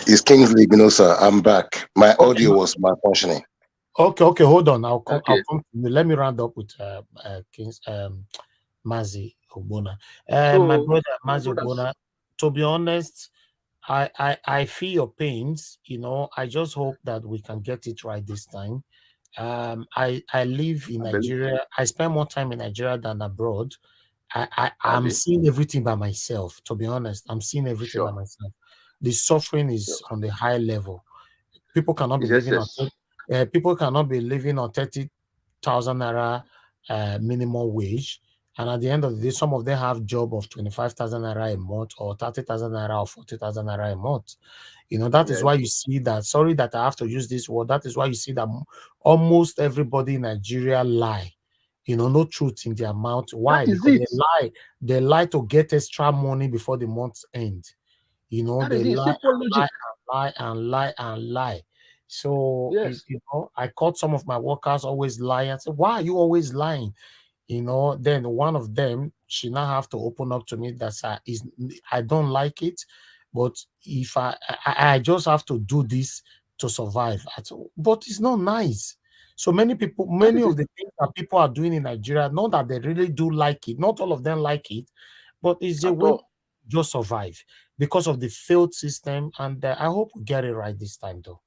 It's Kingsley, sir. I'm back. My audio was malfunctioning. Okay, hold on. I'll come to you. Let me round up with Mazi Ogbona. My brother Mazi Ogbona, to be honest, I feel your pains. I just hope that we can get it right this time. I live in Nigeria. I spend more time in Nigeria than abroad. I'm seeing everything by myself. To be honest, I'm seeing everything by myself. The suffering is on the high level. People cannot be living on 30,000 naira minimum wage, and at the end of the day, some of them have job of 25,000 naira a month, or 30,000 naira, or 40,000 naira a month. That is why you see that. Sorry that I have to use this word. That is why you see that almost everybody in Nigeria lie. No truth in their mouth. Why? Because they lie to get extra money before the month end. They lie. So I caught some of my workers always lying. I said, why are you always lying? Then one of them, she now have to open up to me that I don't like it, but if I just have to do this to survive. But it's not nice. So many of the things that people are doing in Nigeria, not that they really do like it, not all of them like it, but it's a way to just survive because of the failed system. And I hope we get it right this time, though.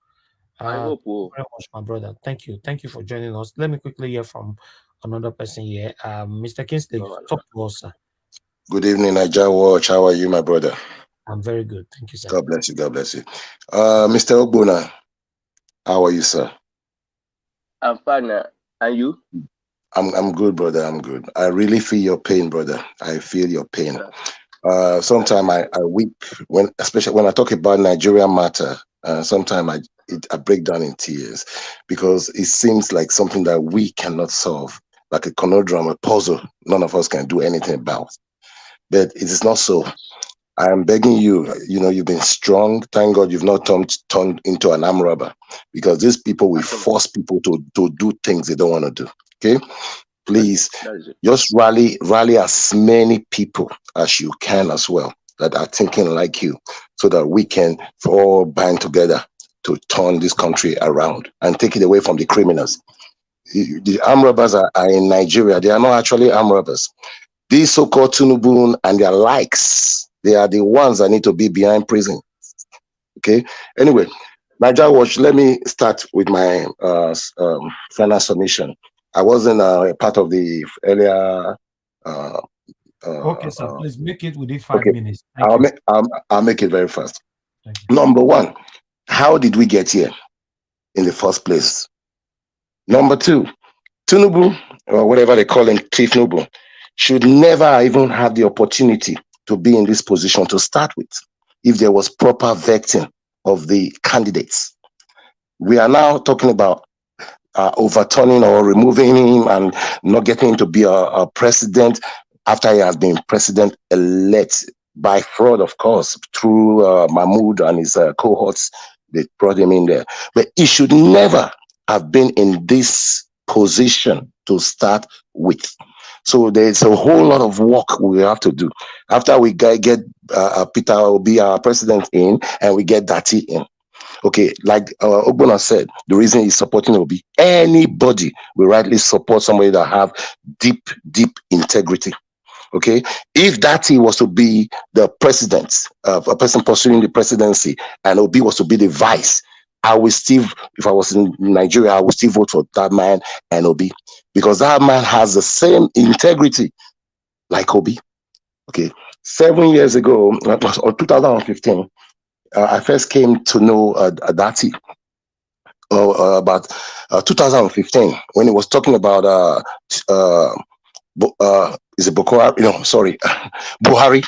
I hope. Very much, my brother. Thank you for joining us. Let me quickly hear from another person here. Mr. Kingsley, talk to us, sir. Good evening, Niger Watch. How are you, my brother? I'm very good. Thank you, sir. God bless you. God bless you. Mr. Ogbona, how are you, sir? I'm fine. And you? I'm good, brother. I'm good. I really feel your pain, brother. I feel your pain. Sometimes I weep especially when I talk about Nigerian matter. Sometimes I break down in tears because it seems like something that we cannot solve, like a conundrum, a puzzle. None of us can do anything about. But it is not so. I am begging you. You've been strong. Thank God you've not turned into an arm robber, because these people will force people to do things they don't want to do. Okay, please just rally as many people as you can as well that are thinking like you, so that we can all band together to turn this country around and take it away from the criminals. The arm robbers are in Nigeria. They are not actually arm robbers. These so-called Tinubu and their likes, they are the ones that need to be behind prison. Okay. Anyway, Niger Watch, let me start with my final submission. I wasn't a part of the earlier. Okay, sir. Please make it within 5 Okay, minutes. Thank you. I'll make it very fast. Number one, how did we get here in the first place? Number two, Tinubu, or whatever they call him, Chief Nubu, should never even have the opportunity to be in this position to start with if there was proper vetting of the candidates. We are now talking about overturning or removing him and not getting him to be a president after he has been president-elect by fraud, of course, through Mahmoud and his cohorts. They brought him in there. But he should never have been in this position to start with. So there's a whole lot of work we have to do. After we get Peter Obi, our president, in, and we get Dati in. Okay, like Ogbonna said, the reason he's supporting Obi, anybody will rightly support somebody that have deep integrity. Okay, if Dati was to be the president, a person pursuing the presidency, and Obi was to be the vice, I will still, if I was in Nigeria, I would still vote for that man and Obi, because that man has the same integrity like Obi. Okay, 7 years ago, or 2015, I first came to know Dati about 2015 when he was talking about is it Bukhari? No, sorry, Buhari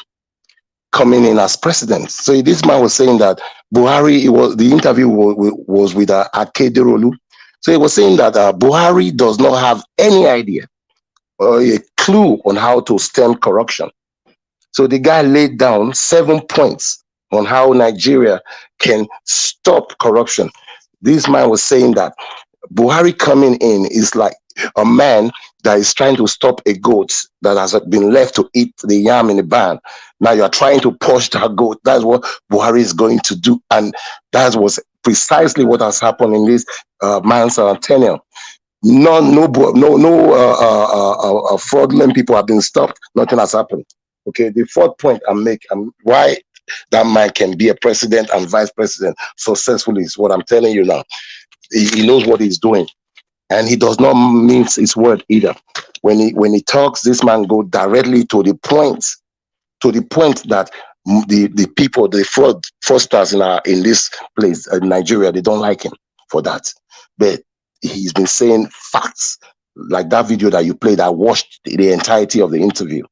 coming in as president. So this man was saying that Buhari, the interview was with Akedirolu. So he was saying that Buhari does not have any idea or a clue on how to stem corruption. So the guy laid down 7 points on how Nigeria can stop corruption. This man was saying that Buhari coming in is like a man that is trying to stop a goat that has been left to eat the yam in the barn. Now you are trying to push that goat. That's what Buhari is going to do. And that was precisely what has happened in this man's tenure. No fraudulent people have been stopped. Nothing has happened. Okay, the fourth point I'm making, why that man can be a president and vice president successfully is what I'm telling you now. He knows what he's doing, and he does not mince his word either. When he talks, this man go directly to the point that the people, the fraudsters in this place, Nigeria, they don't like him for that. But he's been saying facts, like that video that you played. I watched the entirety of the interview.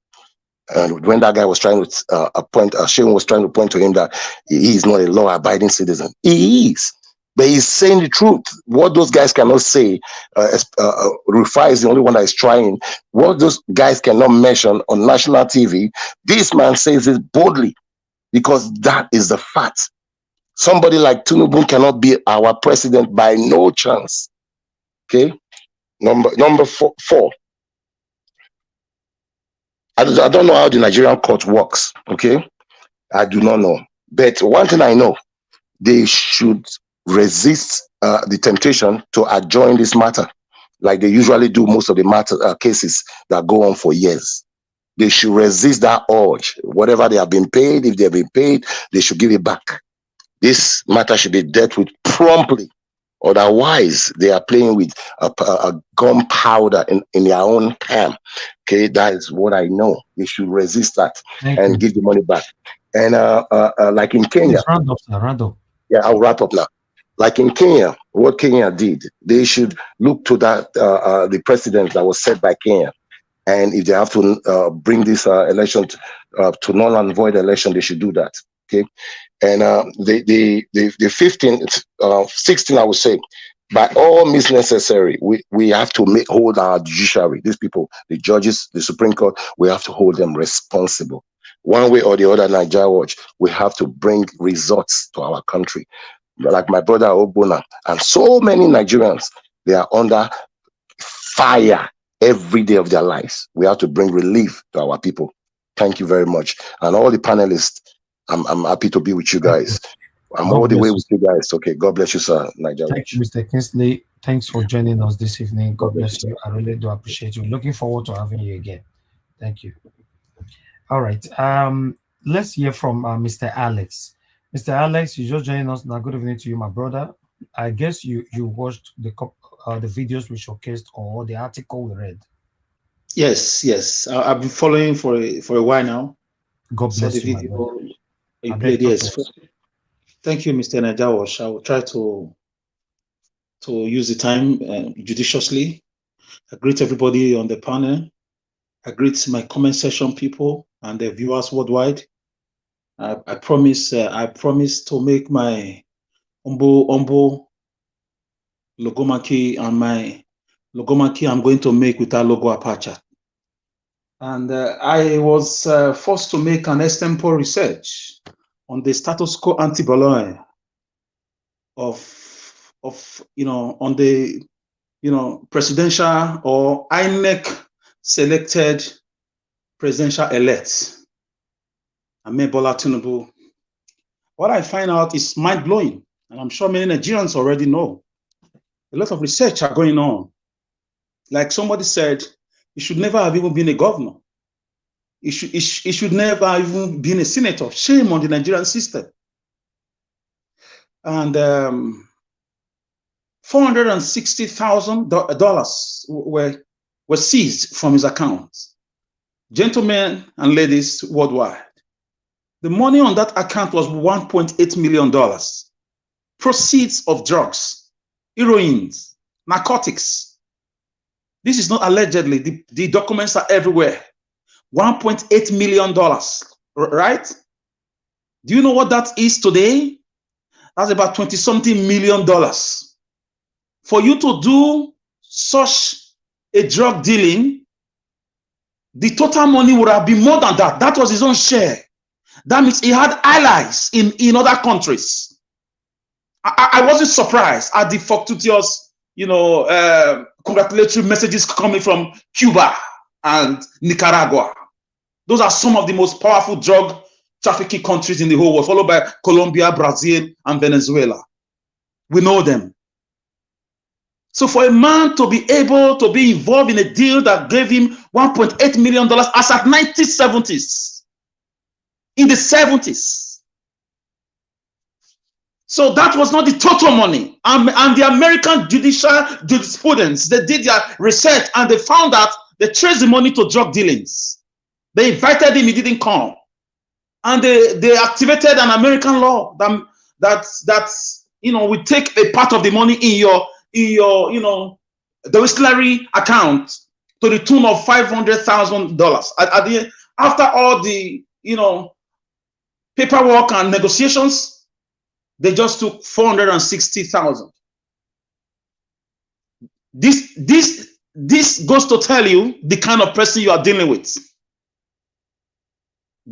And when that guy was trying to Shane was trying to point to him that he is not a law-abiding citizen. He is, but he's saying the truth. What those guys cannot say, Rufai is the only one that is trying. What those guys cannot mention on national TV, this man says it boldly, because that is the fact. Somebody like Tinubu cannot be our president by no chance. Okay, number four. I don't know how the Nigerian court works, okay? I do not know. But one thing I know, they should resist the temptation to adjourn this matter, like they usually do most of the cases that go on for years. They should resist that urge. Whatever they have been paid, if they have been paid, they should give it back. This matter should be dealt with promptly. Otherwise, they are playing with a gunpowder in their own camp. Okay, that is what I know. They should resist that and give the money back. And like in Kenya, round up. Yeah, I'll wrap up now. Like in Kenya, what Kenya did, they should look to that the precedent that was set by Kenya. And if they have to bring this election to null and void election, they should do that. Okay. And the 16, I would say, by all means necessary, we have to hold our judiciary, these people, the judges, the Supreme Court, we have to hold them responsible. One way or the other, Nigeria Watch, we have to bring results to our country. Like my brother Ogbonna and so many Nigerians, they are under fire every day of their lives. We have to bring relief to our people. Thank you very much. And all the panelists, I'm happy to be with you guys. I'm all the way with you guys. Okay, God bless you, sir. Nigeria Thank you, Mr. Kingsley. Thanks for joining us this evening. God bless you. I really do appreciate you. Looking forward to having you again. Thank you. All right. Let's hear from Mr. Alex. Mr. Alex, you just joined us now. Good evening to you, my brother. I guess you watched the videos we showcased or the article we read. Yes, yes. I've been following for a while now. God Saw bless the you, my video brother. you I played. beg Yes. talk. Thank you, Mr. Najawash. I will try to use the time judiciously. I greet everybody on the panel. I greet my comment section people and the viewers worldwide. I promise to make my humble logomaki, and my logomaki I'm going to make with our logo Apache. And I was forced to make an extempore research on the status quo ante bellum of on the presidential or INEC selected presidential elect, Bola Tinubu. What I find out is mind-blowing, and I'm sure many Nigerians already know. A lot of research are going on. Like somebody said, he should never have even been a governor. He should never have even been a senator. Shame on the Nigerian system. And $460,000 were seized from his account. Gentlemen and ladies worldwide, the money on that account was $1.8 million. Proceeds of drugs, heroin, narcotics. This is not allegedly. The documents are everywhere. $1.8 million, right? Do you know what that is today? That's about 20-something million dollars. For you to do such a drug dealing, the total money would have been more than that. That was his own share. That means he had allies in other countries. I wasn't surprised at the fortuitous, congratulatory messages coming from Cuba and Nicaragua. Those are some of the most powerful drug trafficking countries in the whole world, followed by Colombia, Brazil, and Venezuela. We know them. So for a man to be able to be involved in a deal that gave him $1.8 million as at 1970s, in the 70s. So that was not the total money. And the American jurisprudence, they did their research and they found that they traced the money to drug dealings. They invited him, he didn't come. And they activated an American law that we take a part of the money in your domiciliary account to the tune of $500,000. After all the paperwork and negotiations, they just took $460,000. This goes to tell you the kind of person you are dealing with.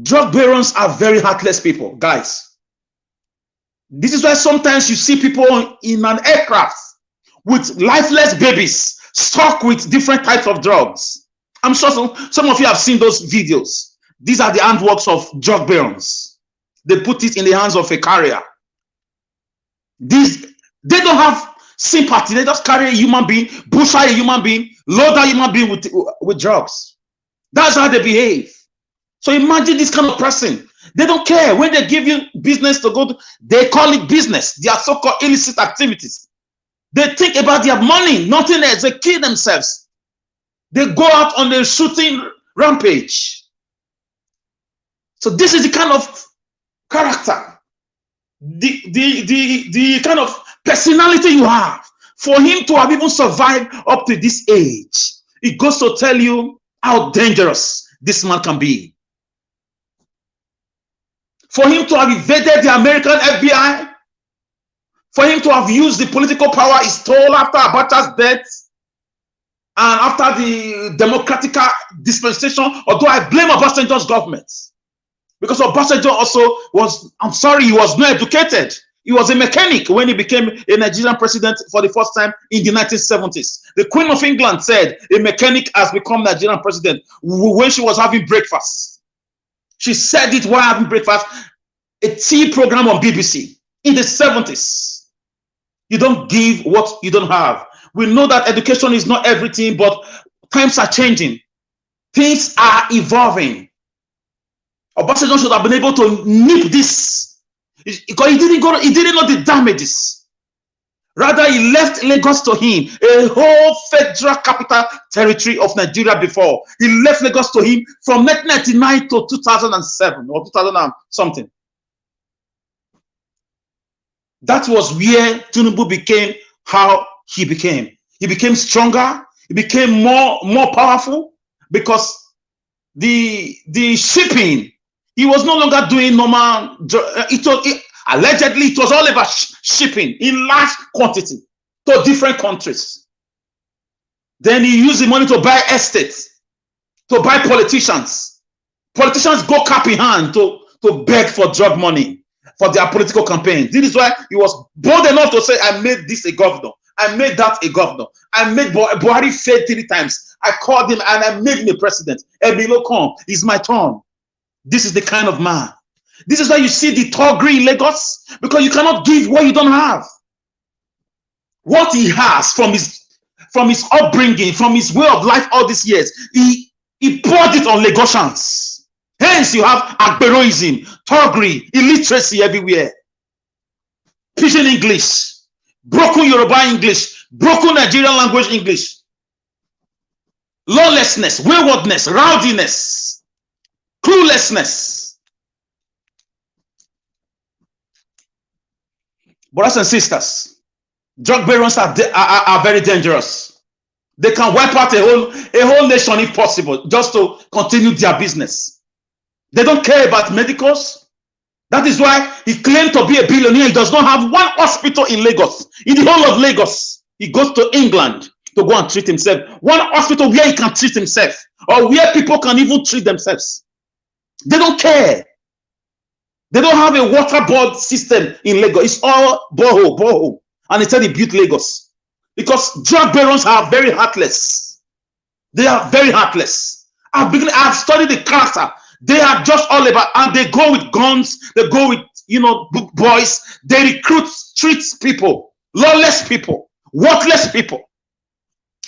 Drug barons are very heartless people, guys. This is why sometimes you see people in an aircraft with lifeless babies stuck with different types of drugs. I'm sure some of you have seen those videos. These are the handworks of drug barons. They put it in the hands of a carrier. They don't have sympathy. They just carry a human being, butcher a human being, load a human being with drugs. That's how they behave. So imagine this kind of person. They don't care. When they give you business to go to, they call it business. Their so-called illicit activities. They think about their money, nothing else. They kill themselves. They go out on a shooting rampage. So this is the kind of character, the kind of personality you have. For him to have even survived up to this age, it goes to tell you how dangerous this man can be. For him to have invaded the American FBI, for him to have used the political power he stole after Abacha's death, and after the democratic dispensation, although I blame Obasanjo's government, because Obasanjo also was, I'm sorry, he was not educated. He was a mechanic when he became a Nigerian president for the first time in the 1970s. The Queen of England said a mechanic has become Nigerian president when she was having breakfast. She said it while having breakfast, a tea program on BBC in the 70s. You don't give what you don't have. We know that education is not everything, but times are changing. Things are evolving. Obasanjo should have been able to nip this Because he didn't know the damages. Rather, he left Lagos to him, a whole federal capital territory of Nigeria before. He left Lagos to him from 1999 to 2007 or 2000 and something. That was where Tinubu became how he became. He became stronger. He became more powerful because the shipping, he was no longer doing normal. Allegedly, it was all about shipping in large quantity to different countries. Then he used the money to buy estates, to buy politicians. Politicians go cap in hand to beg for drug money for their political campaign. This is why he was bold enough to say, I made this a governor. I made that a governor. I made Buhari fail 3 times. I called him and I made him a president. Ebilo come, it's my turn. This is the kind of man. This is why you see the Togri in Lagos, because you cannot give what you don't have. What he has from his upbringing, from his way of life all these years, he poured it on Lagosians. Hence, you have Agberoism, Togri, illiteracy everywhere. Pidgin English, broken Yoruba English, broken Nigerian language English, lawlessness, waywardness, rowdiness, cluelessness. Brothers and sisters, drug barons are very dangerous. They can wipe out a whole nation if possible, just to continue their business. They don't care about medicals. That is why he claimed to be a billionaire. He does not have one hospital in Lagos. In the whole of Lagos, he goes to England to go and treat himself. One hospital where he can treat himself, or where people can even treat themselves. They don't care. They don't have a water board system in Lagos. It's all borehole. And he said he built Lagos. Because drug barons are very heartless. They are very heartless. I've studied the character. They are just all about, and they go with guns. They go with, boys. They recruit street people, lawless people, worthless people.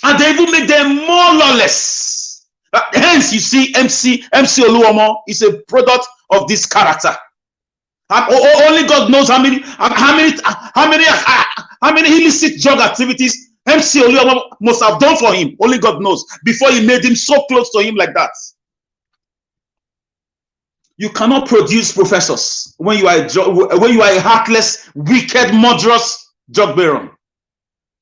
And they even make them more lawless. Hence, you see, MC Oluomo is a product of this character. Only God knows how many illicit drug activities MC Oluomo must have done for him. Only God knows, before he made him so close to him like that. You cannot produce professors when you are a heartless, wicked, murderous drug baron.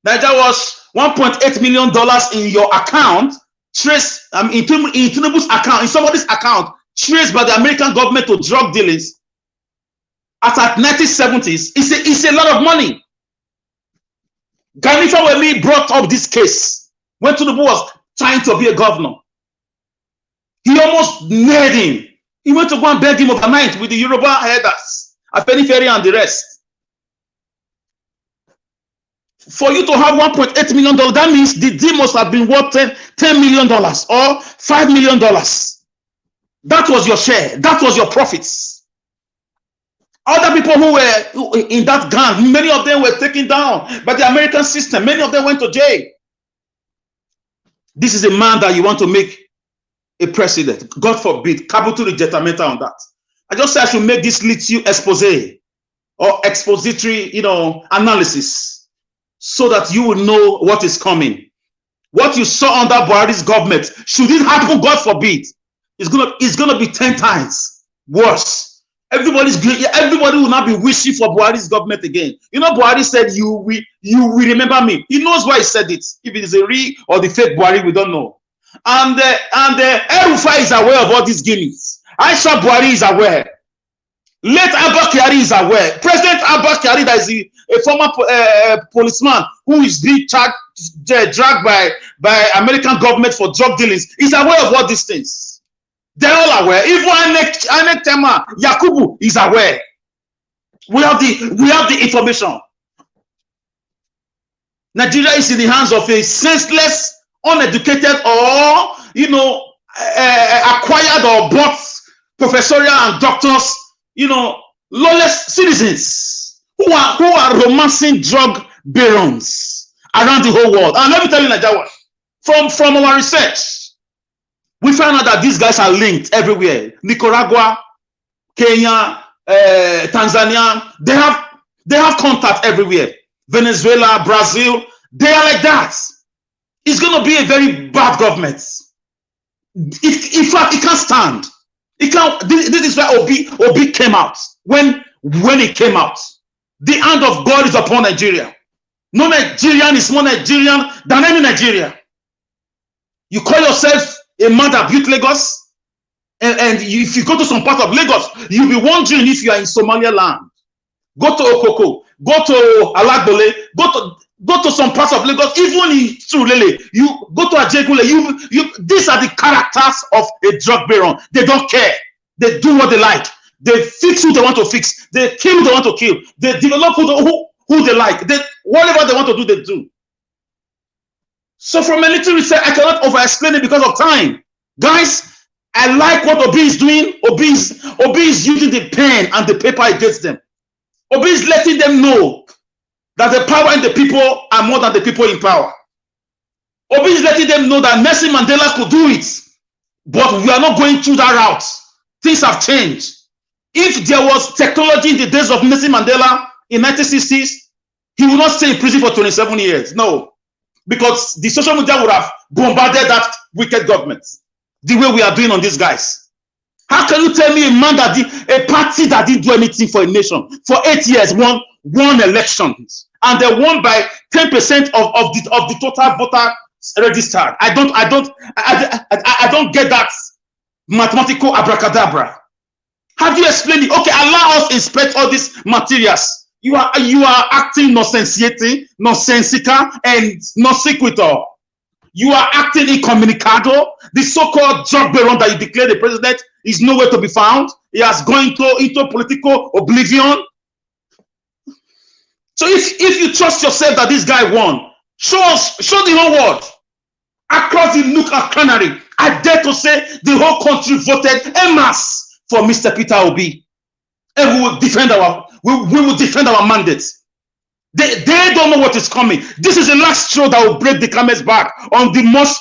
That was $1.8 million in your account, traced in Tinubu's account, in somebody's account, traced by the American government to drug dealings. At 1970s, it's a lot of money. Ganifa Wemi brought up this case when Tinubu was trying to be a governor. He almost nailed him. He went to go and beg him overnight with the Yoruba headers, Afenifere and the rest. For you to have $1.8 million, that means the deal must have been worth $10 million or $5 million. That was your share. That was your profits. Other people who were in that gang, many of them were taken down by the American system. Many of them went to jail. This is a man that you want to make a president. God forbid, capital rejectamenta on that. I just say I should make this little expose or expository, analysis, so that you will know what is coming. What you saw under Buhari's government, should it happen, God forbid, it's gonna be 10 times worse. Everybody will not be wishing for Buhari's government again. Buhari said, you will remember me. He knows why he said it. If it is a real or the fake Buhari, we don't know. And El-Rufai is aware of all these gimmicks. Aisha Buhari is aware. Late Abba Kyari is aware. President Abba Kyari, that is a former policeman who is being dragged by American government for drug dealings, is aware of all these things. They're all aware. Even Anek Tema Yakubu is aware. We have the information. Nigeria is in the hands of a senseless, uneducated, or acquired or bought professorial and doctors, lawless citizens who are romancing drug barons around the whole world. And let me tell you, Nigeria, from our research, we found out that these guys are linked everywhere. Nicaragua, Kenya, Tanzania. They have contact everywhere. Venezuela, Brazil, they are like that. It's going to be a very bad government. In fact, it can't stand. It can't. This is why Obi came out. When it came out, the hand of God is upon Nigeria. No Nigerian is more Nigerian than any Nigeria. You call yourself a man that built Lagos, and if you go to some part of Lagos, you'll be wondering if you are in Somaliland. Go to Okoko, go to Alagbole, go to some parts of Lagos, even in Surulere, you go to Ajegule, these are the characters of a drug baron. They don't care. They do what they like. They fix who they want to fix. They kill who they want to kill. They develop who they like. Whatever they want to do, they do. So from a little research, I cannot over-explain it because of time. Guys, I like what Obi is doing. Obi is using the pen and the paper against them. Obi is letting them know that the power in the people are more than the people in power. Obi is letting them know that Nelson Mandela could do it, but we are not going through that route. Things have changed. If there was technology in the days of Nelson Mandela in 1960s, he would not stay in prison for 27 years. No, because the social media would have bombarded that wicked government the way we are doing on these guys. How can you tell me a party that didn't do anything for a nation for 8 years won elections and they won by 10% of the total voter registered? I don't get that mathematical abracadabra. How do you explain it? Okay, allow us inspect all these materials. You are acting nonsensical, and non sequitur. You are acting incommunicado. The so-called drug baron that you declare the president is nowhere to be found. He has gone into political oblivion. So if you trust yourself that this guy won, show the whole world across the nook and cranny. I dare to say the whole country voted en masse for Mr. Peter Obi, and we will defend our mandates. They don't know what is coming. This is the last straw that will break the camel's back on the most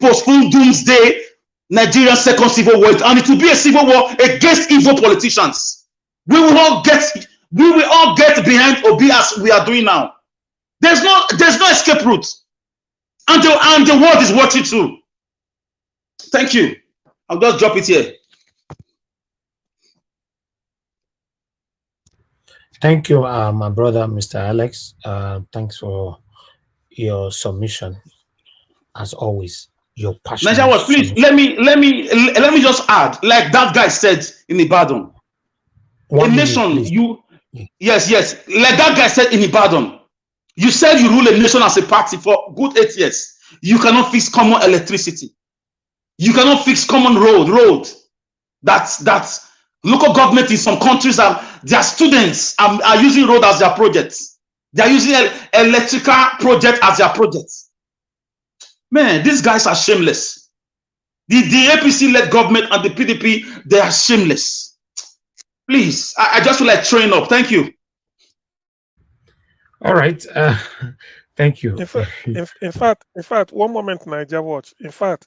postponed doomsday Nigerian second civil war, and it will be a civil war against evil politicians. We will all get behind Obi as we are doing now. There's no escape route, and the world is watching too. Thank you. I'll just drop it here. Thank you, my brother, Mr. Alex. Thanks for your submission. As always, your passion. Nigeria, please let me just add, like that guy said in Ibadan. Yes, like that guy said in Ibadan. You said you rule a nation as a party for good 8 years. You cannot fix common electricity. You cannot fix common road. That's local government in some countries their students are using road as their projects. They are using electrical project as their projects. Man, these guys are shameless. The APC-led government and the PDP, they are shameless. Please, I just feel like throwing up. Thank you. All right. Thank you. In fact, one moment, Niger Watch. In fact,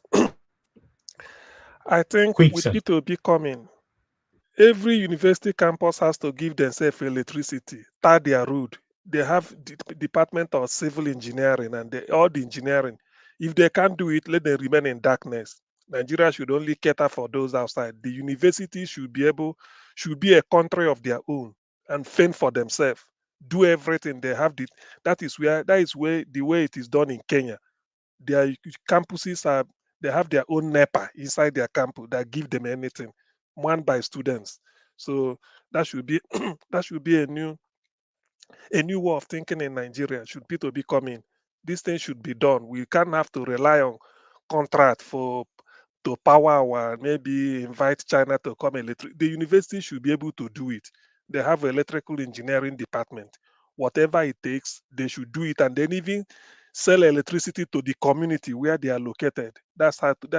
I think with P2B coming, every university campus has to give themselves electricity, tar their road. They have the Department of Civil Engineering and all the engineering. If they can't do it, let them remain in darkness. Nigeria should only cater for those outside. The university should be a country of their own and fend for themselves. Do everything they have. That is where the way it is done in Kenya. Their campuses they have their own NEPA inside their campus that give them anything, won by students. So that should be a new way of thinking in Nigeria. Should P2B come in, this thing should be done. We can't have to rely on contract to power our, maybe invite China to come electric. The university should be able to do it. They have an electrical engineering department. Whatever it takes, they should do it, and then even sell electricity to the community where they are located. That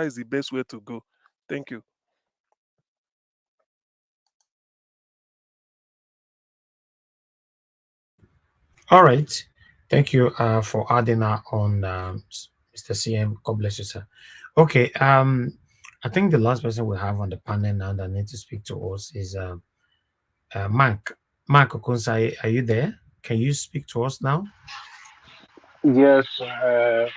is the best way to go. Thank you. All right. Thank you for adding that on, Mr. CM. God bless you, sir. Okay. I think the last person we have on the panel now that needs to speak to us is Mark Okunsai, are you there? Can you speak to us now? Yes,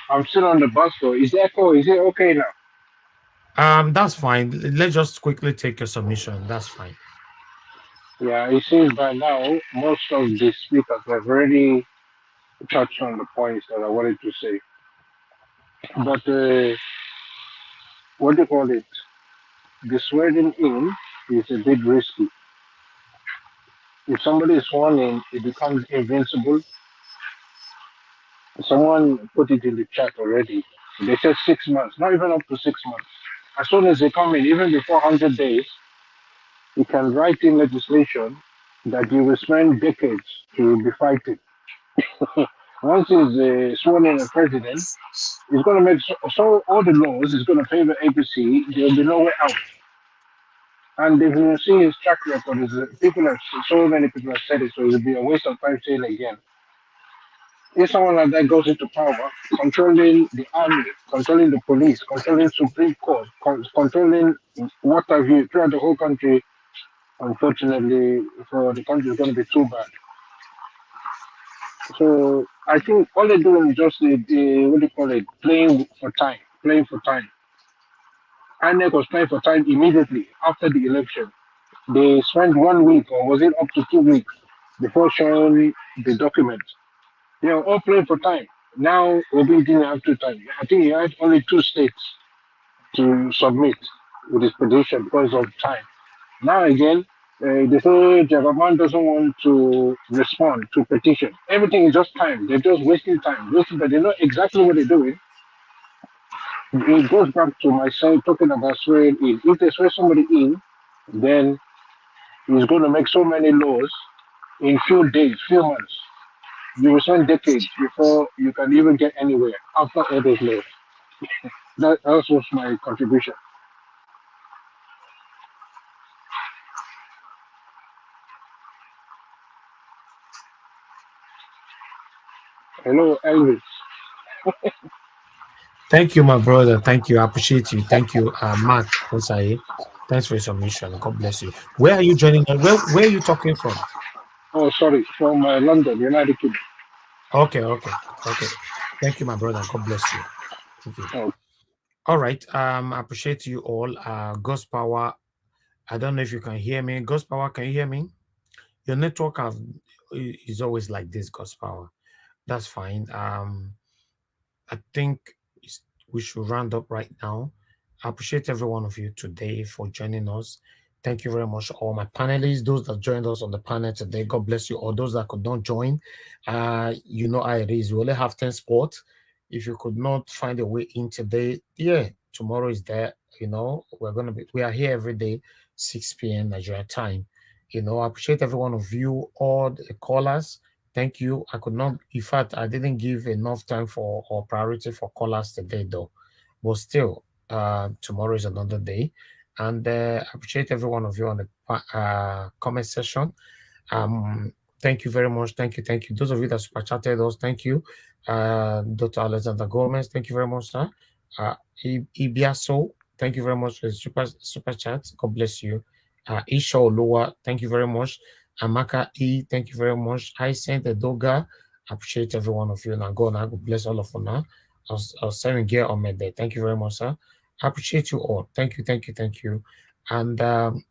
I'm still on the bus, so is the echo? Is it okay now? That's fine. Let's just quickly take your submission. That's fine. Yeah, it seems by now most of the speakers have already touched on the points that I wanted to say. But what do you call it? The swearing in is a bit risky. If somebody is sworn in, it becomes invincible. Someone put it in the chat already. They said 6 months, not even up to 6 months. As soon as they come in, even before 100 days, you can write in legislation that you will spend decades to be fighting. Once he's sworn in as president, he's going to make so all the laws is going to favor APC. There will be nowhere out. And if you see his track record, people have so many people have said it, so it will be a waste of time saying it again. If someone like that goes into power, controlling the army, controlling the police, controlling Supreme Court, controlling what have you throughout the whole country, unfortunately for the country is going to be too bad. So I think all they're doing is just what do you call it, playing for time, playing for time. INEC was playing for time immediately after the election. They spent 1 week, or was it up to 2 weeks, before showing the document. They are all playing for time. Now Obi didn't have two time. I think he had only 2 states to submit with his petition because of time. Now again, they say Jagaban doesn't want to respond to petition. Everything is just time. They're just wasting time. But they know exactly what they're doing. It goes back to my saying, talking about swearing in. If they swear somebody in, then he's going to make so many laws in few days, few months. You will spend decades before you can even get anywhere after all those laws. That was my contribution. Hello, Elvis. Thank you, my brother. Thank you. I appreciate you. Thank you, Mark Okunsai. Thanks for your submission. God bless you. Where are you joining us? Where are you talking from? Oh, sorry, from London, United Kingdom. Okay. Thank you, my brother. God bless you. Thank you. Oh. All right. I appreciate you all. God's power. I don't know if you can hear me. God's power, can you hear me? Your network is always like this, God's power. That's fine. I think we should round up right now. I appreciate every one of you today for joining us. Thank you very much, all my panelists, those that joined us on the panel today. God bless you. Or those that could not join, you know how it is. We only have 10 spots. If you could not find a way in today, yeah, tomorrow is there. You know, we are here every day, 6 p.m. Nigeria time. You know, I appreciate every one of you, all the callers. Thank you. I could not, in fact, I didn't give enough time for or priority for callers today, though. But still, tomorrow is another day. And I appreciate every one of you on the comment section. Thank you very much. Thank you. Those of you that super chatted us, thank you. Dr. Alexander Gomez, thank you very much, sir. Ibiaso, thank you very much for the super chat. God bless you. Isha Oluwa, thank you very much. Amaka E, thank you very much. I sent a Doga. Appreciate every one of you. Now go now. God bless all of you now. I'll send gear on my day. Thank you very much, sir. I appreciate you all. Thank you. And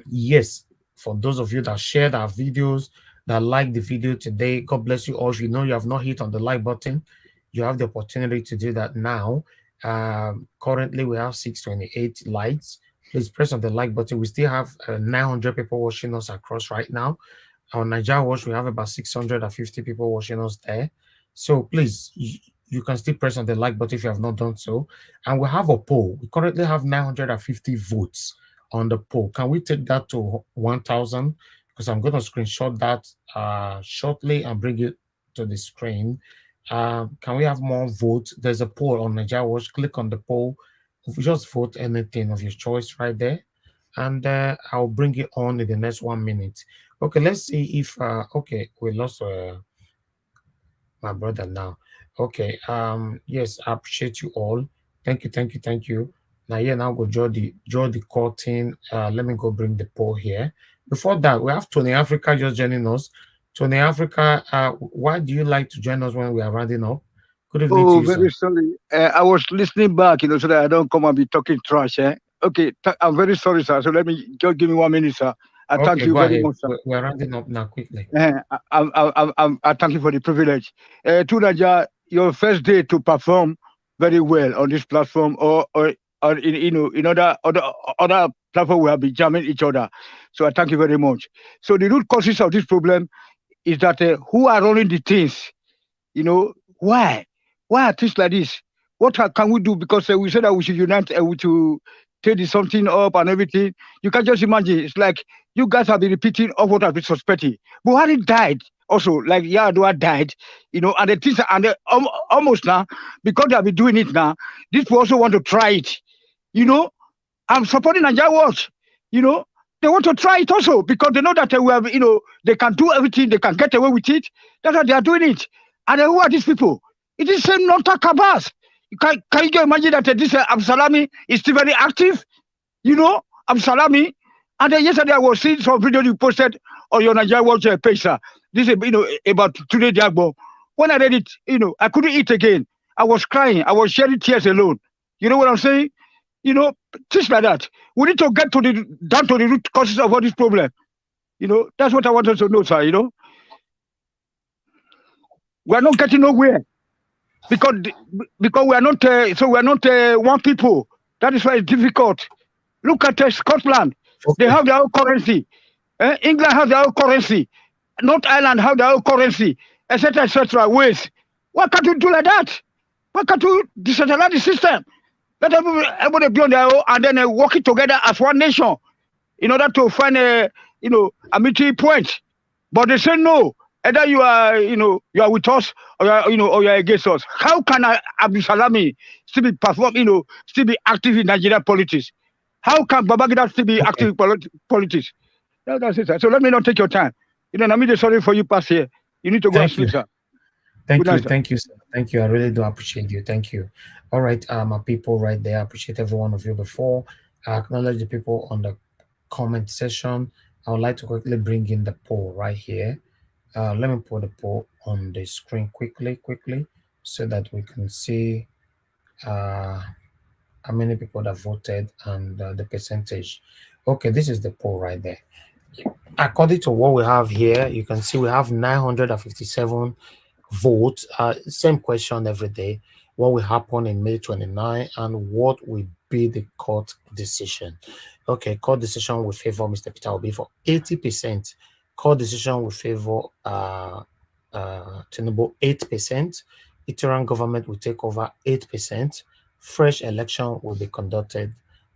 yes, for those of you that shared our videos, that like the video today, God bless you all. If you know you have not hit on the like button, you have the opportunity to do that now. Currently, we have 628 likes. Please press on the like button. We still have 900 people watching us across right now. On Nigeria Watch, we have about 650 people watching us there. So please, you can still press on the like button if you have not done so. And we have a poll. We currently have 950 votes on the poll. Can we take that to 1,000? Because I'm going to screenshot that shortly and bring it to the screen. Can we have more votes? There's a poll on Nigeria Watch. Click on the poll. Just vote anything of your choice right there. And I'll bring it on in the next 1 minute. Okay, let's see if, okay, we lost my brother now. Okay, yes, I appreciate you all. Thank you. Now, yeah, now go draw the curtain. Let me go bring the poll here. Before that, we have Tony Africa just joining us. Tony Africa, why do you like to join us when we are rounding up? Good evening to you, very sir. sorry. I was listening back, so that I don't come and be talking trash. Okay, I'm very sorry, sir. So let me just give me 1 minute, sir. I thank Okay, you go very ahead. much, sir. We're rounding up now quickly. I thank you for the privilege. Tunaja, your first day to perform very well on this platform, or in other platform we have been jamming each other. So I thank you very much. So the root causes of this problem is that who are running the things? Why? Why are things like this? What can we do? Because we said that we should unite, we should take something up and everything. You can just imagine. It's like you guys have been repeating of what has been suspected. Buhari died also, like Yar'Adua died, and the things and almost now, because they have been doing it now, these people also want to try it. I'm supporting Nigeria Watch. They want to try it also because they know that we have, they can do everything, they can get away with it. That's why they are doing it. And who are these people? It is same Nota Kabas. Can you imagine that this Absalami is still very active? Absalami. And then yesterday I was seeing some video you posted on your Nigeria Watch page, sir. This is, about today, Diagbo. When I read it, I couldn't eat again. I was crying. I was shedding tears alone. You know what I'm saying? Things like that. We need to get down to the root causes of all this problem. That's what I wanted to know, sir. We are not getting nowhere because we are not. So we are not one people. That is why it's difficult. Look at Scotland. Okay. They have their own currency. England has their own currency. North Ireland have their own currency, etc. Ways. Why can't you do like that? Why can't you decentralize the system? Let everybody be on their own and then working together as one nation in order to find a mutual point. But they say no. Either you are with us or you are against us. How can Abdul Salami still be still be active in Nigerian politics? How can Babangida still be active in politics? That's it, sir. So let me not take your time. I'm just sorry for you, pass here. You need to go and sleep, sir. Thank you, sir. Thank you. I really do appreciate you. Thank you. All right, my people right there. I appreciate every one of you. Before I acknowledge the people on the comment section, I would like to quickly bring in the poll right here. Let me put the poll on the screen quickly, so that we can see how many people that voted and the percentage. Okay, this is the poll right there. According to what we have here, you can see we have 957 votes. Same question every day. What will happen in May 29 and what will be the court decision? Okay, court decision will favor Mr. Peter Obi for 80%. Court decision will favor Tinubu 8%. Interim government will take over 8%. Fresh election will be conducted.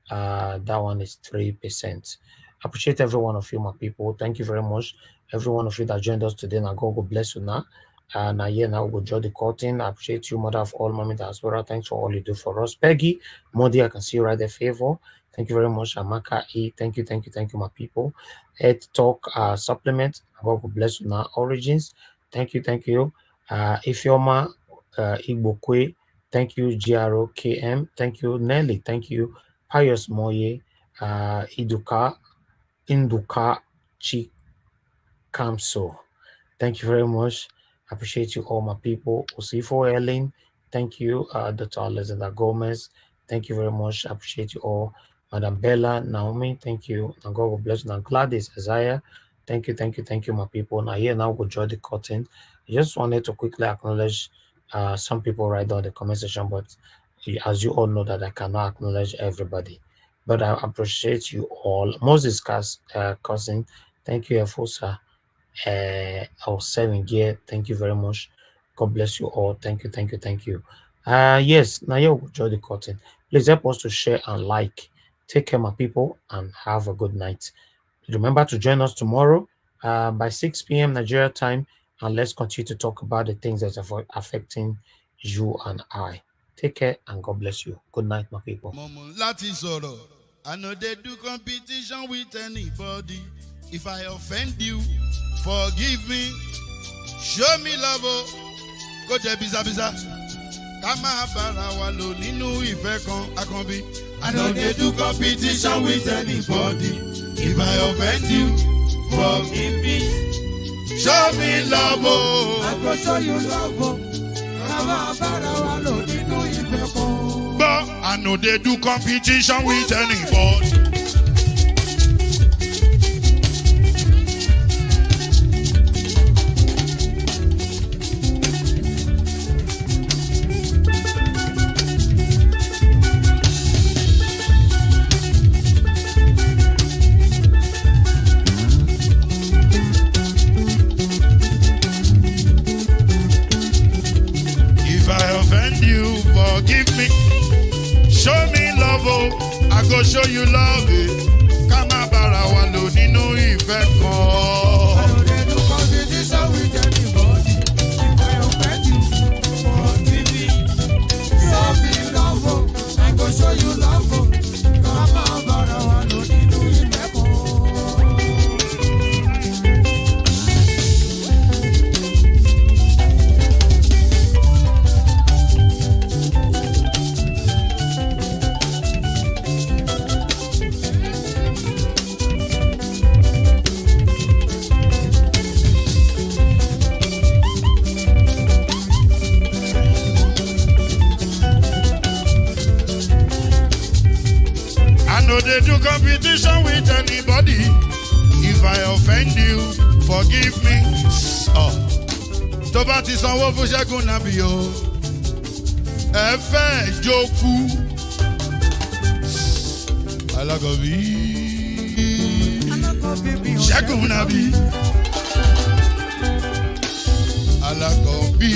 That one is 3%. I appreciate every one of you, my people. Thank you very much. Every one of you that joined us today. Now God bless you now. And now we'll draw the curtain. I appreciate you, mother of all, Mommy Diaspora. Thanks for all you do for us. Peggy, Modi, I can see you right there, favor. Thank you very much. Amaka E. Thank you, my people. Head Talk Supplement. God will bless you now. Origins. Thank you. Ifeoma Igbokwe. Thank you, GROKM. Thank you, Nelly. Thank you, Pius Moye. Induka Chikamso. Thank you very much. I appreciate you all, my people. Osifo Erling, thank you. Dr. Alexander Gomez, thank you very much. I appreciate you all. Madam Bella, Naomi, thank you. And God will bless you. And Gladys, Isaiah, thank you, my people. Now we'll draw the curtain. I just wanted to quickly acknowledge some people right down the comment section, but as you all know that I cannot acknowledge everybody. But I appreciate you all. Moses Cousin, thank you, Efosa. Our 7 gear, thank you very much. God bless you all. Thank you. Yes, now you will draw the curtain. Please help us to share and like. Take care, my people, and have a good night. Remember to join us tomorrow by 6 p.m. Nigeria time, and let's continue to talk about the things that are affecting you and I. Take care and God bless you. Good night, my people. I know they do competition with anybody. If I offend you, forgive me. Show me love. Go to biza. Kama bara wa lo nínú ìfẹ́ kan, I can be I know they do competition with anybody. If I offend you, forgive me. Show me love, oh. I go show you love, oh. But I know they do competition with anybody. Forgive me, show me love, oh, I go show you love, Kama bara wa lo nínú ìfẹ́ kan. I know they do competition with anybody. If I offend you, forgive me. Show me love, oh, I go show you love, oh, Kama bara wa lo nínú ìfẹ́ kan. They do competition with anybody. If I offend you, forgive me. Oh, tó bá ti sanwó fún Ṣẹ́gun Nàbí o, ẹ fẹ́ jókòó. Alákọ̀bí Ṣẹ́gun Nàbí. Alákọ̀bí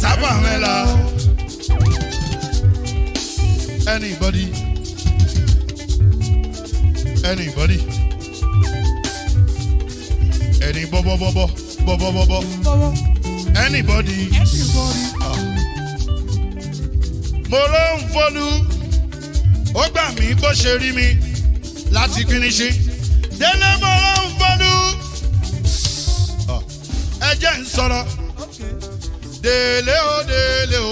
Sábà Mẹ́la. Anybody? Anybody? Any bobo. Anybody? Mo ló ń fọlú, ó gbà mí bó ṣe rí mi láti finishi. Délé mo ló ń fọlú, ẹ jẹ́ ń sọ̀rọ̀. Délé o, délé o.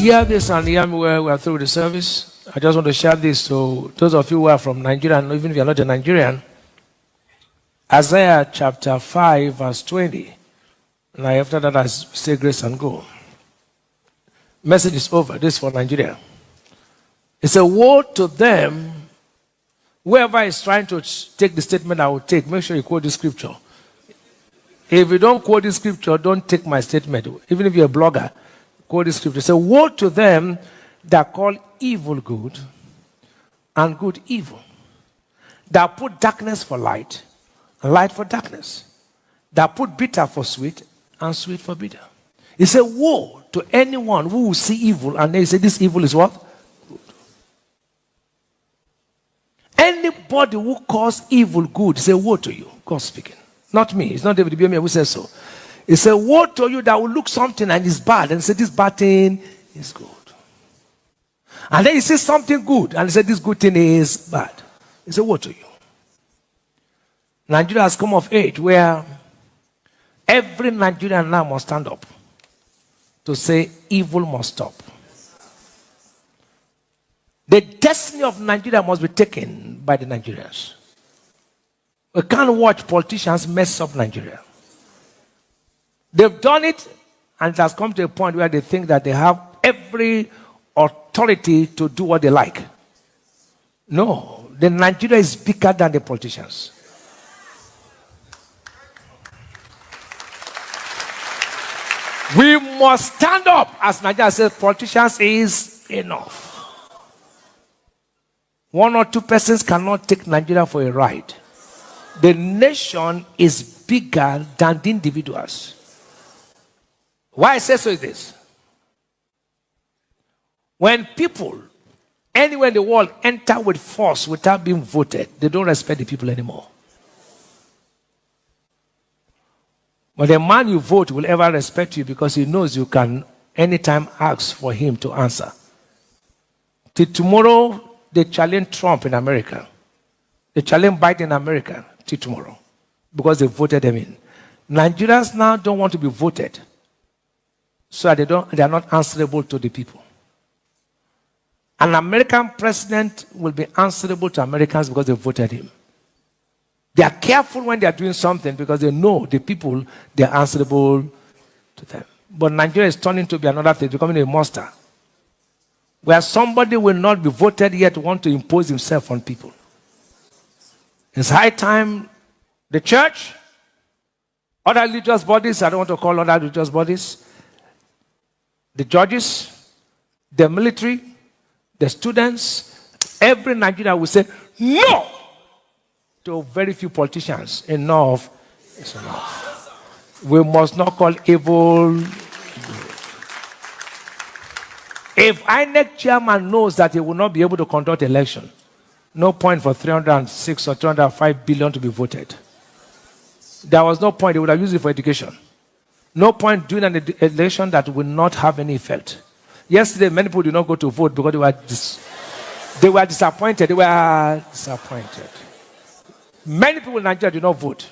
Hear this and hear me where we are through the service. I just want to share this to those of you who are from Nigeria, and even if you're not a Nigerian. Isaiah chapter 5, verse 20. Now after that, I say grace and go. Message is over. This is for Nigeria. It's a woe to them. Whoever is trying to take the statement I will take, make sure you quote the scripture. If you don't quote the scripture, don't take my statement. Even if you're a blogger, quote the scripture. So woe to them that call evil good and good evil, that put darkness for light and light for darkness, that put bitter for sweet and sweet for bitter. He said, woe to anyone who will see evil and they say this evil is what? Good. Anybody who calls evil good, say woe to you. God speaking. Not me. It's not David Biomia who says so. He said, woe to you that will look something and it's bad and say this bad thing is good. And then he says something good and he said this good thing is bad. He said, woe to you. Nigeria has come of age where every Nigerian now must stand up to say evil must stop. The destiny of Nigeria must be taken by the Nigerians. We can't watch politicians mess up Nigeria. They've done it, and it has come to a point where they think that they have every authority to do what they like. No, the Nigeria is bigger than the politicians. We must stand up, as Nigeria says, politicians is enough. 1 or 2 persons cannot take Nigeria for a ride. The nation is bigger than the individuals. Why I say so is this. When people anywhere in the world enter with force without being voted, they don't respect the people anymore. But the man you vote will ever respect you because he knows you can anytime ask for him to answer. Till tomorrow, they challenge Trump in America. They challenge Biden in America till tomorrow because they voted them in. Nigerians now don't want to be voted, so they are not answerable to the people. An American president will be answerable to Americans because they voted him. They are careful when they are doing something because they know the people, they are answerable to them. But Nigeria is turning to be another thing, becoming a monster, where somebody will not be voted yet want to impose himself on people. It's high time the church, other religious bodies, I don't want to call other religious bodies, the judges, the military, the students, every Nigerian will say no to very few politicians. Enough is enough. We must not call evil good. If INEC chairman knows that he will not be able to conduct election, no point for 306 or 305 billion to be voted. There was no point. They would have used it for education. No point doing an election that will not have any effect. Yesterday, many people did not go to vote because they were disappointed. They were disappointed. Many people in Nigeria did not vote.